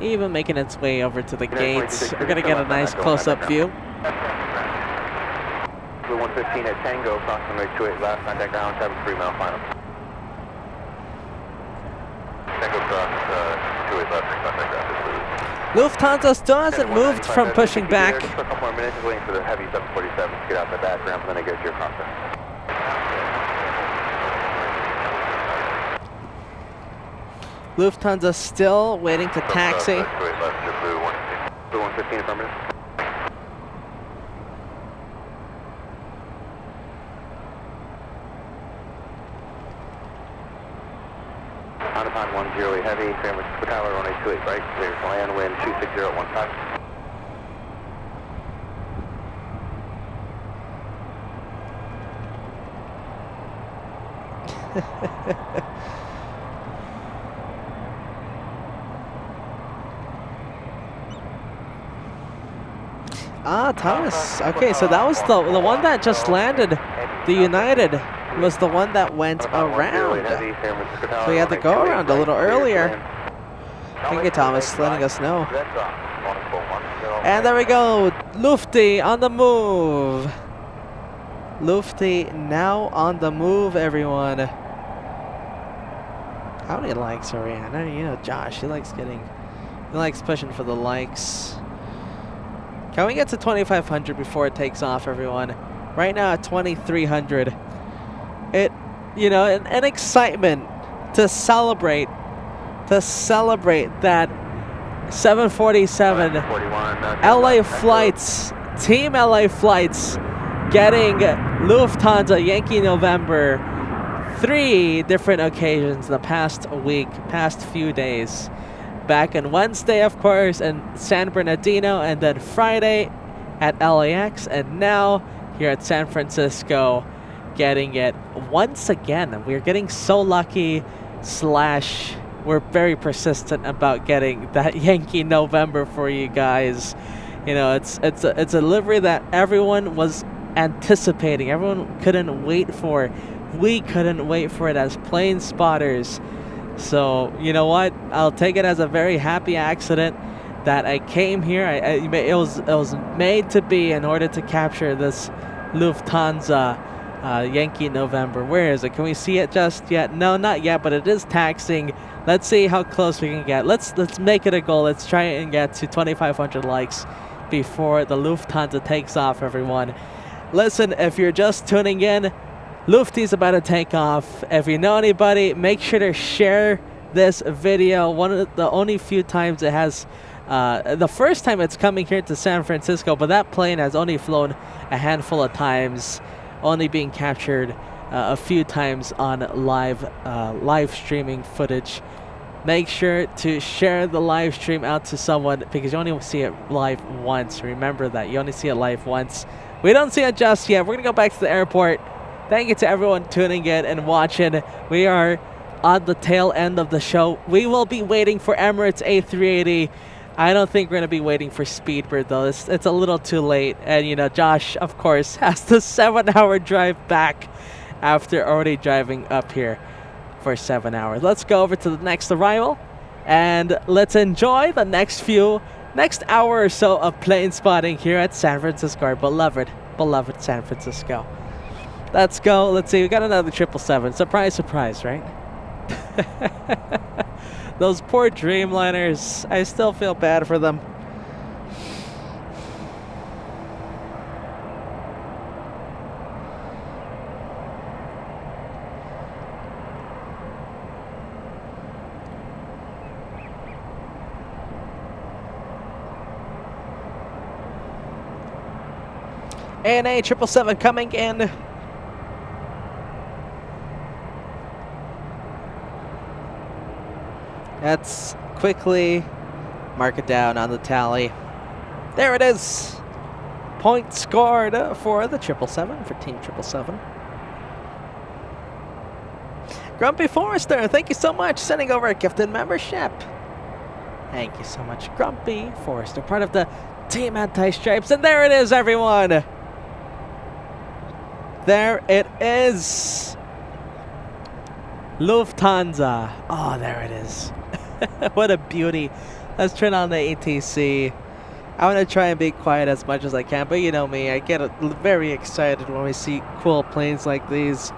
Eva making its way over to the gates. We're going to get a nice close-up view. 115 at Tango, approximately 28 last contact ground, 3-mile final. Tango cross, 28 last contact ground. Lufthansa still hasn't moved from pushing back. Just for a couple more minutes, waiting for the heavy 747 to get out the back ramp, and then I get your crossing. Lufthansa still waiting to taxi. 115 affirmative. On upon 10 heavy, San Francisco Tower, 1828 right, clear to land, wind 26015. Thomas. Okay, so that was the one that just landed. The United was the one that went around. So we had to go around a little earlier. Thank you, Thomas, letting us know. And there we go. Lufty on the move. Lufty now on the move, everyone. How many likes are we at? You know, Josh, he likes pushing for the likes. Can we get to 2,500 before it takes off, everyone? Right now at 2,300. You know, an excitement to celebrate that 747 LA flights, Team LA flights, getting Lufthansa Yankee November 3 different occasions in the past week, past few days. Back on Wednesday, of course, in San Bernardino, and then Friday at LAX, and now here at San Francisco, getting it once again. We're getting so lucky / we're very persistent about getting that Yankee November for you guys. You know, it's a livery that everyone was anticipating. Everyone couldn't wait for. We couldn't wait for it as plane spotters. So, you know what? I'll take it as a very happy accident that I came here. It was made to be in order to capture this Lufthansa Yankee November. Where is it? Can we see it just yet? No, not yet, but it is taxing. Let's see how close we can get. Let's make it a goal. Let's try and get to 2,500 likes before the Lufthansa takes off, everyone. Listen, if you're just tuning in, Lufty's about to take off. If you know anybody, make sure to share this video. One of the only few times it has, the first time it's coming here to San Francisco, but that plane has only flown a handful of times, only being captured a few times on live streaming footage. Make sure to share the live stream out to someone, because you only see it live once. Remember that. You only see it live once. We don't see it just yet. We're going to go back to the airport. Thank you to everyone tuning in and watching. We are on the tail end of the show. We will be waiting for Emirates A380. I don't think we're going to be waiting for Speedbird, though. It's a little too late. And, you know, Josh, of course, has the 7-hour drive back after already driving up here for 7 hours. Let's go over to the next arrival, and let's enjoy the next hour or so of plane spotting here at San Francisco, our beloved San Francisco. Let's go. Let's see. We got another 777. Surprise, surprise, right? Those poor Dreamliners. I still feel bad for them. ANA 777 coming in. Let's quickly mark it down on the tally. There it is. Point scored for the 777, for Team 777. Grumpy Forrester, thank you so much. Sending over a gifted membership. Thank you so much, Grumpy Forrester, part of the Team Anti-Stripes. And there it is, everyone. There it is. Lufthansa. Oh, there it is. What a beauty. Let's turn on the ATC. I want to try and be quiet as much as I can, but you know me, I get very excited when we see cool planes like these.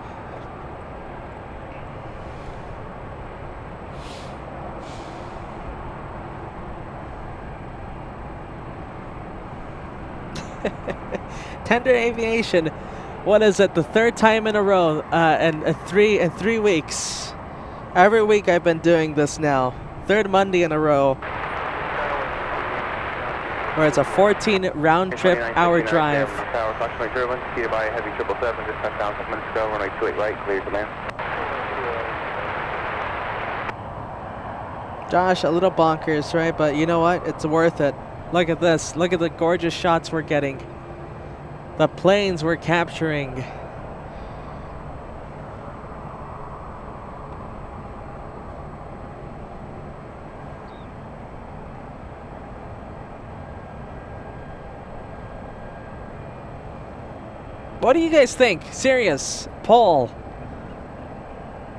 Tender Aviation. What is it? The third time in a row, and 3 weeks. Every week I've been doing this now. Third Monday in a row. Where it's a 14 round trip hour drive. Tower approximately driven, seated by a heavy 777, just touched down 6 minutes ago, runway 28 right, clear to land. Josh, a little bonkers, right? But you know what? It's worth it. Look at this. Look at the gorgeous shots we're getting. The planes we're capturing. What do you guys think? Serious poll.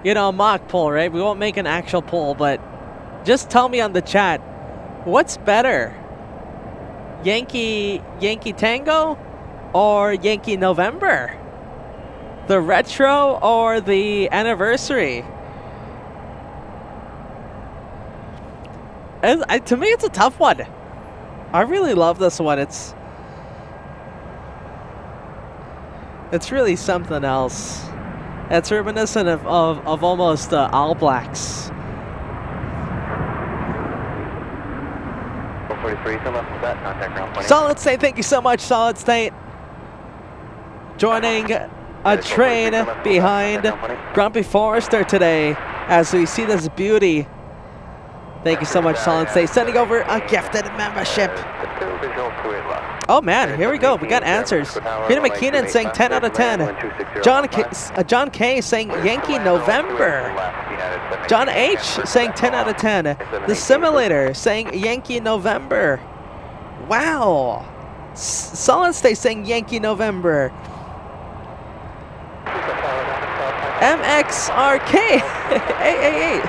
You know, mock poll, right? We won't make an actual poll, but just tell me on the chat, what's better? Yankee Tango or Yankee November? The retro or the anniversary? To me, it's a tough one. I really love this one. It's really something else. It's reminiscent of almost All Blacks. 43, so left of that, contact ground 20. Solid State, thank you so much, Solid State. Joining a train behind Grumpy Forester today as we see this beauty. Thank you so much, Solid State. Sending over a gifted membership. Oh man, here we go. We got answers. Peter McKeenan saying 10 out of 10. John K saying Yankee November. John H saying 10 out of 10. The Simulator saying Yankee November. Wow. Solid State saying Yankee November. MXRK 888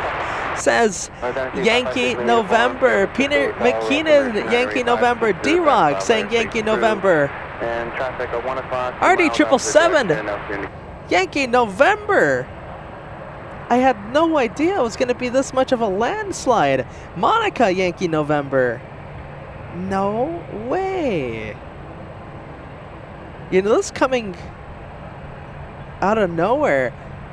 says Yankee November. Peter McKeenan, Yankee November. D-Rock saying Yankee November. RD777, Yankee November. I had no idea it was going to be this much of a landslide. Monica, Yankee November. No way. You know, this is coming out of nowhere.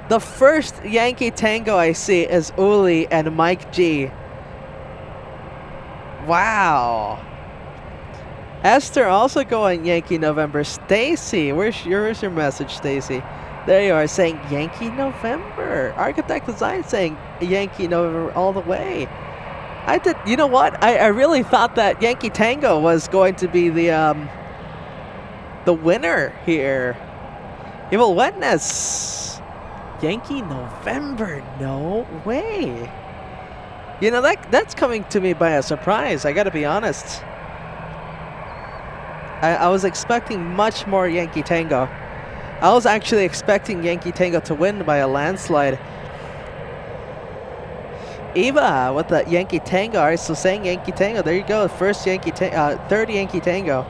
The first Yankee Tango I see is Uli and Mike G. Wow. Esther also going Yankee November. Stacy, where's your message, Stacy? There you are, saying Yankee November. Architect Design saying Yankee November all the way. You know what? I really thought that Yankee Tango was going to be the winner here. Evil Witness. Yankee November, no way. You know, that's coming to me by a surprise, I gotta be honest. I was expecting much more Yankee Tango. I was actually expecting Yankee Tango to win by a landslide. Eva with the Yankee Tango, alright, so saying Yankee Tango, there you go, first third Yankee Tango.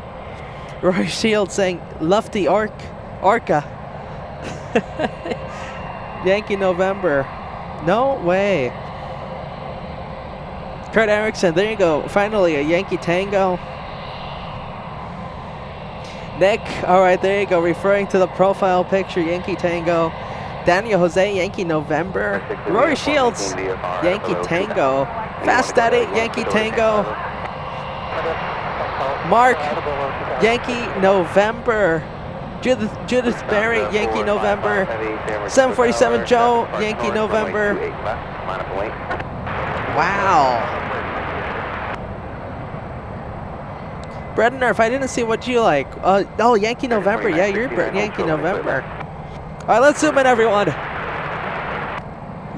Roy Shield saying Lufty Orca. Yankee November. No way. Kurt Erickson, there you go. Finally, a Yankee Tango. Nick, all right, there you go. Referring to the profile picture, Yankee Tango. Daniel Jose, Yankee November. Rory Shields, Yankee Tango. Fast Daddy, Yankee Tango. Mark, Yankee November. Judith Berry, Yankee November. 747 Joe, Yankee November. Wow. Brett Nerf, I didn't see what you like. Oh, Yankee November. Yeah, you're Yankee November. All right, let's zoom in, everyone.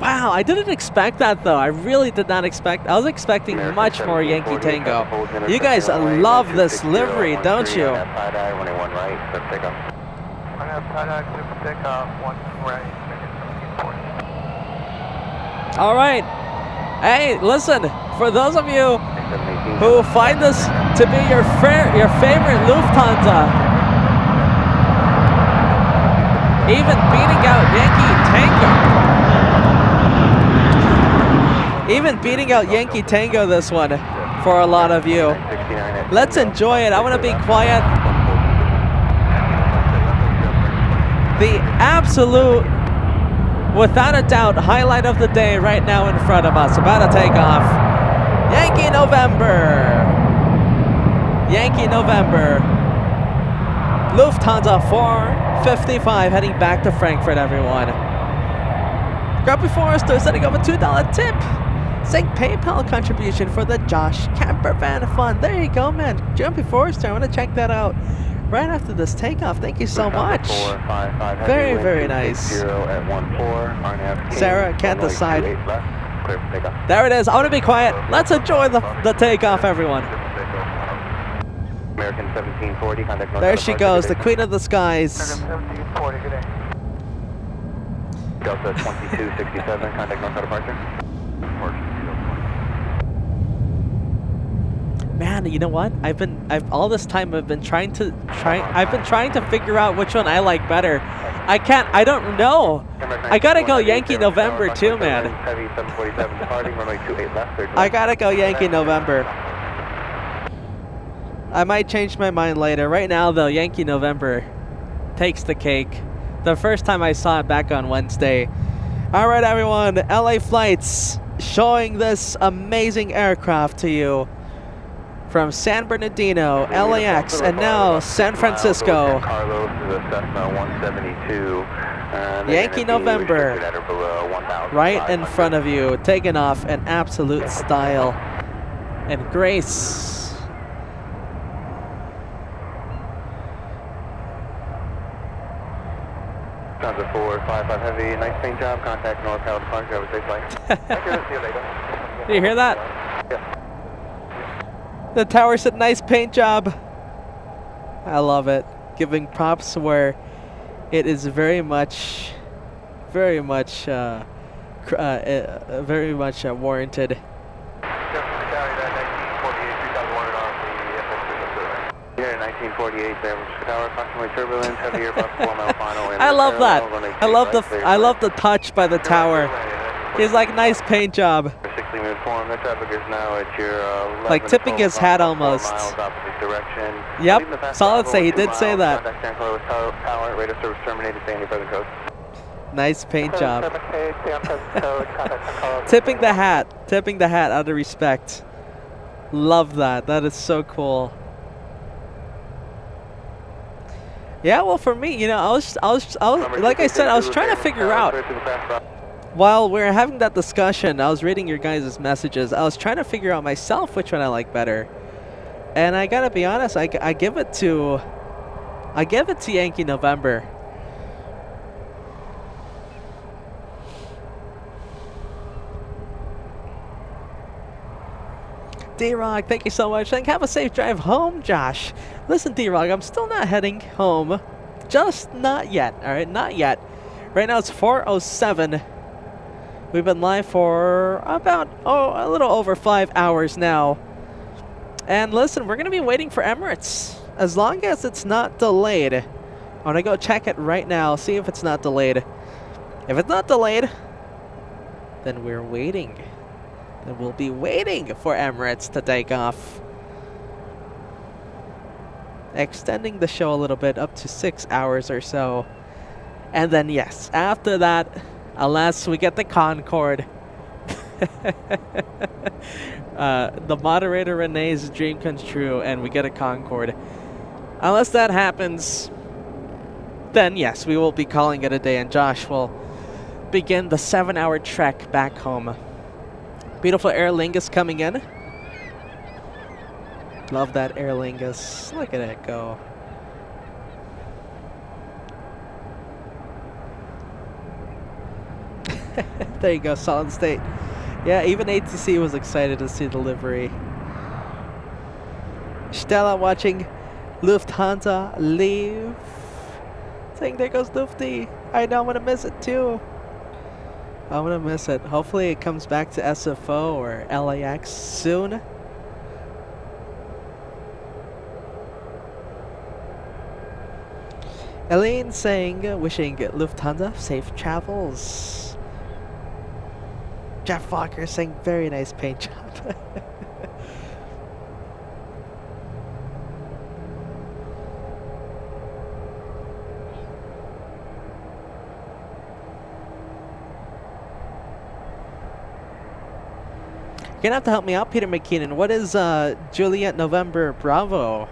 Wow, I didn't expect that, though. I really did not expect. I was expecting much more Yankee Tango. You guys love this livery, don't you? All right. Hey, listen, for those of you who find this to be your favorite Lufthansa, even beating out Yankee Tango this one for a lot of you. Let's enjoy it. I want to be quiet. The absolute, without a doubt, highlight of the day right now in front of us, about to take off. Yankee November. Lufthansa 455 heading back to Frankfurt, everyone. Grumpy Forrester sending over $2 tip. Saying PayPal contribution for the Josh Camper Van Fund. There you go, man. Grumpy Forrester, I want to check that out right after this takeoff. Thank you so much. Very, very nice. Sarah can't decide. There it is. I want to be quiet. Let's enjoy the takeoff, everyone. American 1740, contact north. There she goes, the queen of the skies. 1740, good day. Delta 2267, contact north departure. Man, you know what? All this time I've been trying to figure out which one I like better. I don't know. I gotta go Yankee November too, man. I gotta go Yankee November. I might change my mind later. Right now, though, Yankee November takes the cake. The first time I saw it back on Wednesday. All right, everyone. LA Flights showing this amazing aircraft to you from San Bernardino, LAX, and now San Francisco. Yankee November right in front of you, taking off in absolute style and grace. Lufthansa 455 Heavy, nice paint job. Contact North Tower departure. Have a safe flight. See you later. Do you hear that? Yeah. The tower said nice paint job. I love it. Giving props where it is very much warranted. Here 1948, tower approximately turbulence, heavier about 4 mile final. I love that. I love the touch by the tower. He's like, nice paint job. Like tipping his hat almost. Yep, solid say, he did say that. Nice paint job. Tipping the hat out of respect. Love that. That is so cool. Yeah, well, for me, you know, I was like I said, I was trying to figure out. While we were having that discussion, I was reading your guys' messages. I was trying to figure out myself which one I like better, and I gotta be honest, I give it to Yankee November. D-Rock, thank you so much. Have a safe drive home, Josh. Listen, D-Rock, I'm still not heading home. Just not yet, all right? Not yet. Right now it's 4:07. We've been live for about, a little over 5 hours now. And listen, we're going to be waiting for Emirates. As long as it's not delayed. I want to go check it right now, see if it's not delayed. If it's not delayed, then we're waiting. Then we'll be waiting for Emirates to take off. Extending the show a little bit, up to 6 hours or so. And then, yes, after that, unless we get the Concorde. The moderator Renee's dream comes true and we get a Concorde. Unless that happens, then yes, we will be calling it a day and Josh will begin the 7-hour trek back home. Beautiful Aer Lingus coming in. Love that Aer Lingus. Look at it go. There you go, solid state. Yeah, even ATC was excited to see the livery. Stella watching Lufthansa leave. Saying there goes Lufty. I know I'm gonna miss it too. I'm gonna miss it. Hopefully it comes back to SFO or LAX soon. Elaine saying, wishing Lufthansa safe travels. Jeff Walker saying, very nice paint job. You're gonna have to help me out, Peter McKinnon. What is Juliet November Bravo?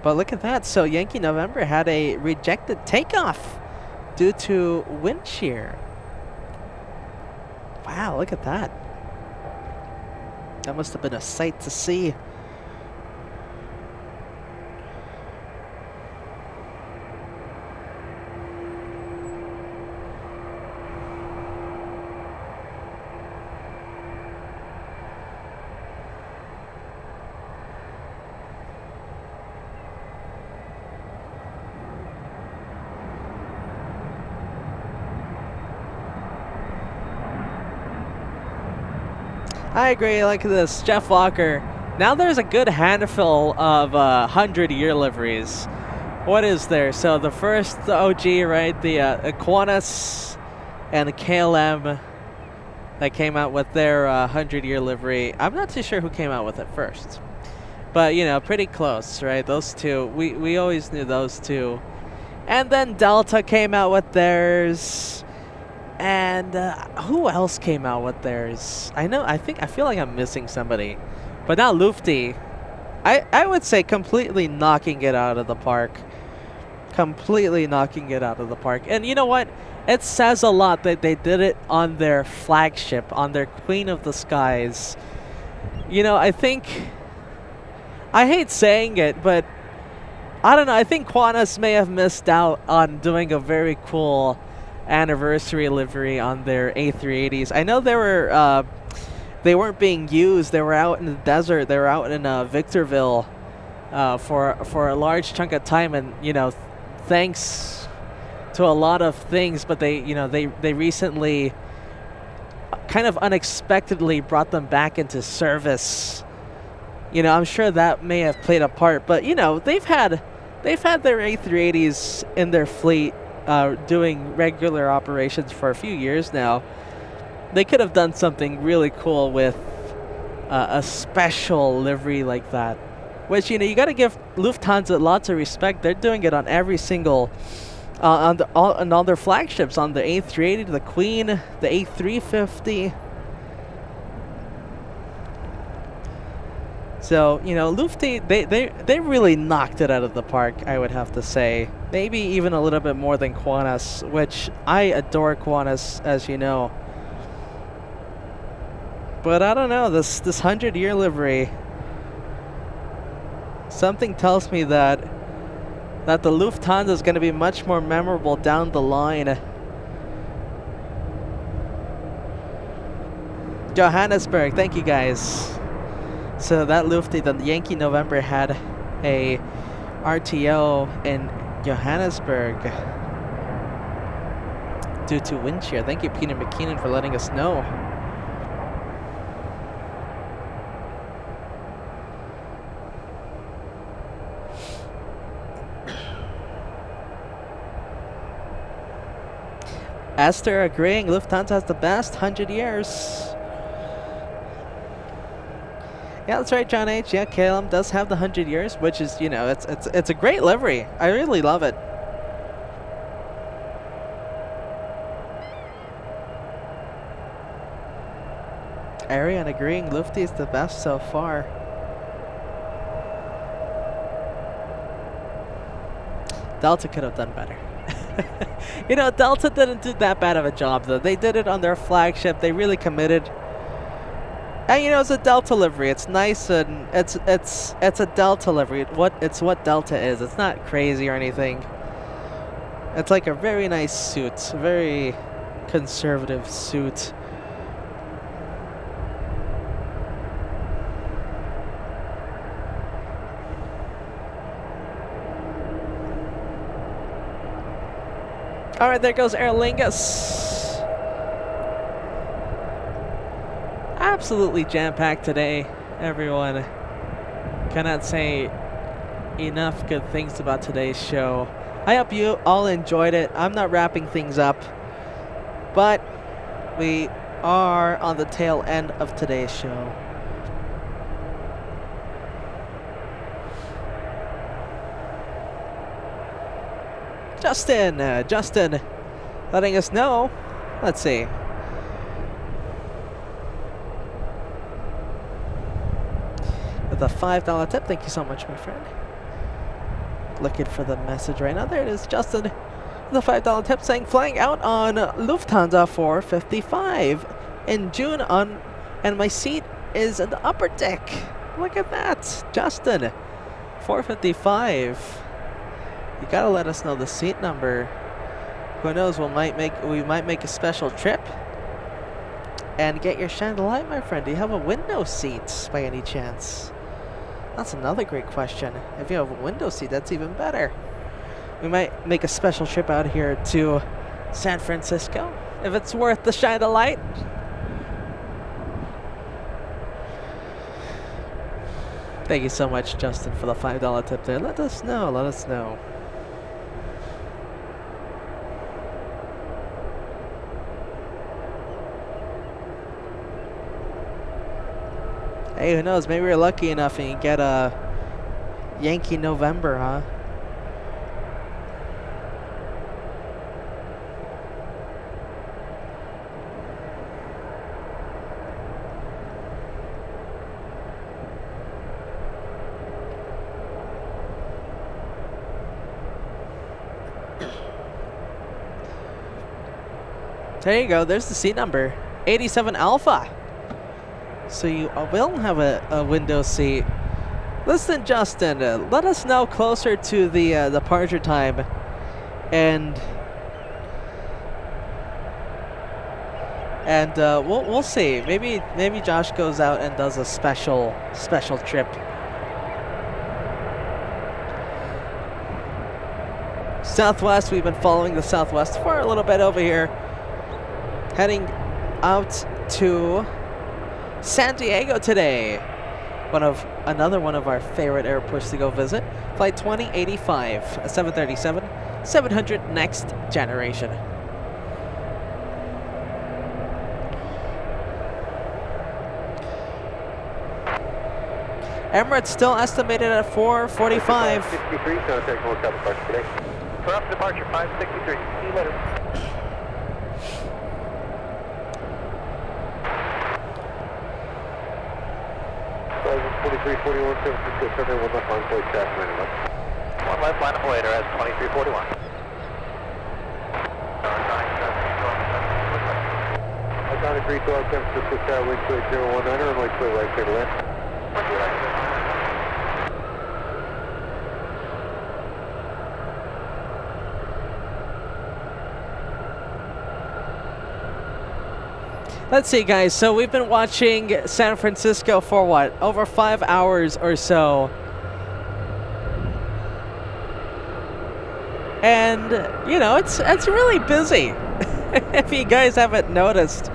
But look at that. So Yankee November had a rejected takeoff due to wind shear. Wow, look at that. That must have been a sight to see. I agree, like this, Jeff Walker. Now there's a good handful of 100-year liveries. What is there? So the first OG, right? The Qantas and the KLM that came out with their 100-year livery. I'm not too sure who came out with it first. But, you know, pretty close, right? Those two, we always knew those two. And then Delta came out with theirs. And who else came out with theirs? I feel like I'm missing somebody. But now Lufty, I would say completely knocking it out of the park. Completely knocking it out of the park. And you know what? It says a lot that they did it on their flagship, on their Queen of the Skies. You know, I hate saying it, but I don't know. I think Qantas may have missed out on doing a very cool anniversary livery on their A380s. I know they weren't being used. They were out in the desert. They were out in Victorville for a large chunk of time, and you know, thanks to a lot of things. But they recently kind of unexpectedly brought them back into service. You know, I'm sure that may have played a part. But you know, they've had their A380s in their fleet. Doing regular operations for a few years now. They could have done something really cool with a special livery like that. Which, you know, you got to give Lufthansa lots of respect. They're doing it on every single, on all their flagships, on the A380, the Queen, the A350. So, you know, Lufty, they really knocked it out of the park, I would have to say. Maybe even a little bit more than Qantas, which I adore Qantas, as you know. But I don't know, this 100-year livery, something tells me that the Lufthansa is going to be much more memorable down the line. Johannesburg, thank you guys. So that Lufty, the Yankee November, had a RTO in Johannesburg due to wind shear. Thank you, Peter McKinnon, for letting us know. Esther agreeing, Lufthansa has the best 100 years. Yeah, that's right, John H. Yeah, KLM does have the 100 years, which is, you know, it's a great livery. I really love it. Ariane agreeing, Lufty is the best so far. Delta could have done better. You know, Delta didn't do that bad of a job, though. They did it on their flagship. They really committed. And you know, it's a Delta livery. It's nice, and it's a Delta livery. It's what Delta is. It's not crazy or anything. It's like a very nice suit, a very conservative suit. All right, there goes Aer Lingus. absolutely jam-packed today, everyone. Cannot say enough good things about today's show. I hope you all enjoyed it. I'm not wrapping things up, but we are on the tail end of today's show. Justin letting us know. Let's see. With a $5 tip. Thank you so much, my friend. Looking for the message right now. There it is, Justin. The $5 tip saying flying out on Lufthansa 455 in June and my seat is in the upper deck. Look at that, Justin. 455. You gotta let us know the seat number. Who knows? We might make a special trip and get your chandelier, my friend. Do you have a window seat by any chance? That's another great question. If you have a window seat, that's even better. We might make a special trip out here to San Francisco if it's worth the shine of light. Thank you so much, Justin, for the $5 tip there. Let us know. Let us know. Hey, who knows? Maybe we're lucky enough and you get a Yankee November, huh? There you go. There's the seat number. 87 Alpha. So you will have a window seat. Listen, Justin, let us know closer to the departure time, and we'll see. Maybe Josh goes out and does a special trip. Southwest, we've been following the Southwest for a little bit over here, heading out to San Diego today. Another one of our favorite airports to go visit. Flight 2085, a 737-700 next generation. Emirates still estimated at 445. 63, contact local departure today. For up departure 563. See you later. Three 41, 767, one left line flight staff 91. One left line later as 2341. Iconic 312, San Francisco Tower, wind speed 019, runway clear right, clear to land. Let's see, guys. So we've been watching San Francisco for what? Over 5 hours or so. And, you know, it's really busy, if you guys haven't noticed.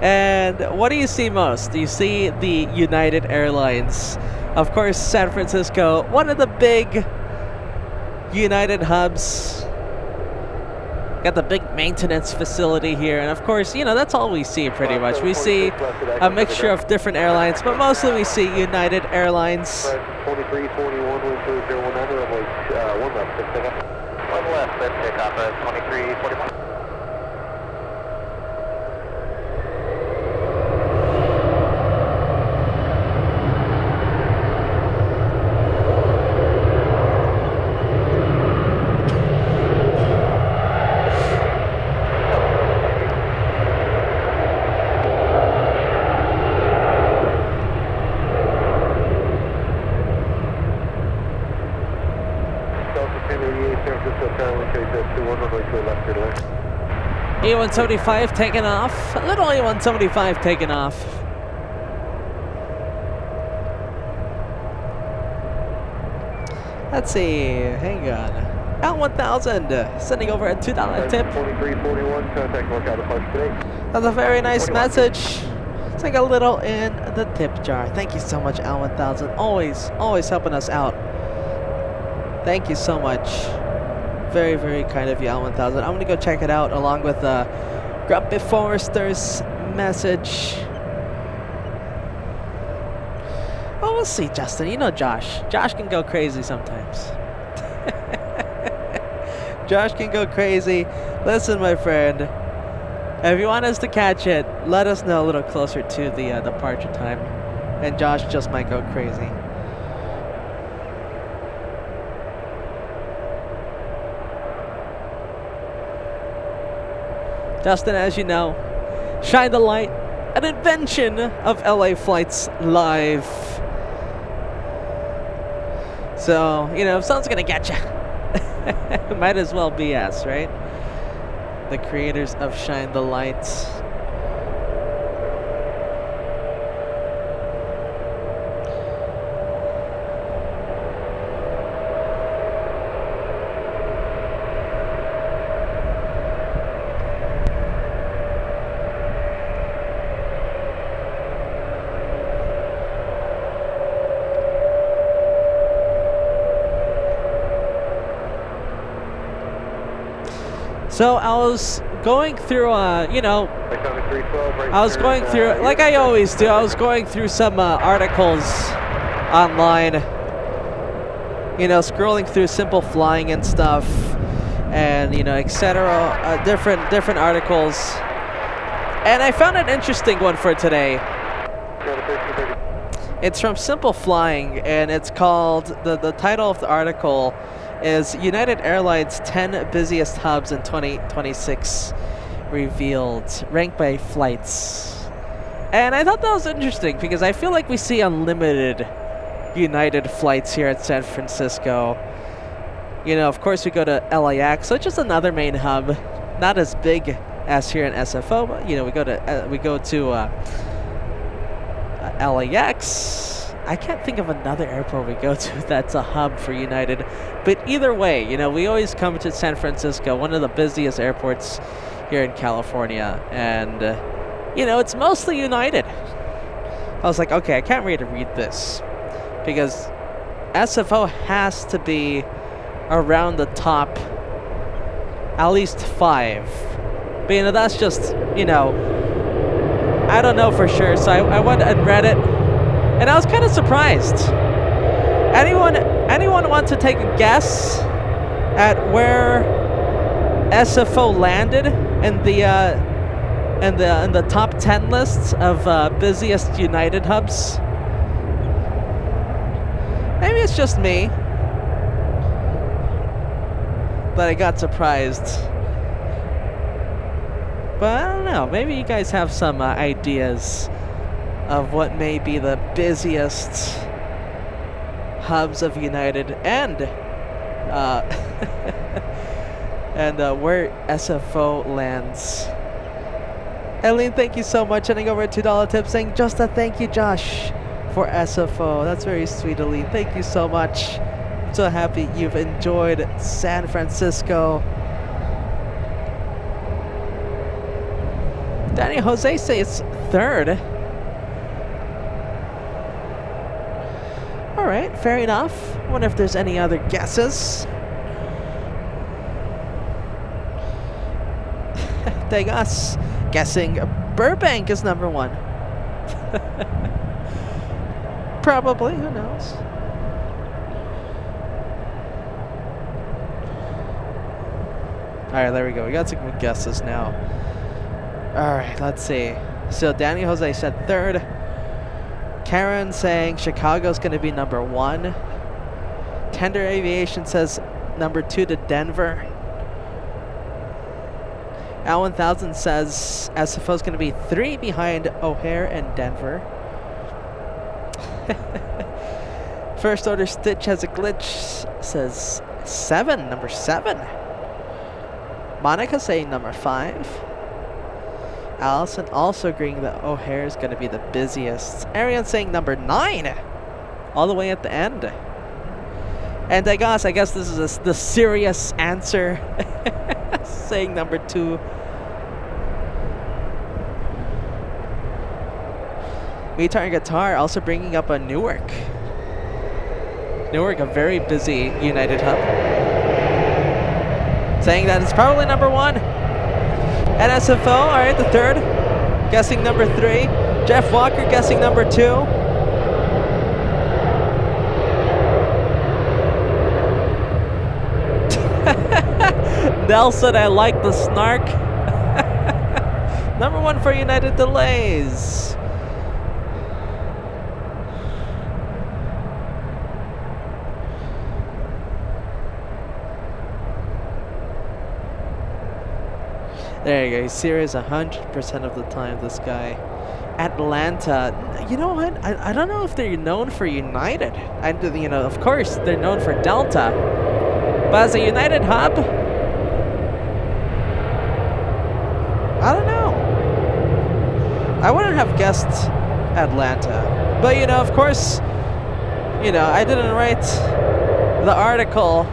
And what do you see most? Do you see the United Airlines? Of course, San Francisco, one of the big United hubs. Got the big maintenance facility here, and of course, you know, that's all we see pretty much. We see a mixture of different airlines, but mostly we see United Airlines. 23, 21, wind speed 019, runway one left, let's pick up. One left, let's pick up at 23, 41. E175 taking off. A little E175 taking off. Let's see. Hang on. L1000 sending over a $2 tip. 2341, contact lockout departure today. That's a very nice message. Take a little in the tip jar. Thank you so much, Al1000. Always helping us out. Thank you so much. Very, very kind of you, Al1000. I'm gonna go check it out along with Grumpy Forrester's message. Well, we'll see, Justin. You know Josh. Josh can go crazy sometimes. Josh can go crazy. Listen, my friend. If you want us to catch it, let us know a little closer to the departure time. And Josh just might go crazy. Justin, as you know, Shine the Light, an invention of LA Flights Live. So, you know, if someone's gonna get you, might as well be us, right? The creators of Shine the Light. So I was going through, you know, I was going through, like I always do, I was going through some articles online, you know, scrolling through Simple Flying and stuff, and, you know, etc., different articles, and I found an interesting one for today. It's from Simple Flying, and it's called, the title of the article is United Airlines 10 busiest hubs in 2026 revealed, ranked by flights. And I thought that was interesting because I feel like we see unlimited United flights here at San Francisco. You know, of course we go to LAX, which is another main hub, not as big as here in SFO, but you know, we go to LAX. I can't think of another airport we go to that's a hub for United. But either way, you know, we always come to San Francisco, one of the busiest airports here in California. And, you know, it's mostly United. I was like, okay, I can't really read this. Because SFO has to be around the top, at least 5. But, you know, that's just, you know, I don't know for sure. So I went and read it. And I was kind of surprised. Anyone want to take a guess at where SFO landed in the top 10 lists of busiest United hubs? Maybe it's just me, but I got surprised. But I don't know. Maybe you guys have some ideas of what may be the busiest hubs of United and where SFO lands. Eileen, thank you so much. Sending over a $2 tip saying just a thank you, Josh, for SFO. That's very sweet, Eileen. Thank you so much. I'm so happy you've enjoyed San Francisco. Danny Jose say it's 3rd. Alright, fair enough. Wonder if there's any other guesses. Degas guessing Burbank is number 1. Probably, who knows? Alright, there we go. We got some good guesses now. Alright, let's see. So Danny Jose said 3rd. Karen saying Chicago's going to be number 1. Tender Aviation says number 2 to Denver. Al1000 says SFO's going to be 3 behind O'Hare and Denver. First Order Stitch has a glitch, says 7, number 7. Monica saying number 5. Allison also agreeing that O'Hare is going to be the busiest. Ariane saying number 9, all the way at the end. And I guess this is the serious answer, saying number 2. Guitar and Guitar also bringing up a Newark. Newark, a very busy United hub. Saying that it's probably number 1. At SFO, all right, the 3rd. Guessing number 3. Jeff Walker guessing number 2. Nelson, I like the snark. Number 1 for United delays. There you go. He's serious 100% of the time, this guy. Atlanta. You know what? I don't know if they're known for United. You know, of course, they're known for Delta. But as a United hub, I don't know. I wouldn't have guessed Atlanta. But, you know, of course, you know, I didn't write the article.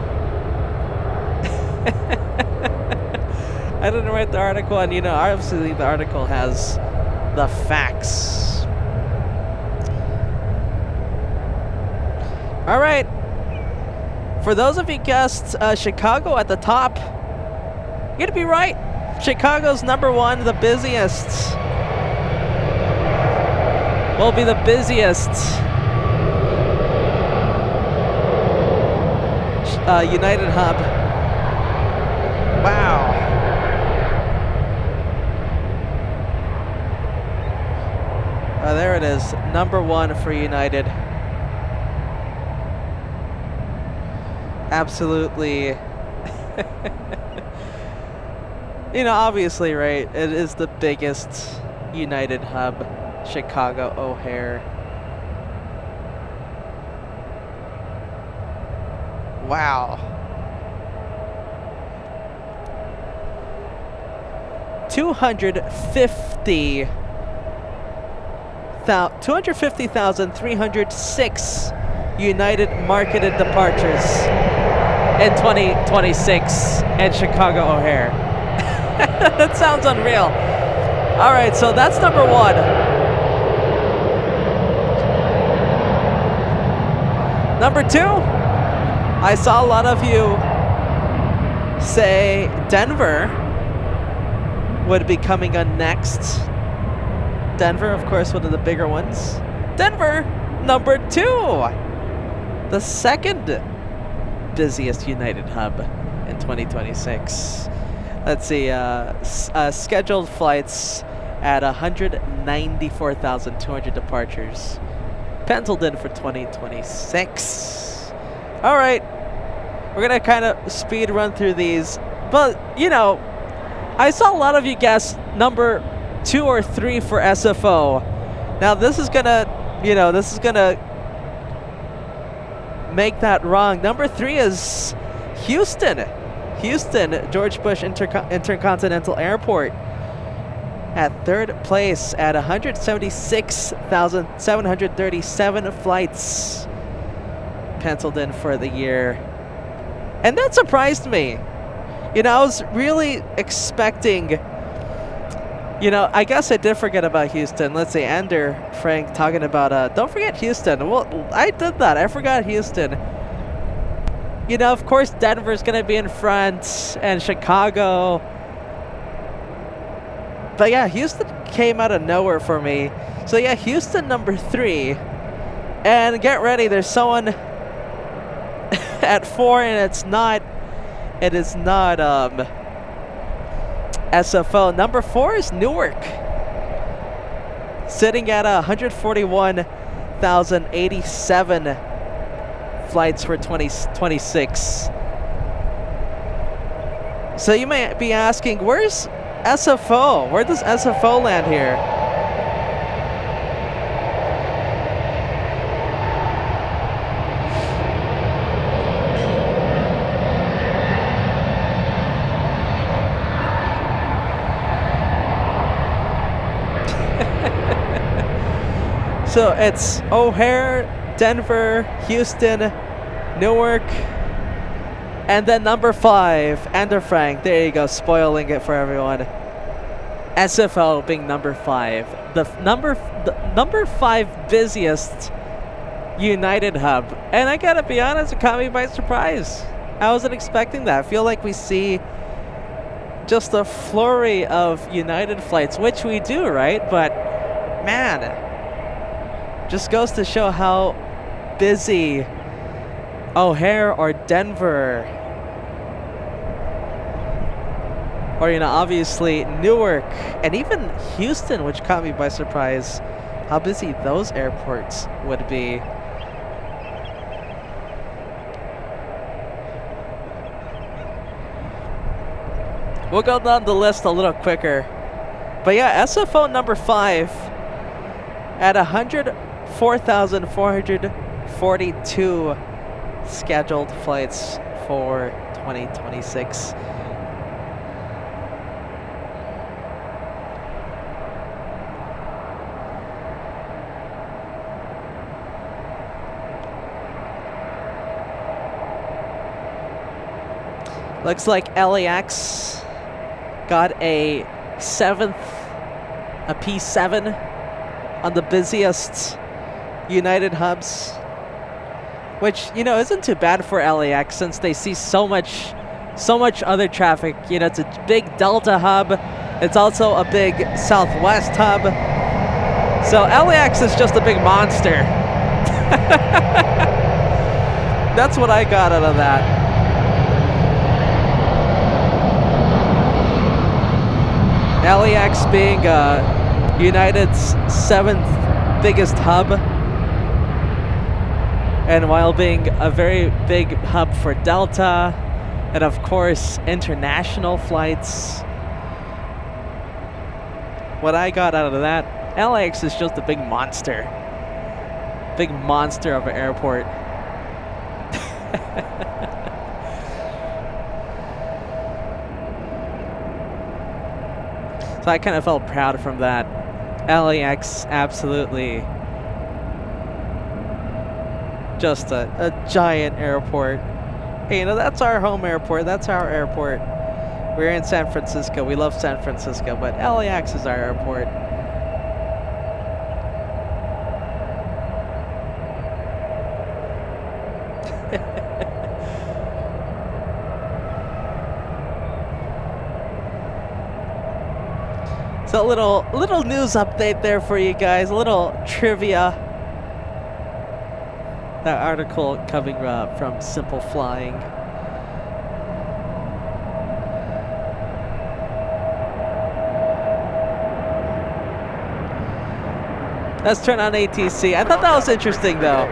I didn't write the article, and, you know, obviously the article has the facts. All right. For those of you guessed Chicago at the top, you're going to be right. Chicago's number 1, the busiest. Will be the busiest United hub. Wow. There it is, number 1 for United. Absolutely. You know, obviously, right, it is the biggest United hub, Chicago O'Hare. Wow. 250,306 United marketed departures in 2026 at Chicago O'Hare. That sounds unreal. All right, so that's number 1. Number 2, I saw a lot of you say Denver would be coming on next. Denver, of course, one of the bigger ones. Denver, number 2. The 2nd busiest United hub in 2026. Let's see, scheduled flights at 194,200 departures penciled in for 2026. All right, we're gonna kind of speed run through these, but you know, I saw a lot of you guess number 2 or 3 for SFO. Now this is gonna, you know, make that wrong. Number 3 is Houston. Houston, George Bush Intercontinental Airport at 3rd place at 176,737 flights penciled in for the year. And that surprised me. You know, I was really expecting, you know, I guess I did forget about Houston. Let's see, Ander Frank talking about, don't forget Houston. Well, I did that. I forgot Houston. You know, of course, Denver's going to be in front and Chicago. But yeah, Houston came out of nowhere for me. So yeah, Houston number 3. And get ready, there's someone at 4 and it is not SFO. Number 4 is Newark, sitting at 141,087 flights for 2026. So you may be asking, where's SFO? Where does SFO land here? So it's O'Hare, Denver, Houston, Newark, and then number 5, Ander Frank. There you go, spoiling it for everyone. SFO being number 5, the number 5 busiest United hub, and I gotta be honest, it caught me by surprise. I wasn't expecting that. I feel like we see just a flurry of United flights, which we do, right? But man, just goes to show how busy O'Hare or Denver, or obviously Newark and even Houston, which caught me by surprise, how busy those airports would be. We'll go down the list a little quicker. But yeah, SFO number 5 at 104,442 scheduled flights for 2026. Looks like LAX got a P7 on the busiest United hubs, which isn't too bad for LAX since they see so much other traffic. It's a big Delta hub. It's also a big Southwest hub. So LAX is just a big monster. That's what I got out of that. LAX being United's 7th biggest hub, and while being a very big hub for Delta, and of course international flights. What I got out of that, LAX is just a big monster of an airport. So I kind of felt proud from that. LAX, absolutely just a giant airport. Hey, that's our home airport. That's our airport. We're in San Francisco. We love San Francisco, but LAX is our airport. So a little news update there for you guys, a little trivia. That article coming from Simple Flying. Let's turn on ATC. I thought that was interesting though.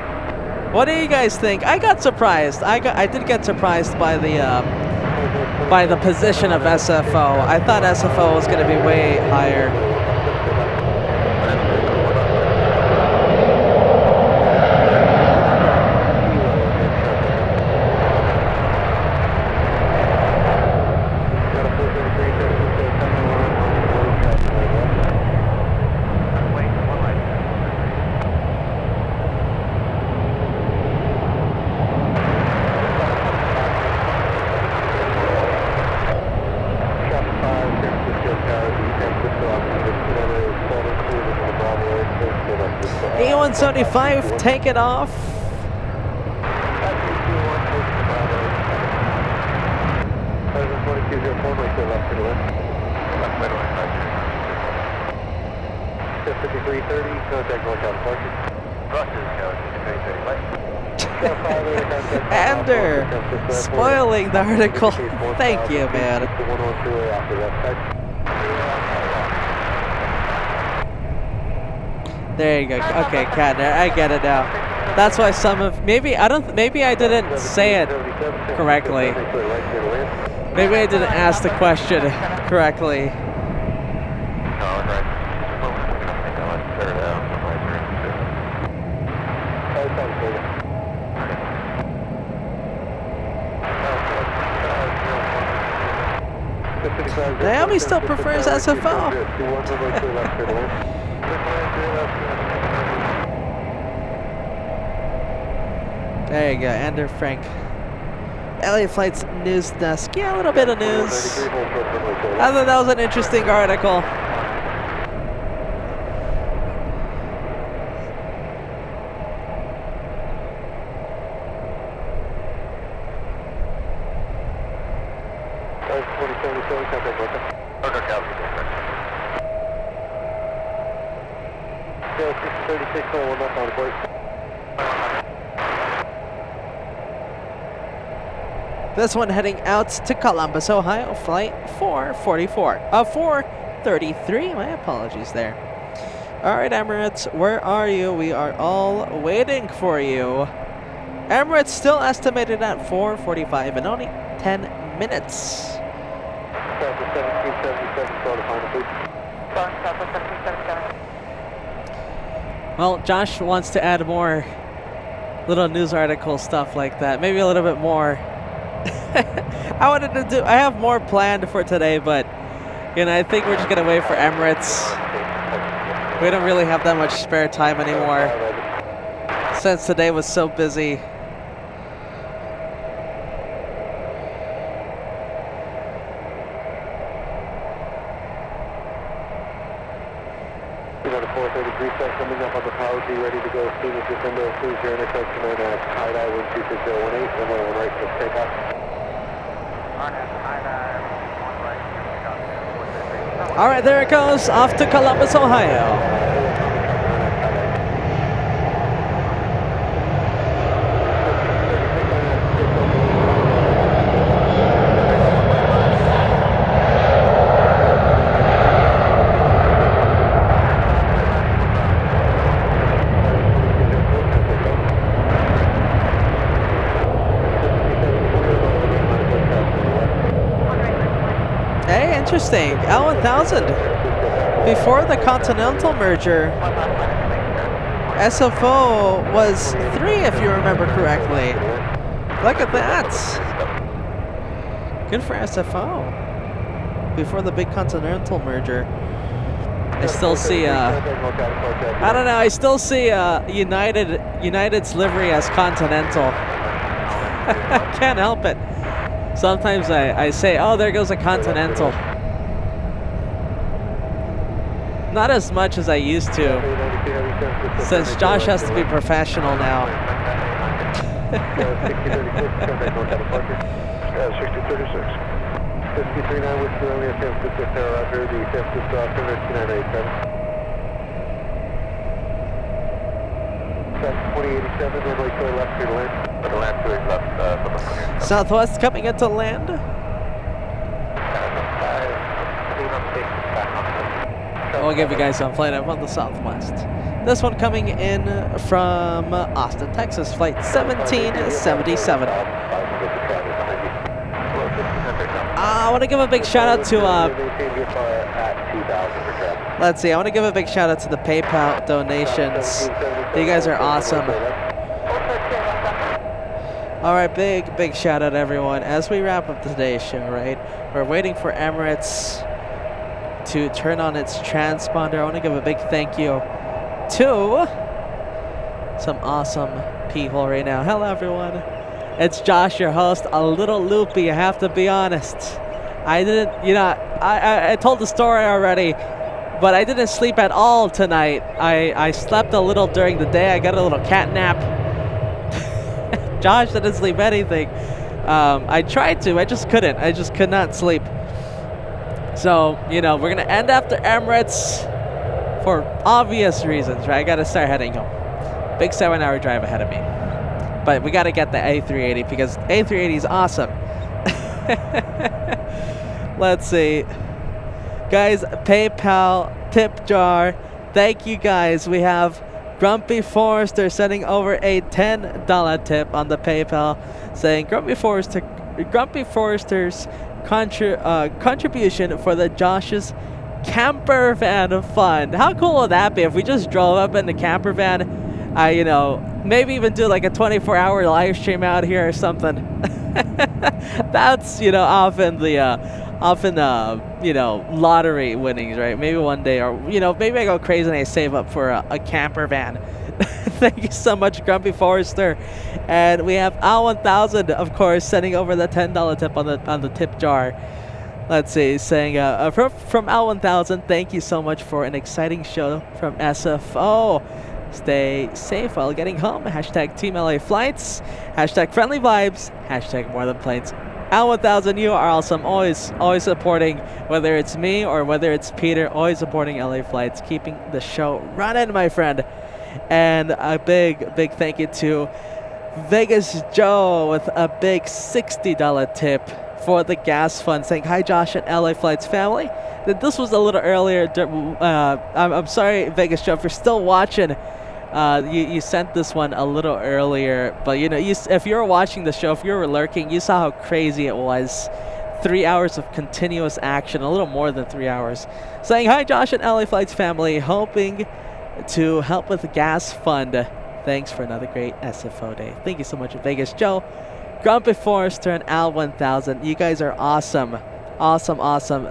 What do you guys think? I got surprised. I did get surprised by the position of SFO. I thought SFO was going to be way higher. A175 taking off. Ander, spoiling the article. Thank you, man. There you go. Okay, Katner, I get it now. That's why maybe I didn't say it correctly. Maybe I didn't ask the question correctly. Naomi still prefers SFO. There you go, Ander Frank. LA Flight's news desk. Yeah, a little bit of news. I thought that was an interesting article. 2077, contact Delta. Order Delta. Delta 636, 1 left on the port. This one heading out to Columbus, Ohio, flight 433. My apologies there. All right, Emirates, where are you? We are all waiting for you. Emirates still estimated at 4:45 in only 10 minutes. Delta 1777, call the final, please. Delta 1777. Well, Josh wants to add more little news article stuff like that. Maybe a little bit more. I have more planned for today, but you know, I think we're just gonna wait for Emirates. We don't really have that much spare time anymore since today was so busy. You got a 433 set coming up on the power, be ready to go as soon as this window approves your intersection on tie-dye 12618, runway 1 right, let's take off. All right, there it goes, off to Columbus, Ohio. Hey, interesting. L1000. Before the Continental merger, SFO was 3, if you remember correctly. Look at that. Good for SFO. Before the big Continental merger. I still see, I don't know, I still see United's livery as Continental. I can't help it. Sometimes I say, oh, there goes a Continental. Not as much as I used to, since Josh has to be professional now. 6036. 5339 with Romeo, San Francisco, Roger, the San Francisco Operator 2987. 2087, runway clear left to land. The land clear left, Southwest coming into land. We'll give you guys some flight up on the Southwest. This one coming in from Austin, Texas, flight 1777. I want to give a big shout out to, let's see, I want to give a big shout out to the PayPal donations. You guys are awesome. All right, big shout out everyone. As we wrap up today's show, right, we're waiting for Emirates to turn on its transponder. I want to give a big thank you to some awesome people right now. Hello everyone. It's Josh, your host. A little loopy, I have to be honest. I didn't, you know, I told the story already, but I didn't sleep at all tonight. I slept a little during the day. I got a little cat nap. Josh didn't sleep anything. I tried to, I just couldn't. I just could not sleep. So, you know, we're gonna end after Emirates for obvious reasons, right? I gotta start heading home. Big 7-hour drive ahead of me. But we gotta get the A380 because A380 is awesome. Let's see. Guys, PayPal, tip jar. Thank you guys. We have Grumpy Forrester sending over a $10 tip on the PayPal saying Grumpy Forrester's contribution for the Josh's camper van fund. How cool would that be if we just drove up in the camper van? You know, maybe even do like a 24-hour live stream out here or something. That's, you know, often the you know, lottery winnings, right? Maybe one day, or you know, maybe I go crazy and I save up for a camper van. Thank you so much, Grumpy Forrester. And we have Al1000, of course, sending over the $10 tip on the tip jar. Let's see, saying from Al1000, thank you so much for an exciting show from SFO. Stay safe while getting home. Hashtag Team LA Flights. Hashtag Friendly Vibes. Hashtag More Than Planes. Al 1000, you are awesome. Always supporting, whether it's me or whether it's Peter, always supporting LA Flights, keeping the show running, my friend. And a big thank you to Vegas Joe with a big $60 tip for the gas fund, saying hi Josh and LA Flights family. This was a little earlier. I'm sorry, Vegas Joe, if you're still watching. You sent this one a little earlier, but you know, if you were watching the show, if you were lurking, you saw how crazy it was. 3 hours of continuous action, a little more than 3 hours. Saying hi Josh and LA Flights family, hoping to help with the gas fund. Thanks for another great SFO day. Thank you so much, Vegas Joe, Grumpy Forrester, and Al 1000. You guys are awesome. Awesome.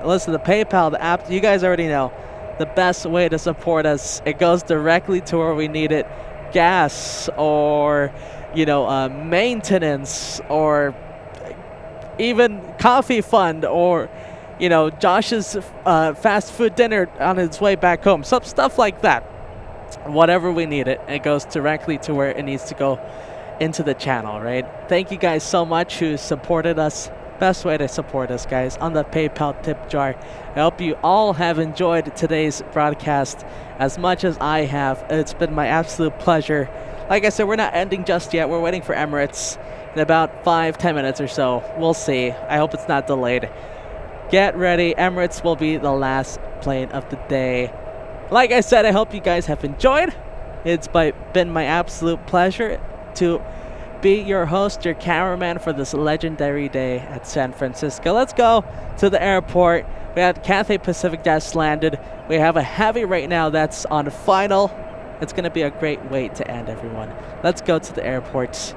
Listen, the PayPal, the app, you guys already know. The best way to support us, it goes directly to where we need it. Gas or, you know, maintenance or even coffee fund or, you know, Josh's fast food dinner on his way back home. Some stuff like that. Whatever we need it goes directly to where it needs to go into the channel, right? Thank you guys so much who supported us. Best way to support us, guys, on the PayPal tip jar. I hope you all have enjoyed today's broadcast as much as I have. It's been my absolute pleasure. Like I said, we're not ending just yet. We're waiting for Emirates in about 5-10 minutes or so. We'll see. I hope it's not delayed. Get ready. Emirates will be the last plane of the day. Like I said, I hope you guys have enjoyed. It's been my absolute pleasure to be your host, your cameraman for this legendary day at San Francisco. Let's go to the airport. We had Cathay Pacific just landed. We have a heavy right now that's on final. It's going to be a great way to end, everyone. Let's go to the airport.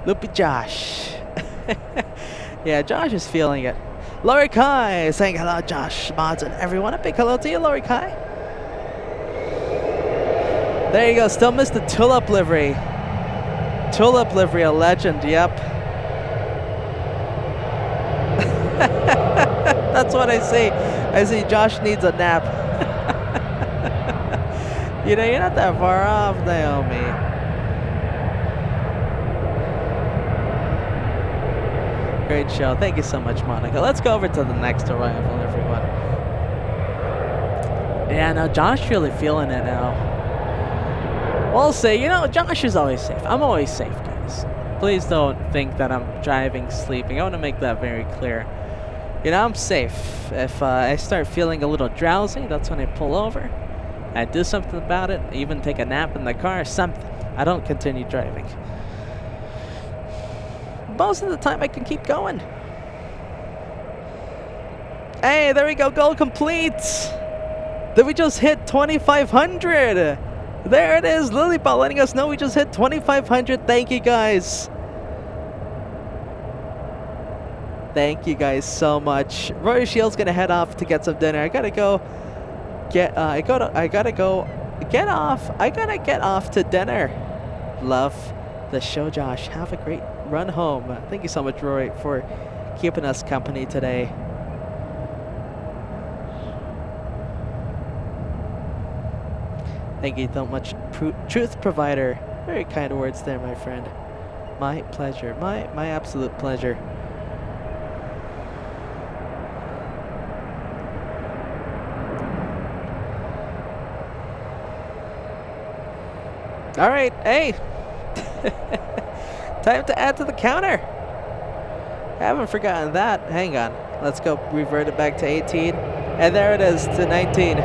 Loopy Josh. Yeah, Josh is feeling it. Lori Kai saying hello, Josh, mods, and everyone. A big hello to you, Lori Kai. There you go. Still missed the Tulip livery. Tulip livery, a legend. Yep. That's what I see. I see Josh needs a nap. You know, you're not that far off, Naomi. Great show. Thank you so much, Monica. Let's go over to the next arrival, everyone. Yeah, no, Josh really feeling it now. We'll see. You know, Josh is always safe. I'm always safe, guys. Please don't think that I'm driving, sleeping. I want to make that very clear. You know, I'm safe. If I start feeling a little drowsy, that's when I pull over. I do something about it. I even take a nap in the car, something. I don't continue driving. Most of the time, I can keep going. Hey, there we go. Goal complete. Did we just hit 2,500? There it is. Lilybot letting us know we just hit 2,500. Thank you, guys. Thank you guys so much. Roy Shield's gonna head off to get some dinner. I gotta get off to dinner. Love the show, Josh. Have a great run home. Thank you so much, Roy, for keeping us company today. Thank you so much, Truth Provider. Very kind words there, my friend. My pleasure. My absolute pleasure. All right, hey. Time to add to the counter. I haven't forgotten that. Hang on. Let's go revert it back to 18. And there it is to 19.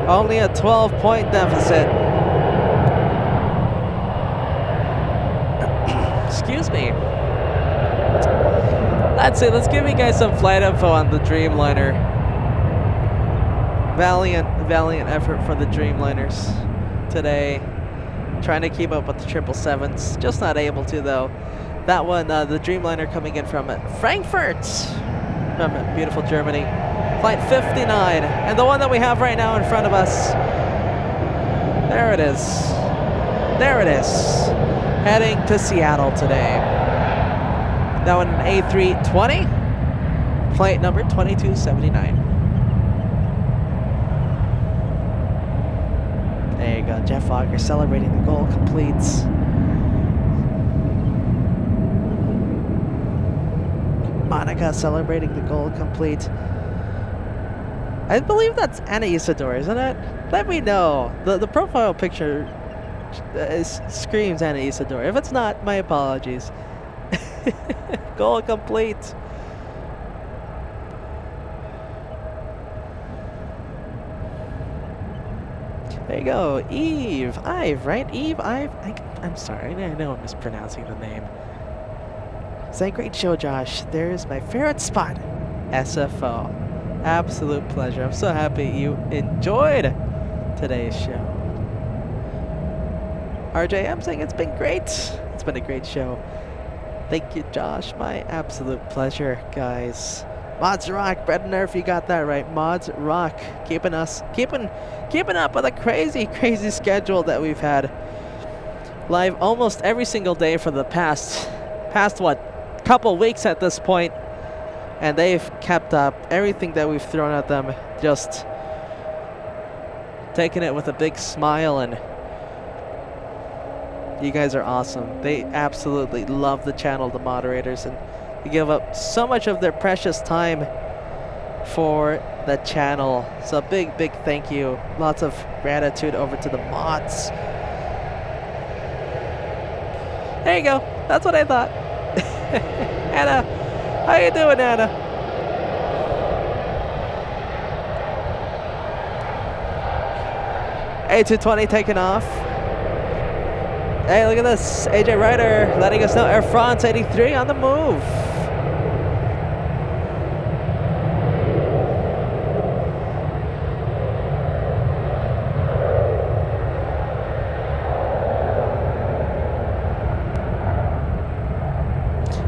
Only a 12-point deficit. Excuse me. Let's see. Let's give you guys some flight info on the Dreamliner. Valiant effort for the Dreamliners today. Trying to keep up with the 777s. Just not able to, though. That one, the Dreamliner coming in from Frankfurt, from beautiful Germany. Flight 59, and the one that we have right now in front of us. There it is. There it is. Heading to Seattle today. That one, an A320. Flight number 2279. There you go. Jeff Fogger celebrating the goal completes. America celebrating the goal complete. I believe that's Anna Isidore, isn't it? Let me know. The profile picture screams Anna Isidore. If it's not, my apologies. Goal complete. There you go, Eve, right? Eve, I'm sorry, I know I'm mispronouncing the name. Say, great show, Josh. There's my favorite spot, SFO. Absolute pleasure. I'm so happy you enjoyed today's show. RJ, I'm saying it's been great. It's been a great show. Thank you, Josh. My absolute pleasure, guys. Mods Rock, Brett Nerf, you got that right. Mods Rock, keeping up with a crazy schedule that we've had live almost every single day for the past what, couple weeks at this point, and they've kept up everything that we've thrown at them, just taking it with a big smile, and you guys are awesome. They absolutely love the channel, the moderators, and they give up so much of their precious time for the channel. So big thank you. Lots of gratitude over to the mods. There you go. That's what I thought. Anna, how you doing, Anna? A220 taking off. Hey, look at this. AJ Ryder letting us know Air France 83 on the move.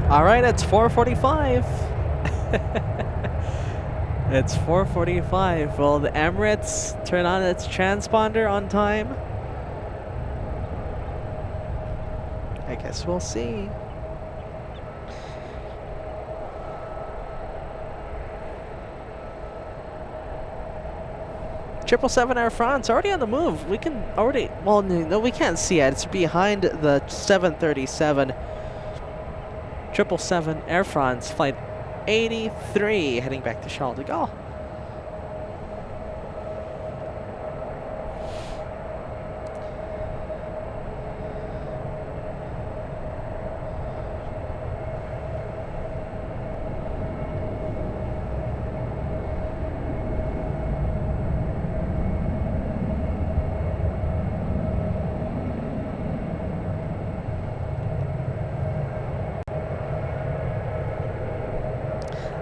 All right, it's 4:45. It's 4:45. Will the Emirates turn on its transponder on time? I guess we'll see. Triple 7 Air France already on the move. We can already, well, no, we can't see it. It's behind the 737. 777 Air France flight 83 heading back to Charles de Gaulle.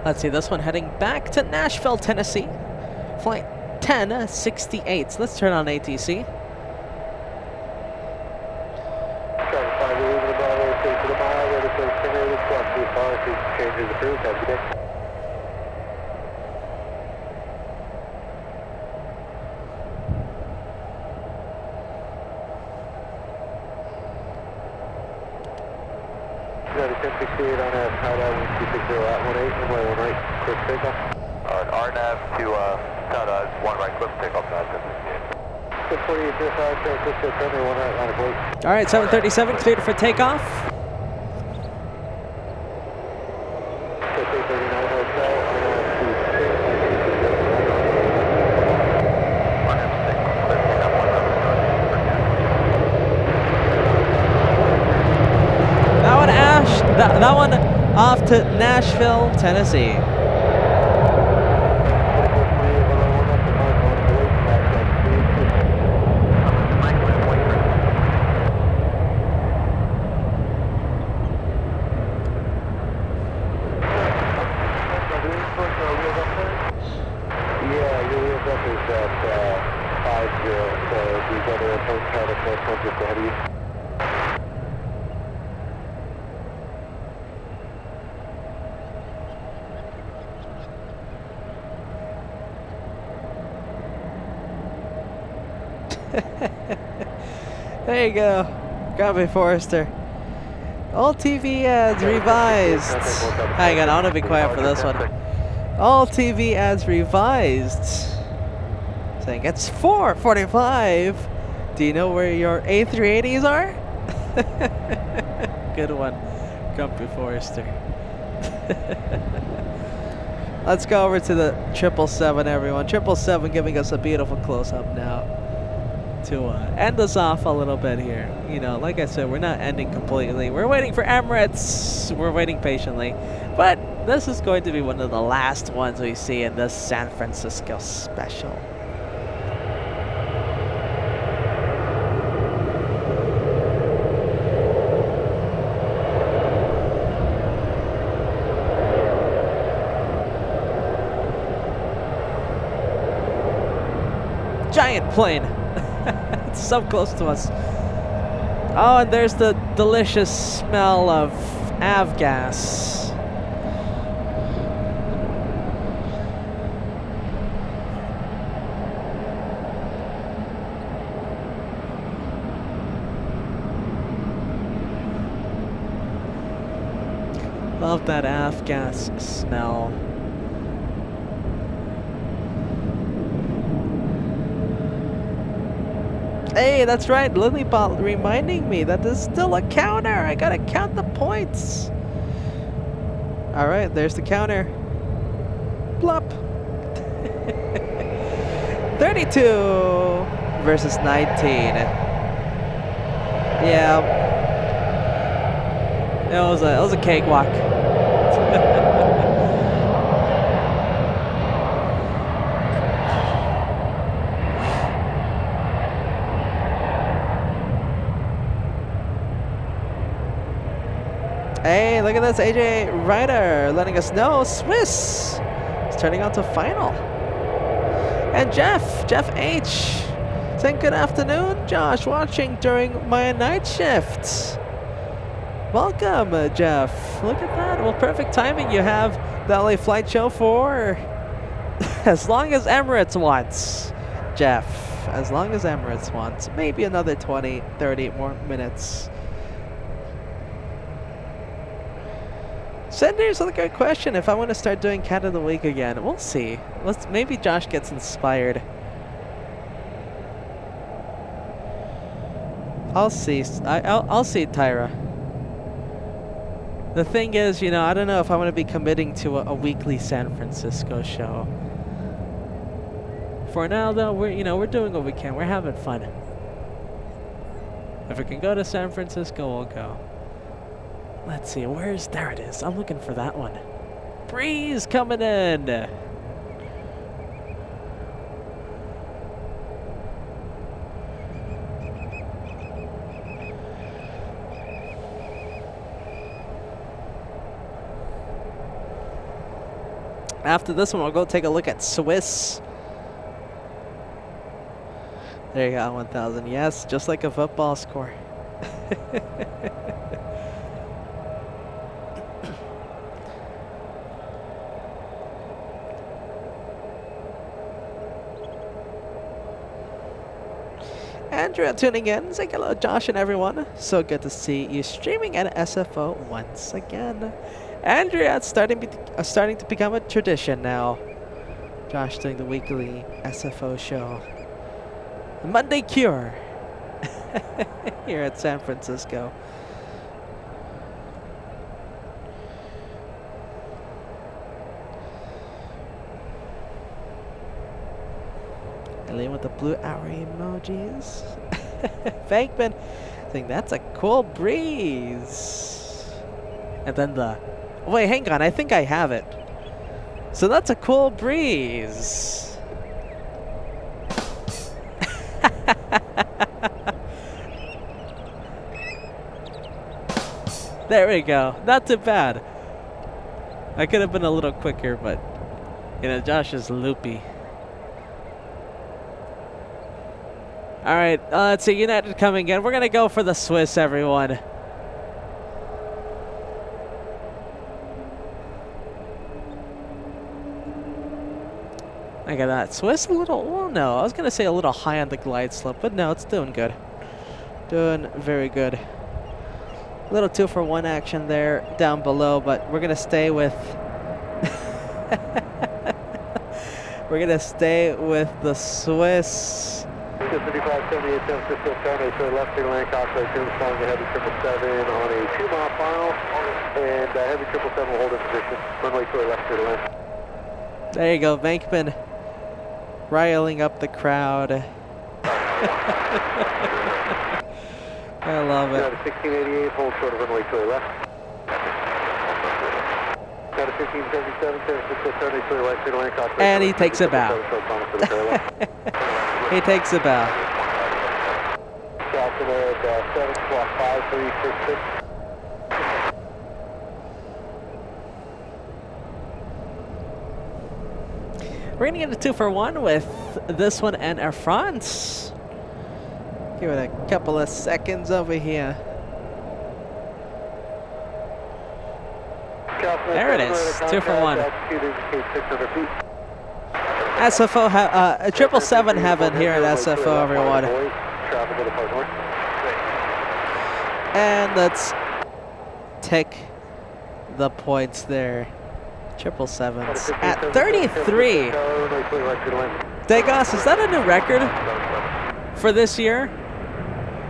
Let's see, this one heading back to Nashville, Tennessee. Flight 1068. So let's turn on ATC. Got a 1068 on that high dive 260 at 18, runway 1 right, quick takeoff. RNAV to high dive 1 right, quick takeoff, 1068. 648, 05, San Francisco, 10, 1 right, line of voice. All right, 737 cleared for takeoff. 3839 Hotel, RNAV to 6. That one off to Nashville, Tennessee. Yeah, your wheel depth is at 50, so these other airplanes try to close one just ahead of you. There you go. Copy, Forrester. All TV ads revised. Hang on, I want to be quiet for this one. All TV ads revised. Saying it's 4:45. Do you know where your A380s are? Good one, Grumpy Forrester. Let's go over to the 777, everyone. 777 giving us a beautiful close-up now to end us off a little bit here. You know, like I said, we're not ending completely. We're waiting for Emirates. We're waiting patiently. But this is going to be one of the last ones we see in this San Francisco special. Giant plane. It's so close to us. Oh, and there's the delicious smell of avgas. Love that avgas smell. Hey, that's right, Lillybot reminding me that there's still a counter. I gotta count the points. All right, there's the counter. Plop. 32 versus 19. Yeah, it was a cakewalk. Hey, look at this, AJ Ryder letting us know Swiss is turning on to final. And Jeff H saying good afternoon, Josh, watching during my night shift. Welcome, Jeff. Look at that. Well, perfect timing. You have the LA flight show for as long as Emirates wants, Jeff. As long as Emirates wants. Maybe another 20, 30 more minutes. Sender's a good question. If I want to start doing Cat of the Week again, we'll see. Maybe Josh gets inspired. I'll see. I'll see, Tyra. The thing is, you know, I don't know if I want to be committing to a weekly San Francisco show. For now, though, we're doing what we can. We're having fun. If we can go to San Francisco, we'll go. Let's see, there it is. I'm looking for that one. Breeze coming in. After this one, we'll go take a look at Swiss. There you go, 1,000. Yes, just like a football score. Andrea tuning in. Say hello, Josh and everyone. So good to see you streaming at SFO once again. Andrea, it's starting to become a tradition now. Josh doing the weekly SFO show. Monday Cure here at San Francisco. With the blue hour emojis. Bankman saying that's a cool breeze. And then wait, hang on, I think I have it. So that's a cool breeze. There we go. Not too bad. I could have been a little quicker, but you know, Josh is loopy. All right, let's see, United coming in. We're going to go for the Swiss, everyone. Look at that. Swiss a little, well, no, I was going to say a little high on the glide slope, but no, it's doing good. Doing very good. A little 2-for-1 action there down below, but we're going to stay with... we're going to stay with the Swiss. 5578 San Francisco Tower, so left to land, cockpit, following the heavy 777 on a 2-mile final, and heavy 777 will hold in position, runway to left to land. There you go, Venkman riling up the crowd. I love it. 1688, hold short of runway to left. 1577, San Francisco Tower, so left to land, cockpit. And he takes a bow. He takes a bow. Falcon at 7 squawk 5366. We're gonna get a 2-for-1 with this one and Air France. Give it a couple of seconds over here. There it is, 2-for-1. SFO, 777 heaven here at SFO, everyone. And let's take the points there. 777s at 33. Dagos, is that a new record for this year?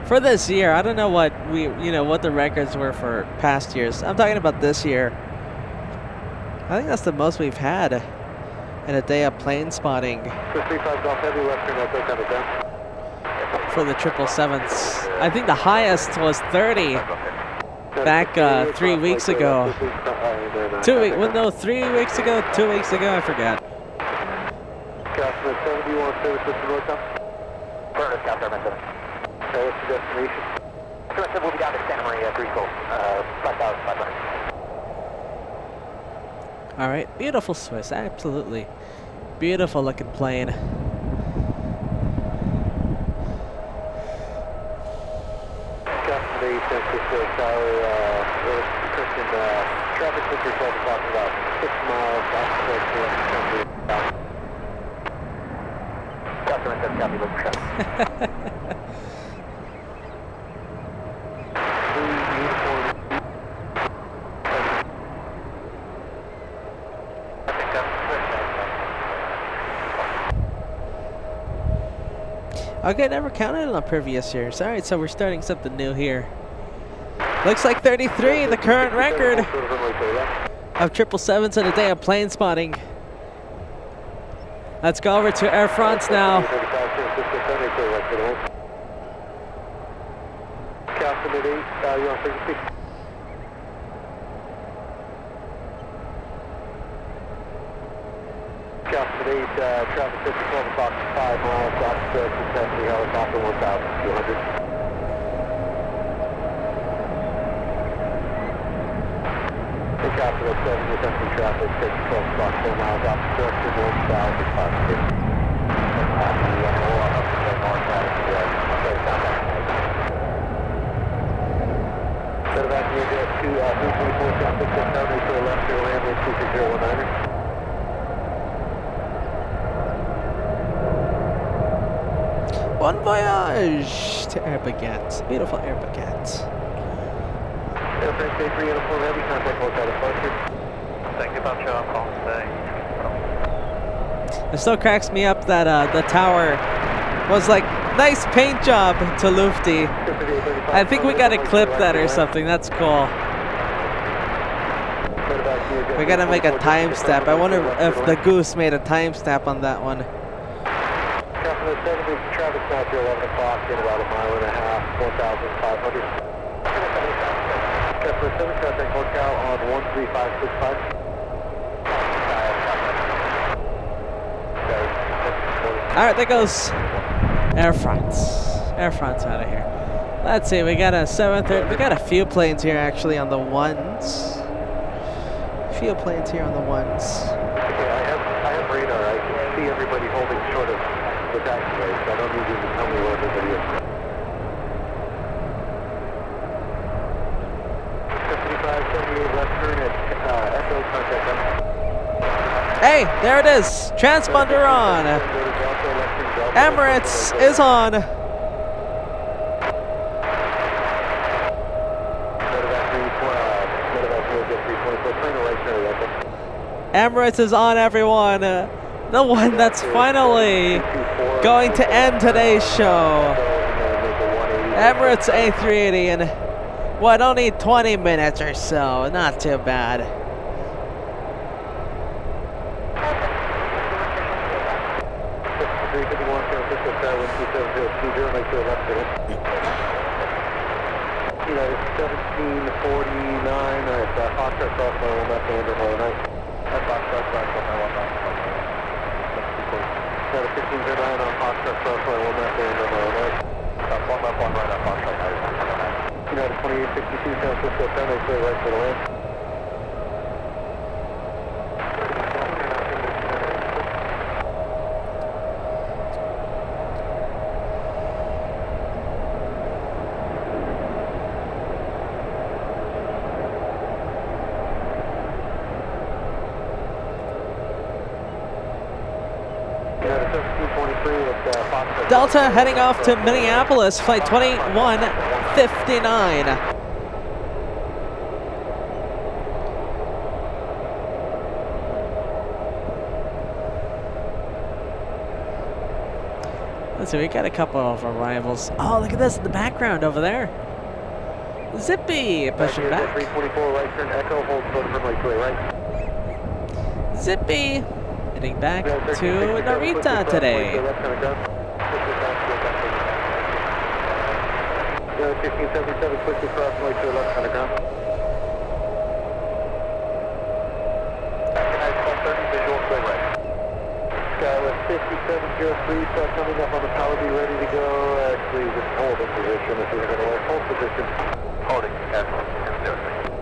For this year, I don't know what what the records were for past years. I'm talking about this year. I think that's the most we've had in a day of plane spotting for the 777s. I think the highest was 30 back 3 weeks ago. 2 weeks, well, no, 3 weeks ago, 2 weeks ago, I forgot. Customer 71 service system Northbound. Burner, Scout Airman 7. What's the destination? Airman 7 will be down to Santa Maria, Greenville, 5,500. All right, beautiful Swiss, absolutely. Beautiful looking plane. Customer 8, San Francisco Tower, Christian, traffic picture talking about 6 miles off the coast. Customer 7, copy, look for shot. Okay, never counted on previous years. All right, so we're starting something new here. Looks like 33, the current record of 777s in a day of plane spotting. Let's go over to Air France now. Captain 8, traffic 50, 12 o'clock, 5 miles, off the Kentucky helicopter 1,200. The Captain 7, Kentucky traffic 50, 12 o'clock, 4 miles, off the Kentucky 1,500. Set back to 324, San Francisco Tower, to the left, to land, 26019. Bon voyage to Air Baguette. Beautiful Air Baguette. Emirates A380 heavy, contact hotel departure. Thank you about your call today. It still cracks me up that the tower was like, nice paint job to Lufty. I think we gotta clip that or something. That's cool. We gotta make a time stamp. I wonder if the Goose made a time stamp on that one. Customer 70, traffic south to 11 o'clock in about a mile and a half, 4,500. Customer 7, contact hotel on 13565. All right, there goes Air France. Air France out of here. Let's see, we got a 730. We got a few planes here actually on the ones. Few planes here on the ones. Okay, I have radar. I can see everybody holding short of the taxiway, so I don't need you to tell me where everybody is. 7578 left turn at Echo, contact them. Hey, there it is. Transponder on. Emirates is on. Emirates is on, everyone. The one that's finally going to end today's show. Emirates A380 in, what, only 20 minutes or so. Not too bad. United 1749, Foxtrot crossway 1 left and under 9. That's Foxtrot crossway 1 left. United 1509 on Foxtrot crossway 1 left and under 9. 1 left, 1 right on Foxtrot. United 2862 San Francisco, 10, clear right for the land. Delta heading off to Minneapolis, flight 2159. Let's see, we got a couple of arrivals. Oh, look at this in the background over there. Zippy, pushing back. 324 right turn echo, hold short from right to right. Zippy, heading back to Narita today. 1577, quickly cross right to the left on the ground. Recognize 130, visual clear right. Skywest 5703, start coming up on the tower, be ready to go. Actually, just hold in position if you're going to hold position. Holding, cancel, 203.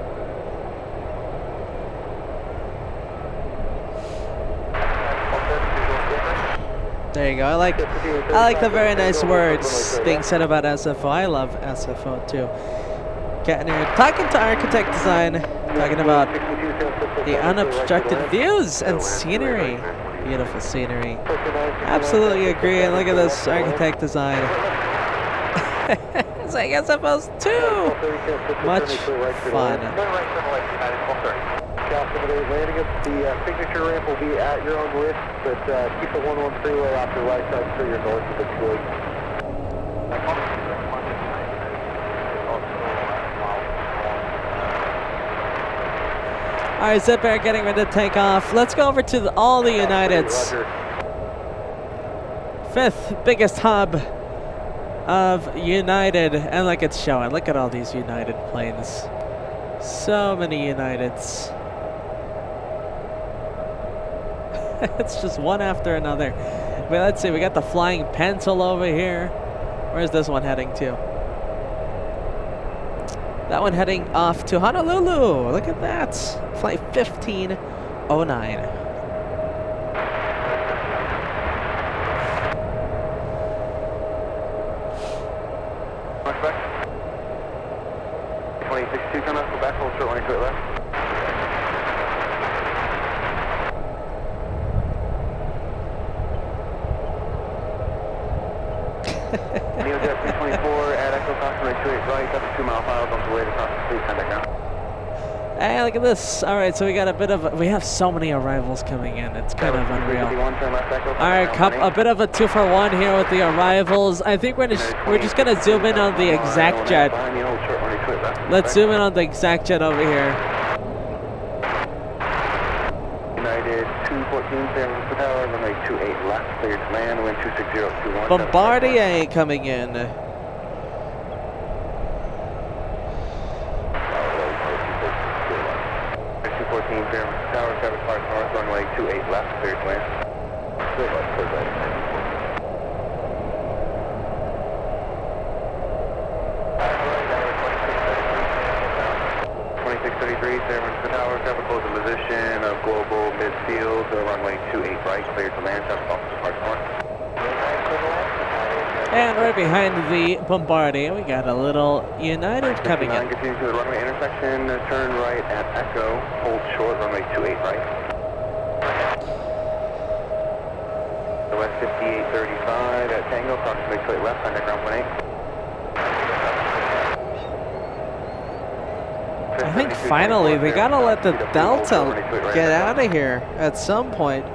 There you go. I like the very nice words being said about SFO. I love SFO too. Getting here, talking to architect design, talking about the unobstructed views and scenery. Beautiful scenery. Absolutely agree. And look at this architect design. It's like SFO's too much fun. Landing up, the signature ramp will be at your own risk, but keep the 11 freeway off the right side so you're north of the 280. All right, Zip Air getting ready to take off. Let's go over to all the Uniteds. Fifth biggest hub of United, and look, it's showing. Look at all these United planes. So many Uniteds. It's just one after another. Well, let's see, we got the Flying Pencil over here. Where's this one heading to? That one heading off to Honolulu. Look at that. Flight 1509. Back. 26-2, come up, go back, hold short, running to it left. Neojet 324 at Echo Crossing right 28 right, got the 2 mile file on the way to cross the street, contact now. Hey, look at this. All right, so we got a bit of, we have so many arrivals coming in. It's kind of unreal. All right, a bit of a 2-for-1 here with the arrivals. I think we're just gonna zoom in on the exact jet. Let's zoom in on the exact jet over here. United 214, San Francisco Tower, runway 28 left, cleared to land, wind 26021. Bombardier coming in. 214, San Francisco Tower, 7 parts north, runway 28 left, cleared to land. Clear left, clear right. 2633, San Francisco Tower, traffic close in position of global midfield, runway 28 right, cleared to land, traffic officer parts north. And right behind the Bombardier, we got a little United coming in. Continue to the runway intersection, turn right at Echo, hold short, runway 28 right. The West 5835 at Tango, approximately 28 left, underground 18. I think finally they gotta let the Delta get out of here at some point.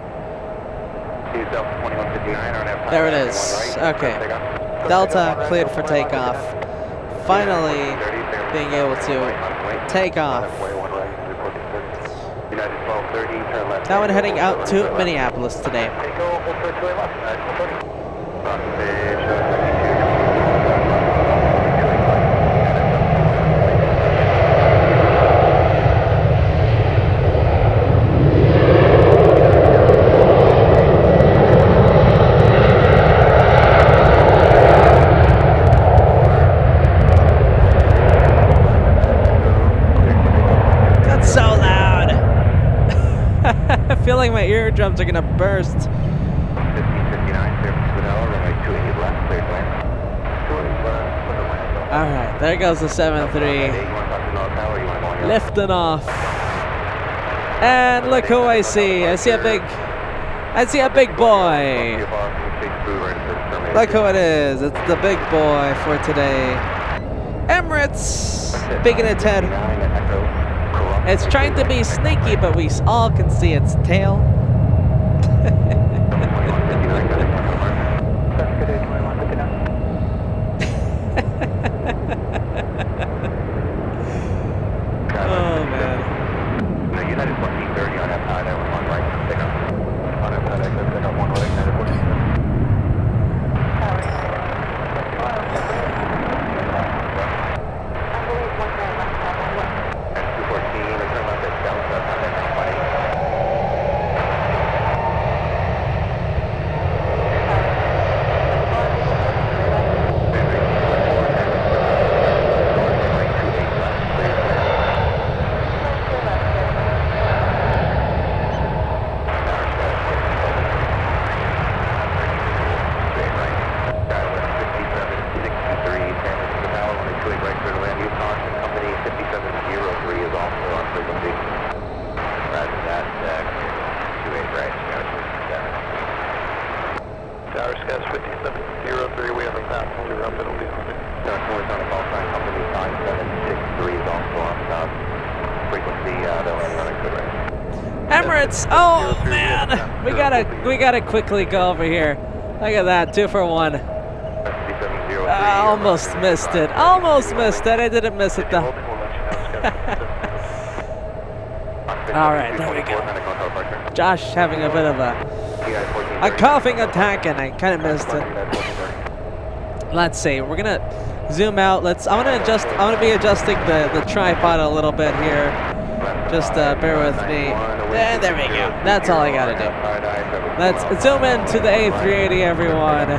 There it is. Okay. Delta cleared for takeoff. Finally being able to take off. Now we're heading out to Minneapolis today. That's so loud. I feel like my eardrums are gonna burst. 1559, runway 28 left, clear land. Alright, there goes the 7-3. Lifting off. And look who I see. I see a big boy. Look who it is. It's the big boy for today. Emirates peeking its head. It's trying to be sneaky, but we all can see its tail. Oh man. No, United 1430 on F9, that was one right. Pick up. On F9, pick up one right, United 1430. Emirates, oh man, we gotta quickly go over here. Look at that, 2 for 1. Almost missed it. Almost missed it. I didn't miss it though. All right, there we go. Josh having a bit of a coughing attack, and I kind of missed it. Let's see. We're gonna zoom out. I'm gonna be adjusting the tripod a little bit here. Just bear with me. And there we go. That's all I gotta do. Let's zoom in to the A380, everyone.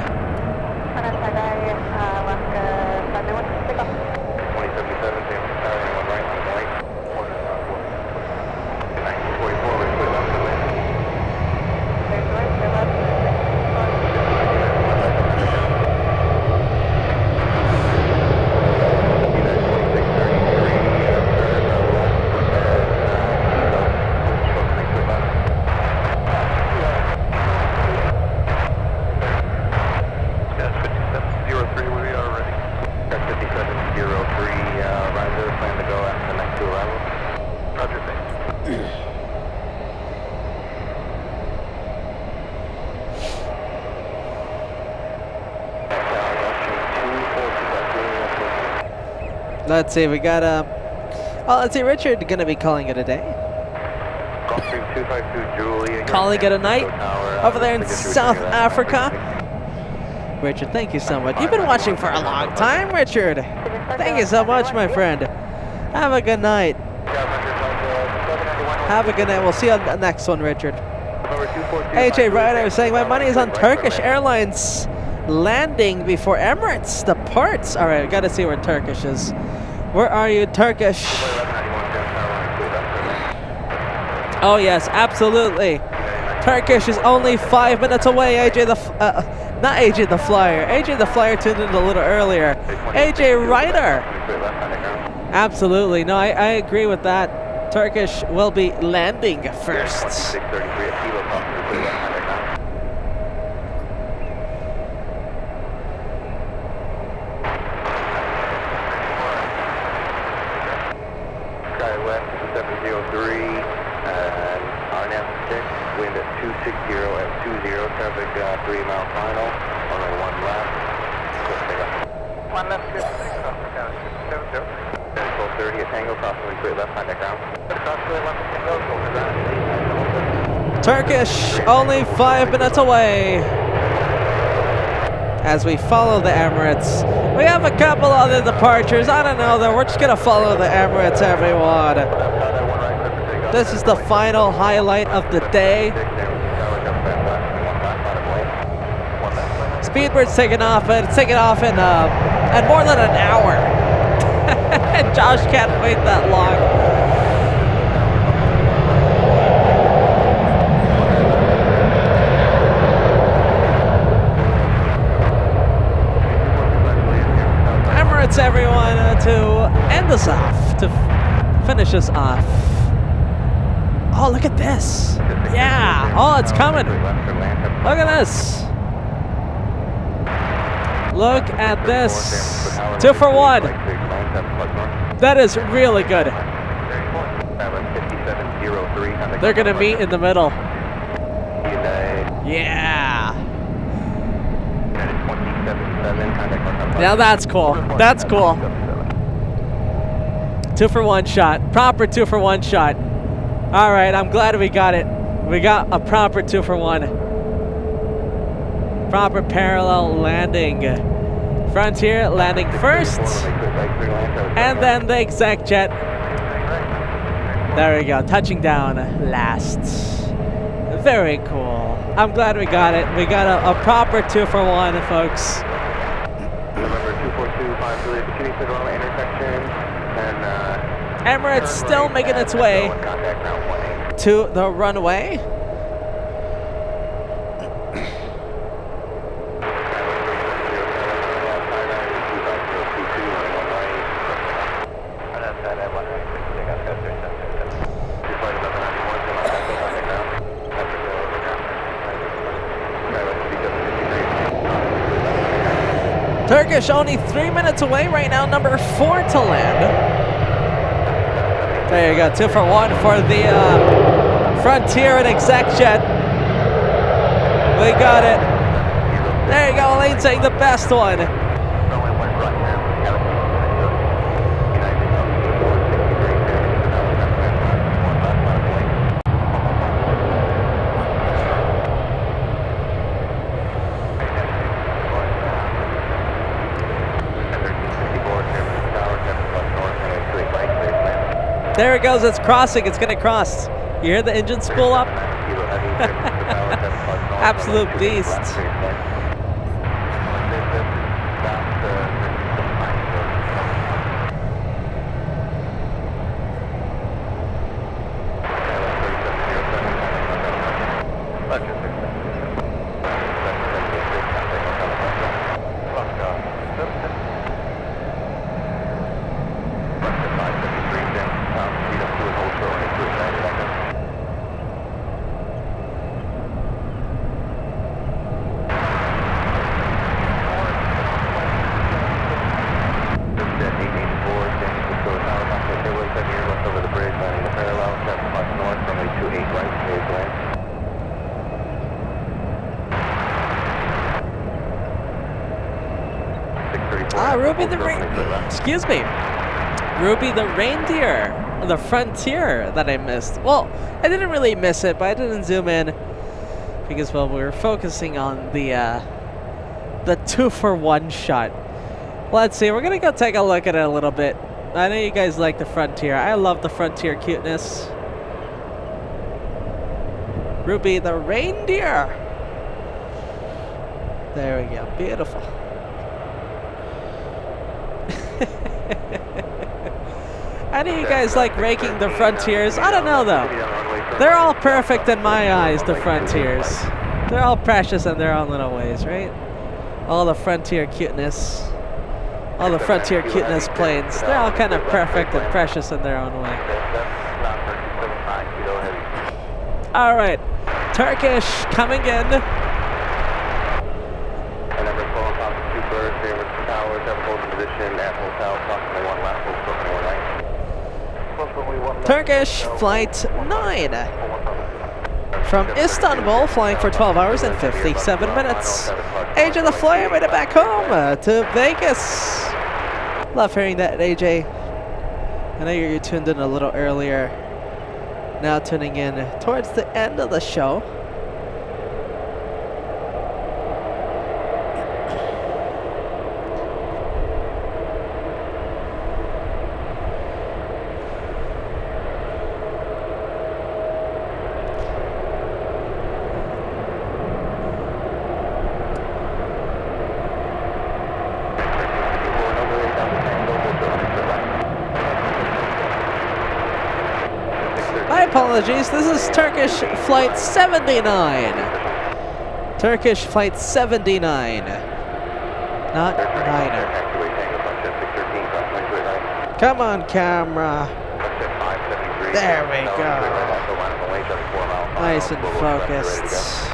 Let's see, we got well, let's see, Richard gonna be calling it a day. Calling it a night over there in South Africa. Richard, thank you so much. You've been watching for a long time, Richard. Thank you so much, my friend. Have a good night. Have a good night. We'll see you on the next one, Richard. AJ Ryder is saying my money is on Turkish Airlines landing before Emirates departs. All right, we got to see where Turkish is. Where are you, Turkish? Oh yes, absolutely. Turkish is only 5 minutes away. Not AJ the Flyer. AJ the Flyer tuned in a little earlier. AJ Ryder. Absolutely. No, I agree with that. Turkish will be landing first. Sky West 703 and RNF 6, wind at 260 at 20, traffic 3 mile final, runway 1 left, quick pickup. 1 left, 6, Africa, 670. 1230 at Tango, crossing clear left, find that ground. Cross clear left, Tango, over that. Turkish, only 5 minutes away. As we follow the Emirates. We have a couple other departures. I don't know though, we're just gonna follow the Emirates, everyone. This is the final highlight of the day. Speedbird's taking off, and it's taking off in more than an hour. And Josh can't wait that long. Emirates, everyone, to end us off, to finish us off. Oh, look at this. Yeah. Oh, it's coming. Look at this. Look at this. 2 for 1. That is really good. They're going to meet in the middle. Yeah. Now that's cool. That's cool. 2 for 1 shot. Proper 2 for 1 shot. All right, I'm glad we got it. We got a proper 2 for 1. Proper parallel landing. Frontier landing first, and then the exec jet. There we go, touching down last. Very cool. I'm glad we got it. We got a proper 2 for 1, folks. Emirates still making its way to the runway. Turkish only 3 minutes away right now, number 4 to land. There you go, 2 for 1 for the Frontier and exec jet. We got it. There you go, Elaine's saying the best one. There it goes, it's crossing, it's gonna cross. You hear the engine spool up? Absolute beast. Ruby the reindeer, the Frontier that I missed. Well, I didn't really miss it, but I didn't zoom in because, well, we were focusing on the 2 for 1 shot. Let's see, we're gonna go take a look at it a little bit. I know you guys like the Frontier. I love the Frontier cuteness. Ruby the reindeer. There we go, beautiful. I know you guys like raking the Frontiers. I don't know though. They're all perfect in my eyes, the Frontiers. They're all precious in their own little ways, right? All the Frontier cuteness. All the Frontier cuteness planes. They're all kind of perfect and precious in their own way. Alright. Turkish coming in. Turkish flight 9. from Istanbul, flying for 12 hours and 57 minutes. AJ the Flyer made it back home to Vegas. Love hearing that, AJ. I know you tuned in a little earlier. Now tuning in towards the end of the show. Apologies, this is Turkish flight 79. Turkish flight 79. Not 9er. Come on, camera. There we go. Nice and focused.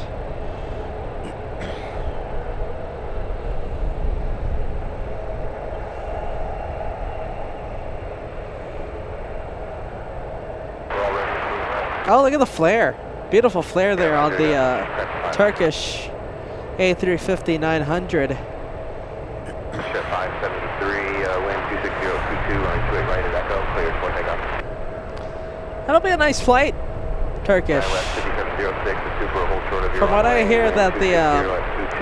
Oh, look at the flare. Beautiful flare there on the Turkish A350 900. 573, wind 26022, running 28 right at Echo, cleared for takeoff. That'll be a nice flight, Turkish. From what I hear, that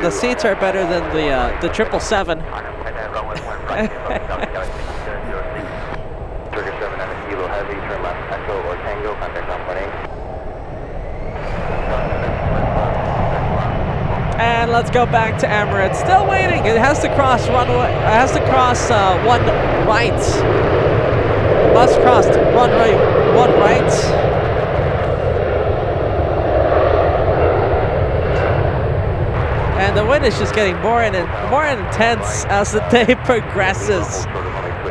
the seats are better than the 777. Turkish 7 and a kilo heavy, turn left Echo or Tango, contact company. And let's go back to Emirates. Still waiting. It has to cross runway. It has to cross one right. Must cross one right. And the wind is just getting more intense as the day progresses.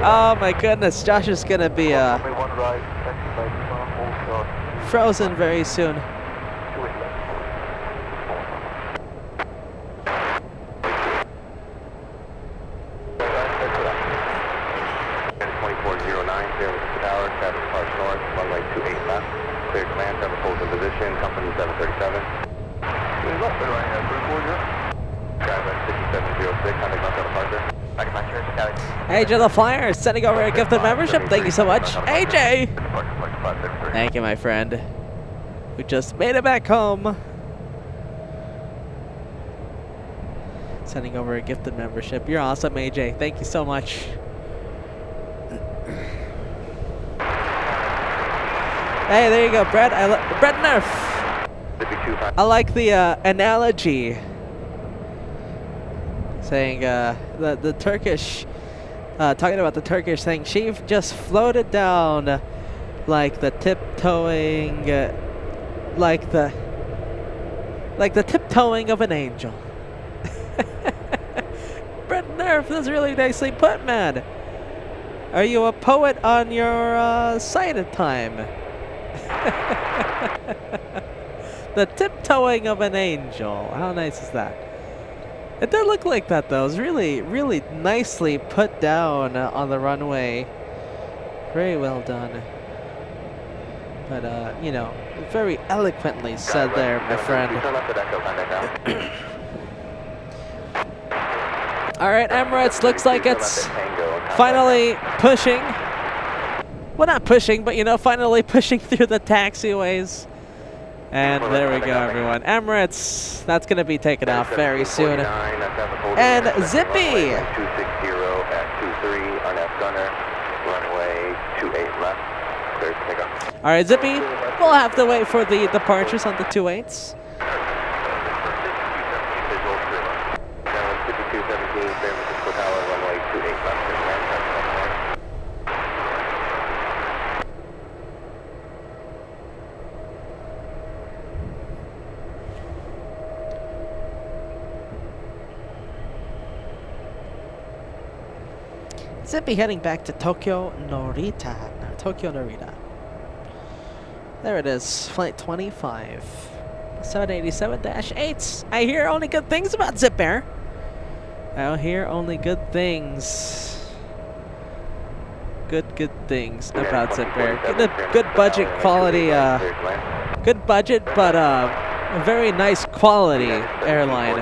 Oh my goodness, Josh is gonna be frozen very soon. AJ the Flyer is sending over a gifted membership. Thank you so much, AJ. Thank you, my friend. We just made it back home. Sending over a gifted membership. You're awesome, AJ. Thank you so much. Hey, there you go, Brett. Brett Nerf. I like the analogy. Saying the Turkish, talking about the Turkish thing, she just floated down like the tiptoeing, like the tiptoeing of an angel. Brett Nerf, that's really nicely put, man. Are you a poet on your sighted time? The tiptoeing of an angel. How nice is that? It did look like that though. It was really, really nicely put down on the runway. Very well done. But you know, very eloquently said there, my friend. Alright, Emirates, looks like it's finally pushing. Well, not pushing, but you know, finally pushing through the taxiways. And there we go, everyone. Emirates, that's going to be taken off very soon. And Zippy. 260 at 23, RNF gunner, runway 28 left, clear to take off. All right, Zippy, we'll have to wait for the departures on the 28s. Zippy heading back to Tokyo Narita. There it is, flight 25. 787-8s. I hear only good things about Zip Air. I hear only good things. good things about Zipair. Good budget quality, good budget, but a very nice quality airline.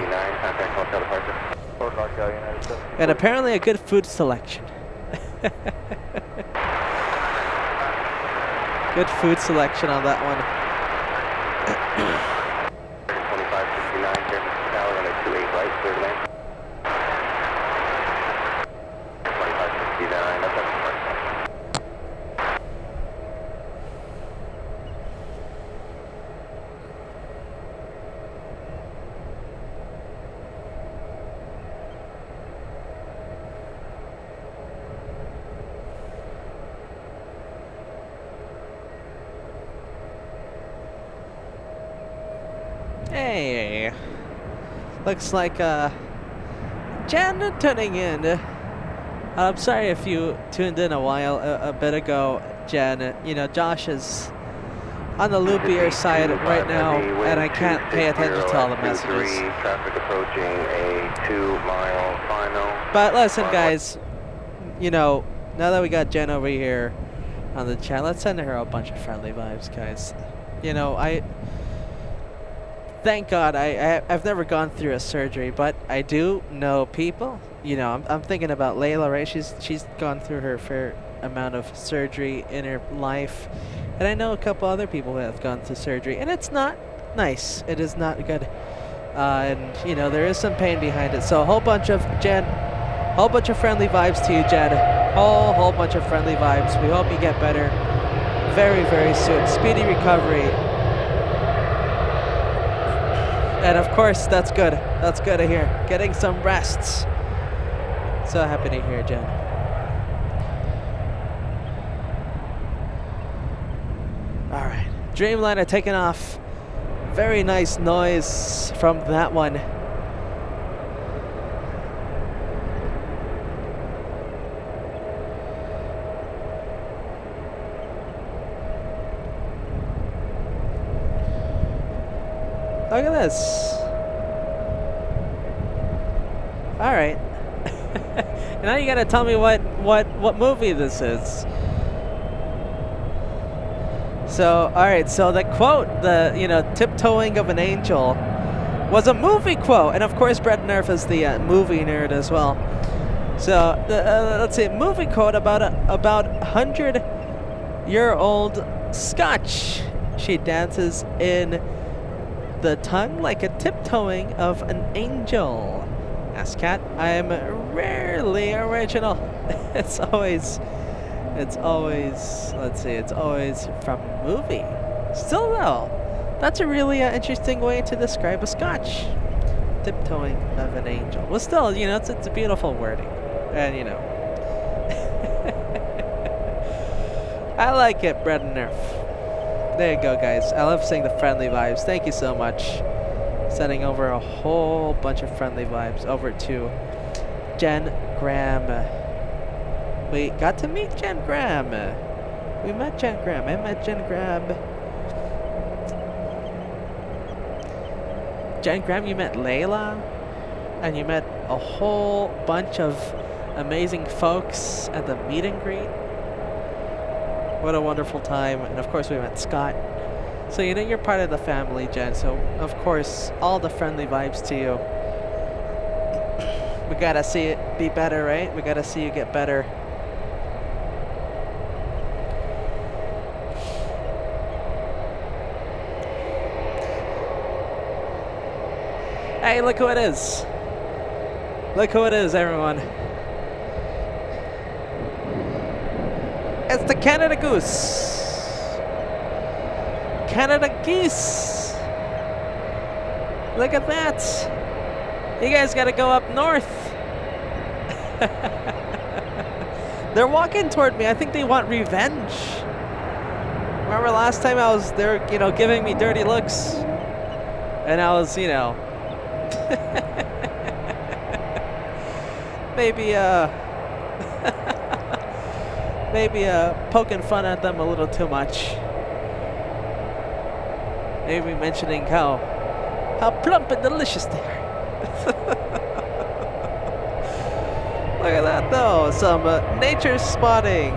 And apparently a good food selection. Good food selection on that one. 2569, Tower, runway 28 right, clear to land. 2569, that's up. Hey, looks like Jan tuning in. I'm sorry if you tuned in a bit ago, Jan. You know, Josh is on the loopier side right now, and I can't pay attention to all the messages. Traffic approaching a 2-mile final. But listen, guys, you know, now that we got Jen over here on the chat, let's send her a bunch of friendly vibes, guys. You know, thank God I've never gone through a surgery, but I do know people. You know, I'm thinking about Layla, right? She's gone through her fair amount of surgery in her life, and I know a couple other people who have gone through surgery, and it's not nice. It is not good, and you know there is some pain behind it. So a whole bunch of friendly vibes to you, Jen. Whole bunch of friendly vibes. We hope you get better very, very soon. Speedy recovery. And of course, that's good. That's good to hear. Getting some rests. So happy to hear, Jen. All right, Dreamliner taking off. Very nice noise from that one. Look at this. All right. Now you gotta tell me what movie this is. So, all right. So the quote, tiptoeing of an angel, was a movie quote, and of course, Brett Nerf is the movie nerd as well. So let's see, movie quote about 100-year-old Scotch. She dances in the tongue like a tiptoeing of an angel. Ask Cat, I am rarely original. It's always, let's see, it's always from a movie. Still though, that's a really interesting way to describe a Scotch. Tiptoeing of an angel. Well, still, you know, it's a beautiful wording. And, you know. I like it, Bread and Nerf. There you go, guys. I love seeing the friendly vibes. Thank you so much. Sending over a whole bunch of friendly vibes over to Jen Graham. We got to meet Jen Graham. We met Jen Graham. I met Jen Graham. Jen Graham, you met Layla. And you met a whole bunch of amazing folks at the meet and greet. What a wonderful time. And of course we met Scott. So you know you're part of the family, Jen. So of course all the friendly vibes to you. We gotta see it be better, right? We gotta see you get better. Hey, look who it is. Look who it is, everyone. It's the Canada Goose. Canada Geese. Look at that. You guys gotta go up north. They're walking toward me. I think they want revenge. Remember last time I was there, you know, giving me dirty looks? And I was, you know, maybe poking fun at them a little too much. Maybe mentioning how plump and delicious they are. Look at that though, some nature spotting.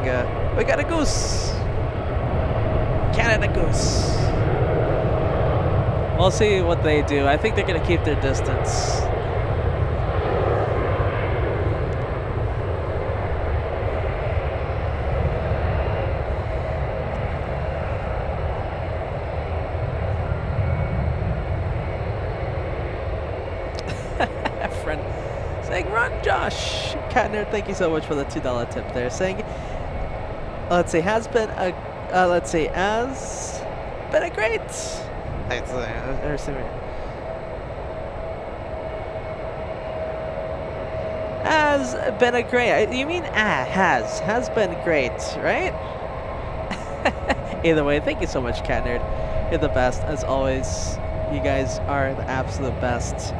We got a goose. Canada goose. We'll see what they do. I think they're gonna keep their distance. Friend saying, "Run, Josh." Katner, thank you so much for the $2 tip there. Saying, let's see, has been a great. Has been a great. You mean has been great, right? Either way, thank you so much, Catnerd. You're the best as always. You guys are the absolute best.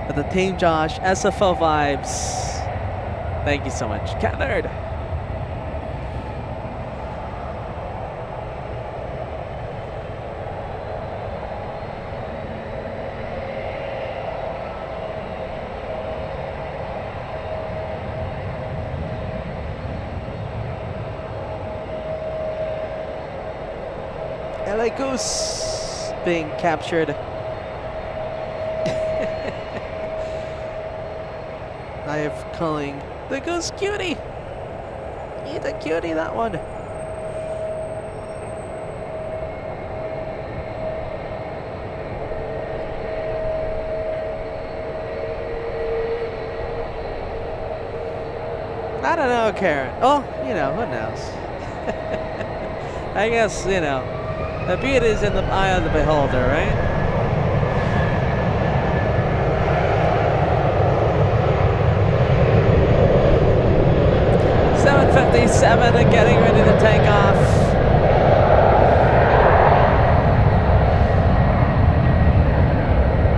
But the Team Josh SFO vibes. Thank you so much, Catnerd. LA Goose being captured. I am calling the Goose Cutie. Eat a cutie, that one. I don't know, Karen. Oh, you know, who knows? I guess, you know, the beauty is in the eye of the beholder, right? .757 and getting ready to take off.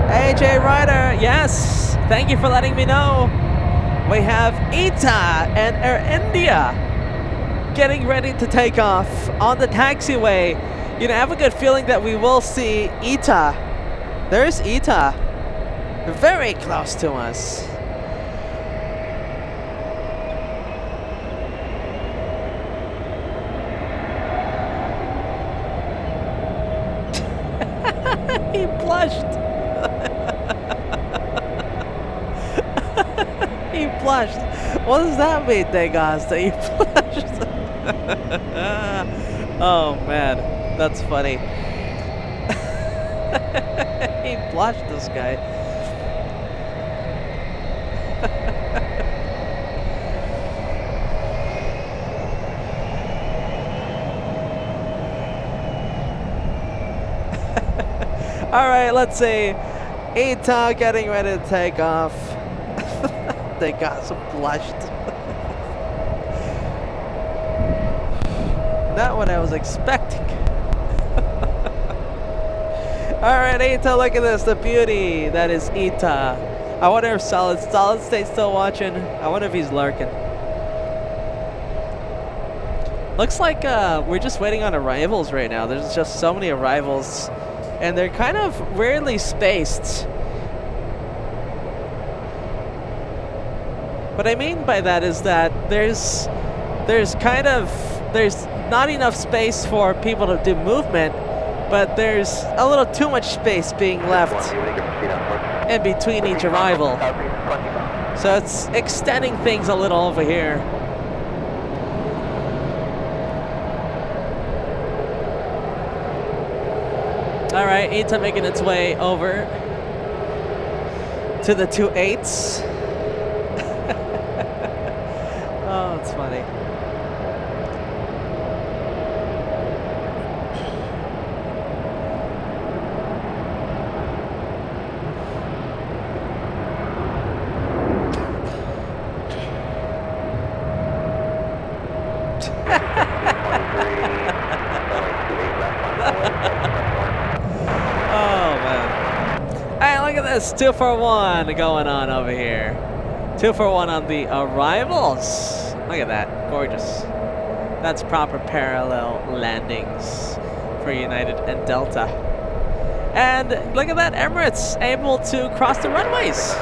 AJ Ryder, yes, thank you for letting me know. We have ITA and Air India getting ready to take off on the taxiway. You know, I have a good feeling that we will see ITA. There's ITA, very close to us. He blushed. He blushed. What does that mean, Degas, that you blushed? Oh man, that's funny. He blushed, this guy. All right, let's see. ITA getting ready to take off. They got some blushed. Not what I was expecting. All right, ITA, look at this, the beauty that is ITA. I wonder if Solid State's still watching. I wonder if he's lurking. Looks like we're just waiting on arrivals right now. There's just so many arrivals. And they're kind of weirdly spaced. What I mean by that is that there's not enough space for people to do movement, but there's a little too much space being left in between each arrival. So it's extending things a little over here. All right, ITA making its way over to the 28s. Oh, it's funny. It's 2 for 1 going on over here. 2 for 1 on the arrivals. Look at that, gorgeous. That's proper parallel landings for United and Delta. And look at that, Emirates able to cross the runways.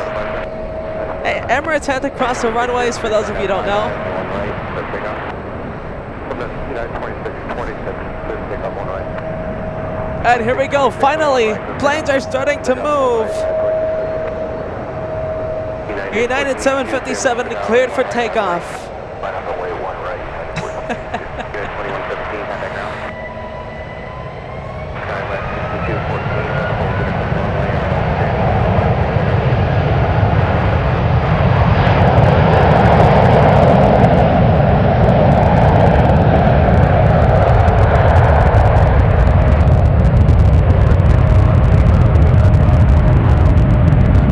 Hey, Emirates had to cross the runways, for those of you who don't know. And here we go, finally, planes are starting to move. United 757 cleared for takeoff.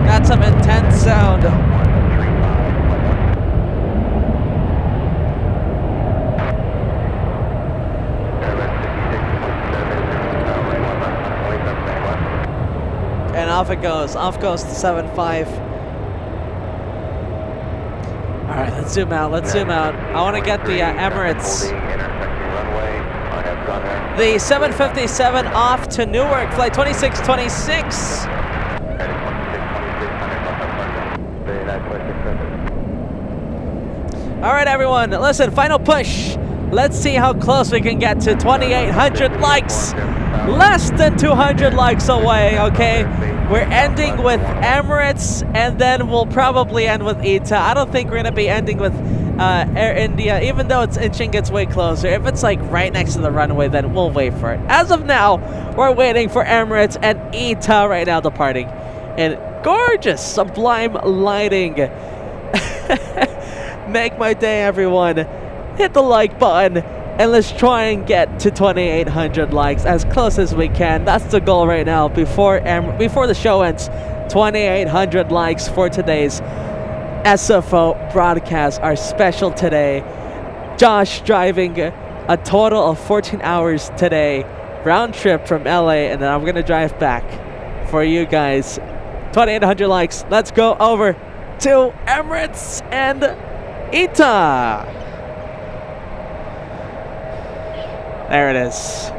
Got some intense sound. And off it goes. Off goes the 7.5. All right, let's zoom out. Let's zoom out. I want to get the Emirates. The 757 off to Newark, flight 2626. All right, everyone, listen, final push. Let's see how close we can get to 2,800 likes. Less than 200 likes away, okay? We're ending with Emirates, and then we'll probably end with ITA. I don't think we're going to be ending with Air India, even though it's inching its way closer. If it's like right next to the runway, then we'll wait for it. As of now, we're waiting for Emirates and ITA right now departing. And gorgeous, sublime lighting. Make my day, everyone. Hit the like button, and let's try and get to 2,800 likes as close as we can. That's the goal right now before the show ends. 2,800 likes for today's SFO broadcast, our special today. Josh driving a total of 14 hours today, round trip from LA, and then I'm gonna drive back for you guys. 2,800 likes. Let's go over to Emirates and ITA. There it is.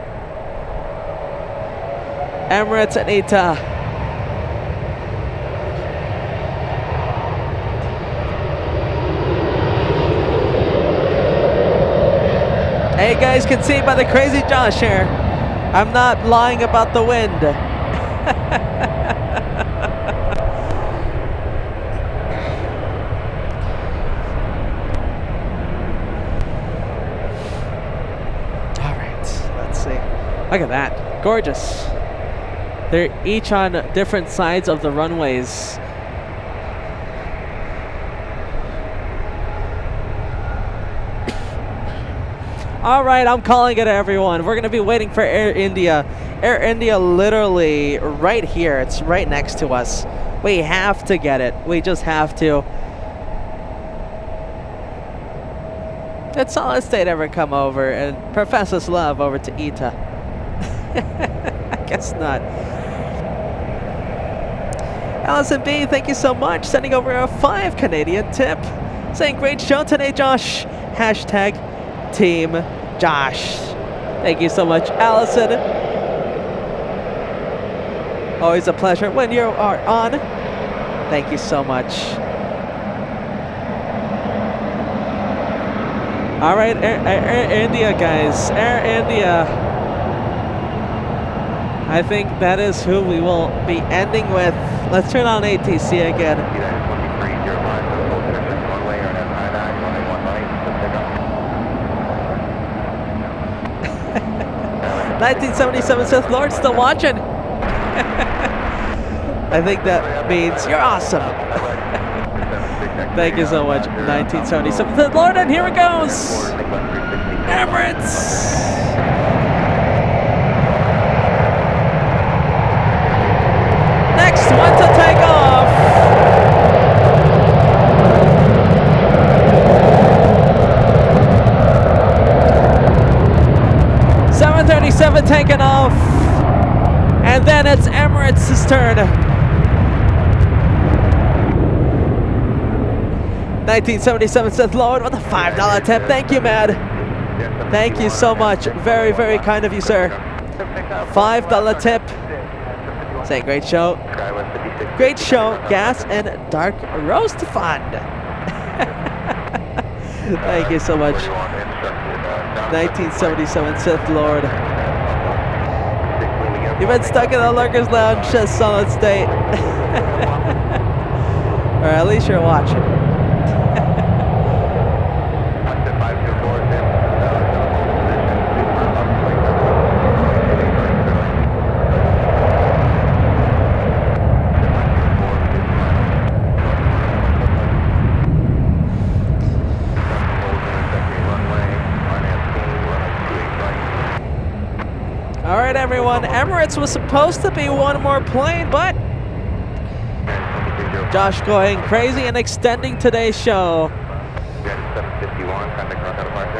Emirates and ITA. Hey, you guys can see by the crazy Josh here, I'm not lying about the wind. Look at that, gorgeous. They're each on different sides of the runways. All right, I'm calling it, everyone. We're gonna be waiting for Air India. Air India literally right here, it's right next to us. We have to get it, we just have to. Did Solid State ever come over and profess his love over to ITA? I guess not. Allison B, thank you so much. Sending over a 5 Canadian tip. Saying great show today, Josh. Hashtag Team Josh. Thank you so much, Allison. Always a pleasure when you are on. Thank you so much. All right, Air India, guys. Air India. I think that is who we will be ending with. Let's turn on ATC again. 1977 Sith Lord still watching. I think that means you're awesome. Thank you so much, 1977 Sith Lord, and here it goes. Emirates. Next one to take off. .737 taking off, and then it's Emirates' turn. 1977 Sith Lord with a $5 tip. Thank you, Mad. Thank you so much. Very, very kind of you, sir. $5 tip. Say great show. Great show, gas and dark roast fund. Thank you so much. 1977 Sith Lord. You've been stuck in the Lurkers Lounge since solid state. Or at least you're watching. Alright everyone, Emirates was supposed to be one more plane, but Josh going crazy and extending today's show.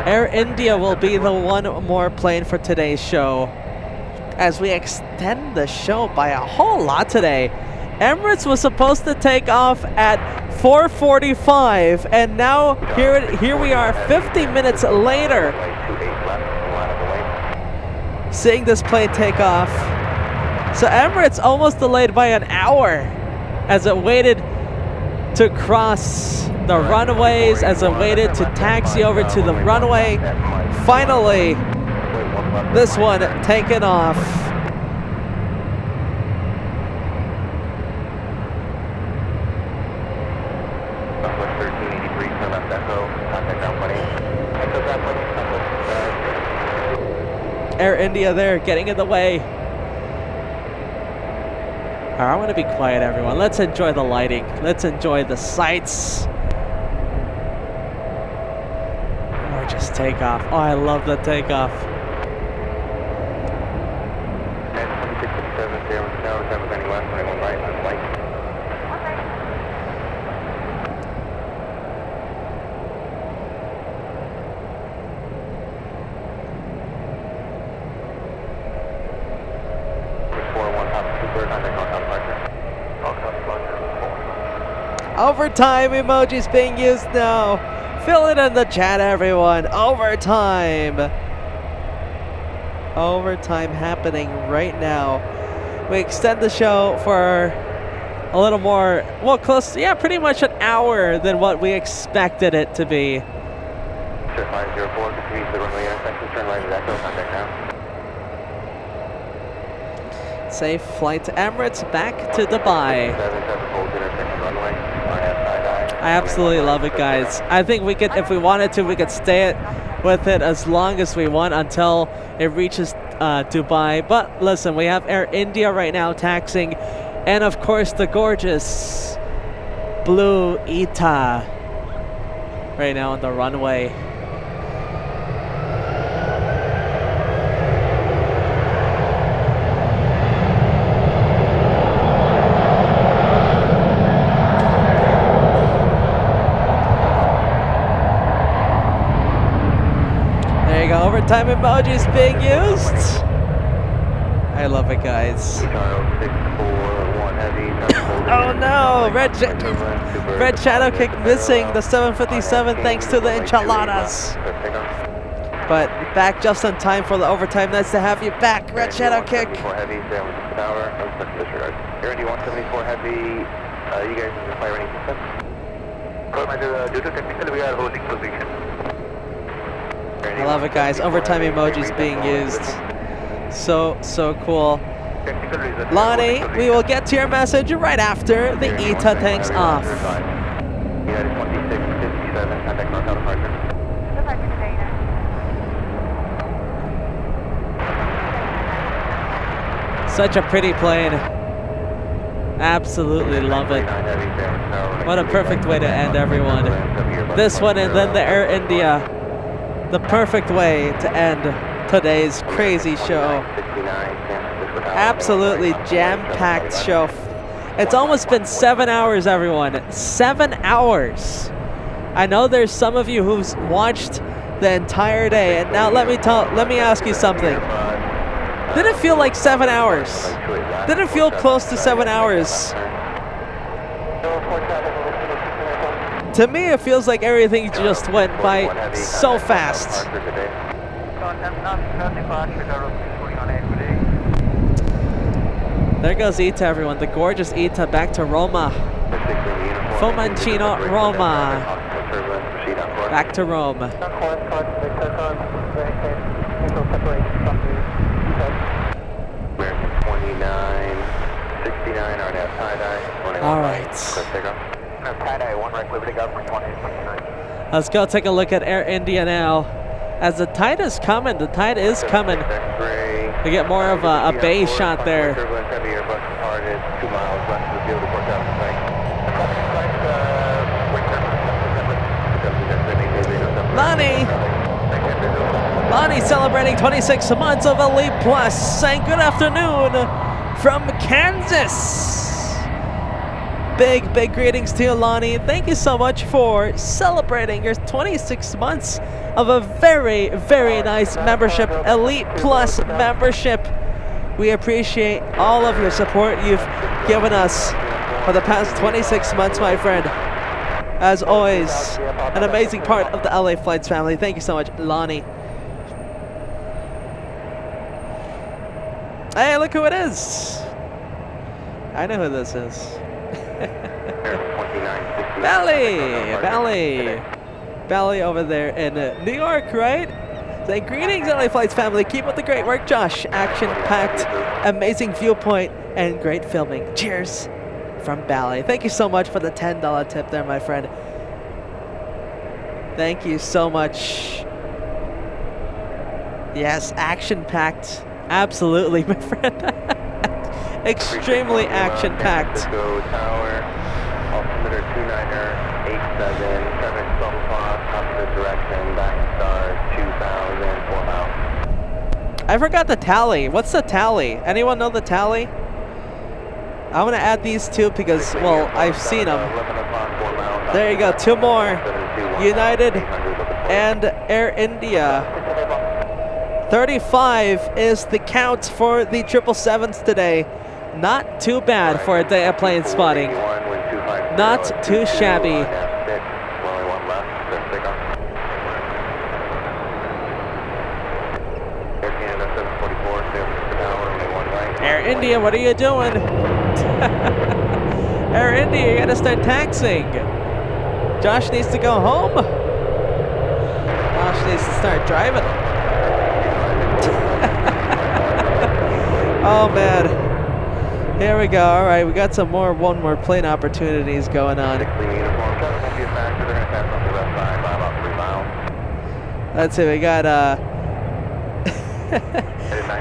Air India will be the one more plane for today's show, as we extend the show by a whole lot today. Emirates was supposed to take off at 4:45, and now here we are 50 minutes later, seeing this plane take off. So Emirates almost delayed by an hour as it waited to cross the runways, as it waited to taxi over to the runway. Finally, this one taken off. Air India there, getting in the way. I want to be quiet, everyone. Let's enjoy the lighting. Let's enjoy the sights. Or just take off. Oh, I love the takeoff. Overtime emojis being used now. Fill it in the chat, everyone. Overtime. Overtime happening right now. We extend the show for a little more, well, close, yeah, pretty much an hour than what we expected it to be. 504, continue to the runway intersection, turn right at Echo, contact now. Safe flight to Emirates, back to Dubai. I absolutely love it, guys. I think we could, if we wanted to, we could stay with it as long as we want until it reaches Dubai. But listen, we have Air India right now taxiing, and of course the gorgeous blue ITA right now on the runway. Overtime emojis being used. I love it, guys. Oh no, Red Shadow Kick missing the 757 thanks to the enchiladas. But back just in time for the overtime. Nice to have you back, Red Shadow Kick. Air India 174 Heavy, you guys in the fire running system? Due to technical, we are holding position. I love it, guys. Overtime emojis being used. So cool. Lonnie, we will get to your message right after the ITA takes off. Such a pretty plane. Absolutely love it. What a perfect way to end, everyone. This one and then the Air India. The perfect way to end today's crazy show. Absolutely jam-packed show. It's almost been 7 hours, everyone. 7 hours. I know there's some of you who've watched the entire day, and now let me ask you something. Did it feel like 7 hours? Did it feel close to 7 hours? To me, it feels like everything just went by so fast. There goes Ita, everyone. The gorgeous Ita back to Roma. Fomancino, Roma. Back to Rome. American 2969, RNF tie-dye. All right. Tie-dye, 1 right, Liberty Government 2869. Let's go take a look at Air India now. As the tide is coming, the tide is coming. We get more of a bay shot there. Lonnie celebrating 26 months of Elite Plus, saying good afternoon from Kansas. Big greetings to you, Lonnie. Thank you so much for celebrating your 26 months of a very nice membership, Elite Plus membership. We appreciate all of your support you've given us for the past 26 months, my friend. As always, an amazing part of the LA Flights family. Thank you so much, Lonnie. Hey, look who it is. I know who this is. Bally over there in New York, right? Say greetings, LA Flights family. Keep up the great work, Josh. Action-packed, amazing viewpoint, and great filming. Cheers from Bally. Thank you so much for the $10 tip there, my friend. Thank you so much. Yes, action-packed. Absolutely, my friend. Extremely action-packed. Tower, altimeter 29er87, traffic 12 o'clock, opposite direction, back star 2000, 4 miles. I forgot the tally. What's the tally? Anyone know the tally? I'm gonna add these two because, well, I've seen them. There you go, 2 more. United and Air India. 35 is the count for the 777s today. Not too bad for a day of plane spotting. Not too shabby. Air India, what are you doing? Air India, you gotta start taxing. Josh needs to go home. Josh needs to start driving. Oh man. Here we go. All right, we got some more one more plane opportunities going on. Let's see, we got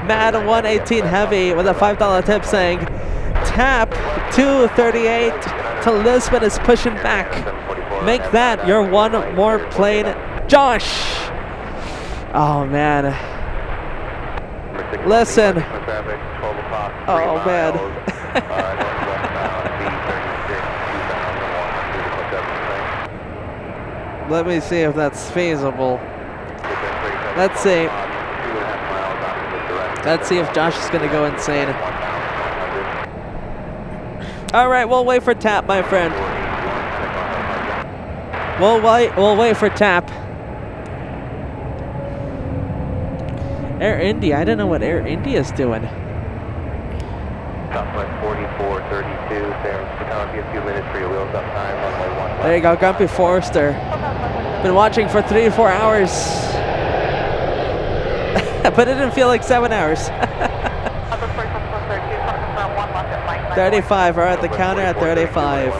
Mad 118 Heavy with a $5 tip saying tap 238 to Lisbon is pushing back. Make that your one more plane, Josh. Oh man. Listen. Oh man. Let me see if that's feasible. Let's see. Let's see if Josh is gonna go insane. All right, we'll wait for tap, my friend. We'll wait for tap. Air India, I don't know what Air India is doing. Southwest 4432, be a few minutes for your wheels up time, runway 15. There you go, Grumpy Forrester. Been watching for 3 or 4 hours. But it didn't feel like 7 hours. 35, we're at the counter at 35.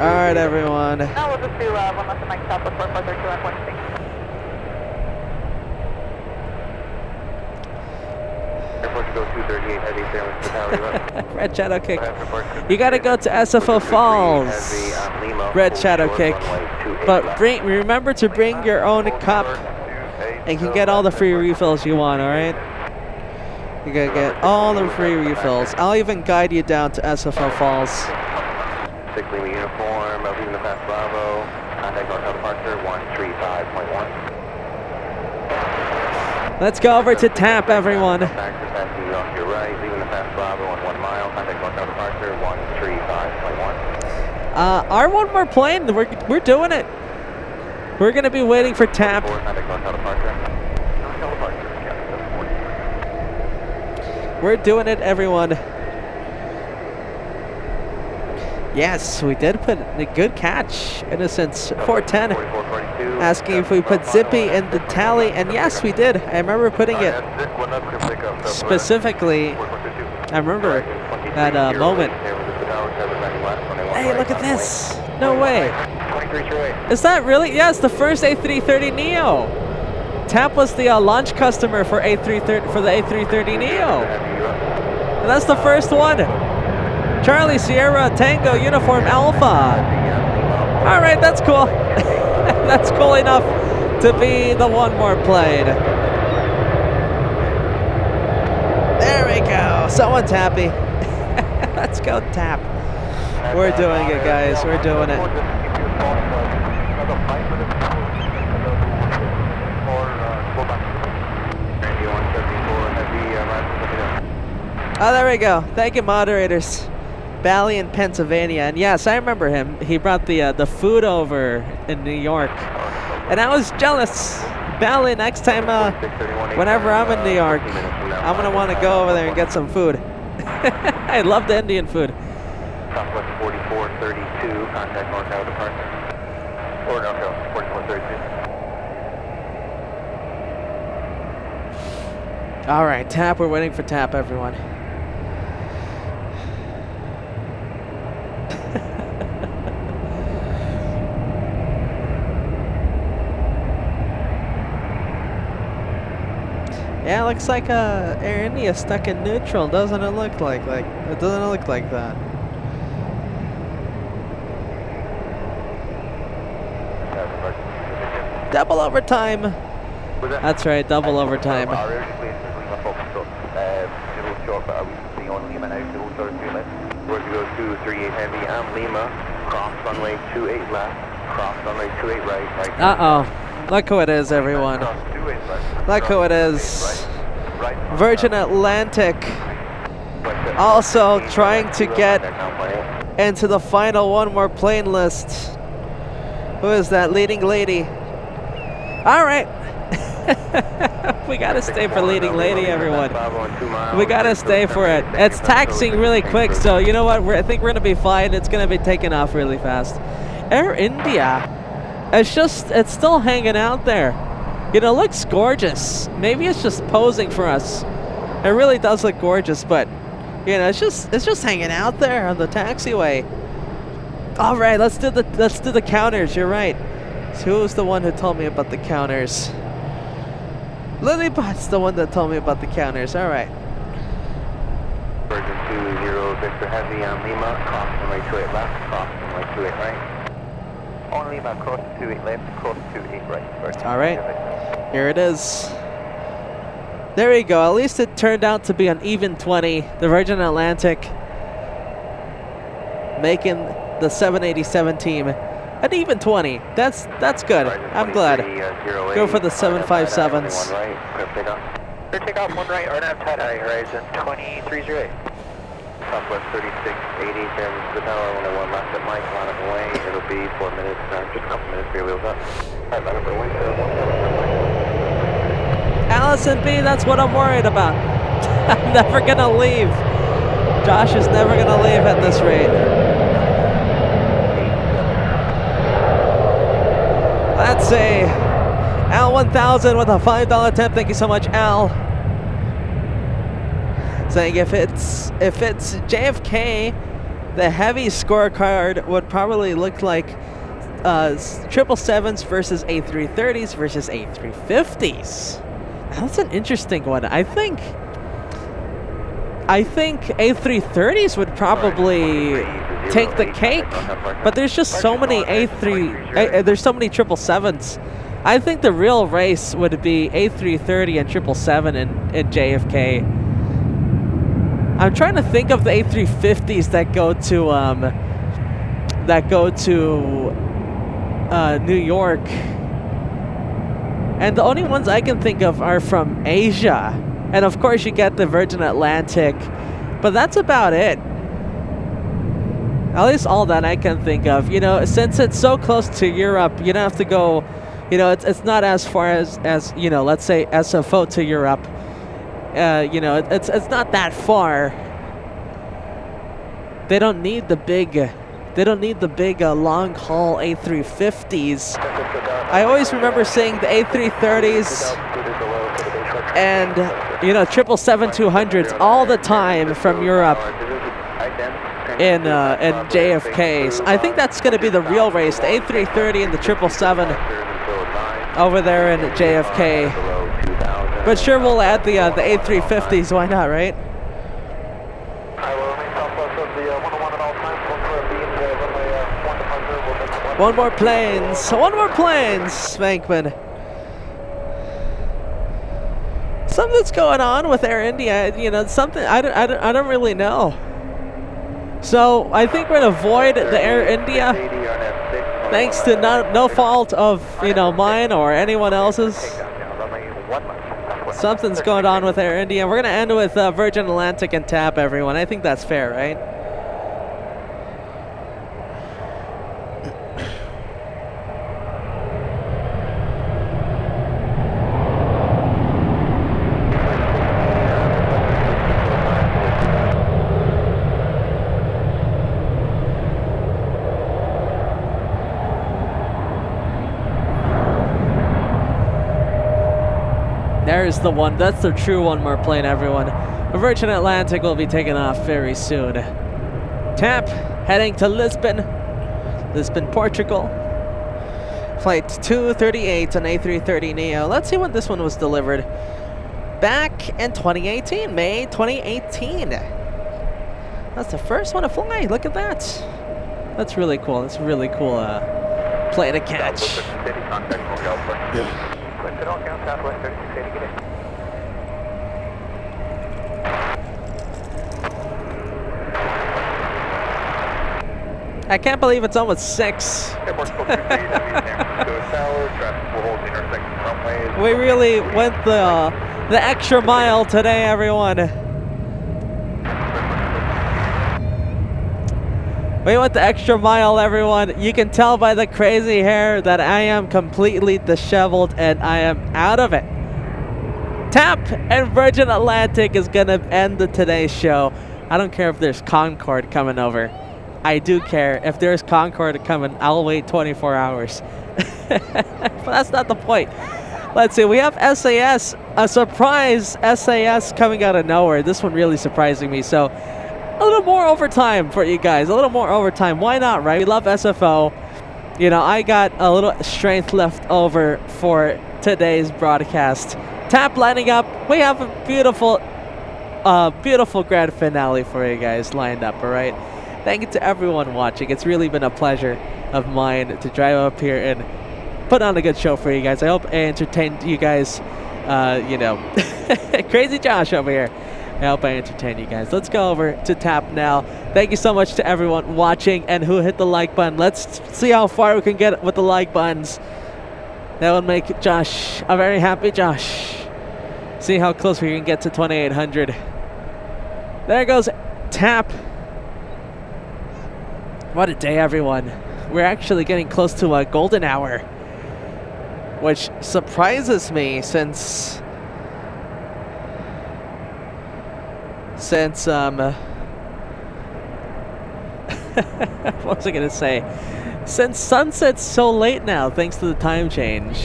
Alright, everyone. Now we'll just do one left of Mike stop before further to at 26. Red Shadow Kick. You gotta go to SFO Falls. Red Shadow Kick. But remember to bring your own cup and you can get all the free refills you want, alright? You gotta get all the free refills. I'll even guide you down to SFO Falls. 6 Lima uniform, leaving the fast Bravo. Contact North departure 135.1. Let's go over to TAP, everyone. Off your right, leaving the fast Bravo on 1 mile. Contact North departure 135.1. Our one more plane, we're doing it. We're gonna be waiting for TAP. We're doing it, everyone. Yes, we did put a good catch. Innocence 410 asking if we put Zippy in the tally, and yes, we did. I remember putting it specifically. I remember that moment. Hey, look at this. No way. Is that really? Yes, the first A330neo. TAP was the launch customer for A330 for the A330neo. And that's the first one. Charlie Sierra Tango Uniform Alpha. All right, that's cool. That's cool enough to be the one more played. There we go. Someone's happy. Let's go TAP. We're doing it, guys. We're doing it. Oh, there we go. Thank you, moderators. Bally in Pennsylvania, and yes, I remember him. He brought the food over in New York, and I was jealous. Bally, next time, whenever I'm in New York, I'm gonna want to go over there and get some food. I love the Indian food. Southwest 4432, contact NorCal departure. Or NorCal 4432. All right, TAP. We're waiting for TAP, everyone. Yeah, it looks like Air India stuck in neutral, doesn't it look like? It doesn't look like that. Double overtime. That's right, double overtime. We're to go 238 Heavy and Lima, cross runway 28 left, cross runway 28 right. Uh-oh. Look who it is, everyone. Look who it is. Virgin Atlantic also trying to get into the final one more plane list. Who is that leading lady? All right. We gotta stay for leading lady, everyone. We gotta stay for it. It's taxiing really quick, so you know what? I think we're gonna be fine. It's gonna be taking off really fast. Air India, it's still hanging out there. You know, it looks gorgeous. Maybe it's just posing for us. It really does look gorgeous, but you know, it's just hanging out there on the taxiway. All right, let's do the counters. You're right. So who was the one who told me about the counters? Lilybot's the one that told me about the counters. All right. Virgin 20 Victor Heavy on Lima, cross runway 28 left, cross runway 28 right. On Lima, cross 28 left, cross 28 right. Virgin all right. Here it is. There we go. At least it turned out to be an even 20. The Virgin Atlantic making the 787 team an even 20. That's good. I'm glad. Go for the 757s. Clear takeoff, one right, RNAV tie-dye, horizon 2308. Southwest 3680, San Francisco Tower, 101 left at Mike, line up away. It'll be 4 minutes, just a couple minutes for your wheels up. Alright, line up away, 1 Allison B, that's what I'm worried about. I'm never gonna leave. Josh is never gonna leave at this rate. Let's see. Al 1000 with a $5 tip. Thank you so much, Al. Saying if it's JFK, the heavy scorecard would probably look like 777s versus A330s versus A350s. That's an interesting one. I think A330s would probably take the cake, but there's just so many there's so many 777s. I think the real race would be A330 and 777 in JFK. I'm trying to think of the A350s that go to New York, and the only ones I can think of are from Asia, and of course you get the Virgin Atlantic, but that's about it. At least all that I can think of. You know, since it's so close to Europe, you don't have to go. You know, it's not as far as you know. Let's say SFO to Europe. You know, it's not that far. They don't need the big long haul A350s. I always remember seeing the A330s and, you know, 777-200s all the time from Europe in JFKs. I think that's going to be the real race, the A330 and the 777 over there in JFK. But sure, we'll add the A350s. Why not, right? One more planes, Spankman. Something's going on with Air India. You know, something I don't really know. So I think we're gonna avoid the Air India, thanks to no fault of, you know, mine or anyone else's. Something's going on with Air India. We're gonna end with Virgin Atlantic and TAP, everyone. I think that's fair, right? There's the one. That's the true one more plane, everyone. Virgin Atlantic will be taking off very soon. TAP heading to Lisbon, Portugal. Flight 238 on A330neo. Let's see when this one was delivered. Back in 2018, May 2018. That's the first one to fly. Look at that. That's really cool. That's a really cool plane to catch. I can't believe it's almost 6. We really went the extra mile today, everyone. We went the extra mile, everyone. You can tell by the crazy hair that I am completely disheveled and I am out of it. TAP and Virgin Atlantic is gonna end today's show. I don't care if there's Concorde coming over. I do care. If there's Concorde coming, I'll wait 24 hours. But that's not the point. Let's see, we have SAS, a surprise SAS coming out of nowhere. This one really surprising me. So a little more overtime for you guys. A little more overtime. Why not, right? We love SFO. You know, I got a little strength left over for today's broadcast. TAP lining up. We have a beautiful, beautiful grand finale for you guys lined up, all right? Thank you to everyone watching. It's really been a pleasure of mine to drive up here and put on a good show for you guys. I hope I entertained you guys. You know, Crazy Josh over here. I hope I entertained you guys. Let's go over to TAP now. Thank you so much to everyone watching and who hit the like button. Let's see how far we can get with the like buttons. That would make Josh a very happy Josh. See how close we can get to 2,800. There goes TAP. What a day, everyone. We're actually getting close to a golden hour, which surprises me since what was I gonna say? Since sunset's so late now, thanks to the time change.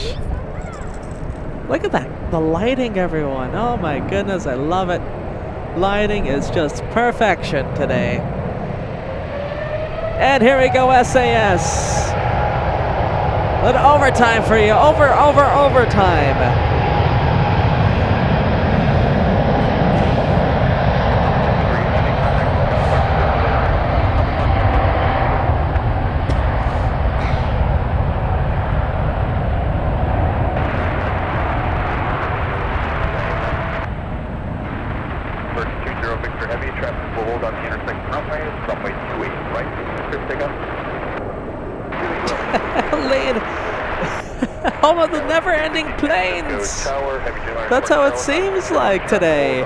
Look at that, the lighting, everyone. Oh my goodness, I love it. Lighting is just perfection today. And here we go, SAS. A little overtime for you. Overtime. Home of the never-ending planes. That's how it seems like today.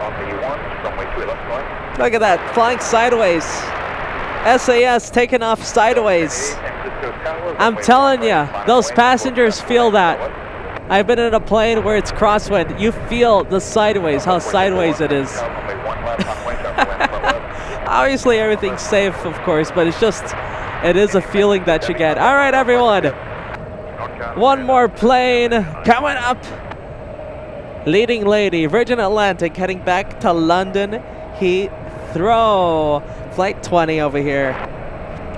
Look at that, flying sideways. SAS taking off sideways. I'm telling you, those passengers feel that. I've been in a plane where it's crosswind. You feel the sideways, how sideways it is. Obviously everything's safe, of course, but it's just, it is a feeling that you get. All right, everyone. One more plane coming up. Leading lady, Virgin Atlantic, heading back to London Heathrow. Flight 20 over here.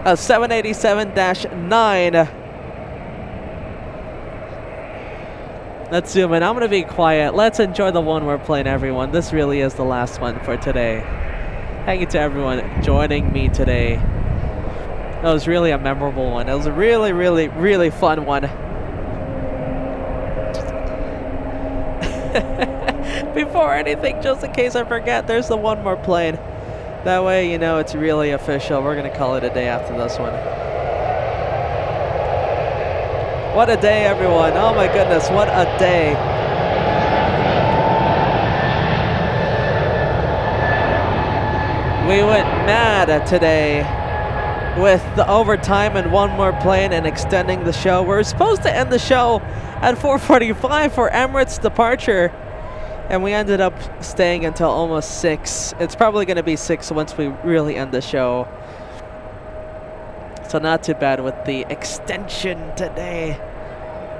A 787-9. Let's zoom in. I'm going to be quiet. Let's enjoy the one more plane, everyone. This really is the last one for today. Thank you to everyone joining me today. It was really a memorable one. It was a really, really, really fun one. Before anything, just in case I forget, there's the one more plane. That way, you know, it's really official. We're going to call it a day after this one. What a day, everyone. Oh my goodness, what a day. We went mad today with the overtime and one more plane and extending the show. We're supposed to end the show at 4:45 for Emirates departure, and we ended up staying until almost 6. It's probably going to be 6 once we really end the show. So not too bad with the extension today.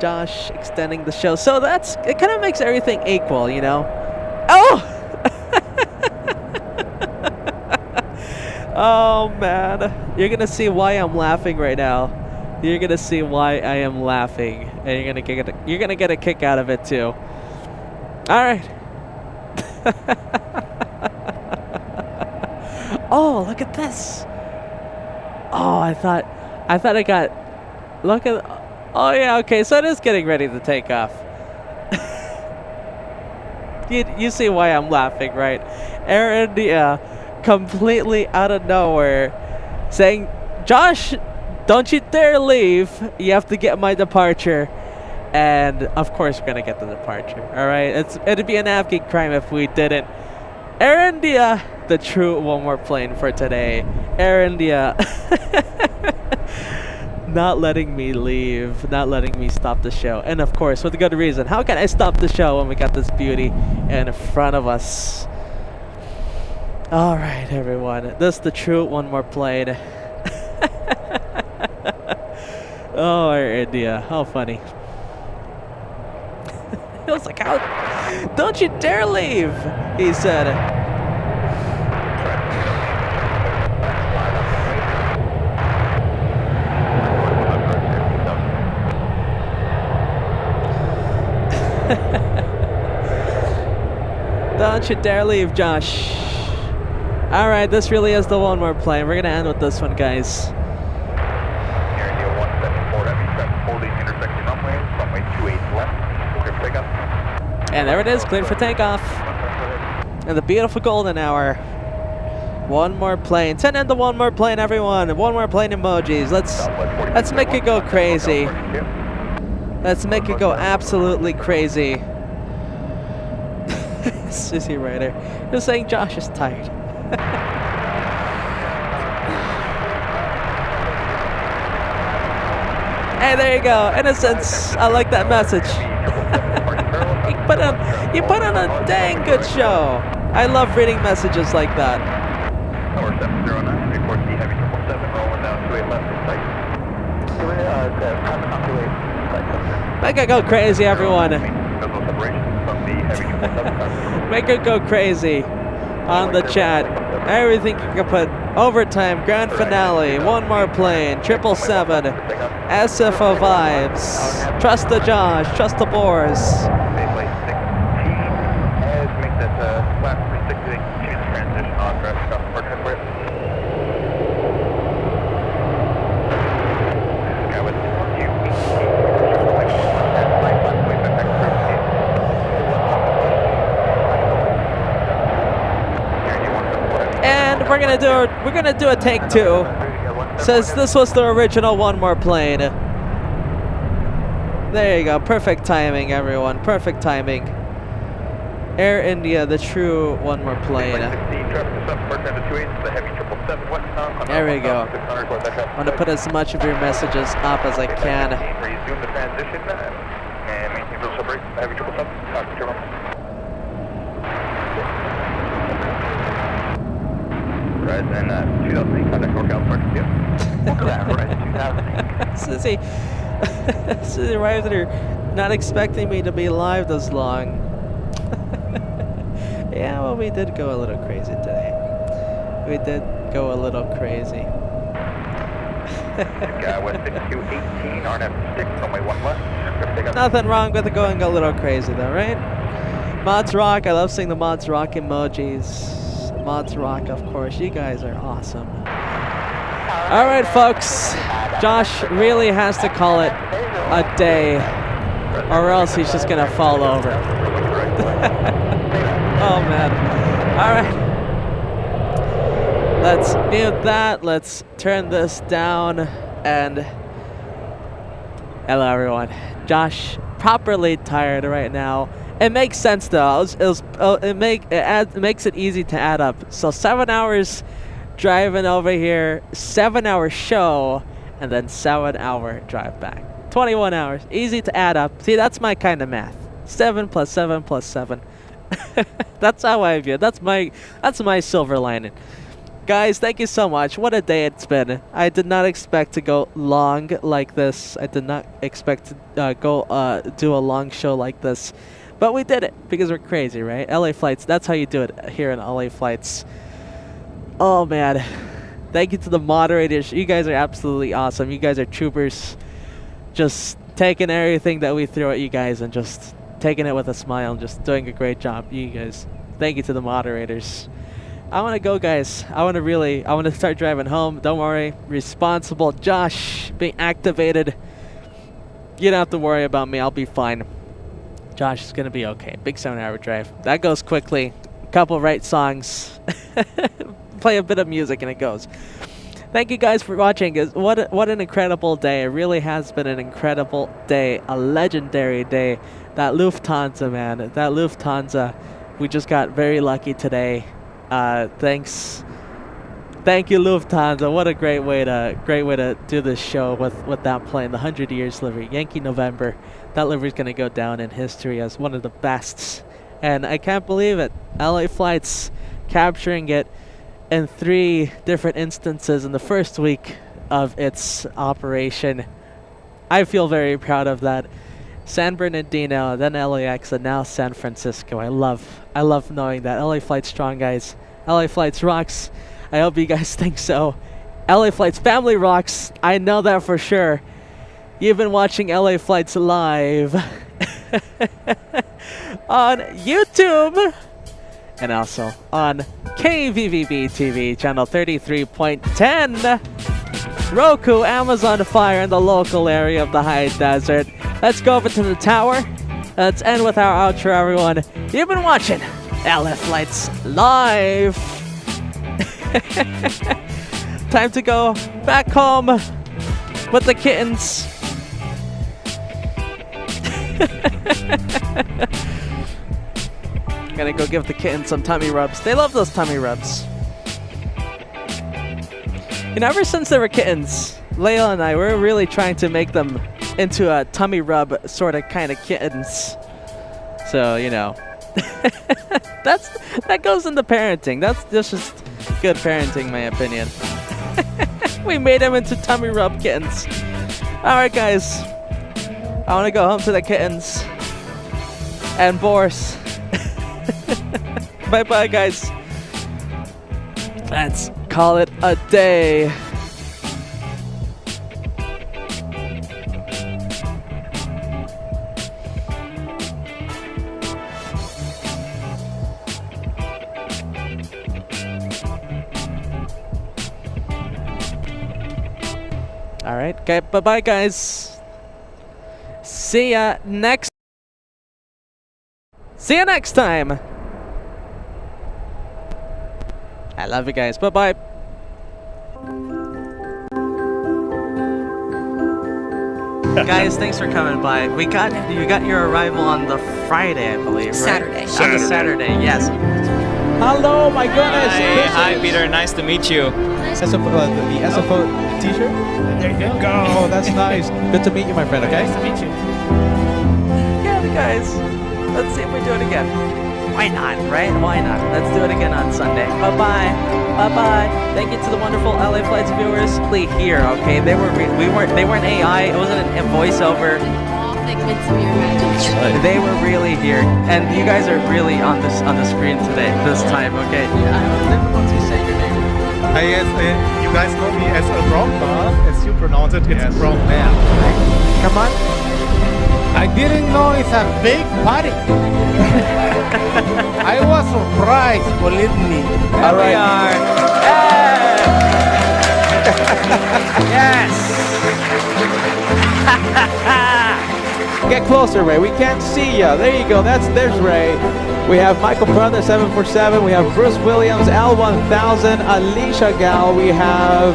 Josh extending the show. So that's, it kind of makes everything equal, you know? Oh! Oh man. You're going to see why I'm laughing right now. You're going to see why I am laughing. And you're going to get a kick out of it too. All right. Oh, look at this. Oh, I thought I got, look at, oh yeah, okay, so it is getting ready to take off. You see why I'm laughing, right? Air India, completely out of nowhere, saying, Josh, don't you dare leave. You have to get my departure. And of course we're gonna get the departure, all right? It'd be an Afghan crime if we didn't. Air India, the true one more plane for today. Air India, not letting me leave, not letting me stop the show. And of course, with a good reason. How can I stop the show when we got this beauty in front of us? All right, everyone, this is the true one more plane. Oh, Air India, how funny. He was like, "How? Don't you dare leave," he said. Don't you dare leave, Josh. All right, this really is the one more plane. We're going to end with this one, guys. And there it is, cleared for takeoff. And the beautiful golden hour. One more plane. Send in the one more plane, everyone. One more plane emojis. Let's make it go crazy. Let's make it go absolutely crazy. Sissy Ryder. You're saying Josh is tired. Hey, there you go. Innocence. I like that message. You put on a dang good show. I love reading messages like that. Tower 709, report the heavy 777, rolling down 28 left in sight. Make it go crazy, everyone. Make it go crazy on the chat. Everything you can put. Overtime, grand finale, one more plane, 777, SFO vibes. Trust the Josh, trust the Boars. We're gonna do a take 2. Says this was the original one more plane. There you go. Perfect timing, everyone. Perfect timing. Air India, the true one more plane. There we go. I want to put as much of your messages up as I can. And maintain fuel separate. Heavy 777. Copy, turn on. Horizon 2008, contact NorCal Park. Yeah. Welcome to Horizon 2008. Susie arrived there not expecting me to be live this long. Yeah, well, we did go a little crazy today. We did go a little crazy. West 6218, RNF 6, runway 1 left. Nothing wrong with it going a little crazy though, right? Mods rock, I love seeing the mods rock emojis. Mods rock, of course, you guys are awesome. Alright folks, Josh really has to call it a day or else he's just gonna fall over. Oh man. Alright. Let's mute that, let's turn this down, and hello everyone. Josh, properly tired right now. It makes sense though. It makes it easy to add up. So 7 hours driving over here, 7-hour show, and then 7-hour drive back. 21 hours, easy to add up. See, that's my kind of math. 7 plus 7 plus 7. That's how I view it. That's my silver lining. Guys, thank you so much. What a day it's been. I did not expect to go long like this. I did not expect to do a long show like this. But we did it because we're crazy, right? LA Flights, that's how you do it here in LA Flights. Oh man. Thank you to the moderators. You guys are absolutely awesome. You guys are troopers. Just taking everything that we throw at you guys and just taking it with a smile and just doing a great job. You guys. Thank you to the moderators. I want to go, guys. I want to start driving home. Don't worry. Responsible Josh being activated. You don't have to worry about me. I'll be fine. Josh is going to be okay. Big 7-hour drive. That goes quickly. A couple right songs. Play a bit of music and it goes. Thank you guys for watching. What an incredible day. It really has been an incredible day. A legendary day. That Lufthansa, man. That Lufthansa. We just got very lucky today. Thanks. Thank you, Lufthansa. What a great way to do this show with that plane. The 100 Years livery. Yankee November. That livery is going to go down in history as one of the best. And I can't believe it. LA Flights capturing it in 3 different instances in the first week of its operation. I feel very proud of that. San Bernardino, then LAX, and now San Francisco. I love knowing that. LA Flights strong, guys. LA Flights rocks. I hope you guys think so. LA Flights family rocks. I know that for sure. You've been watching LA Flights live on YouTube and also on KVVB TV channel 33.10. Roku, Amazon Fire in the local area of the high desert. Let's go over to the tower. Let's end with our outro, everyone. You've been watching LA Flights live. Time to go back home with the kittens. Gonna go give the kittens some tummy rubs. They love those tummy rubs. You know, ever since they were kittens, Layla and I were really trying to make them into a tummy rub sort of kind of kittens. So, you know, that goes into parenting. That's just good parenting, my opinion. We made them into tummy rub kittens. All right, guys. I want to go home to the kittens and Boris. Bye-bye, guys. Let's call it a day. All right, okay, bye-bye, guys. See ya next time. I love you guys. Bye-bye. Guys, thanks for coming by. You got your arrival on the Friday, I believe, right? Saturday. On the Saturday, yes. Hello, my goodness. Hi, Peter. Nice to meet you. The SFO t-shirt? There you go. Oh, that's nice. Good to meet you, my friend, okay? Nice to meet you. guys. Let's see if we do it again. Why not, right? Why not? Let's do it again on Sunday. Bye-bye. Bye-bye. Thank you to the wonderful LA Flights viewers. Please here, okay? They weren't AI. It wasn't a voiceover. All figments of your imagination. They were really here, and you guys are really on the screen today. This time, okay? Difficulty saying your name. Yes, you guys know me as a brown bar, as you pronounce it. It's brown bear. Come on. I didn't know it's a big party. I was surprised, believe me. Here we are. Yes. Get closer, Ray. We can't see you. There you go. There's Ray. We have Michael Brother 747. We have Bruce Williams L1000. Alicia Gal. We have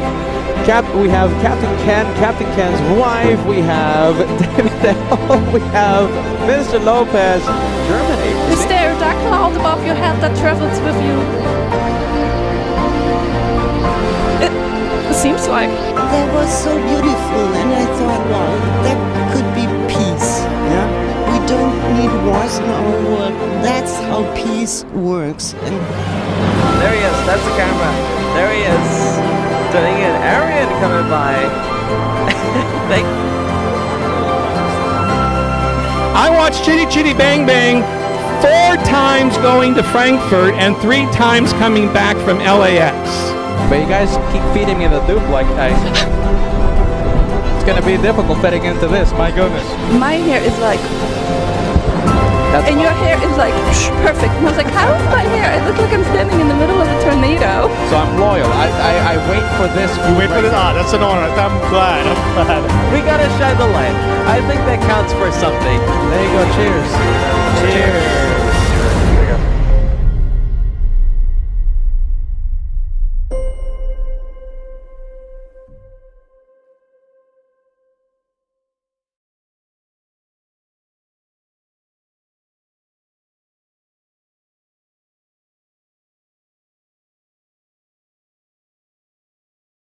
Captain Ken, Captain Ken's wife. We have David L. We have Mr. Lopez, Germany. Is there a dark cloud above your head that travels with you? It seems like. That was so beautiful, and I thought, wow, that could be peace. Yeah, we don't need wars in our world. That's how peace works. And There he is. That's the camera. There he is. Doing it. Arian coming by. I watched Chitty Chitty Bang Bang 4 times going to Frankfurt and 3 times coming back from LAX. But you guys keep feeding me the dupe like it's gonna be difficult fitting into this. My goodness. My hair is like. And your hair is like perfect. And I was like, how is my hair? I look like I'm standing in the middle of a tornado. So I'm loyal. I wait for this. You wait for this? Ah, that's an honor. I'm glad. We gotta shine the light. I think that counts for something. There you go. Cheers. Cheers.